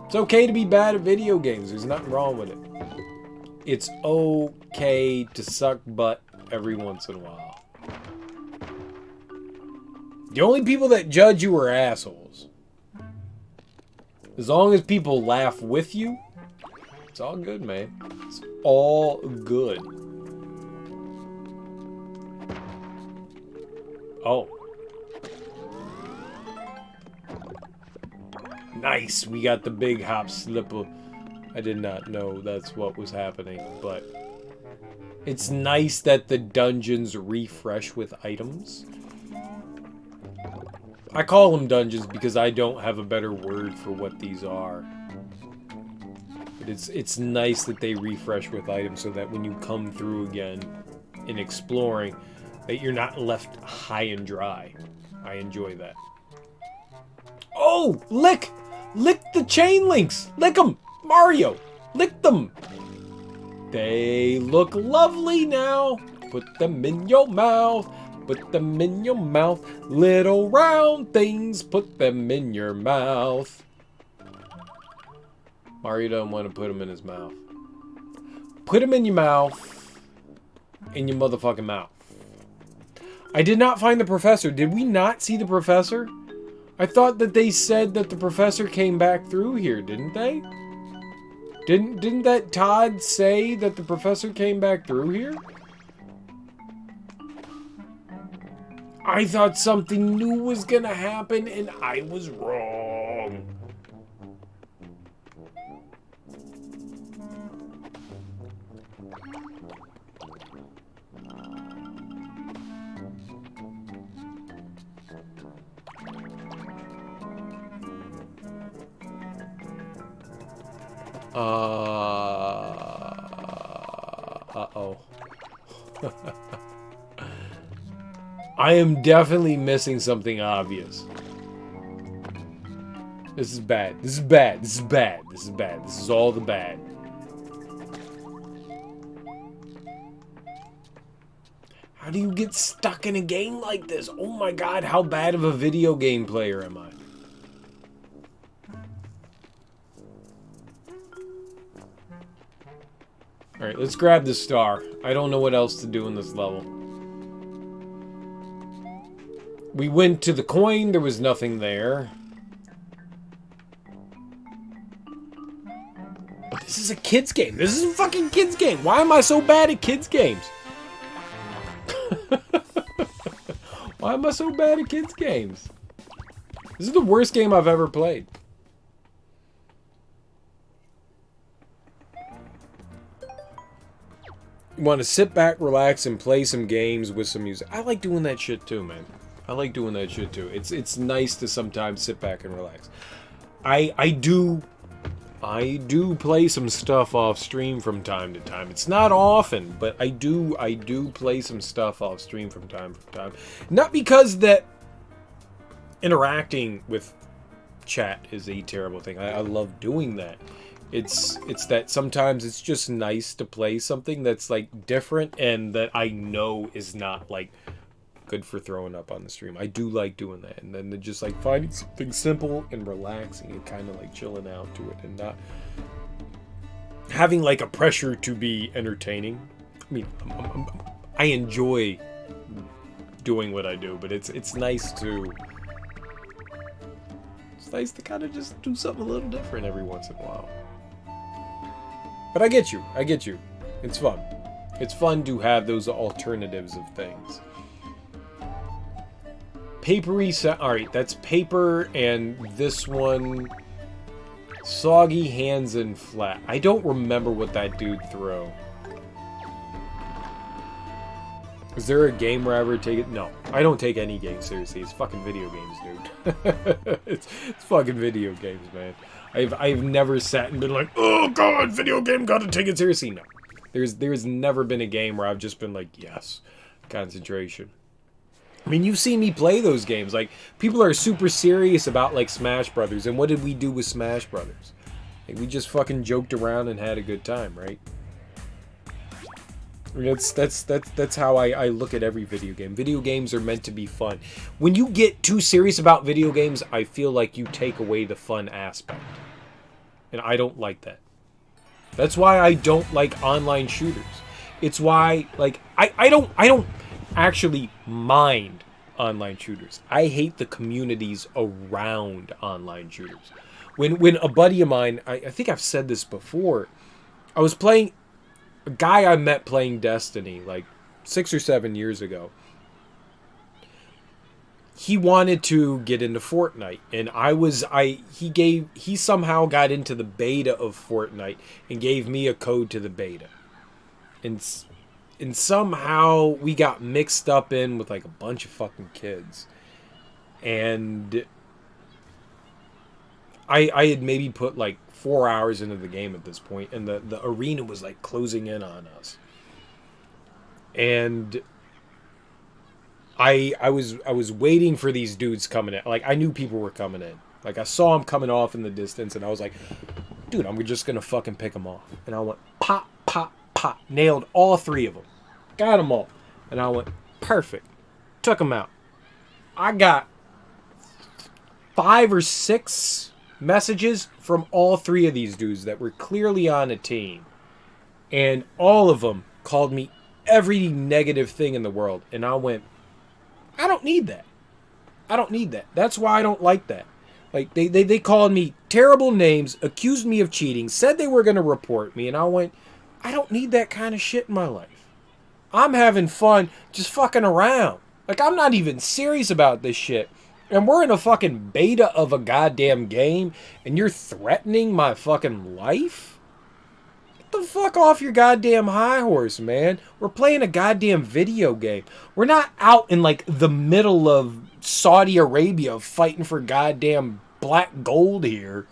It's okay to be bad at video games. There's nothing wrong with it. It's okay to suck butt every once in a while. The only people that judge you are assholes. As long as people laugh with you, it's all good, man. It's all good. Oh. Nice, we got the big hop slipper. I did not know that's what was happening, but it's nice that the dungeons refresh with items. I call them dungeons because I don't have a better word for what these are. But it's nice that they refresh with items so that when you come through again in exploring, that you're not left high and dry. I enjoy that. Oh, lick! Lick the chain links! Lick them! Mario! Lick them! They look lovely now. Put them in your mouth. Put them in your mouth. Little round things. Put them in your mouth. Mario doesn't want to put them in his mouth. Put them in your mouth. In your motherfucking mouth. I did not find the professor. Did we not see the professor? I thought that they said that the professor came back through here, didn't they? Didn't that Todd say that the professor came back through here? I thought something new was gonna happen and I was wrong. Uh-oh. I am definitely missing something obvious. This is bad. This is bad. This is bad. This is bad. This is all the bad. How do you get stuck in a game like this? Oh my god, how bad of a video game player am I? Alright, let's grab the star. I don't know what else to do in this level. We went to the coin, there was nothing there. But this is a kid's game. This is a fucking kid's game. Why am I so bad at kids' games? Why am I so bad at kids' games? This is the worst game I've ever played. You want to sit back, relax, and play some games with some music. I like doing that shit too, man. I like doing that shit too. It's nice to sometimes sit back and relax. I do play some stuff off stream from time to time. It's not often, but I do play some stuff off stream from time to time. Not because that interacting with chat is a terrible thing. I love doing that. It's that sometimes it's just nice to play something that's like different and that I know is not like good for throwing up on the stream. I do like doing that, and then just like finding something simple and relaxing and kind of like chilling out to it and not having like a pressure to be entertaining. I mean, I enjoy doing what I do, but it's nice to kind of just do something a little different every once in a while. But I get you. It's fun. It's fun to have those alternatives of things. Papery, alright, that's paper, and this one, soggy hands and flat. I don't remember what that dude threw. Is there a game where I ever take it? No, I don't take any game seriously. It's fucking video games, dude. it's fucking video games, man. I've never sat and been like, oh god, video game, gotta take it seriously. No, there's never been a game where I've just been like, yes, concentration. I mean, you've seen me play those games. Like, people are super serious about, like, Smash Brothers. And what did we do with Smash Brothers? Like, we just fucking joked around and had a good time, right? I mean, that's how I look at every video game. Video games are meant to be fun. When you get too serious about video games, I feel like you take away the fun aspect. And I don't like that. That's why I don't like online shooters. It's why, like, I don't actually mind online shooters. I hate the communities around online shooters. When a buddy of mine, I think I've said this before, I was playing, a guy I met playing Destiny like 6 or 7 years ago. He wanted to get into Fortnite, and he somehow got into the beta of Fortnite and gave me a code to the beta. And somehow we got mixed up in with like a bunch of fucking kids. And I had maybe put like 4 hours into the game at this point, and the arena was like closing in on us. And I was waiting for these dudes coming in. Like, I knew people were coming in. Like, I saw them coming off in the distance, and I was like, dude, I'm just gonna fucking pick them off. And I went pop, pop, pop. Nailed all 3 of them. Got them all. And I went, perfect. Took them out. I got 5 or 6 messages from all 3 of these dudes that were clearly on a team. And all of them called me every negative thing in the world. And I went, I don't need that. I don't need that. That's why I don't like that. Like, they called me terrible names, accused me of cheating, said they were going to report me. And I went, I don't need that kind of shit in my life. I'm having fun just fucking around. Like, I'm not even serious about this shit. And we're in a fucking beta of a goddamn game, and you're threatening my fucking life? Get the fuck off your goddamn high horse, man. We're playing a goddamn video game. We're not out in, like, the middle of Saudi Arabia fighting for goddamn black gold here.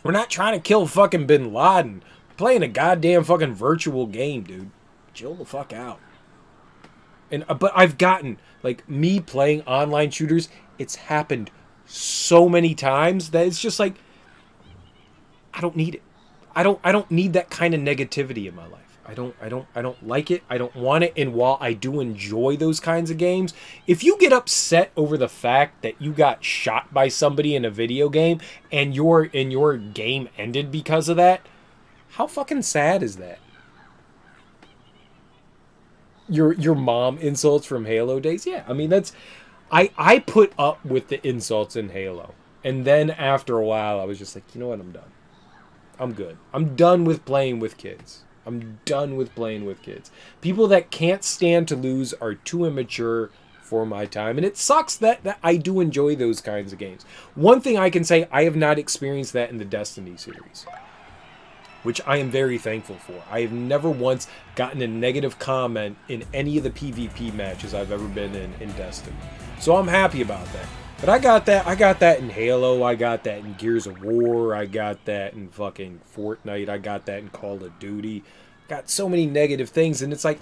We're not trying to kill fucking Bin Laden. We're playing a goddamn fucking virtual game, dude. Chill the fuck out. And but I've gotten, like, me playing online shooters, it's happened so many times that it's just like, I don't need it. I don't need that kind of negativity in my life. I don't like it. I don't want it. And while I do enjoy those kinds of games, if you get upset over the fact that you got shot by somebody in a video game and your game ended because of that, how fucking sad is that? Your mom insults from Halo days? Yeah, I mean, that's... I put up with the insults in Halo. And then after a while, I was just like, you know what? I'm done. I'm good. I'm done with playing with kids. I'm done with playing with kids. People that can't stand to lose are too immature for my time. And it sucks that I do enjoy those kinds of games. One thing I can say, I have not experienced that in the Destiny series, which I am very thankful for. I have never once gotten a negative comment in any of the PvP matches I've ever been in Destiny. So I'm happy about that. But I got that in Halo, I got that in Gears of War, I got that in fucking Fortnite, I got that in Call of Duty. Got so many negative things, and it's like,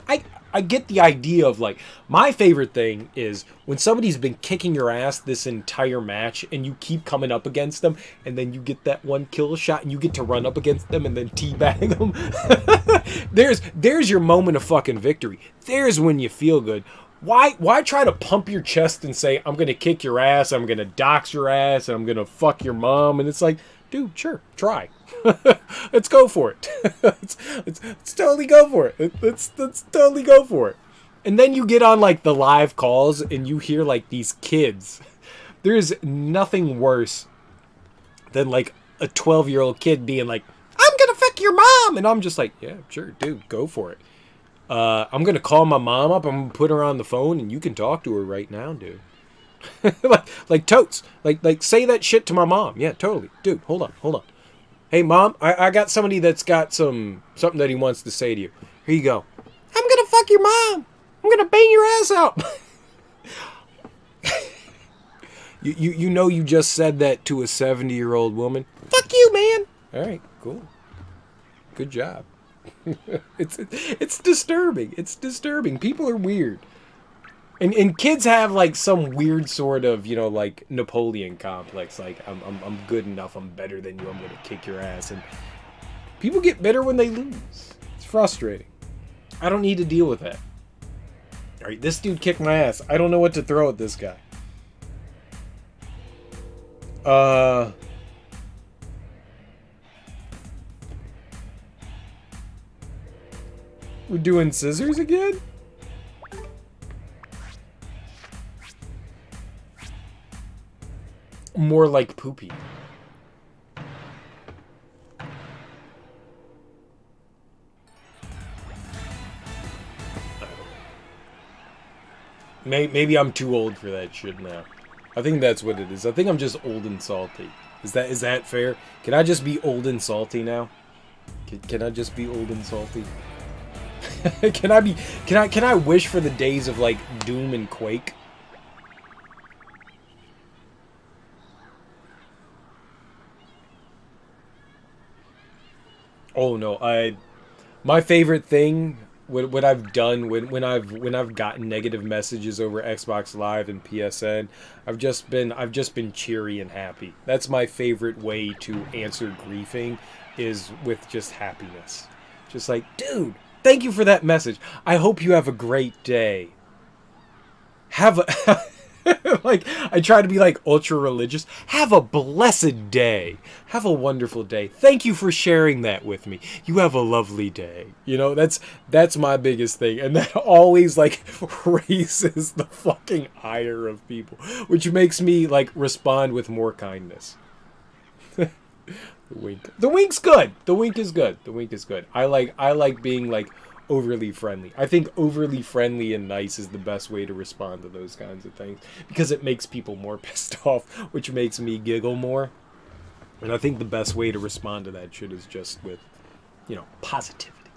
I get the idea of, like, my favorite thing is when somebody's been kicking your ass this entire match and you keep coming up against them, and then you get that one kill shot and you get to run up against them and then teabag them. There's your moment of fucking victory. There's when you feel good. Why try to pump your chest and say, I'm going to kick your ass, I'm going to dox your ass, and I'm going to fuck your mom? And it's like, dude, sure, try. Let's go for it. let's totally go for it. Let's totally go for it. And then you get on, like, the live calls and you hear, like, these kids. There's nothing worse than, like, a 12-year-old kid being like, I'm going to fuck your mom. And I'm just like, yeah, sure, dude, go for it. I'm going to call my mom up. I'm going to put her on the phone and you can talk to her right now, dude. like totes. Like say that shit to my mom. Yeah, totally. Dude, hold on. Hey, Mom, I got somebody that's got something that he wants to say to you. Here you go. I'm going to fuck your mom. I'm going to bang your ass out. you know you just said that to a 70-year-old woman. Fuck you, man. All right, cool. Good job. It's disturbing. It's disturbing. People are weird. And kids have, like, some weird sort of, you know, like, Napoleon complex. Like, I'm good enough. I'm better than you. I'm going to kick your ass. And people get bitter when they lose. It's frustrating. I don't need to deal with that. All right, this dude kicked my ass. I don't know what to throw at this guy. We're doing scissors again? More like poopy. Maybe I'm too old for that shit now. I think that's what it is. I think I'm just old and salty. Is that fair? Can I just be old and salty now? Can I just be old and salty? Can I wish for the days of, like, Doom and Quake? Oh no, my favorite thing, what I've done when I've gotten negative messages over Xbox Live and PSN, I've just been cheery and happy. That's my favorite way to answer griefing, is with just happiness. Just like, dude, thank you for that message. I hope you have a great day. Have a like, I try to be, like, ultra religious. Have a blessed day. Have a wonderful day. Thank you for sharing that with me. You have a lovely day. You know, that's my biggest thing. And that always, like, raises the fucking ire of people, which makes me, like, respond with more kindness. The wink. The wink's good. The wink is good. The wink is good. I like being, like, overly friendly. I think overly friendly and nice is the best way to respond to those kinds of things, because it makes people more pissed off, which makes me giggle more. And I think the best way to respond to that shit is just with, you know, positivity.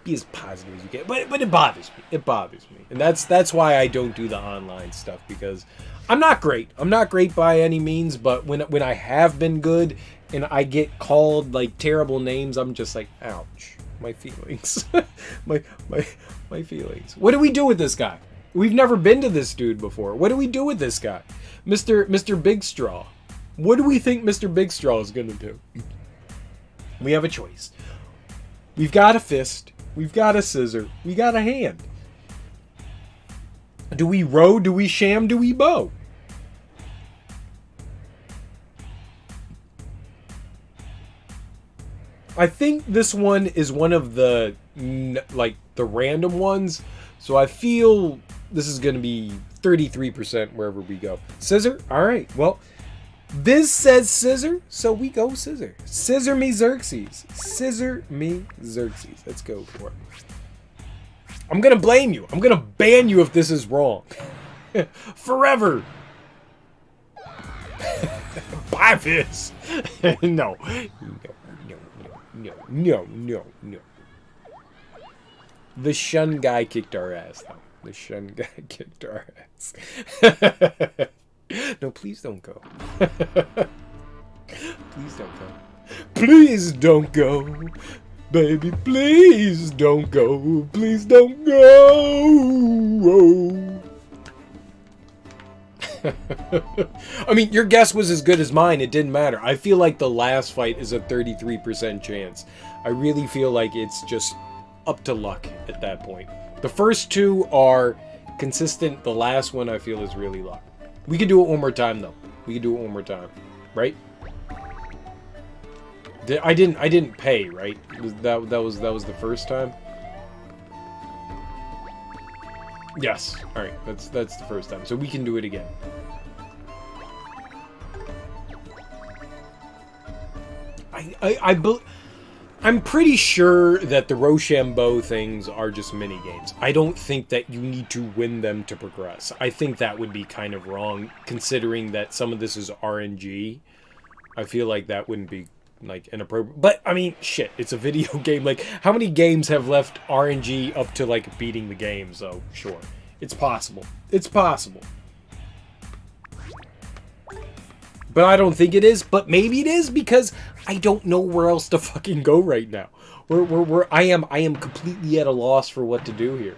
Be as positive as you can. But it bothers me. It bothers me. And that's why I don't do the online stuff, because I'm not great. I'm not great by any means, but when I have been good, and I get called like terrible names, I'm just like, ouch, my feelings. my feelings. What do we do with this guy? We've never been to this dude before. What do we do with this guy? Mr. Big Straw. What do we think Mr. Big Straw is going to do? We have a choice. We've got a fist. We've got a scissor. We got a hand. Do we row? Do we sham? Do we bow? I think this one is one of the, like, the random ones. So I feel this is going to be 33% wherever we go. Scissor? All right. Well, Viz says scissor, so we go scissor. Scissor me Xerxes. Scissor me Xerxes. Let's go for it. I'm going to blame you. I'm going to ban you if this is wrong. Forever. Bye, Viz. No. No. The Shun guy kicked our ass, though. The Shun guy kicked our ass. No, please don't go. Please don't go. Please don't go. Baby, please don't go. Please don't go. I mean, your guess was as good as mine. It didn't matter. I feel like the last fight is a 33% chance. I really feel like it's just up to luck at that point. The first two are consistent. The last one I feel is really luck. We could do it one more time though. We could do it one more time, right? I didn't pay, right? That was the first time. Yes. All right. That's the first time. So we can do it again. I'm pretty sure that the Rochambeau things are just mini games. I don't think that you need to win them to progress. I think that would be kind of wrong, considering that some of this is RNG. I feel like that wouldn't be like inappropriate. But I mean, shit, it's a video game. Like, how many games have left RNG up to like beating the game? So sure, it's possible. It's possible. But I don't think it is. But maybe it is, because I don't know where else to fucking go right now. I am completely at a loss for what to do here.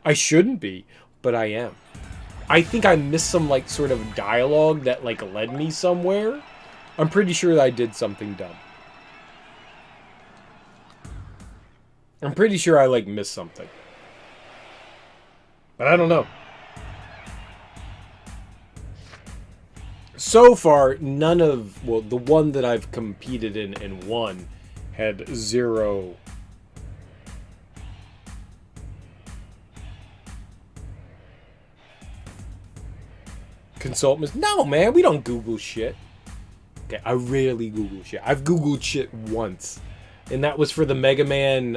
I shouldn't be, but I am. I think I missed some like sort of dialogue that like led me somewhere. I'm pretty sure that I did something dumb. I'm pretty sure I like missed something. But I don't know. So far, none of, well, the one that I've competed in and won had 0. Consultants. No, man, we don't Google shit. Okay, I rarely Google shit. I've Googled shit once. And that was for the Mega Man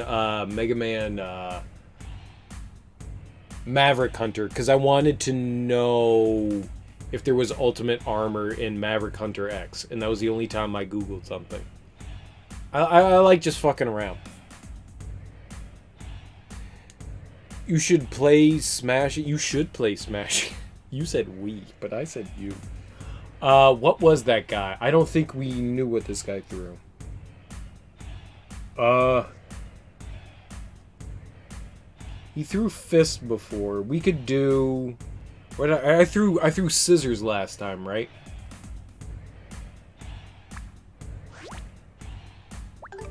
Maverick Hunter, because I wanted to know if there was ultimate armor in Maverick Hunter X, and that was the only time I Googled something. I like just fucking around. You should play Smash. You should play Smash. You said we, but I said you. What was that guy? I don't think we knew what this guy threw. He threw fist before. We could do. What I threw scissors last time, right?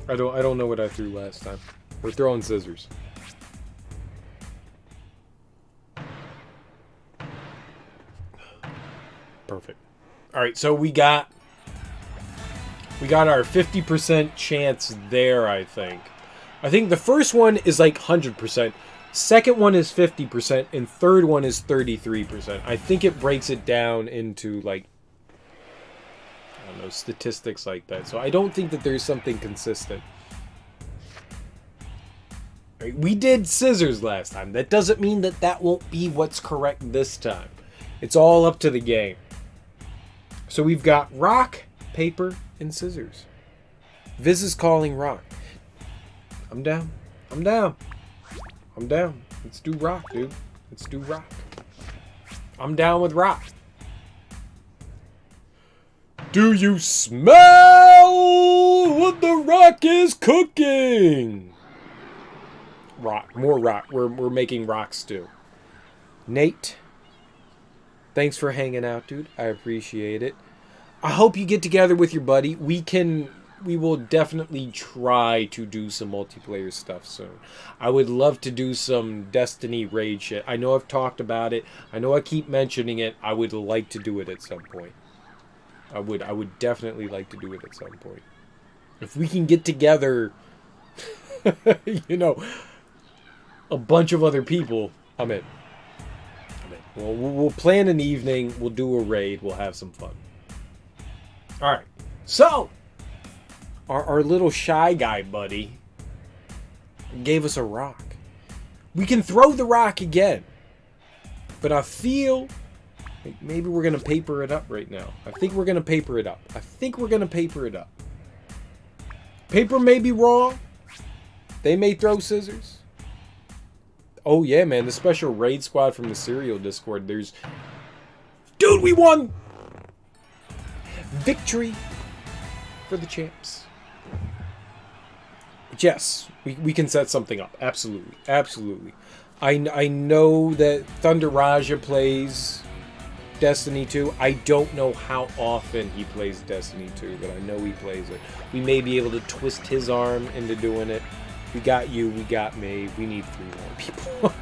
I don't know what I threw last time. We're throwing scissors. Perfect. All right, so we got our 50% chance there, I think. I think the first one is like 100%. Second one is 50%, and third one is 33%. I think it breaks it down into, like, I don't know, statistics like that. So I don't think that there's something consistent. Right, we did scissors last time. That doesn't mean that that won't be what's correct this time. It's all up to the game. So we've got rock, paper, and scissors. Viz is calling rock. I'm down. I'm down. I'm down. Let's do rock, dude. Let's do rock. I'm down with rock. Do you smell Smell what the rock is cooking. Rock, more rock. We're making rock stew. Nate, thanks for hanging out, dude. I appreciate it. I hope you get together with your buddy. We will definitely try to do some multiplayer stuff soon. I would love to do some Destiny raid shit. I know I've talked about it. I know I keep mentioning it. I would like to do it at some point. I would definitely like to do it at some point. If we can get together, you know, a bunch of other people, I'm in. Well, we'll plan an evening. We'll do a raid. We'll have some fun. All right. So, our little shy guy buddy gave us a rock. We can throw the rock again. But I feel like maybe we're going to paper it up right now. I think we're going to paper it up. Paper may be wrong. They may throw scissors. Oh, yeah, man. The special raid squad from the Serial Discord. There's... Dude, we won! Victory for the champs. Yes, we can set something up. Absolutely. Absolutely. I know that Thunder Raja plays Destiny 2. I don't know how often he plays Destiny 2, but I know he plays it. We may be able to twist his arm into doing it. We got you, we got me. We need 3 more people.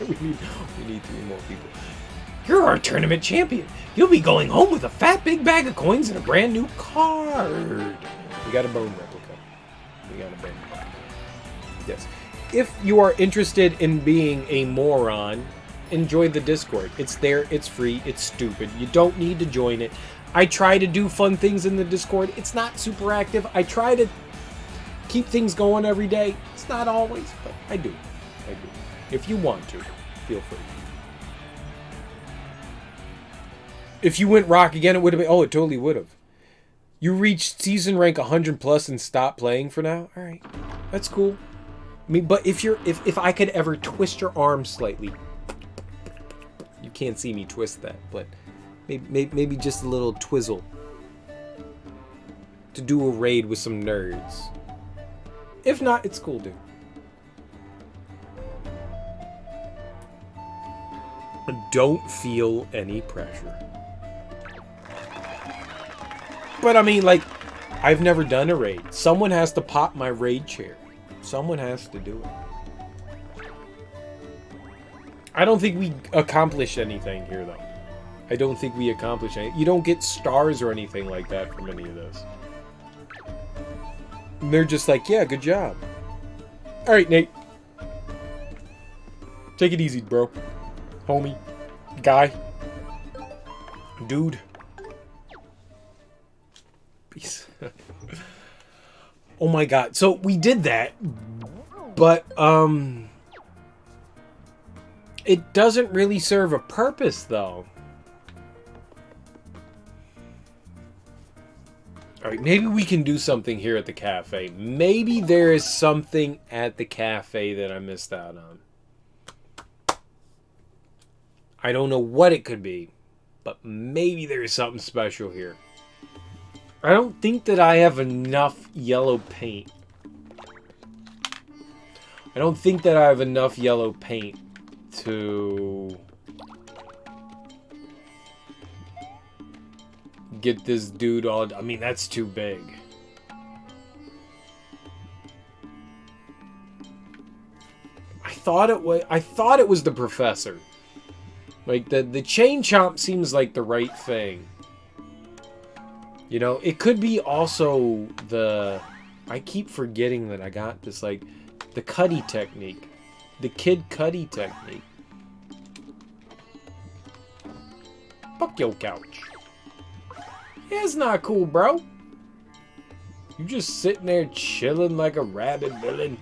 we need 3 more people. You're our tournament champion. You'll be going home with a fat big bag of coins and a brand new card. We got a bone replica. Yes. If you are interested in being a moron, enjoy the Discord. It's there, it's free, it's stupid. You don't need to join it. I try to do fun things in the Discord. It's not super active. I try to keep things going every day. It's not always, but I do. If you want to, feel free. If you went rock again, it would have been... Oh, it totally would have. You reached season rank 100 plus and stopped playing for now? Alright. That's cool. I mean, but if I could ever twist your arm slightly... You can't see me twist that, but... Maybe just a little twizzle. To do a raid with some nerds. If not, it's cool, dude. Don't feel any pressure. But I mean, like, I've never done a raid. Someone has to pop my raid chair. Someone has to do it. I don't think we accomplished anything here, though. I don't think we accomplished anything. You don't get stars or anything like that from any of this. And they're just like, yeah, good job. Alright, Nate. Take it easy, bro. Homie. Guy. Dude. Peace. Oh my god. So we did that. But, it doesn't really serve a purpose, though. Alright, maybe we can do something here at the cafe. Maybe there is something at the cafe that I missed out on. I don't know what it could be, but maybe there is something special here. I don't think that I have enough yellow paint. I don't think that I have enough yellow paint to get this dude all... I mean, that's too big. I thought it was the professor. Like, the chain chomp seems like the right thing. You know, it could be also the... I keep forgetting that I got this, like, the Cuddy technique. The Kid Cuddy technique. Fuck your couch. Yeah, it's not cool, bro. You just sitting there chilling like a rabid villain.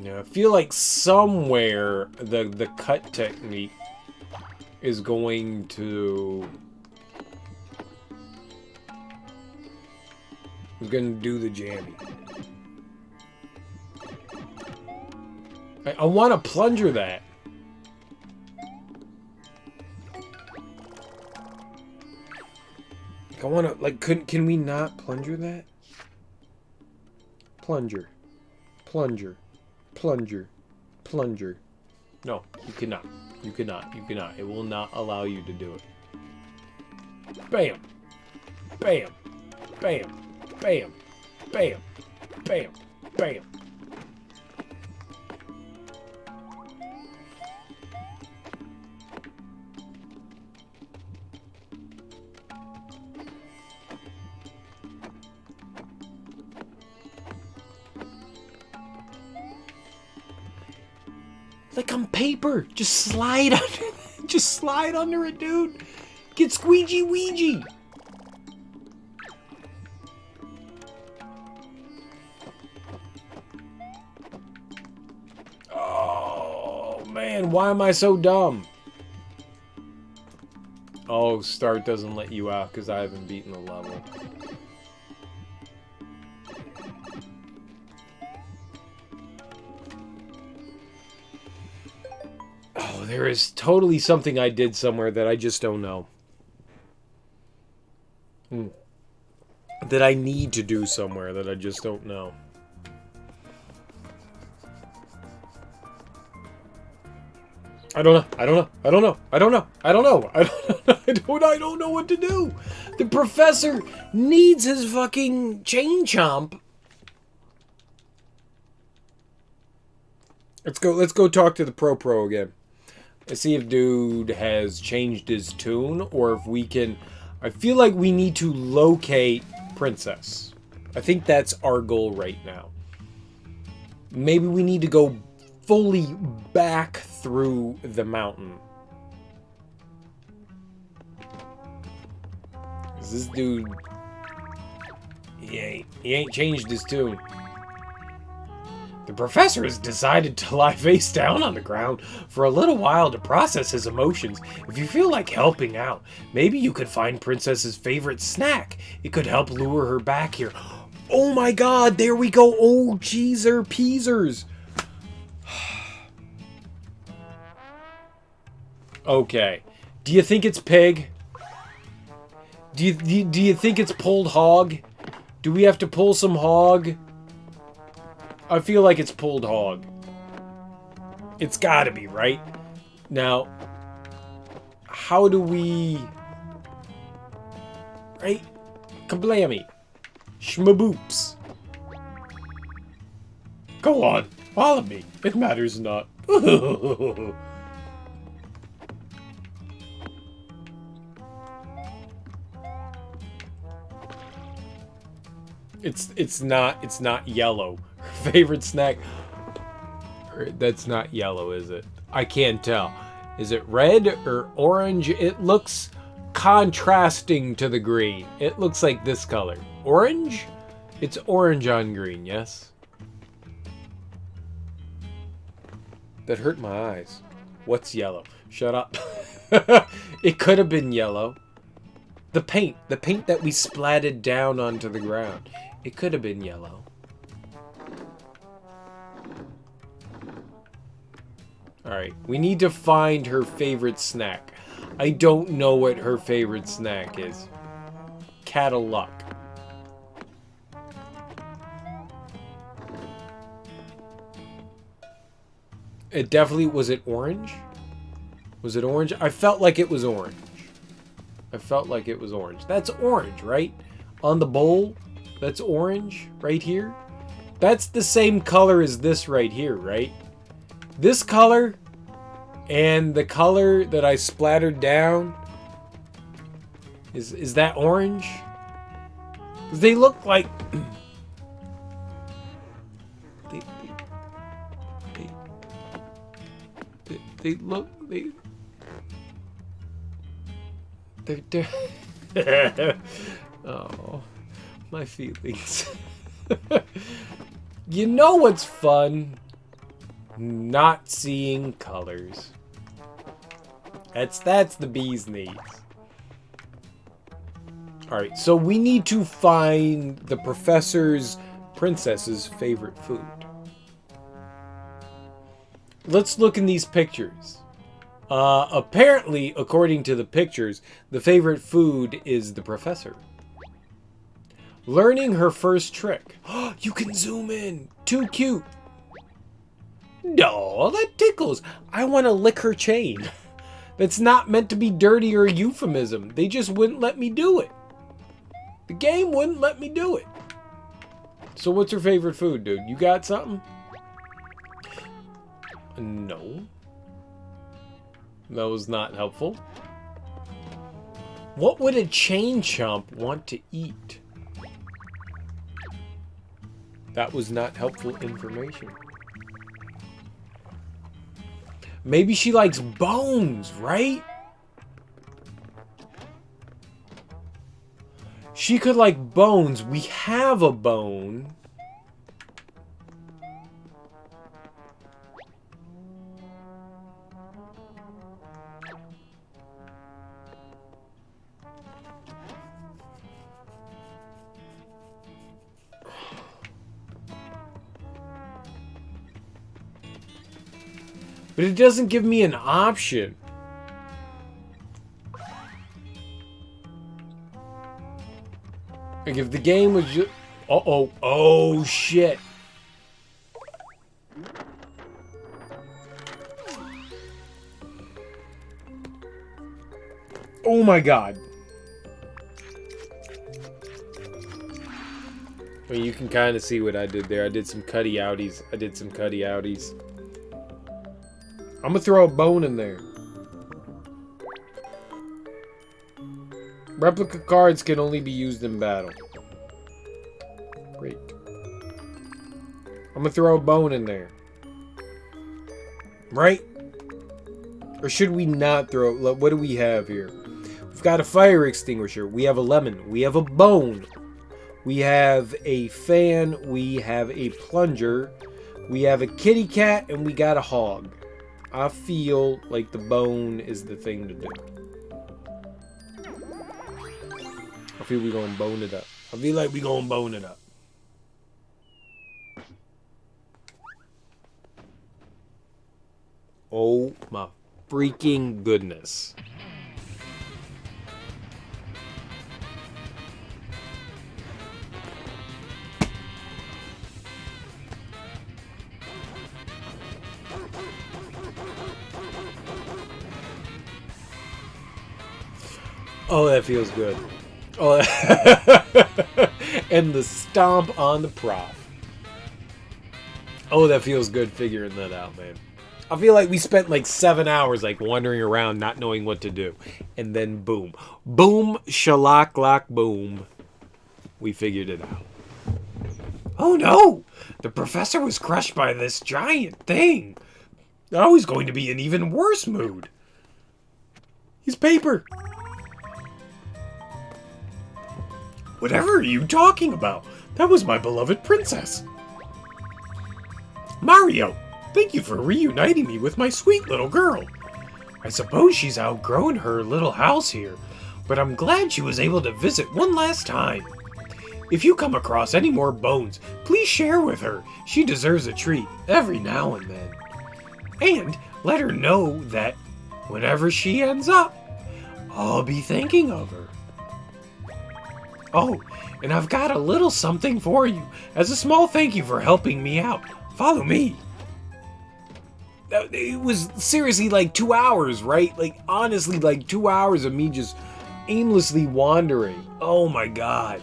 Yeah, I feel like somewhere the cut technique is going to do the jammy. I want to plunger that. I want to, like, can we not plunger that? Plunger. Plunger. Plunger. Plunger. No, you cannot. You cannot. You cannot. It will not allow you to do it. Bam. Bam. Bam. Bam. Bam. Bam. Bam. Like on paper. Just slide under it. Just slide under it, dude. Get squeegee Ouija. Oh, man. Why am I so dumb? Oh, start doesn't let you out because I haven't beaten the level. Oh, there is totally something I did somewhere that I just don't know. That I need to do somewhere that I just don't know. I don't know. I don't know. I don't know. I don't know. I don't know. I don't know what to do. The professor needs his fucking chain chomp. Let's go talk to the Pro again. Let's see if dude has changed his tune or if we can. I feel like we need to locate Princess. I think that's our goal right now. Maybe we need to go fully back through the mountain. Is this dude? He ain't changed his tune. The professor has decided to lie face down on the ground for a little while to process his emotions. If you feel like helping out, maybe you could find Princess's favorite snack. It could help lure her back here. Oh my god, there we go. Oh, jeezer peasers. Okay. Do you think it's pig? Do you think it's pulled hog? Do we have to pull some hog? I feel like it's pulled hog. It's gotta be, right? Now, how do we... Right? Kablammy. Schmaboops. Go on, follow me. It matters not. It's not yellow. Her favorite snack. That's not yellow, is it? I can't tell. Is it red or orange? It looks contrasting to the green. It looks like this color. Orange? It's orange on green, yes? That hurt my eyes. What's yellow? Shut up. It could have been yellow. The paint that we splatted down onto the ground. It could have been yellow. Alright, we need to find her favorite snack. I don't know what her favorite snack is. Cattle luck. It definitely... Was it orange? Was it orange? I felt like it was orange. I felt like it was orange. That's orange, right? On the bowl, that's orange right here. That's the same color as this right here, right? This color and the color that I splattered down, is that orange? Because they look like... they look... They're oh, my feelings. You know what's fun? Not seeing colors. That's the bee's knees. Alright, so we need to find the professor's princess's favorite food. Let's look in these pictures. Apparently, according to the pictures, the favorite food is the professor. Learning her first trick. You can zoom in. Too cute. No, that tickles. I want to lick her chain. That's not meant to be dirty or a euphemism. They just wouldn't let me do it. The game wouldn't let me do it. So what's her favorite food, dude? You got something? No. That was not helpful. What would a chain chomp want to eat? That was not helpful information. Maybe she likes bones, right? She could like bones. We have a bone. But it doesn't give me an option. Like if the game was just... Uh-oh. Oh, shit. Oh my god. I mean, you can kind of see what I did there. I did some cutty outies. I'm gonna throw a bone in there. Replica cards can only be used in battle. Great. I'm gonna throw a bone in there. Right? Or should we not throw... What do we have here? We've got a fire extinguisher. We have a lemon. We have a bone. We have a fan. We have a plunger. We have a kitty cat. And we got a hog. I feel like the bone is the thing to do. I feel we gonna bone it up. I feel like we gonna bone it up. Oh my freaking goodness. Oh, that feels good. Oh, and the stomp on the prof. Oh, that feels good figuring that out, man. I feel like we spent like 7 hours like wandering around not knowing what to do. And then boom. Boom, shalock, lock, boom. We figured it out. Oh no! The professor was crushed by this giant thing. Now he's going to be in even worse mood. He's paper. Whatever are you talking about? That was my beloved princess. Mario, thank you for reuniting me with my sweet little girl. I suppose she's outgrown her little house here, but I'm glad she was able to visit one last time. If you come across any more bones, please share with her. She deserves a treat every now and then. And let her know that whenever she ends up, I'll be thinking of her. Oh, and I've got a little something for you, as a small thank you for helping me out. Follow me. It was seriously like 2 hours, right? Like, honestly, like 2 hours of me just aimlessly wandering. Oh my god.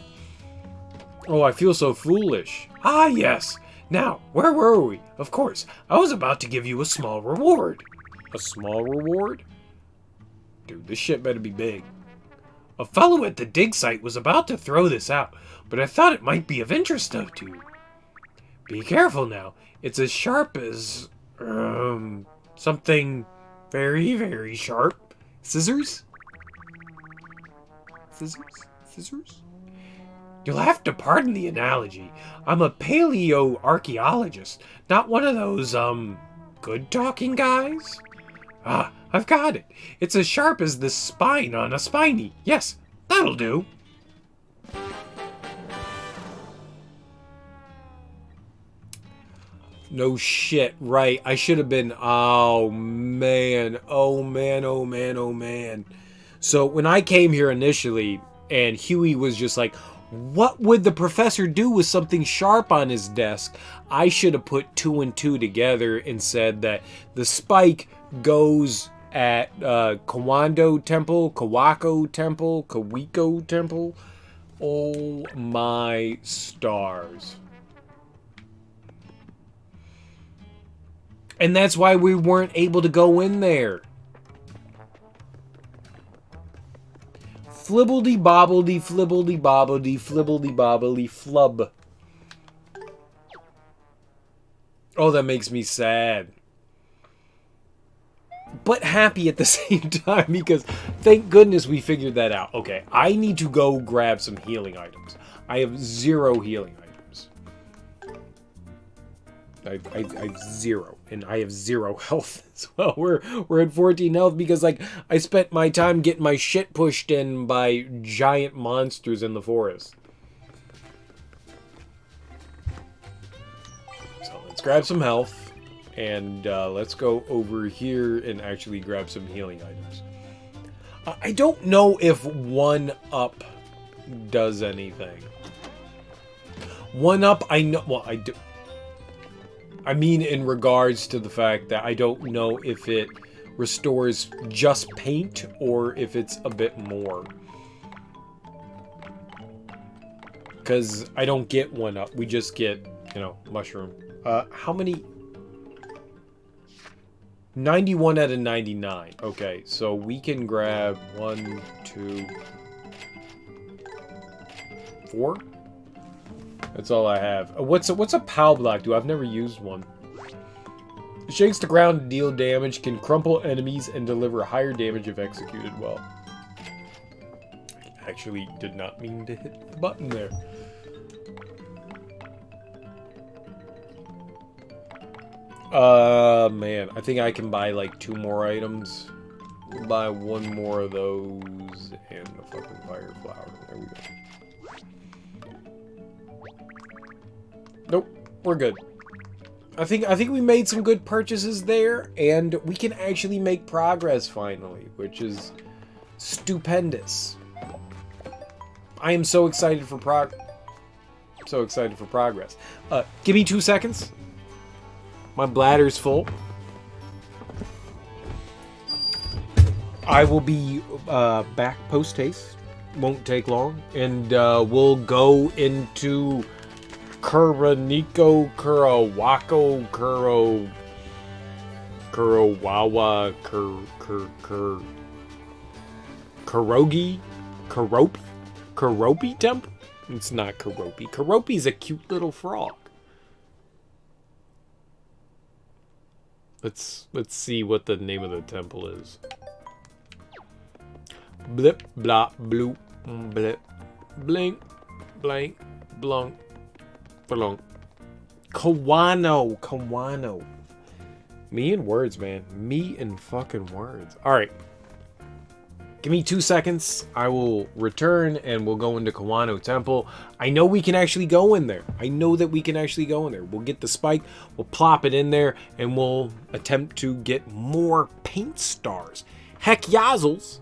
Oh, I feel so foolish. Ah, yes. Now, where were we? Of course, I was about to give you a small reward. A small reward? Dude, this shit better be big. A fellow at the dig site was about to throw this out, but I thought it might be of interest to you. Be careful now. It's as sharp as... something very, very sharp. Scissors? Scissors? You'll have to pardon the analogy. I'm a paleo-archaeologist, not one of those, good-talking guys. Ah, I've got it. It's as sharp as the spine on a spiny. Yes, that'll do. No shit, right. I should have been... Oh, man. Oh, man, oh, man, oh, man. So when I came here initially, and Huey was just like, what would the professor do with something sharp on his desk? I should have put 2 and 2 together and said that the spike goes at Kawando Temple, Kawako Temple, Kawiko Temple. Oh my stars. And that's why we weren't able to go in there. Flibbledy bobbledy, flibbledy bobbledy, flibbledy bobbly flub. Oh, that makes me sad. But happy at the same time, because thank goodness we figured that out. Okay, I need to go grab some healing items. I have 0 healing items. I have 0, and I have 0 health as well. We're at 14 health because, like, I spent my time getting my shit pushed in by giant monsters in the forest. So let's grab some health. And let's go over here and actually grab some healing items. I don't know if 1-up does anything. 1-up, I know... Well, I do... I mean in regards to the fact that I don't know if it restores just paint or if it's a bit more. Because I don't get 1-up. We just get, you know, mushroom. How many... 91 out of 99. Okay, so we can grab 1, 2, 4. That's all I have. What's a POW block do? I've never used one. It shakes the ground to deal damage, can crumple enemies, and deliver higher damage if executed well. I actually did not mean to hit the button there. Man, I think I can buy like 2 more items. We'll buy 1 more of those and the fucking fire flower. There we go. Nope, we're good. I think we made some good purchases there, and we can actually make progress finally, which is stupendous. I am so excited for progress. Give me 2 seconds. My bladder's full. I will be back post-haste. Won't take long. And we'll go into Kuroniko, Kurawako, Kurowawa, Kuropi Temple? It's not Kuropi. Kuropi's a cute little frog. Let's see what the name of the temple is. Blip, blop, bloop, blip, blink, blank, blunk, blunk. Kawano. Me and words, man. Me and fucking words. Alright. Give me 2 seconds. I will return and we'll go into Kawano Temple. I know we can actually go in there. I know that we can actually go in there. We'll get the spike, we'll plop it in there, and we'll attempt to get more paint stars. Heck yazzles!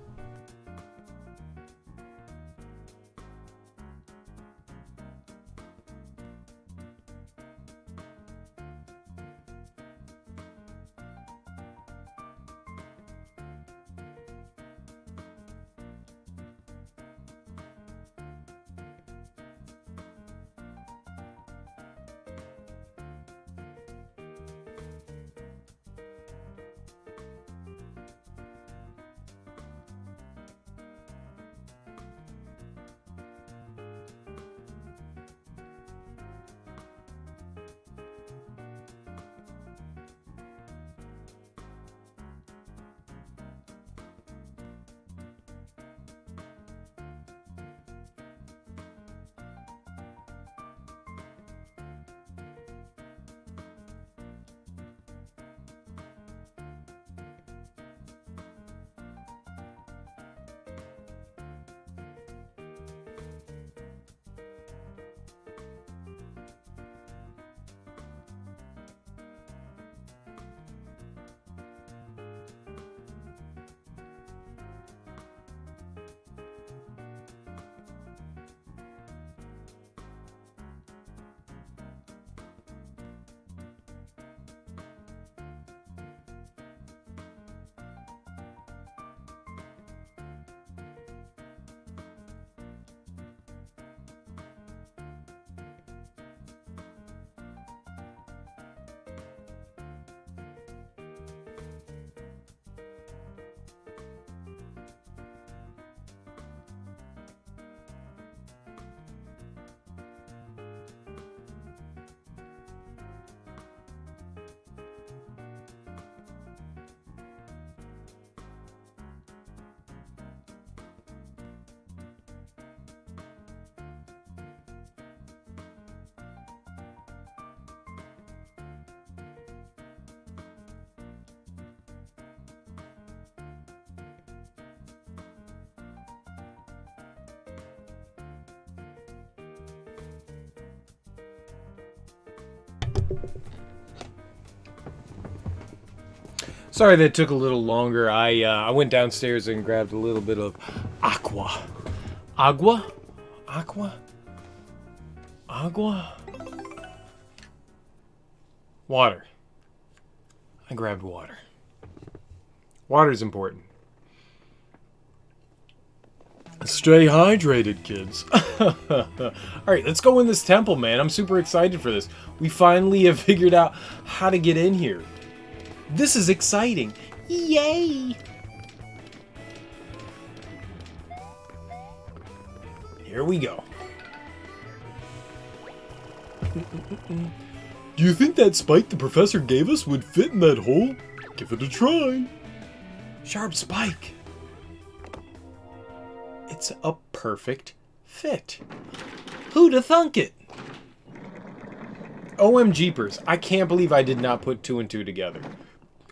Sorry that took a little longer. I went downstairs and grabbed a little bit of aqua. Agua? Aqua? Agua? Water. I grabbed water. Water's important. Stay hydrated, kids. Alright, let's go in this temple, man. I'm super excited for this. We finally have figured out how to get in here. This is exciting. Yay! Here we go. Do you think that spike the professor gave us would fit in that hole? Give it a try. Sharp spike. It's a perfect fit. Who'da thunk it? OM Jeepers, I can't believe I did not put 2 and 2 together.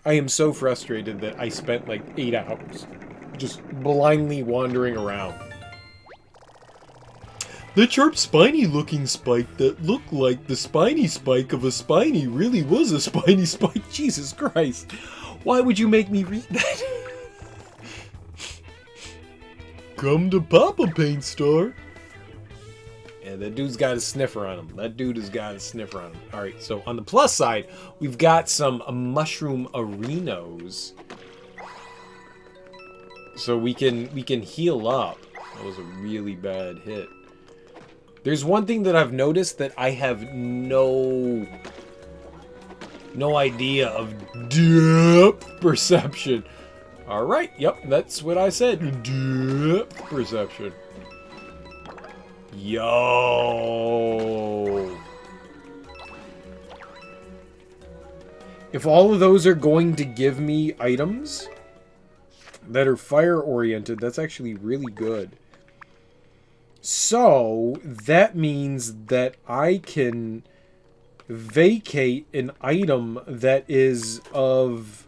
I am so frustrated that I spent like 8 hours just blindly wandering around. That sharp spiny looking spike that looked like the spiny spike of a spiny really was a spiny spike. Jesus Christ. Why would you make me read that? Come to Papa Paint Store. Yeah, that dude's got a sniffer on him. That dude has got a sniffer on him. Alright, so on the plus side, we've got some mushroom arenos. So we can heal up. That was a really bad hit. There's one thing that I've noticed that I have no idea of depth perception. Alright, yep, that's what I said. Depth perception. Yo. If all of those are going to give me items that are fire oriented, that's actually really good. So that means that I can vacate an item that is of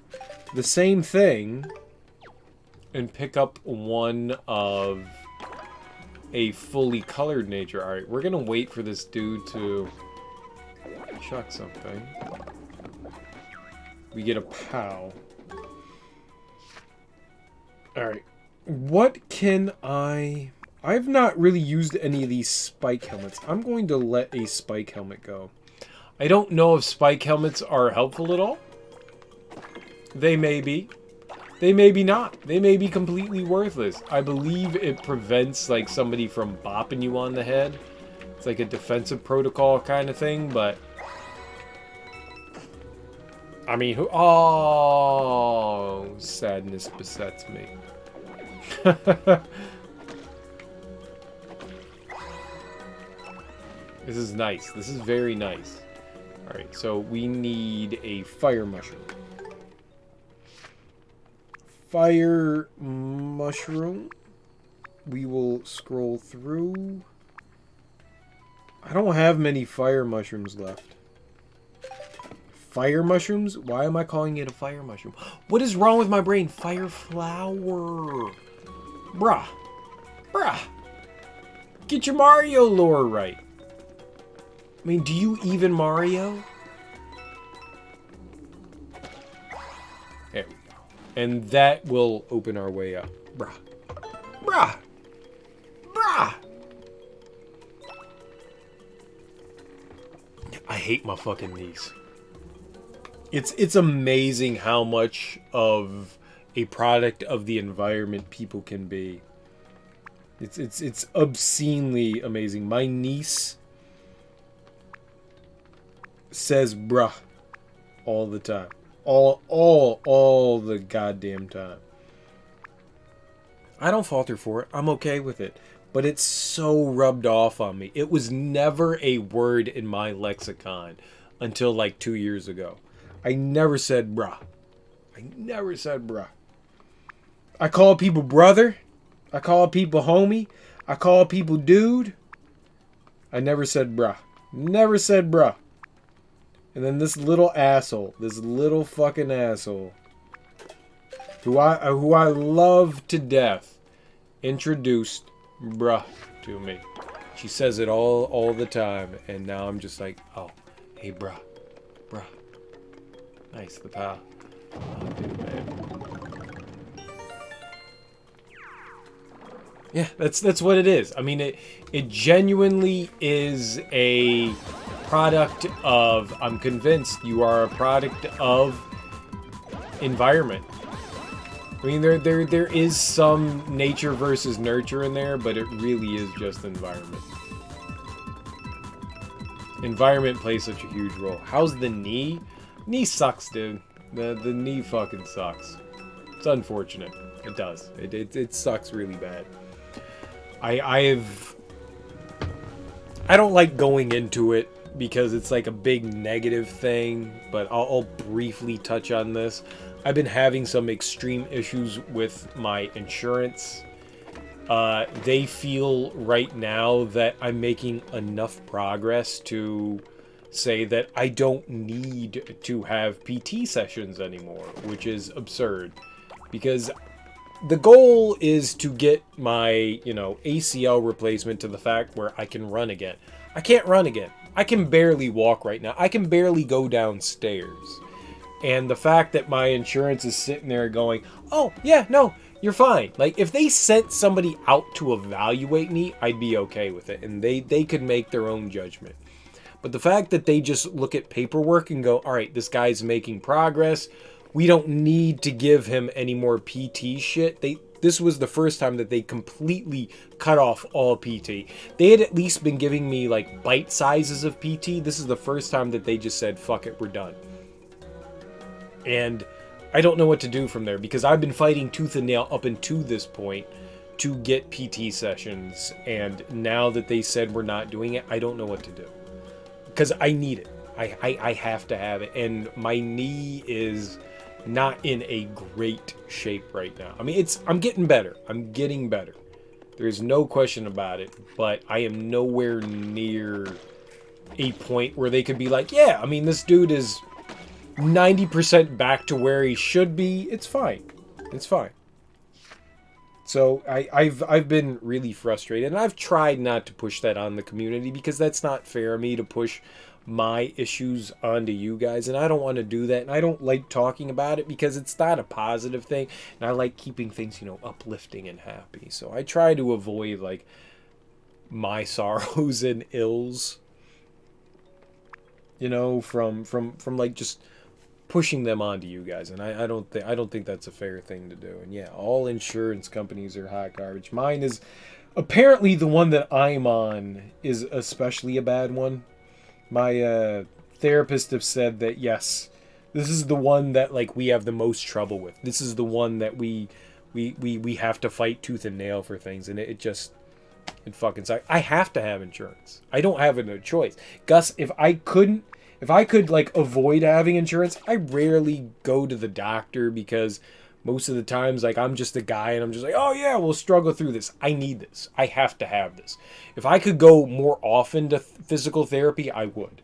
the same thing and pick up one of a fully colored nature. Alright, we're gonna wait for this dude to chuck something. We get a POW. Alright. What can I've not really used any of these spike helmets. I'm going to let a spike helmet go. I don't know if spike helmets are helpful at all. They may be. They may be not. They may be completely worthless. I believe it prevents like somebody from bopping you on the head. It's like a defensive protocol kind of thing, but I mean, oh, sadness besets me. This is nice. This is very nice. Alright, so we need a fire mushroom. Fire mushroom. We will scroll through. I don't have many fire mushrooms left. Fire mushrooms? Why am I calling it a fire mushroom? What is wrong with my brain? Fire flower. Bruh. Bruh. Get your Mario lore right. I mean, do you even Mario? There we go. And that will open our way up. Bruh. Bruh. Bruh. I hate my fucking knees. It's amazing how much of a product of the environment people can be. It's obscenely amazing. My niece says bruh all the time. All the goddamn time. I don't falter for it. I'm okay with it. But it's so rubbed off on me. It was never a word in my lexicon until like 2 years ago. I never said bruh. I never said bruh. I call people brother. I call people homie. I call people dude. I never said bruh. Never said bruh. And then this little asshole, this little fucking asshole, who I love to death, introduced bruh to me. She says it all the time, and now I'm just like, oh, hey bruh, Bruh. Nice, the pal. Oh, dude, man. Yeah, that's what it is. I mean, it genuinely is a product of, I'm convinced you are a product of environment. I mean, there is some nature versus nurture in there, but it really is just environment. Environment plays such a huge role. How's the knee? Knee sucks, dude. The knee fucking sucks. It's unfortunate. It does. It sucks really bad. I don't like going into it because it's like a big negative thing, but I'll briefly touch on this. I've been having some extreme issues with my insurance. They feel right now that I'm making enough progress to say that I don't need to have PT sessions anymore, which is absurd. Because the goal is to get my, ACL replacement to the fact where I can run again. I can't run again. I can barely walk right now. I can barely go downstairs. And the fact that my insurance is sitting there going, oh, yeah, no, you're fine. Like, if they sent somebody out to evaluate me, I'd be okay with it. And they could make their own judgment. But the fact that they just look at paperwork and go, all right, this guy's making progress. We don't need to give him any more PT shit. This was the first time that they completely cut off all PT. They had at least been giving me like bite sizes of PT. This is the first time that they just said, fuck it, we're done. And I don't know what to do from there because I've been fighting tooth and nail up until this point to get PT sessions. And now that they said we're not doing it, I don't know what to do. Because I need it. I have to have it. And my knee is not in a great shape right now. I mean, I'm getting better. I'm getting better. There's no question about it. But I am nowhere near a point where they could be like, yeah, I mean, this dude is 90% back to where he should be. It's fine. It's fine. So I've been really frustrated, and I've tried not to push that on the community because that's not fair of me to push my issues onto you guys, and I don't want to do that, and I don't like talking about it because it's not a positive thing, and I like keeping things, uplifting and happy. So I try to avoid like my sorrows and ills, from like just pushing them onto you guys, and I don't think that's a fair thing to do. And yeah, all insurance companies are hot garbage. Mine is apparently the one that I'm on is especially a bad one. My therapist have said that yes, this is the one that like we have the most trouble with. This is the one that we have to fight tooth and nail for things, and it fucking sucks. I have to have insurance. I don't have a choice. Gus, if I could like avoid having insurance, I rarely go to the doctor because most of the times like I'm just a guy and I'm just like, oh yeah, we'll struggle through this. I need this. I have to have this. If I could go more often to physical therapy, I would.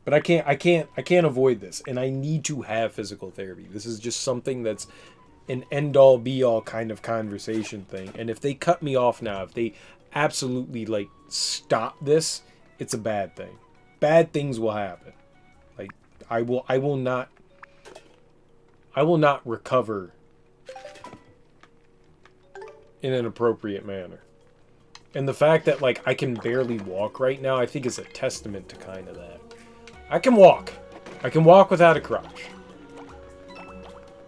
But I can't avoid this, and I need to have physical therapy. This is just something that's an end-all be-all kind of conversation thing. And if they cut me off now, if they absolutely like stop this, it's a bad thing. Bad things will happen. Like I will not recover in an appropriate manner. And the fact that like I can barely walk right now, I think is a testament to kind of that. I can walk. I can walk without a crutch.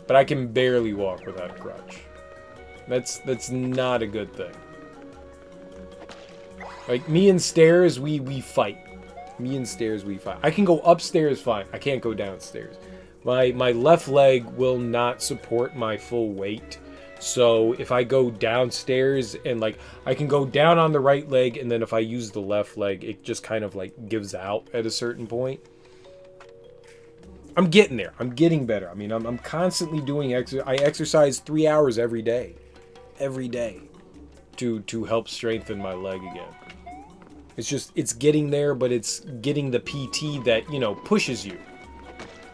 But I can barely walk without a crutch. That's not a good thing. Like me and stairs, we fight. Me and stairs, we fight. I can go upstairs fine. I can't go downstairs. My left leg will not support my full weight. So if I go downstairs and like I can go down on the right leg, and then if I use the left leg, it just kind of like gives out at a certain point. I'm getting there. I'm getting better. I mean, I'm constantly doing I exercise 3 hours every day to help strengthen my leg again. It's getting there, but it's getting the PT that, pushes you.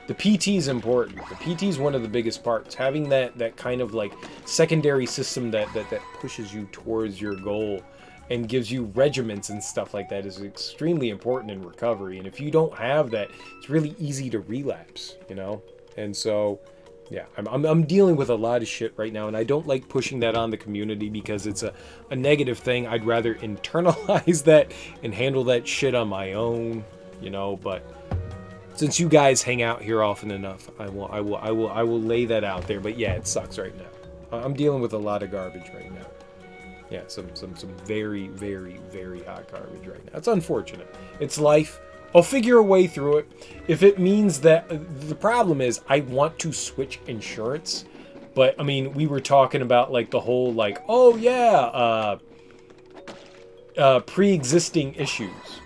The PT is important. The PT is one of the biggest parts. Having that kind of like secondary system that pushes you towards your goal and gives you regiments and stuff like that is extremely important in recovery. And if you don't have that, it's really easy to relapse, you know? And so, yeah, I'm dealing with a lot of shit right now, and I don't like pushing that on the community because it's a negative thing. I'd rather internalize that and handle that shit on my own, you know? But since you guys hang out here often enough, I will lay that out there. But yeah, it sucks right now. I'm dealing with a lot of garbage right now. Yeah, some very, very, very hot garbage right now. It's unfortunate. It's life. I'll figure a way through it. If it means that... The problem is, I want to switch insurance. But, I mean, we were talking about, like, the whole, like, oh, yeah, pre-existing issues.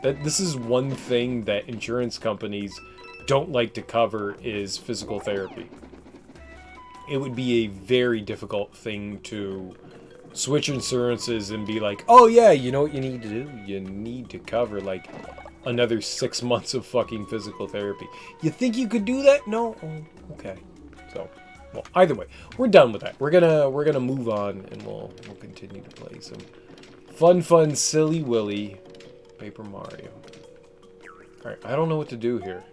This is one thing that insurance companies don't like to cover is physical therapy. It would be a very difficult thing to switch insurances and be like, oh yeah, you know what you need to do? You need to cover like another 6 months of fucking physical therapy. You think you could do that? No? Oh, okay. So, well, either way, we're done with that. We're gonna move on and we'll continue to play some fun, silly willy Paper Mario. Alright, I don't know what to do here.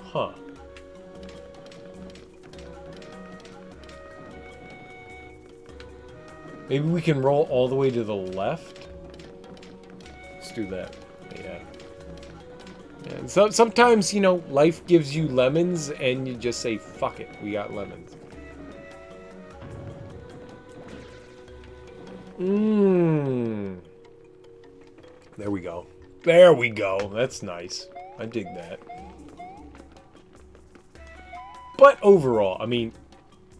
Huh. Maybe we can roll all the way to the left? Let's do that. Yeah. And so, sometimes, you know, life gives you lemons and you just say, fuck it, we got lemons. There we go. There we go. That's nice. I dig that. But overall, I mean,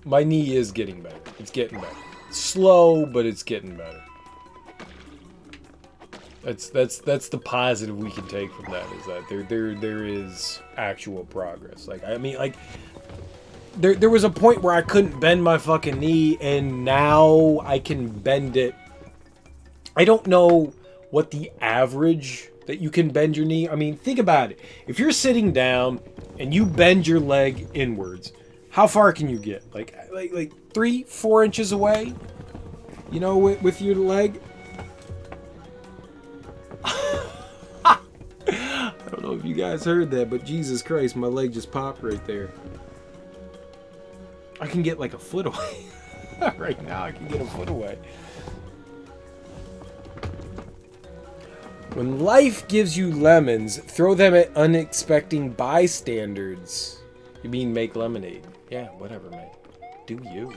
my knee is getting better. It's getting better. It's slow, but it's getting better. That's the positive we can take from that, is that there is actual progress. Like, I mean, like, there was a point where I couldn't bend my fucking knee, and now I can bend it. I don't know what the average that you can bend your knee. I mean, think about it. If you're sitting down and you bend your leg inwards, how far can you get? Like 3-4 inches away? You know, with your leg? I don't know if you guys heard that, but Jesus Christ, my leg just popped right there. I can get like a foot away. Right now, I can get a foot away. When life gives you lemons, throw them at unexpected bystanders. You mean make lemonade? Yeah, whatever, man. Do you?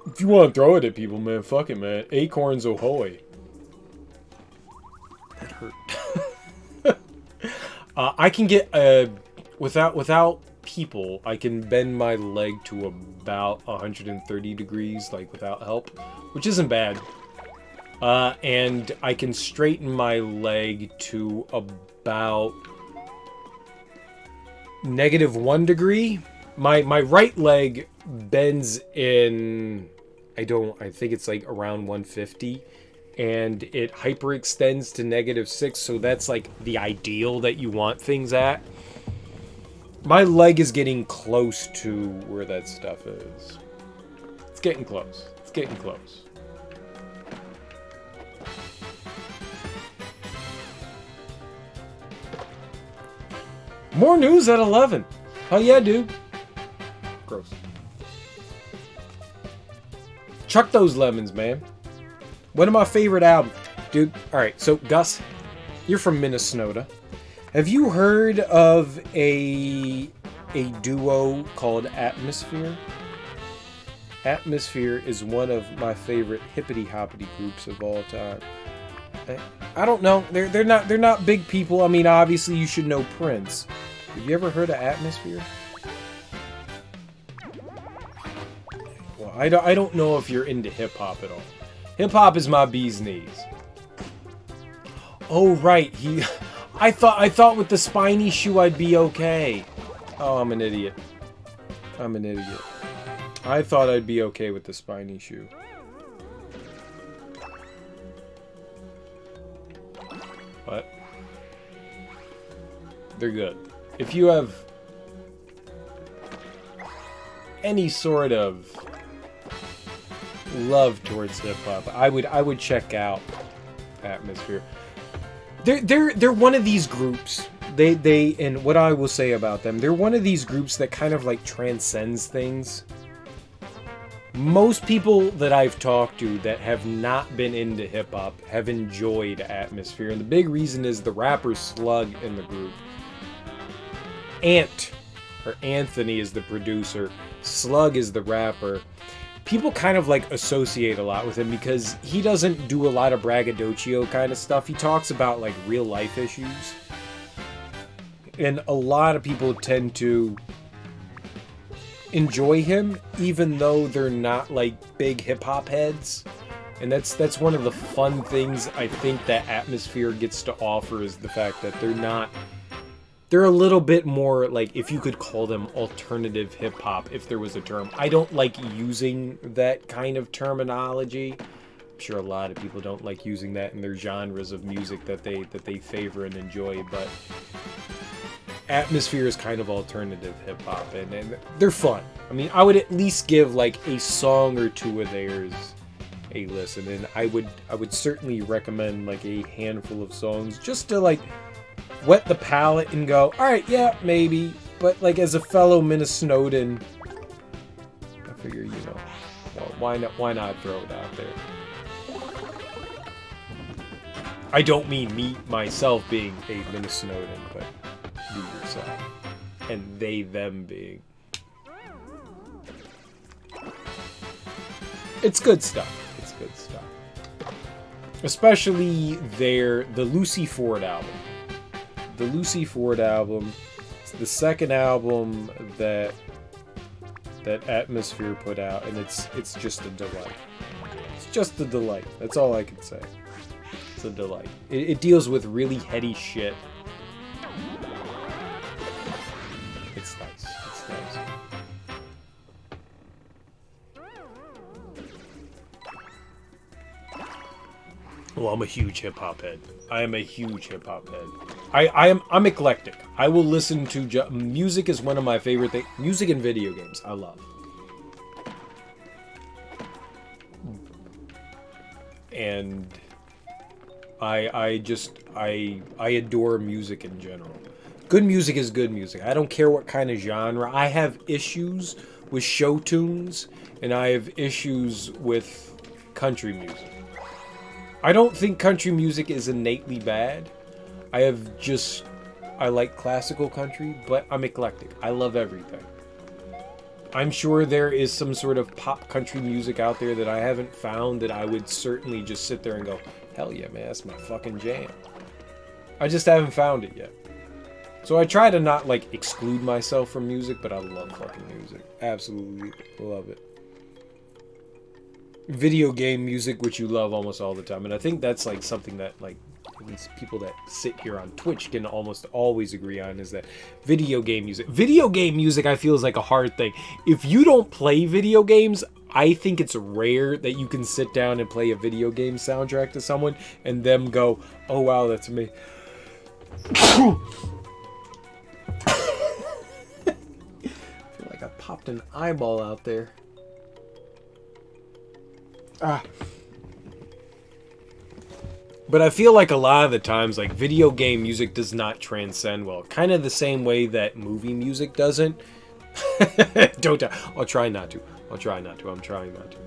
If you want to throw it at people, man, fuck it, man. Acorns ahoy. That hurt. I can get without people, I can bend my leg to about 130 degrees, like without help, which isn't bad. And I can straighten my leg to about -1 degree. My right leg bends in, I think it's like around 150, and it hyperextends to -6, so that's like the ideal that you want things at. My leg is getting close to where that stuff is. It's getting close. It's getting close. More news at 11. Oh yeah, dude. Gross. Chuck those lemons, man. One of my favorite albums. Dude, alright, so Gus, you're from Minnesota. Have you heard of a duo called Atmosphere? Atmosphere is one of my favorite hippity-hoppity groups of all time. I don't know. They're not big people. I mean, obviously you should know Prince. Have you ever heard of Atmosphere? Well, I don't know if you're into hip hop at all. Hip hop is my bee's knees. Oh right, I thought with the spiny shoe I'd be okay. Oh, I'm an idiot. I'm an idiot. I thought I'd be okay with the spiny shoe. What? They're good. If you have any sort of love towards hip hop, I would check out Atmosphere. They're one of these groups. They and what I will say about them, they're one of these groups that kind of like transcends things. Most people that I've talked to that have not been into hip hop have enjoyed Atmosphere, and the big reason is the rapper Slug in the group. Anthony is the producer. Slug is the rapper. People kind of like associate a lot with him because he doesn't do a lot of braggadocio kind of stuff. He talks about like real life issues. And a lot of people tend to enjoy him even though they're not like big hip hop heads. And that's one of the fun things I think that Atmosphere gets to offer, is the fact that they're a little bit more like, if you could call them alternative hip hop, if there was a term. I don't like using that kind of terminology. I'm sure a lot of people don't like using that in their genres of music that they favor and enjoy, but Atmosphere is kind of alternative hip hop, and they're fun. I mean, I would at least give like a song or two of theirs a listen, and I would certainly recommend like a handful of songs just to like wet the palate and go, all right, yeah, maybe. But like, as a fellow Minnesotan, I figure, you know, well, why not throw it out there? I don't mean me myself being a Minnesotan, but you yourself, and they them being. It's good stuff. It's good stuff. Especially the Lucy Ford album. The Lucy Ford album, it's the second album that Atmosphere put out, and it's just a delight. It's just a delight. That's all I can say. It's a delight. It deals with really heady shit. It's nice. It's nice. Well, I'm a huge hip hop head. I am a huge hip hop head. I'm eclectic. I will listen to music is one of my favorite things. Music and video games, I love. And I adore music in general. Good music is good music. I don't care what kind of genre. I have issues with show tunes, and I have issues with country music. I don't think country music is innately bad. I like classical country, but I'm eclectic. I love everything. I'm sure there is some sort of pop country music out there that I haven't found that I would certainly just sit there and go, hell yeah, man, that's my fucking jam. I just haven't found it yet. So I try to not like exclude myself from music, but I love fucking music. Absolutely love it. Video game music, which you love almost all the time, and I think that's like something that like at least people that sit here on Twitch can almost always agree on, is that video game music I feel is like a hard thing. If you don't play video games, I think it's rare that you can sit down and play a video game soundtrack to someone and them go, oh wow, that's me. I feel like I popped an eyeball out there. But I feel like a lot of the times, like, video game music does not transcend well. Kind of the same way that movie music doesn't. I'll try not to. I'm trying not to.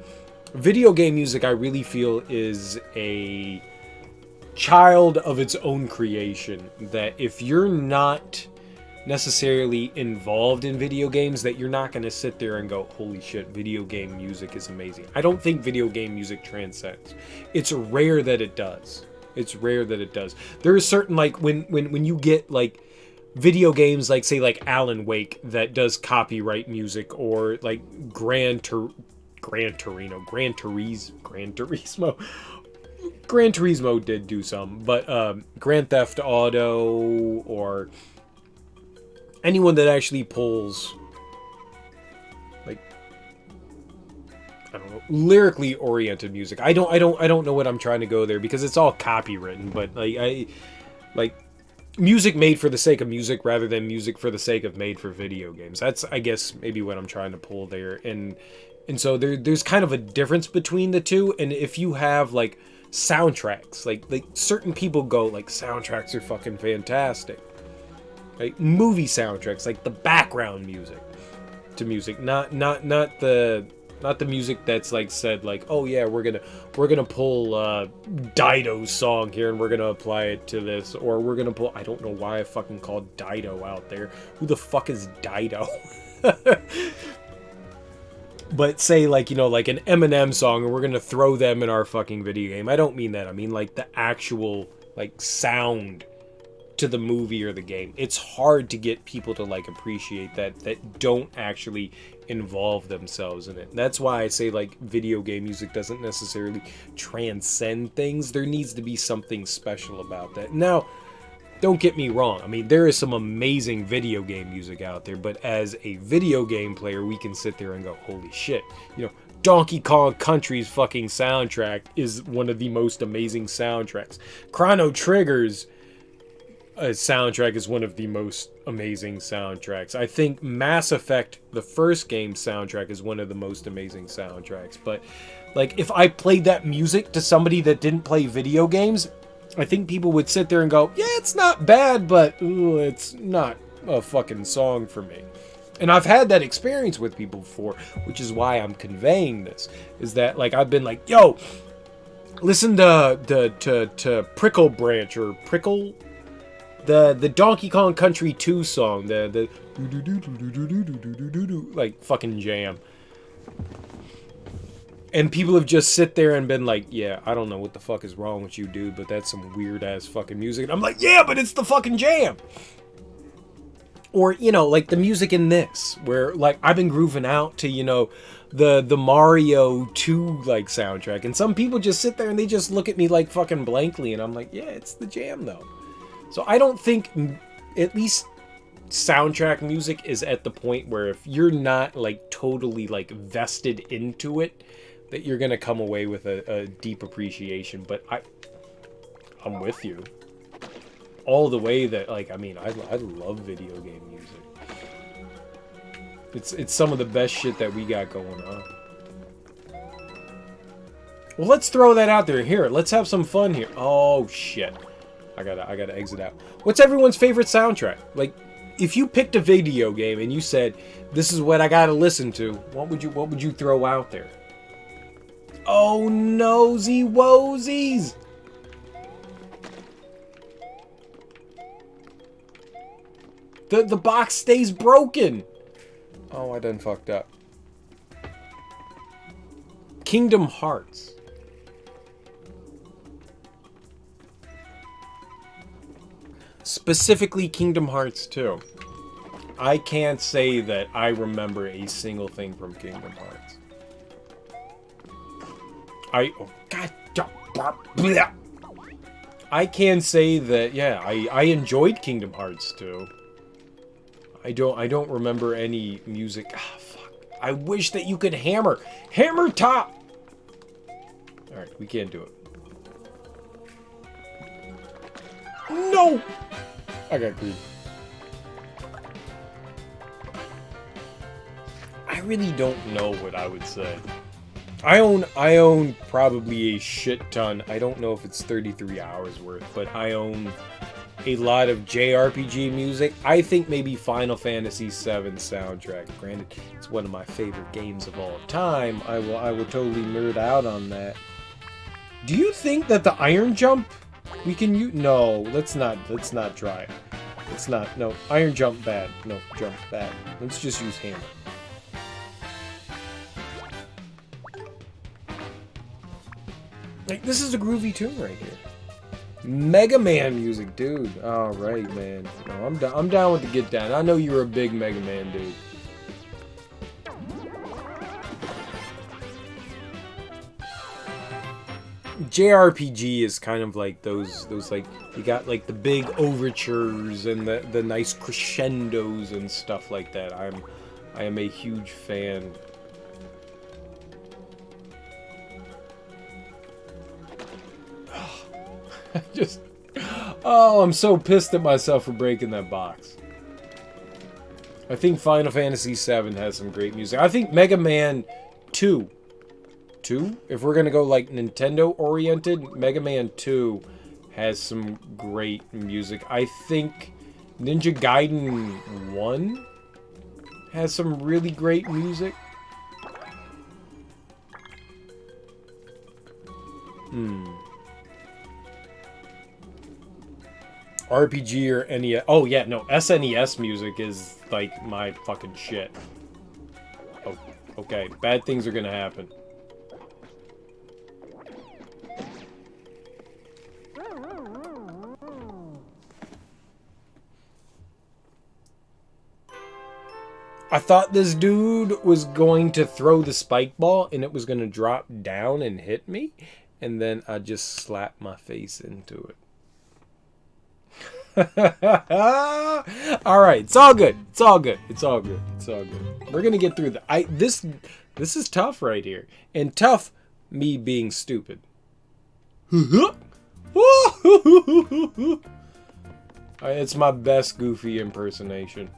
Video game music, I really feel, is a child of its own creation. That if you're not necessarily involved in video games, that you're not going to sit there and go, holy shit, video game music is amazing. I don't think video game music transcends. It's rare that it does. There are certain, like, when you get like video games like, say, like Alan Wake that does copyright music, or like Gran Turismo did do some, but Grand Theft Auto, or anyone that actually pulls, like, I don't know, lyrically oriented music. I don't know what I'm trying to go there, because it's all copywritten, but like music made for the sake of music rather than music for the sake of made for video games. That's, I guess, maybe what I'm trying to pull there. And so there's kind of a difference between the two. And if you have like soundtracks, like certain people go like, soundtracks are fucking fantastic. Like movie soundtracks, like the background music to music, not the music that's like said like, oh yeah, we're gonna pull Dido's song here and we're gonna apply it to this, or we're gonna pull, I don't know why I fucking called Dido out there. Who the fuck is Dido? But say like, you know, like an Eminem song, and we're gonna throw them in our fucking video game. I don't mean that. I mean like the actual like sound to the movie or the game. It's hard to get people to like appreciate that don't actually involve themselves in it. That's why I say like video game music doesn't necessarily transcend things. There needs to be something special about that. Now, don't get me wrong. I mean, there is some amazing video game music out there, but as a video game player, we can sit there and go, holy shit, you know, Donkey Kong Country's fucking soundtrack is one of the most amazing soundtracks. Chrono Trigger's soundtrack is one of the most amazing soundtracks. I think Mass Effect, the first game soundtrack, is one of the most amazing soundtracks. But like, if I played that music to somebody that didn't play video games, I think people would sit there and go, yeah, it's not bad, but ooh, it's not a fucking song for me. And I've had that experience with people before, which is why I'm conveying this. Is that like, I've been like, yo, listen to Prickle Branch or Prickle, the Donkey Kong Country 2 song, the like fucking jam. And people have just sit there and been like, yeah, I don't know what the fuck is wrong with you, dude, but that's some weird ass fucking music. And I'm like, yeah, but it's the fucking jam. Or, you know, like the music in this, where like I've been grooving out to, you know, the Mario 2 like soundtrack, and some people just sit there and they just look at me like fucking blankly, and I'm like, yeah, it's the jam though. So I don't think, at least soundtrack music is at the point where if you're not like totally like vested into it, that you're gonna come away with a deep appreciation. But I'm with you all the way that, like, I mean, I love video game music. It's some of the best shit that we got going on. Well, let's throw that out there. Here, let's have some fun here. Oh shit, I gotta exit out. What's everyone's favorite soundtrack? Like, if you picked a video game and you said, this is what I gotta listen to, what would you throw out there? Oh, nosy woesies! The box stays broken! Oh, I done fucked up. Kingdom Hearts. Specifically Kingdom Hearts 2. I can't say that I remember a single thing from Kingdom Hearts. I can say that, yeah, I enjoyed Kingdom Hearts 2. I don't remember any music. Ah, fuck. I wish that you could hammer top. All right, we can't do it. No, I got greedy. I really don't know what I would say. I own probably a shit ton. I don't know if it's 33 hours worth, but I own a lot of JRPG music. I think maybe Final Fantasy VII soundtrack. Granted, it's one of my favorite games of all time. I will totally nerd out on that. Do you think that the Iron Jump we can use? No, let's not try it. Let's not. No, Iron Jump bad. No, jump bad. Let's just use hammer. Like, this is a groovy tune right here. Mega Man music, dude. All right, man. No, I'm down with the get down. I know you're a big Mega Man dude. JRPG is kind of like those like, you got like the big overtures and the nice crescendos and stuff like that. I am a huge fan. Oh, I'm so pissed at myself for breaking that box. I think Final Fantasy VII has some great music. I think Mega Man 2. 2? If we're gonna go like Nintendo-oriented, Mega Man 2 has some great music. I think Ninja Gaiden 1 has some really great music. RPG or NES. Oh, yeah, no. SNES music is, like, my fucking shit. Oh, okay. Bad things are gonna happen. I thought this dude was going to throw the spike ball and it was going to drop down and hit me. And then I just slapped my face into it. Alright, it's all good. It's all good. It's all good. It's all good. We're going to get through this is tough right here. And tough, me being stupid. It's my best Goofy impersonation.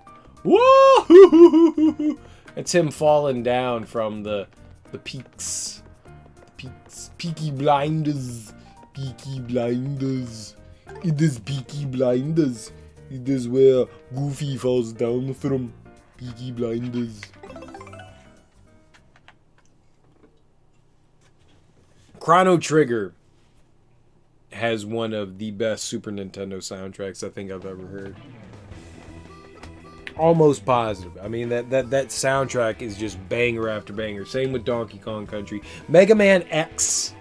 Woo! It's him falling down from the peaks. The peaks. Peaky Blinders. Peaky Blinders. It is Peaky Blinders. It is where Goofy falls down from. Peaky Blinders. Chrono Trigger has one of the best Super Nintendo soundtracks I think I've ever heard. Almost positive. I mean, that soundtrack is just banger after banger. Same with Donkey Kong Country. Mega Man X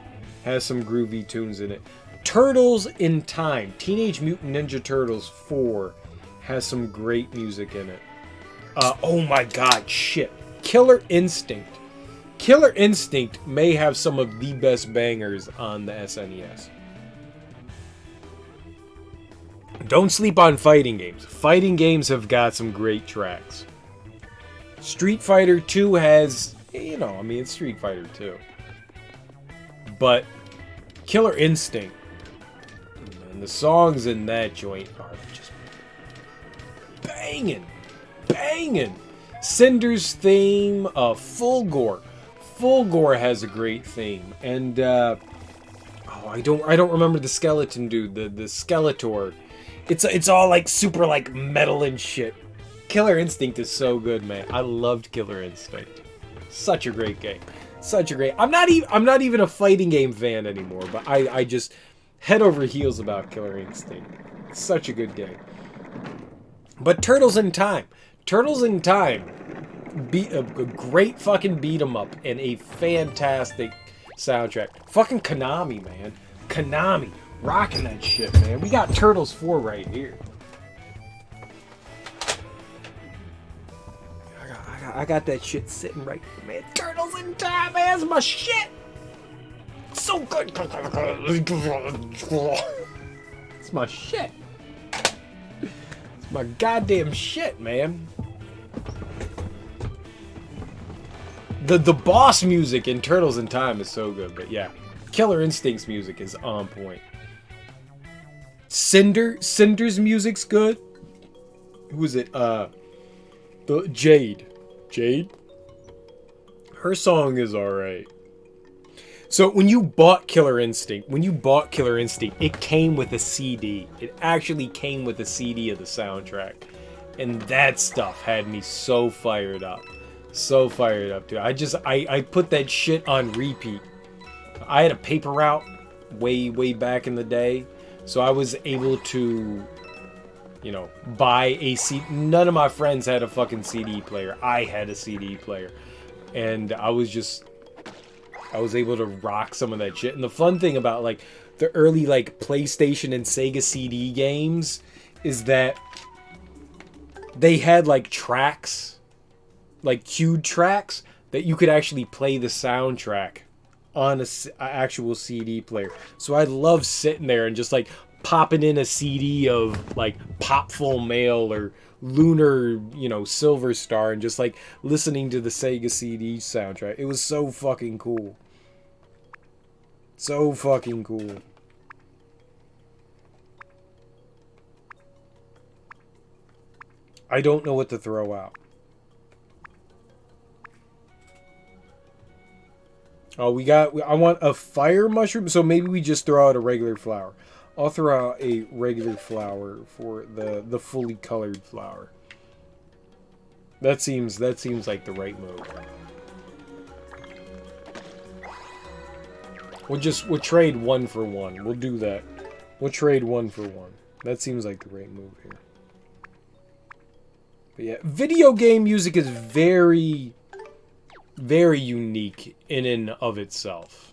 has some groovy tunes in it. Turtles in Time. Teenage Mutant Ninja Turtles 4 has some great music in it. Oh my god, shit. Killer Instinct. Killer Instinct may have some of the best bangers on the SNES. Don't sleep on fighting games. Fighting games have got some great tracks. Street Fighter 2 has, it's Street Fighter 2. But Killer Instinct, and the songs in that joint are just banging. Banging. Cinder's theme, Fulgore. Fulgore has a great theme. And, I don't remember the skeleton dude, the Skeletor. It's all like super like metal and shit. Killer Instinct is so good, man. I loved Killer Instinct. Such a great game. Such a great. I'm not even a fighting game fan anymore, but I just head over heels about Killer Instinct. Such a good game. But Turtles in Time. Turtles in Time. A great fucking beat 'em up and a fantastic soundtrack. Fucking Konami, man. Konami. Rocking that shit, man. We got Turtles 4 right here. I got that shit sitting right here, man. Turtles in Time, man. That's my shit. So good. It's my shit. It's my goddamn shit, man. The boss music in Turtles in Time is so good, but yeah. Killer Instinct's music is on point. Cinder's music's good. Who is it? The Jade. Her song is alright. So when you bought Killer Instinct, it came with a CD. It actually came with a CD of the soundtrack. And that stuff had me so fired up. So fired up, dude. I put that shit on repeat. I had a paper route way back in the day. So I was able to, buy a CD. None of my friends had a fucking CD player. I had a CD player. And I was able to rock some of that shit. And the fun thing about, like, the early, like, PlayStation and Sega CD games is that they had, like, tracks, like, cued tracks, that you could actually play the soundtrack on a actual CD player. So I love sitting there and just like popping in a CD of like Popful Mail or Lunar, Silver Star, and just like listening to the Sega CD soundtrack. It was so fucking cool. So fucking cool. I don't know what to throw out. Oh, I want a fire mushroom, so maybe we just throw out a regular flower. I'll throw out a regular flower for the fully colored flower. That seems like the right move. We'll trade 1 for 1. We'll do that. We'll trade 1 for 1. That seems like the right move here. But yeah, video game music is very, very unique in and of itself.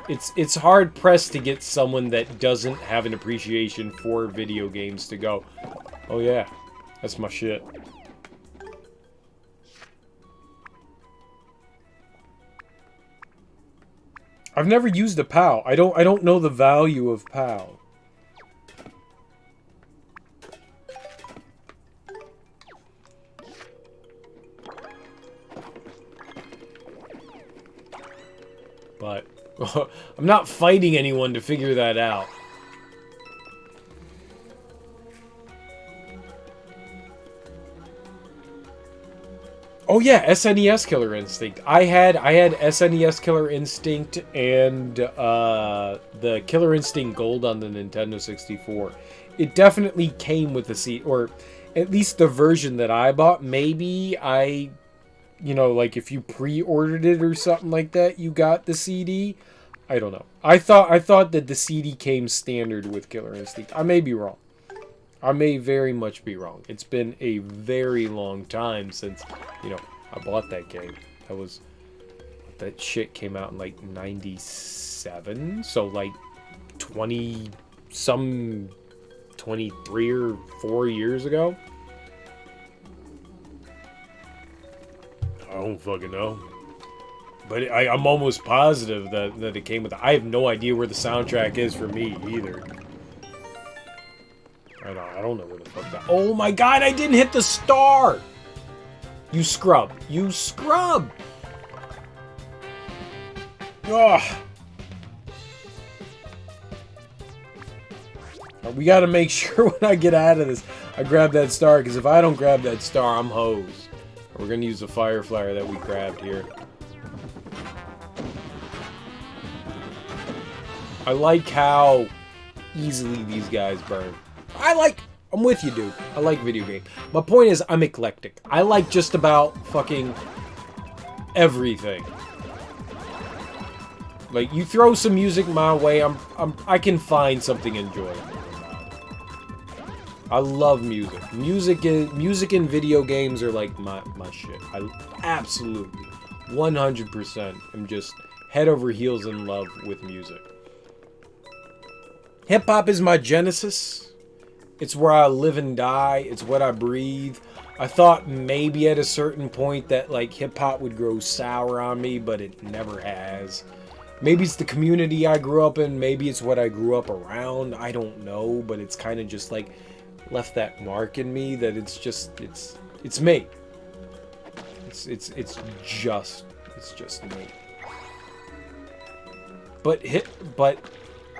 It's hard pressed to get someone that doesn't have an appreciation for video games to go, oh yeah, that's my shit. I've never used a POW. I don't know the value of POW. But I'm not fighting anyone to figure that out. Oh yeah, SNES Killer Instinct. I had SNES Killer Instinct and the Killer Instinct Gold on the Nintendo 64. It definitely came with the CD, or at least the version that I bought. Maybe you know, like if you pre-ordered it or something like that, you got the CD. I don't know. I thought that the CD came standard with Killer Instinct. I may be wrong. I may very much be wrong. It's been a very long time since, you know, I bought that game. That shit came out in like 97, so like 23 or 4 years ago. I don't fucking know. But I'm almost positive that it came with I have no idea where the soundtrack is for me either. I don't know where the fuck that... Oh my god, I didn't hit the star! You scrub. You scrub! Ugh. We gotta make sure when I get out of this, I grab that star, because if I don't grab that star, I'm hosed. We're gonna use the fire flower that we grabbed here. I like how easily these guys burn. I'm with you, dude. I like video game. My point is, I'm eclectic. I like just about fucking everything. Like, you throw some music my way, I can find something enjoyable about it. I love music. Music and video games are like my shit. I absolutely, 100% am just head over heels in love with music. Hip-hop is my genesis. It's where I live and die. It's what I breathe. I thought maybe at a certain point that like hip-hop would grow sour on me, but it never has. Maybe it's the community I grew up in. Maybe it's what I grew up around. I don't know, but it's kind of just like left that mark in me that it's just it's me. It's just me. But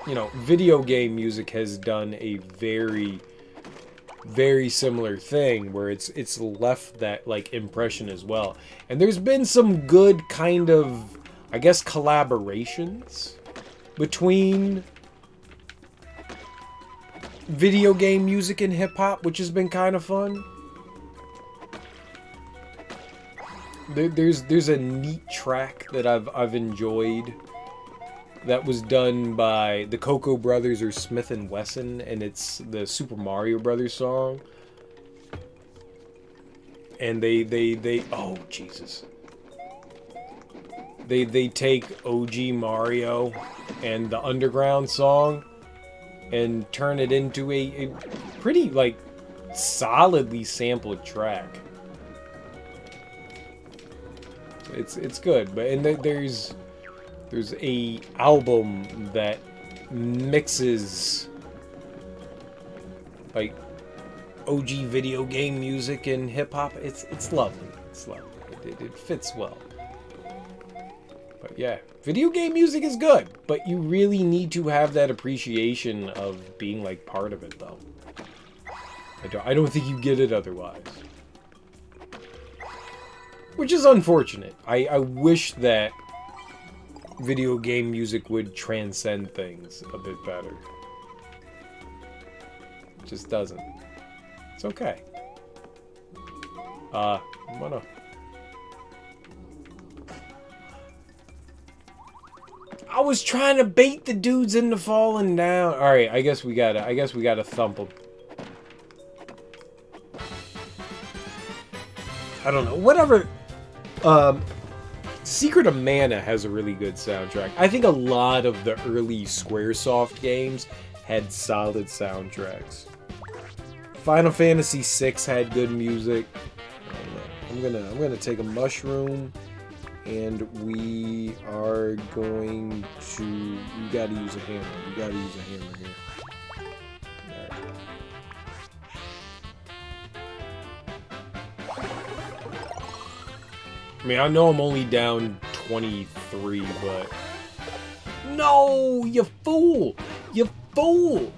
you know, video game music has done a very, very similar thing where it's left that like impression as well. And there's been some good kind of, I guess, collaborations between video game music and hip hop, which has been kind of fun. There's a neat track that I've enjoyed that was done by the Cocoa Brothers or Smith and Wesson, and it's the Super Mario Brothers song. And they oh Jesus. They take OG Mario and the Underground song and turn it into a pretty like solidly sampled track. It's good, but and there's a album that mixes like OG video game music and hip hop. It's lovely. It's lovely. It fits well. But yeah, video game music is good, but you really need to have that appreciation of being like part of it though. I don't think you get it otherwise. Which is unfortunate. I wish that video game music would transcend things a bit better. It just doesn't. It's okay. I'm gonna... I was trying to bait the dudes into falling down. Alright, I guess we gotta thump them. I don't know. Whatever. Secret of Mana has a really good soundtrack. I think a lot of the early Squaresoft games had solid soundtracks. Final Fantasy VI had good music. I'm gonna take a mushroom, and we are going to. We gotta use a hammer. We gotta use a hammer here. I mean, I know I'm only down 23, but... No! You fool! You fool!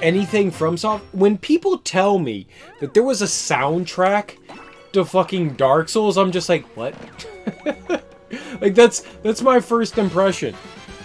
Anything from Soft... When people tell me that there was a soundtrack to fucking Dark Souls, I'm just like, what? Like, that's my first impression.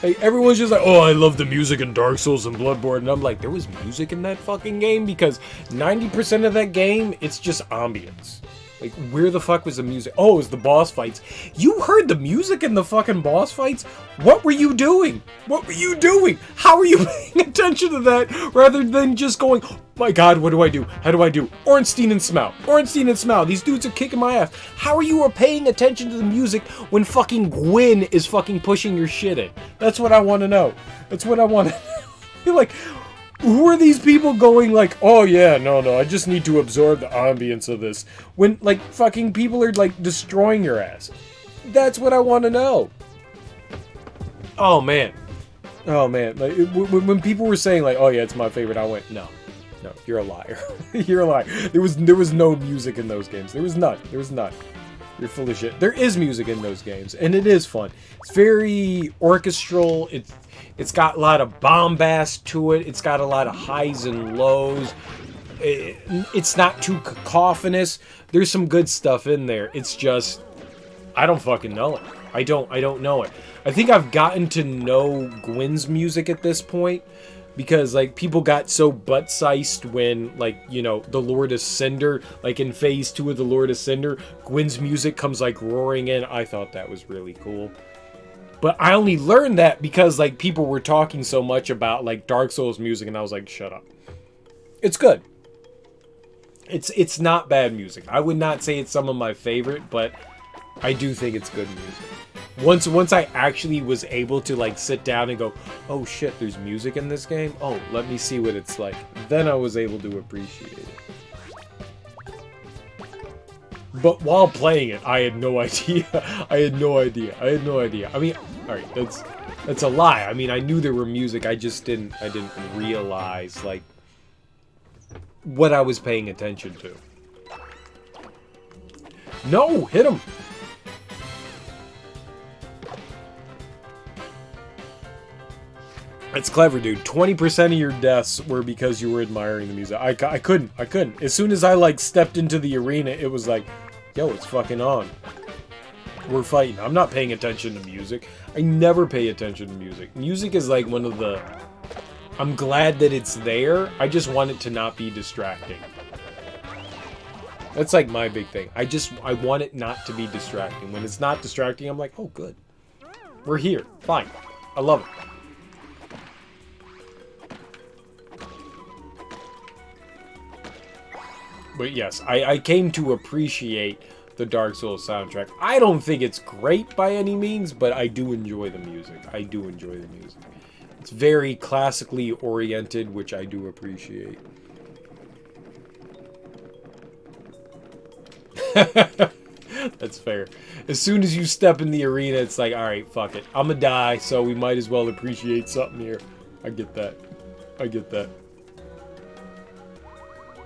Like, everyone's just like, oh, I love the music in Dark Souls and Bloodborne. And I'm like, there was music in that fucking game? Because 90% of that game, it's just ambience. Like, where the fuck was the music? Oh, it was the boss fights. You heard the music in the fucking boss fights? What were you doing? What were you doing? How are you paying attention to that rather than just going, oh my god, what do I do? How do I do? Ornstein and Smough. Ornstein and Smough. These dudes are kicking my ass. How are you paying attention to the music when fucking Gwyn is fucking pushing your shit in? That's what I want to know. That's what I want to know. Like, who are these people going like, oh yeah, no, I just need to absorb the ambience of this. When, like, fucking people are, like, destroying your ass. That's what I want to know. Oh, man. Oh, man. Like, when people were saying, like, oh yeah, it's my favorite, I went, no, you're a liar. You're a liar. There was no music in those games. There was none. You're full of shit. There is music in those games, and it is fun. It's very orchestral. It's got a lot of bombast to it. It's got a lot of highs and lows. It's not too cacophonous. There's some good stuff in there. It's just, I don't fucking know it. I don't know it. I think I've gotten to know Gwyn's music at this point because, like, people got so butt-sized when, like, you know, the Lord of Cinder, like in Phase 2 of the Lord of Cinder, Gwyn's music comes, like, roaring in. I thought that was really cool. But I only learned that because, like, people were talking so much about, like, Dark Souls music, and I was like, shut up. It's good. It's not bad music. I would not say it's some of my favorite, but I do think it's good music. Once I actually was able to, like, sit down and go, oh shit, there's music in this game? Oh, let me see what it's like. Then I was able to appreciate it. But while playing it, I had no idea. I had no idea. I mean, alright, that's a lie. I mean, I knew there were music, I didn't realize, like, what I was paying attention to. No! Hit him! That's clever, dude. 20% of your deaths were because you were admiring the music. I couldn't. As soon as I, like, stepped into the arena, it was like, yo, it's fucking on. We're fighting. I'm not paying attention to music. I never pay attention to music. Music is, like, one of the... I'm glad that it's there. I just want it to not be distracting. That's, like, my big thing. I want it not to be distracting. When it's not distracting, I'm like, oh, good. We're here. Fine. I love it. But yes, I came to appreciate the Dark Souls soundtrack. I don't think it's great by any means, but I do enjoy the music. It's very classically oriented, which I do appreciate. That's fair. As soon as you step in the arena, it's like, alright, fuck it. I'm gonna die, so we might as well appreciate something here. I get that.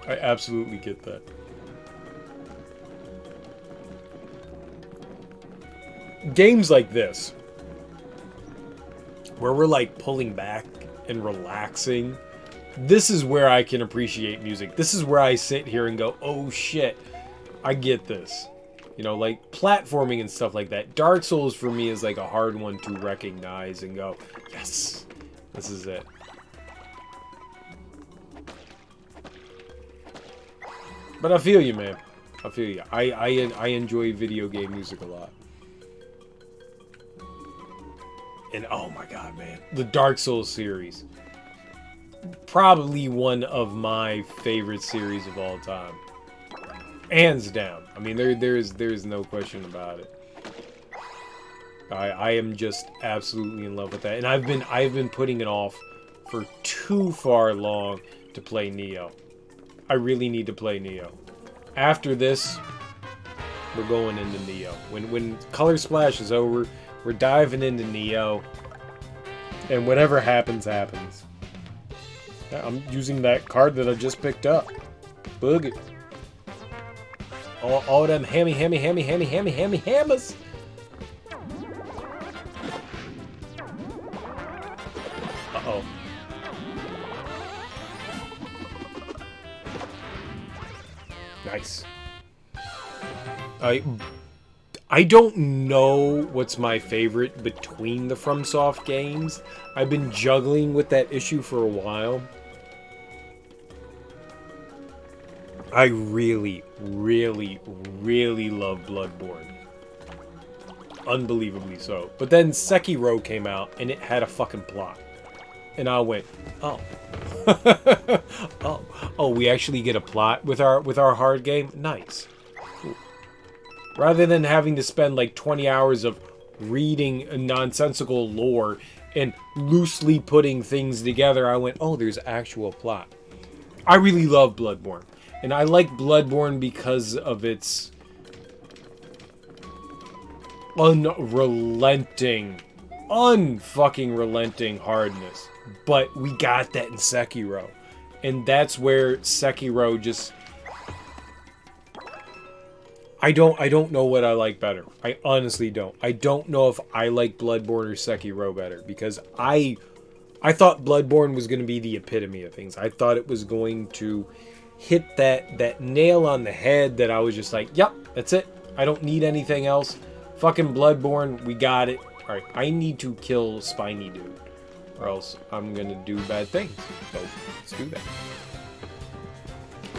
I absolutely get that. Games like this, where we're, like, pulling back and relaxing, this is where I can appreciate music. This is where I sit here and go, oh shit, I get this. You know, like platforming and stuff like that. Dark Souls for me is like a hard one to recognize and go, yes, this is it. But I feel you, man. I feel you. I enjoy video game music a lot. And oh my god, man. The Dark Souls series. Probably one of my favorite series of all time. Hands down. I mean, there's no question about it. I am just absolutely in love with that. And I've been putting it off for too far long to play Neo. I really need to play Neo. After this, we're going into Neo. When Color Splash is over, we're diving into Neo. And whatever happens, happens. I'm using that card that I just picked up. Boog it. All them hammers. Uh-oh. Nice. I don't know what's my favorite between the FromSoft games. I've been juggling with that issue for a while. I really, really, really love Bloodborne. Unbelievably so. But then Sekiro came out and it had a fucking plot. And I went, oh. Oh, we actually get a plot with our hard game? Nice. Cool. Rather than having to spend like 20 hours of reading a nonsensical lore and loosely putting things together, I went, oh, there's actual plot. I really love Bloodborne. And I like Bloodborne because of its unfucking relenting hardness. But we got that in Sekiro. And that's where Sekiro just... I don't know what I like better. I honestly don't. I don't know if I like Bloodborne or Sekiro better. Because I thought Bloodborne was going to be the epitome of things. I thought it was going to hit that nail on the head that I was just like, yep, that's it. I don't need anything else. Fucking Bloodborne, we got it. Alright, I need to kill Spiny Dude. Or else I'm gonna do bad things. So, let's do that.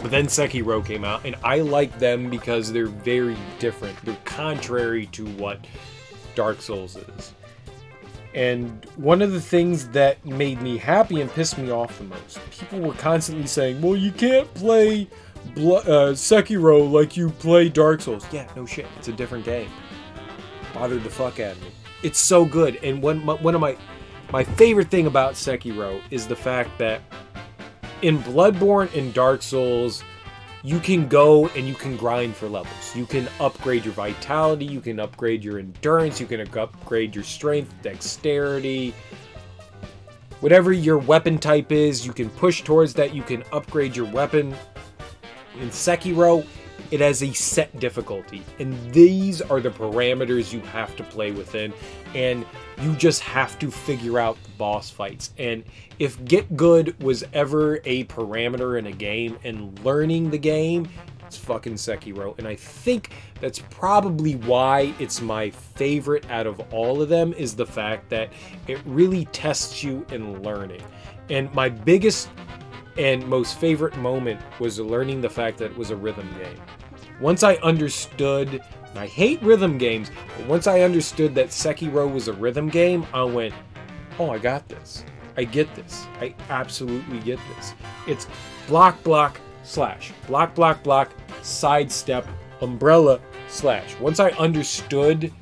But then Sekiro came out, and I like them because they're very different. They're contrary to what Dark Souls is. And one of the things that made me happy and pissed me off the most, people were constantly saying, well, you can't play Sekiro like you play Dark Souls. Yeah, no shit. It's a different game. Bothered the fuck out of me. It's so good. And one of my favorite thing about Sekiro is the fact that in Bloodborne and Dark Souls, you can go and you can grind for levels. You can upgrade your vitality, you can upgrade your endurance, you can upgrade your strength, dexterity. Whatever your weapon type is, you can push towards that, you can upgrade your weapon. In Sekiro, it has a set difficulty, and these are the parameters you have to play within, and you just have to figure out the boss fights. And if get good was ever a parameter in a game and learning the game, it's fucking Sekiro. And I think that's probably why it's my favorite out of all of them, is the fact that it really tests you in learning. And my biggest and most favorite moment was learning the fact that it was a rhythm game. Once I understood, and I hate rhythm games, but once I understood that Sekiro was a rhythm game, I went, oh, I got this. I get this. I absolutely get this. It's block, block, slash. Block, block, block, sidestep, umbrella, slash. Once I understood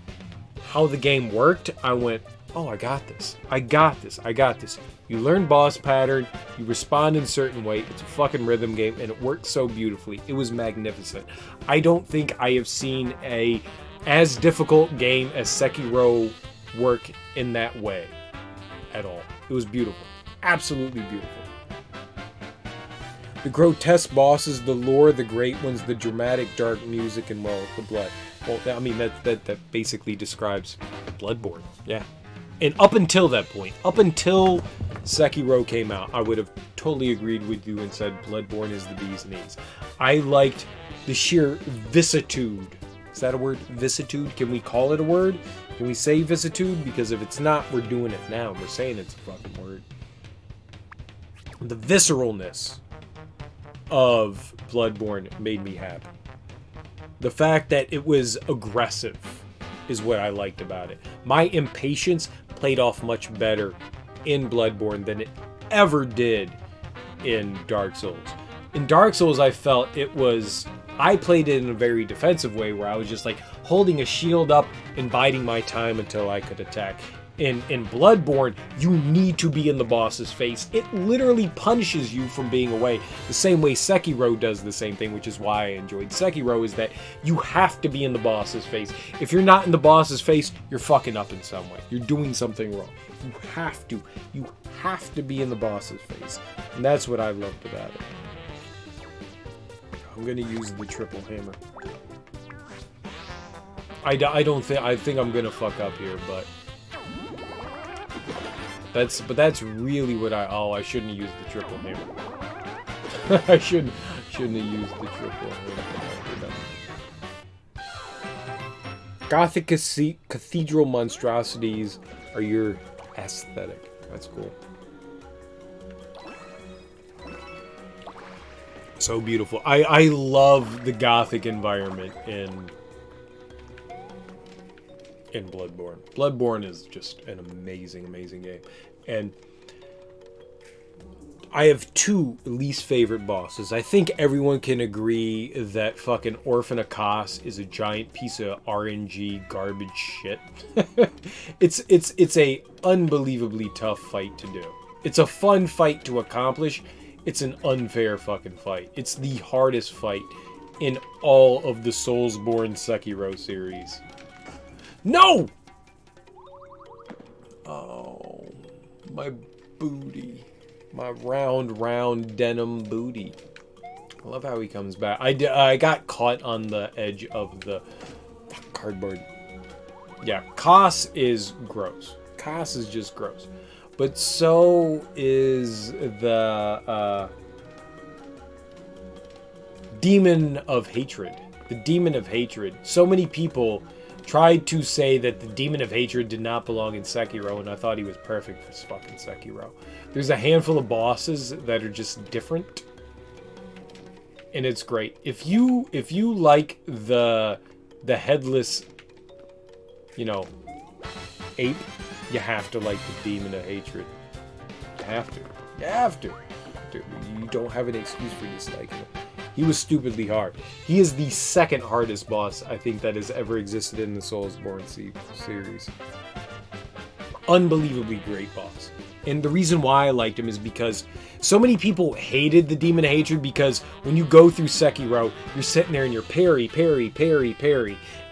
how the game worked, I went, oh, I got this. I got this. I got this. You learn boss pattern, you respond in a certain way, it's a fucking rhythm game, and it worked so beautifully. It was magnificent. I don't think I have seen a as difficult game as Sekiro work in that way at all. It was beautiful. Absolutely beautiful. The grotesque bosses, the lore, the great ones, the dramatic dark music, and well, the blood. Well, I mean, that basically describes Bloodborne. Yeah. And up until that point, up until Sekiro came out, I would have totally agreed with you and said Bloodborne is the bee's knees. I liked the sheer vicissitude. Is that a word? Vicissitude? Can we call it a word? Can we say vicissitude? Because if it's not, we're doing it now. We're saying it's a fucking word. The visceralness of Bloodborne made me happy. The fact that it was aggressive is what I liked about it. My impatience played off much better in Bloodborne than it ever did in Dark Souls. In Dark Souls, I felt I played it in a very defensive way where I was just like holding a shield up and biding my time until I could attack. In Bloodborne, you need to be in the boss's face. It literally punishes you from being away. The same way Sekiro does the same thing, which is why I enjoyed Sekiro, is that you have to be in the boss's face. If you're not in the boss's face, you're fucking up in some way. You're doing something wrong. You have to. You have to be in the boss's face. And that's what I loved about it. I'm gonna use the triple hammer. I think I'm gonna fuck up here, but that's really what I shouldn't have used the triple hammer. I shouldn't have used the triple hammer. Gothic cathedral monstrosities are your aesthetic. That's cool. So beautiful. I love the Gothic environment in Bloodborne. Bloodborne is just an amazing, amazing game. And I have two least favorite bosses. I think everyone can agree that fucking Orphan of Kos is a giant piece of RNG garbage shit. It's a unbelievably tough fight to do. It's a fun fight to accomplish. It's an unfair fucking fight. It's the hardest fight in all of the Soulsborne Sekiro series. No! Oh, my booty. My round denim booty. I love how he comes back. I got caught on the edge of the cardboard. Yeah, Kos is gross. Kos is just gross. But so is the Demon of Hatred. The Demon of Hatred. So many people tried to say that the Demon of Hatred did not belong in Sekiro, and I thought he was perfect for fucking Sekiro. There's a handful of bosses that are just different, and it's great. If you like the headless, ape, you have to like the Demon of Hatred. You have to. You have to. You don't have an excuse for disliking him. He was stupidly hard. He is the second hardest boss, I think, that has ever existed in the Soulsborne series. Unbelievably great boss. And the reason why I liked him is because so many people hated the Demon of Hatred because when you go through Sekiro, you're sitting there and you're parry.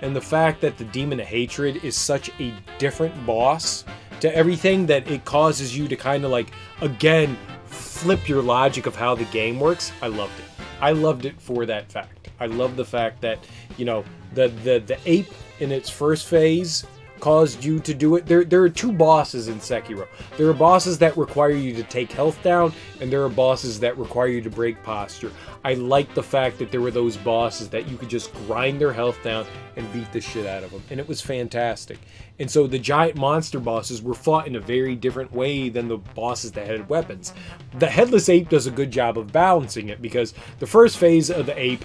And the fact that the Demon of Hatred is such a different boss to everything that it causes you to kind of like, again, flip your logic of how the game works. I loved it. I loved it for that fact. I love the fact that, the ape in its first phase caused you to do it. There are two bosses in Sekiro. There are bosses that require you to take health down, and there are bosses that require you to break posture. I like the fact that there were those bosses that you could just grind their health down and beat the shit out of them, and it was fantastic. And so the giant monster bosses were fought in a very different way than the bosses that had weapons. The headless ape does a good job of balancing it, because the first phase of the ape,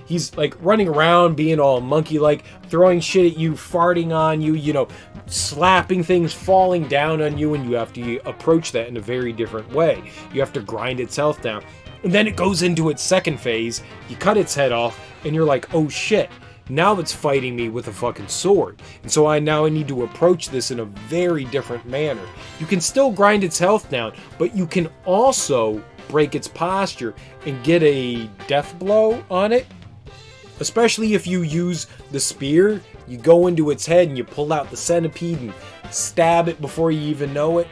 he's like running around being all monkey-like, throwing shit at you, farting on you, slapping things, falling down on you, and you have to approach that in a very different way. You have to grind its health down. And then it goes into its second phase, you cut its head off, and you're like, oh shit. Now it's fighting me with a fucking sword. And so I need to approach this in a very different manner. You can still grind its health down, but you can also break its posture and get a death blow on it. Especially if you use the spear, you go into its head and you pull out the centipede and stab it before you even know it.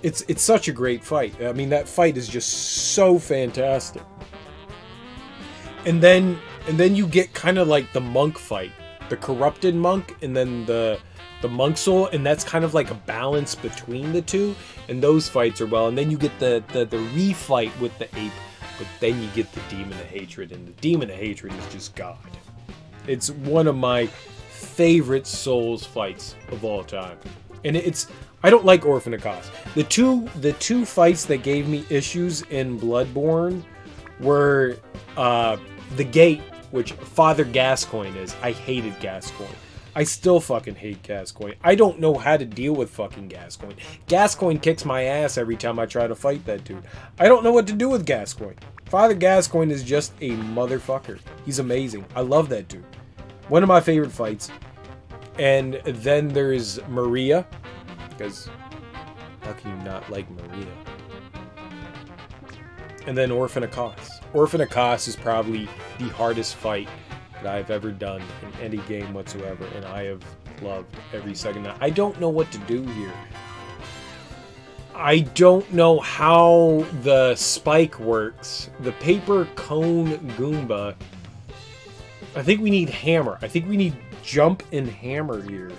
It's such a great fight. I mean, that fight is just so fantastic. And then you get kind of like the monk fight the corrupted monk and then the monk soul, and that's kind of like a balance between the two, and those fights are well. And then you get the refight with the ape, but then you get the demon of hatred, and the demon of hatred is just God. It's one of my favorite Souls fights of all time, and I don't like Orphan of Kos. The two fights that gave me issues in Bloodborne were the gate, which Father Gascoigne is. I hated Gascoigne. I still fucking hate Gascoigne. I don't know how to deal with fucking Gascoigne. Gascoigne kicks my ass every time I try to fight that dude. I don't know what to do with Gascoigne. Father Gascoigne is just a motherfucker. He's amazing. I love that dude. One of my favorite fights. And then there's Maria. Because how can you not like Maria? And then Orphan of Kos. Orphan of Kos is probably the hardest fight that I've ever done in any game whatsoever, and I have loved every second. I don't know what to do here. I don't know how the spike works. The paper cone Goomba. I think we need hammer. I think we need jump and hammer here.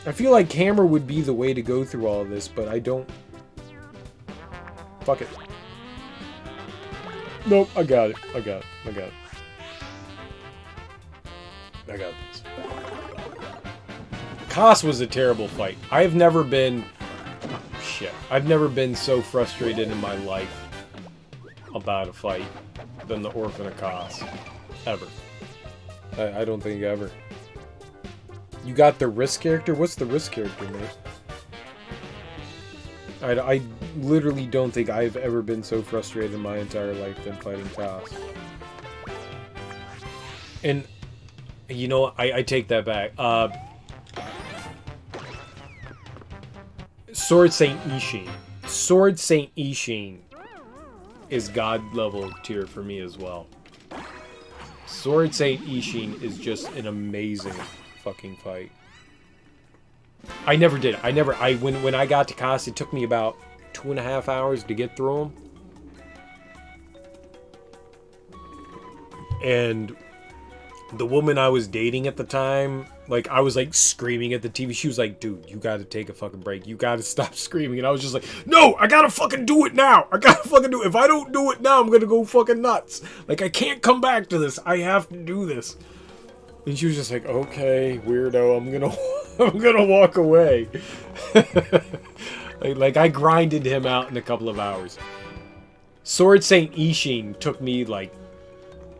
I feel like hammer would be the way to go through all of this, but I don't... Fuck it. Nope, I got it. I got it. I got this. Kos was a terrible fight. I've never been... Shit. I've never been so frustrated in my life about a fight than the Orphan of Kos. Ever. I don't think ever. You got the risk character? What's the risk character, mate? I literally don't think I've ever been so frustrated in my entire life than fighting Kos. And, you know, I take that back. Sword Saint Ishin. Sword Saint Ishin is God level tier for me as well. Sword Saint Ishin is just an amazing fucking fight. I never did. When I got to Kos, it took me about 2.5 hours to get through them. And the woman I was dating at the time, like, I was like screaming at the TV. She was like, dude, you gotta take a fucking break. You gotta stop screaming. And I was just like, no, I gotta fucking do it now. I gotta fucking do it. If I don't do it now, I'm gonna go fucking nuts. Like, I can't come back to this. I have to do this. And she was just like, okay, weirdo, I'm gonna walk away. like I grinded him out in a couple of hours. Sword Saint Ishin took me like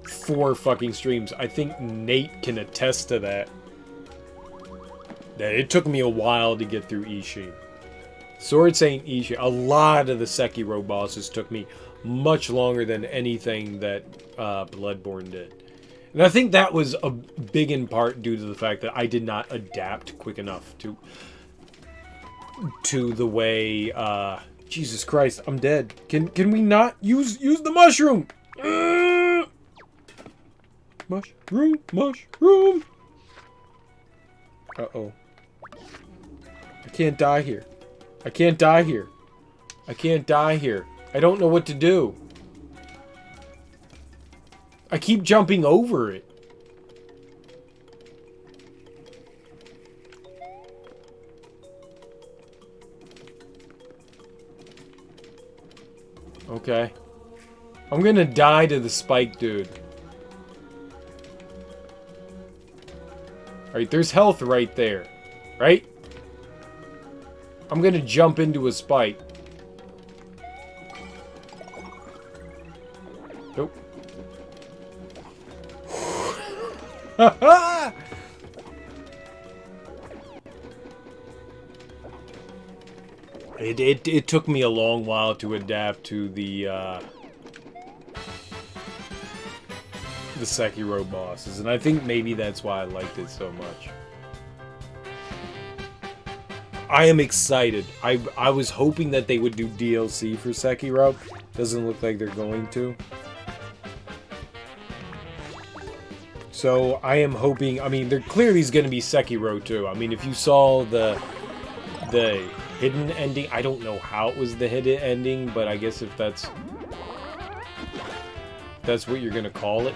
4 fucking streams. I think Nate can attest to that. That it took me a while to get through Ishin. Sword Saint Ishin, a lot of the Sekiro bosses took me much longer than anything that Bloodborne did. And I think that was a big in part due to the fact that I did not adapt quick enough to the way Jesus Christ, I'm dead. Can we not use the mushroom? Mushroom. Uh-oh. I can't die here. I don't know what to do. I keep jumping over it. Okay. I'm gonna die to the spike dude. Alright, there's health right there. Right? I'm gonna jump into a spike. Nope. It took me a long while to adapt to the Sekiro bosses, and I think maybe that's why I liked it so much. I am excited. I was hoping that they would do DLC for Sekiro. Doesn't look like they're going to. So I am hoping. I mean, there clearly is going to be Sekiro too. I mean, if you saw the hidden ending, I don't know how it was the hidden ending, but I guess if that's That's what you're gonna call it.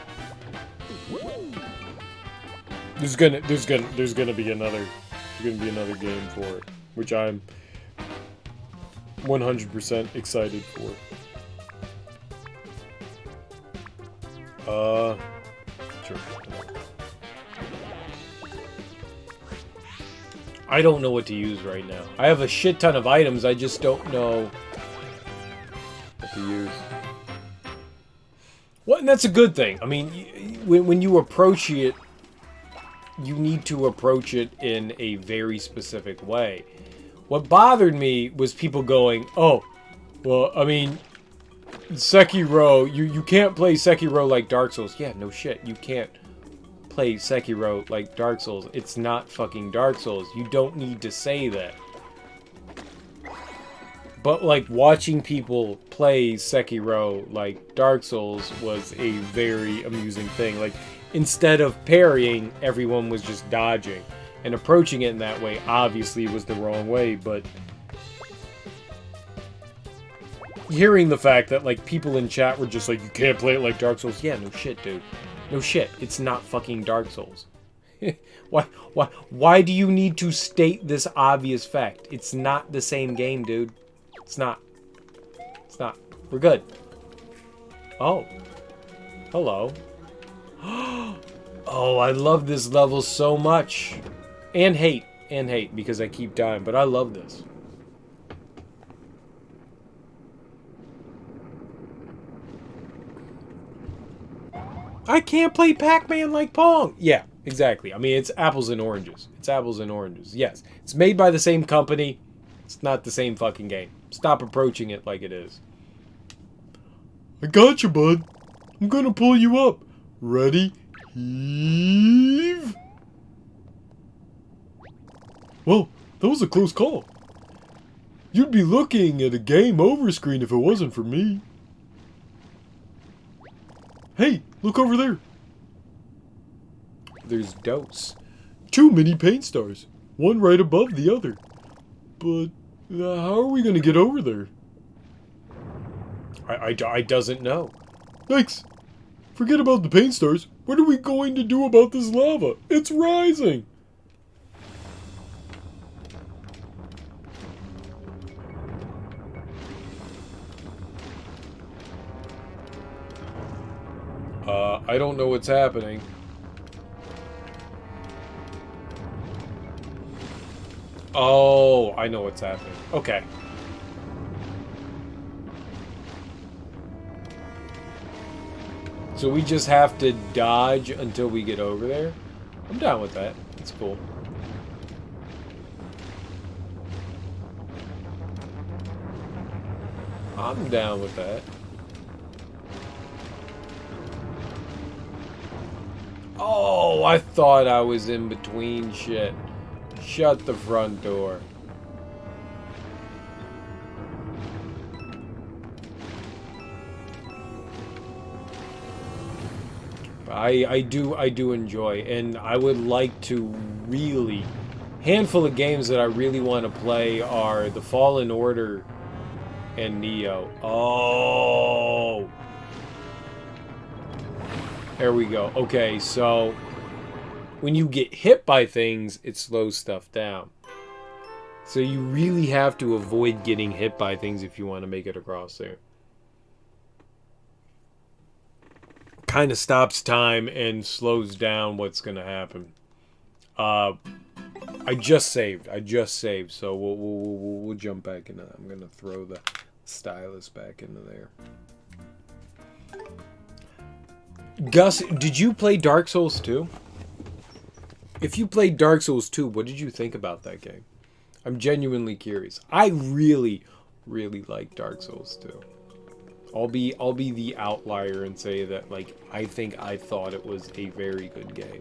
There's gonna be another game for it, which I'm 100% excited for. Sure. I don't know what to use right now. I have a shit ton of items, I just don't know what to use. Well, and that's a good thing. I mean, when you approach it, you need to approach it in a very specific way. What bothered me was people going, oh, well, I mean, Sekiro, you can't play Sekiro like Dark Souls. Yeah, no shit, you can't play Sekiro like Dark Souls. It's not fucking Dark Souls. You don't need to say that. But, like, watching people play Sekiro like Dark Souls was a very amusing thing. Like, instead of parrying, everyone was just dodging. And approaching it in that way, obviously, was the wrong way, but hearing the fact that, like, people in chat were just like, you can't play it like Dark Souls. Yeah, no shit, dude. No shit. It's not fucking Dark Souls. Why do you need to state this obvious fact? It's not the same game, dude. It's not. It's not. We're good. Oh. Hello. Oh, I love this level so much. And hate. And hate, because I keep dying. But I love this. I can't play Pac-Man like Pong. Yeah, exactly. I mean, it's apples and oranges. It's apples and oranges. Yes. It's made by the same company. It's not the same fucking game. Stop approaching it like it is. I got you, bud. I'm gonna pull you up. Ready? Heave! Well, that was a close call. You'd be looking at a game over screen if it wasn't for me. Hey, look over there. There's Dose. 2 mini paint stars. One right above the other. But how are we going to get over there? I doesn't know. Thanks. Forget about the paint stars. What are we going to do about this lava? It's rising. I don't know what's happening. Oh, I know what's happening. Okay. So we just have to dodge until we get over there? I'm down with that. It's cool. I'm down with that. Oh, I thought I was in between shit. Shut the front door. I do enjoy, and I would like to really... Handful of games that I really want to play are The Fallen Order and Neo. Oh! There we go. Okay, so when you get hit by things, it slows stuff down. So you really have to avoid getting hit by things if you want to make it across there. Kind of stops time and slows down what's going to happen. I just saved. So we'll jump back into that. I'm going to throw the stylus back into there. Gus, did you play Dark Souls 2? If you played Dark Souls 2, what did you think about that game? I'm genuinely curious. I really, really like Dark Souls 2. I'll be the outlier and say that, like, I thought it was a very good game.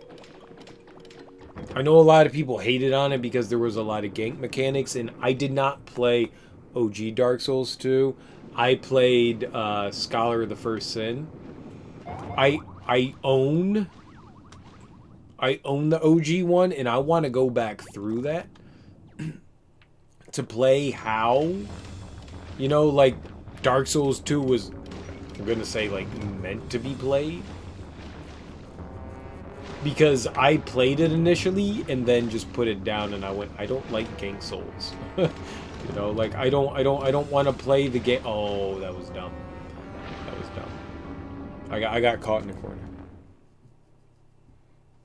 I know a lot of people hated on it because there was a lot of gank mechanics, and I did not play OG Dark Souls 2. I played Scholar of the First Sin. I own the OG one, and I want to go back through that to play how, you know, like Dark Souls 2 was I'm gonna say, like, meant to be played. Because I played it initially and then just put it down and I went, I don't like Gang Souls. You know, like I don't want to play the game. Oh, that was dumb. That was dumb. I got caught in the corner.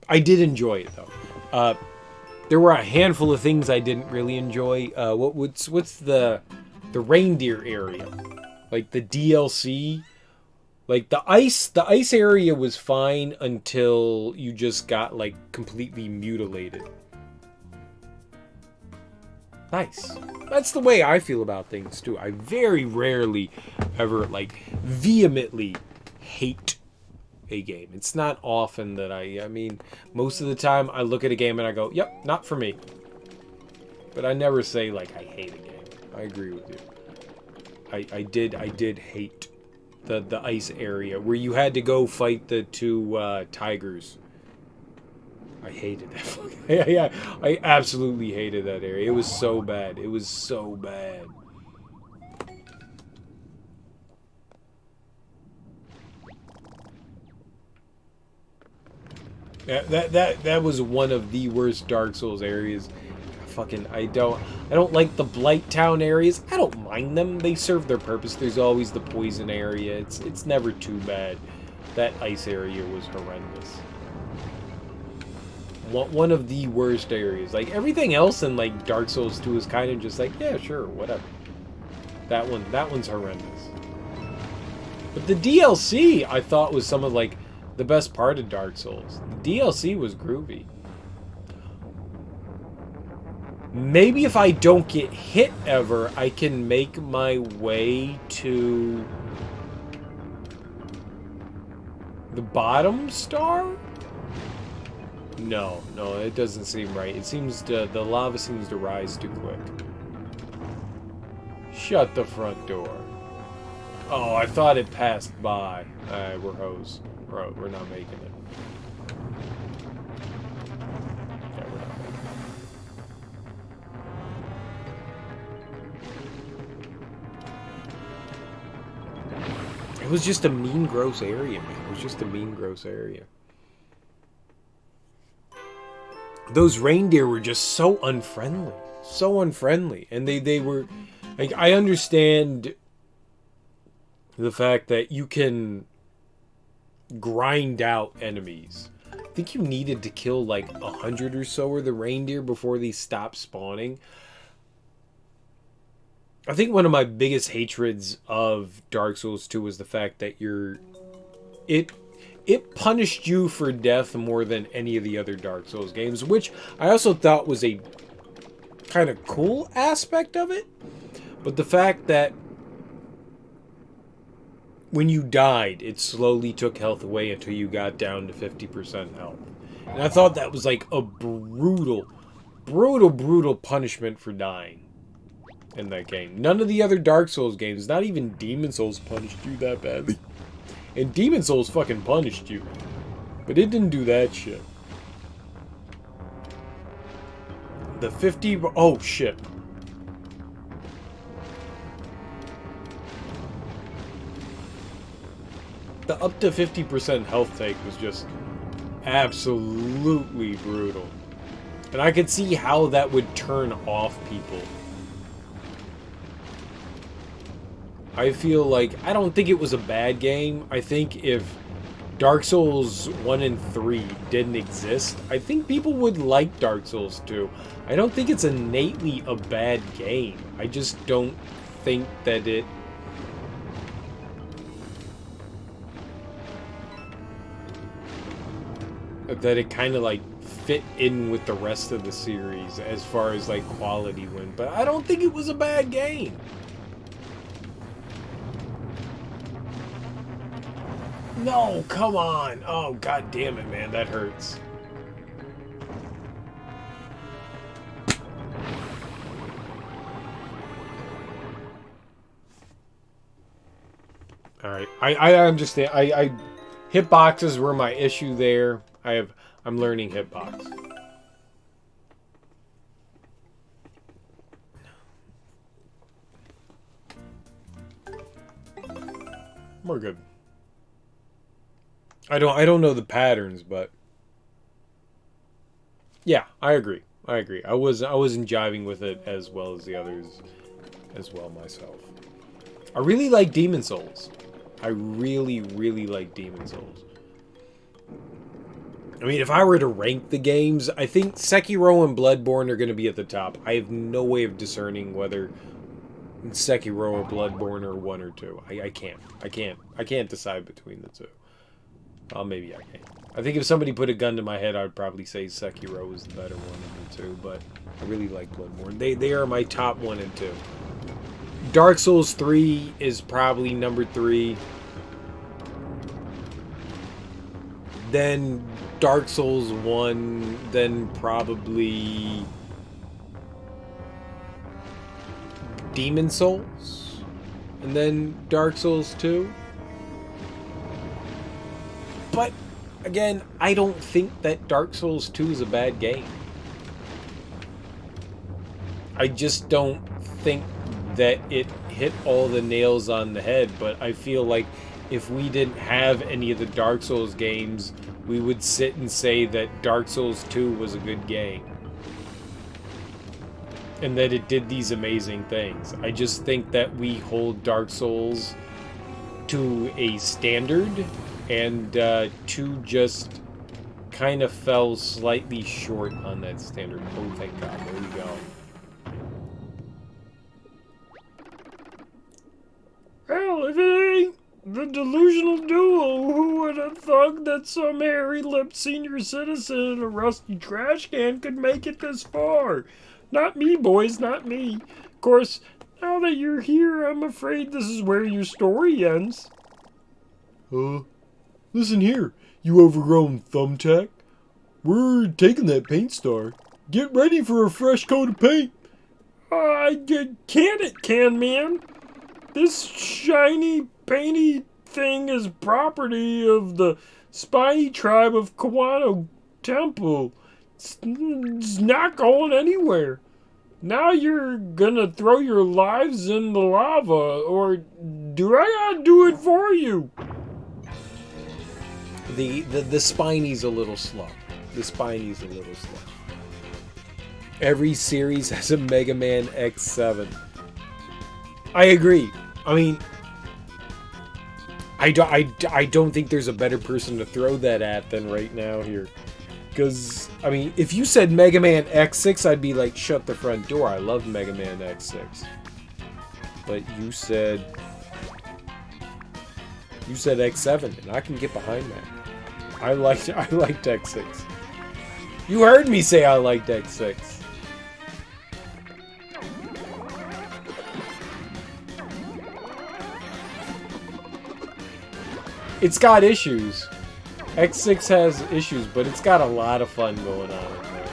I did enjoy it though. There were a handful of things I didn't really enjoy. What's the reindeer area? Like the DLC. Like the ice area was fine until you just got like completely mutilated. Nice. That's the way I feel about things too. I very rarely ever like vehemently hate a game. It's not often that I mean, most of the time I look at a game and I go, "Yep, not for me." But I never say like I hate a game. I agree with you. I did hate the ice area where you had to go fight the two tigers. I hated that. Yeah, I absolutely hated that area. It was so bad. It was so bad. That was one of the worst Dark Souls areas. I don't like the Blight Town areas. I don't mind them. They serve their purpose. There's always the poison area. It's never too bad. That ice area was horrendous. One of the worst areas. Like everything else in like Dark Souls 2 is kind of just like, yeah, sure, whatever. That one's horrendous. But the DLC I thought was some of like the best part of Dark Souls. The DLC was groovy. Maybe if I don't get hit ever, I can make my way to the bottom star? No, it doesn't seem right. It seems the lava seems to rise too quick. Shut the front door. Oh, I thought it passed by. We're hosed. We're not making it. Yeah, we're not making it. It was just a mean, gross area, man. It was just a mean, gross area. Those reindeer were just so unfriendly. So unfriendly. And they were... Like, I understand the fact that you can grind out enemies. I think you needed to kill like 100 or so of the reindeer before they stopped spawning. I think one of my biggest hatreds of Dark Souls 2 was the fact that it punished you for death more than any of the other Dark Souls games, which I also thought was a kind of cool aspect of it. But the fact that when you died, it slowly took health away until you got down to 50% health. And I thought that was like a brutal punishment for dying in that game. None of the other Dark Souls games, not even Demon Souls, punished you that badly. And Demon Souls fucking punished you. But it didn't do that shit. The 50... Oh, shit. The up to 50% health take was just absolutely brutal. And I could see how that would turn off people. I feel like... I don't think it was a bad game. I think if Dark Souls 1 and 3 didn't exist, I think people would like Dark Souls 2. I don't think it's innately a bad game. I just don't think that it... that it kind of like fit in with the rest of the series as far as like quality went. But I don't think it was a bad game. No, come on. Oh, god damn it, man. That hurts. Alright. I understand. Hitboxes were my issue there. I'm learning hitbox. We're good. I don't know the patterns, but yeah, I agree. I wasn't jiving with it as well as the others as well myself. I really like Demon Souls. I really like Demon Souls. I mean, if I were to rank the games, I think Sekiro and Bloodborne are going to be at the top. I have no way of discerning whether Sekiro or Bloodborne are 1 or 2. I can't decide between the two. Well, maybe I can. I think if somebody put a gun to my head, I'd probably say Sekiro is the better one of the two, but I really like Bloodborne. They are my top 1 and 2. Dark Souls 3 is probably number 3. Then Dark Souls 1, then probably Demon Souls, and then Dark Souls 2. But again, I don't think that Dark Souls 2 is a bad game. I just don't think that it hit all the nails on the head, but I feel like if we didn't have any of the Dark Souls games, we would sit and say that Dark Souls 2 was a good game. And that it did these amazing things. I just think that we hold Dark Souls to a standard, and 2 just kind of fell slightly short on that standard. Oh, thank God. There we go. Well, if it ain't the delusional duo, who would have thought that some hairy-lipped senior citizen in a rusty trash can could make it this far? Not me, boys, not me. Of course, now that you're here, I'm afraid this is where your story ends. Listen here, you overgrown thumbtack. We're taking that paint star. Get ready for a fresh coat of paint. Can man? This shiny, painty thing is property of the spiny tribe of Kawano Temple. It's not going anywhere. Now you're gonna throw your lives in the lava, or do I gotta do it for you? The Spiney's a little slow. The Spiney's a little slow. Every series has a Mega Man X7. I agree. I mean, I don't think there's a better person to throw that at than right now here. Because, I mean, if you said Mega Man X6, I'd be like, shut the front door. I love Mega Man X6. But you said X7, and I can get behind that. I liked X6. You heard me say I liked X6. It's got issues. X6 has issues, but it's got a lot of fun going on in there.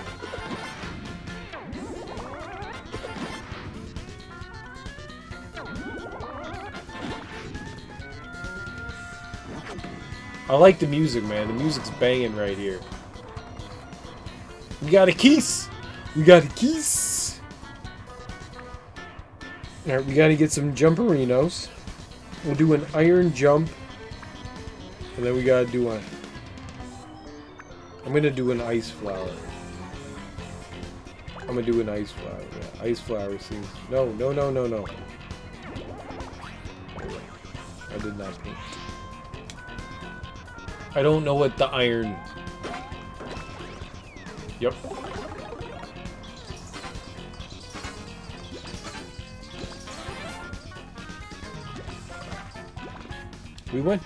I like the music, man. The music's banging right here. We got a kiss! We got a kiss! Alright, we gotta get some jumperinos. We'll do an iron jump. And then we gotta do one. I'm gonna do an ice flower. I'm gonna do an ice flower. Yeah, ice flower seems. No. I did not paint. I don't know what the iron. Yep. We win.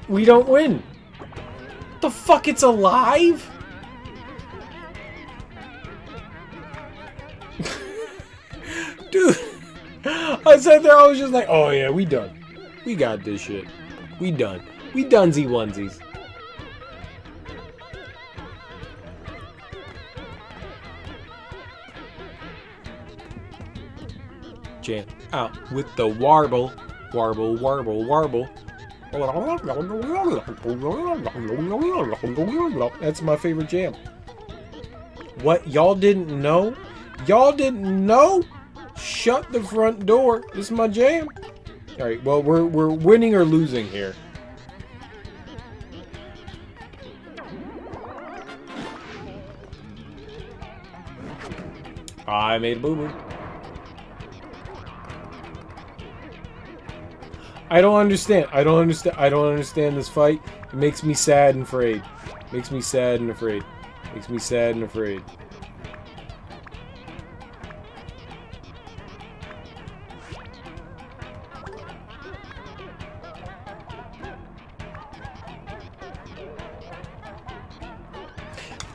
We don't win. What the fuck? It's alive? Dude. I sat there, I was just like, oh yeah, we done. We got this shit. We done. We donesy onesies. Jam out with the warble. Warble, warble, warble. That's my favorite jam. What, y'all didn't know? Y'all didn't know? Shut the front door. This is my jam. All right. Well, we're winning or losing here. I made a boo-boo. I don't understand. I don't understand this fight. It makes me sad and afraid. Makes me sad and afraid. Makes me sad and afraid.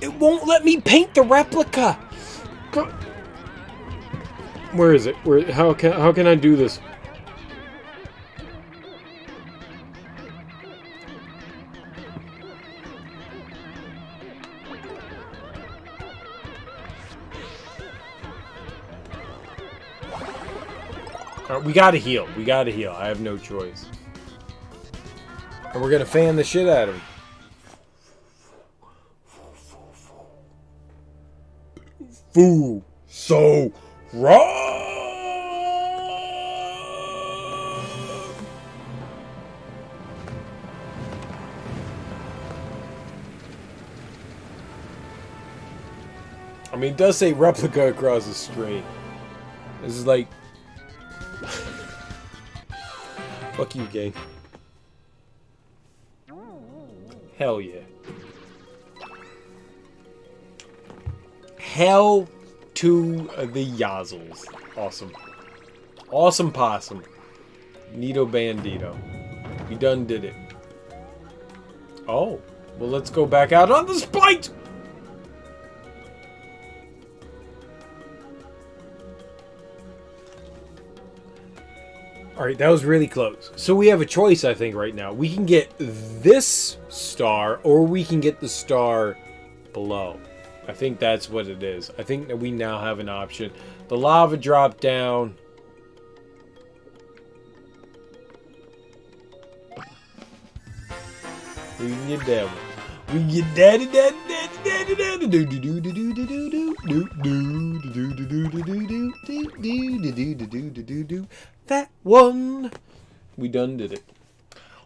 It won't let me paint the replica. Where is it? Where? How can I do this? We gotta heal. We gotta heal. I have no choice. And we're gonna fan the shit out of him. Foo. So wrong. I mean, it does say replica across the screen. This is like... Fuck you, gang. Hell yeah. Hell to the Yazzles. Awesome. Awesome possum. Nito Bandito. We done did it. Oh. Well, let's go back out on the spite! Alright, that was really close. So we have a choice, I think, right now. We can get this star, or we can get the star below. I think that's what it is. I think that we now have an option. The lava dropped down. We can get that one. We can get daddy, daddy, daddy, daddy, daddy, do do do do do do do do do do do do do do do. That one. We done did it.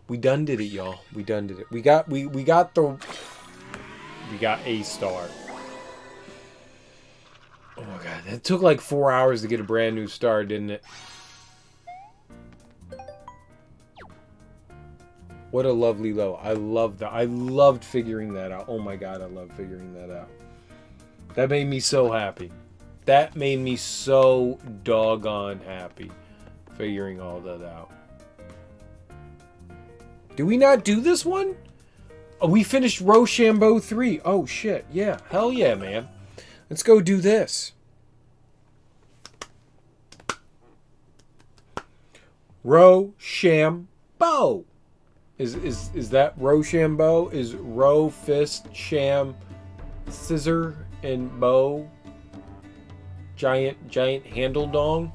We done did it, y'all. We done did it. We got a star. Oh my god, that took like 4 hours to get a brand new star, didn't it? What a lovely low. I love that. I loved figuring that out. Oh my god, I love figuring that out. That made me so happy. That made me so doggone happy. Figuring all that out. Do we not do this one? Oh, we finished Rochambeau 3. Oh shit. Yeah. Hell yeah, man. Let's go do this. Rochambeau. Is that Rochambeau? Is Ro, fist, sham, scissor, and bow? Giant handle dong?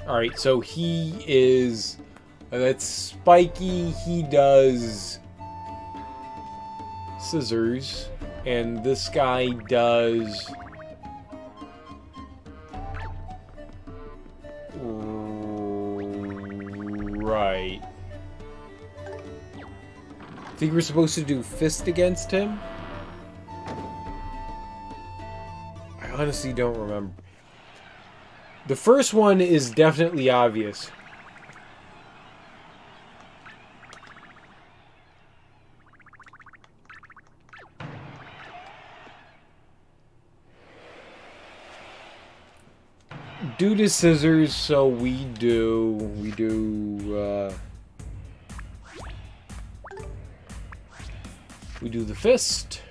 Alright, so he is... that's Spiky. He does... scissors. And this guy does... right. I think we're supposed to do fist against him? I honestly don't remember. The first one is definitely obvious. Do the scissors, so we do the fist.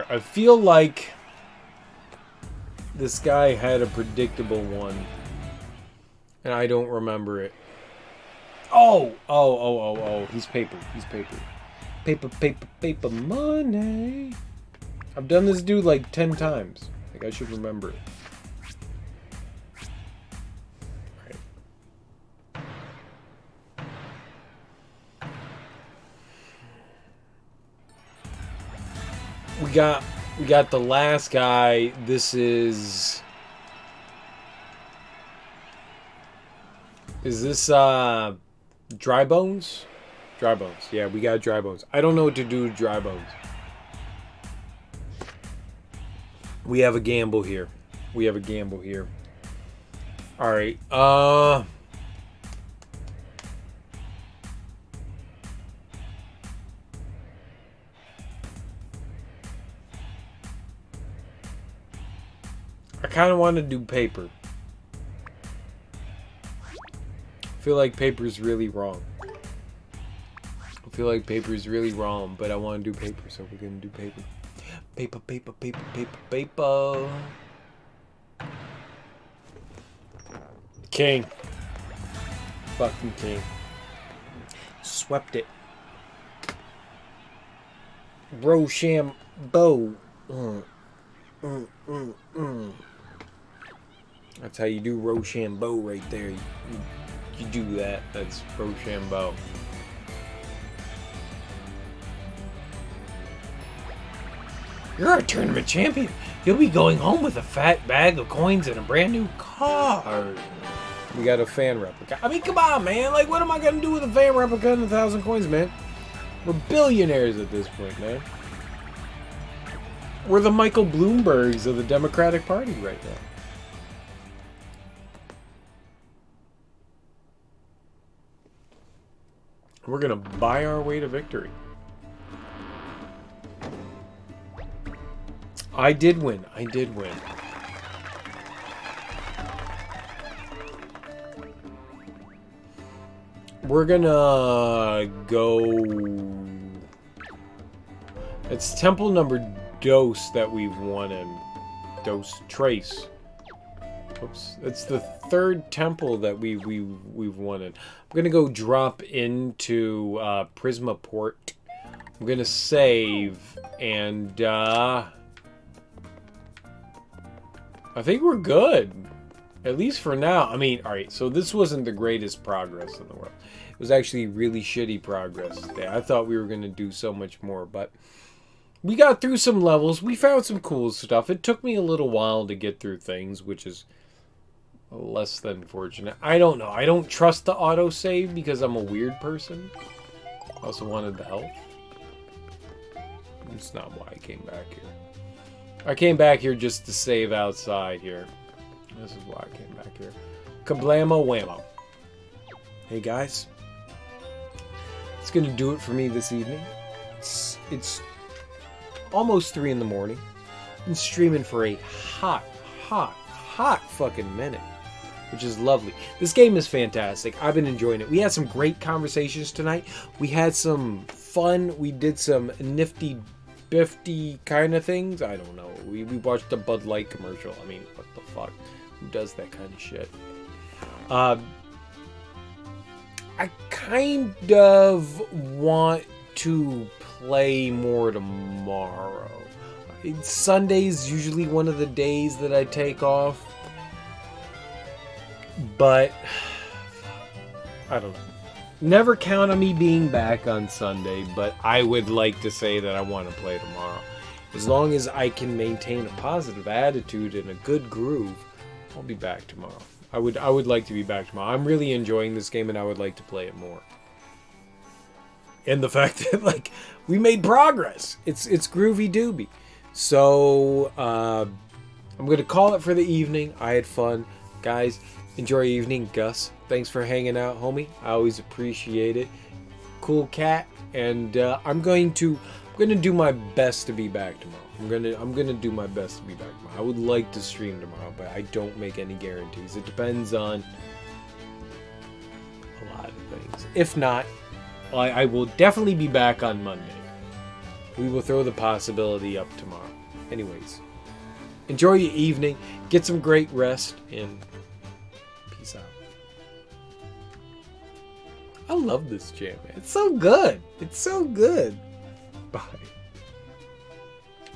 I feel like this guy had a predictable one, and I don't remember it. Oh! He's paper. He's paper. Paper money. I've done this dude like 10 times. Like, I should remember it. We got the last guy. This is this dry bones? Dry bones. Yeah, we got dry bones. I don't know what to do with dry bones. We have a gamble here. We have a gamble here. All right. I kind of want to do paper. I feel like paper is really wrong. I feel like paper is really wrong, but I want to do paper, so we're going to do paper. Paper, paper, paper, paper, paper. King. Fucking king. Swept it. Rochambeau. That's how you do Rochambeau right there. You do that. That's Rochambeau. You're a tournament champion. You'll be going home with a fat bag of coins and a brand new car. We got a fan replica. I mean, come on, man. Like, what am I going to do with a fan replica and 1,000 coins, man? We're billionaires at this point, man. We're the Michael Bloombergs of the Democratic Party right now. We're going to buy our way to victory. I did win. I did win. We're gonna go... It's temple number Dose that we've won in. Dose Trace. Oops. It's the third temple that we've won in. I'm gonna go drop into Prisma Port. I'm gonna save and I think we're good. At least for now. I mean, alright, so this wasn't the greatest progress in the world. It was actually really shitty progress. I thought we were going to do so much more, but we got through some levels. We found some cool stuff. It took me a little while to get through things, which is less than fortunate. I don't know. I don't trust the autosave because I'm a weird person. I also wanted the health. That's not why I came back here. I came back here just to save outside here. This is why I came back here. Kablamo whammo. Hey guys. It's gonna do it for me this evening. It's almost 3 in the morning. Been streaming for a hot fucking minute. Which is lovely. This game is fantastic. I've been enjoying it. We had some great conversations tonight. We had some fun. We did some nifty kind of things. I don't know. We watched a Bud Light commercial. I mean, what the fuck? Who does that kind of shit? I kind of want to play more tomorrow. Sunday's usually one of the days that I take off. But I don't know. Never count on me being back on Sunday, but I would like to say that I want to play tomorrow. As long as I can maintain a positive attitude and a good groove, I'll be back tomorrow. I would like to be back tomorrow. I'm really enjoying this game and I would like to play it more. And the fact that, like, we made progress. It's groovy dooby. So, I'm going to call it for the evening. I had fun. Guys, enjoy your evening. Gus, thanks for hanging out, homie. I always appreciate it. Cool cat. And I'm going to do my best to be back tomorrow. I'm gonna do my best to be back tomorrow. I would like to stream tomorrow, but I don't make any guarantees. It depends on a lot of things. If not, I will definitely be back on Monday. We will throw the possibility up tomorrow. Anyways, enjoy your evening. Get some great rest, and peace out. I love this jam, man. It's so good. It's so good. Bye.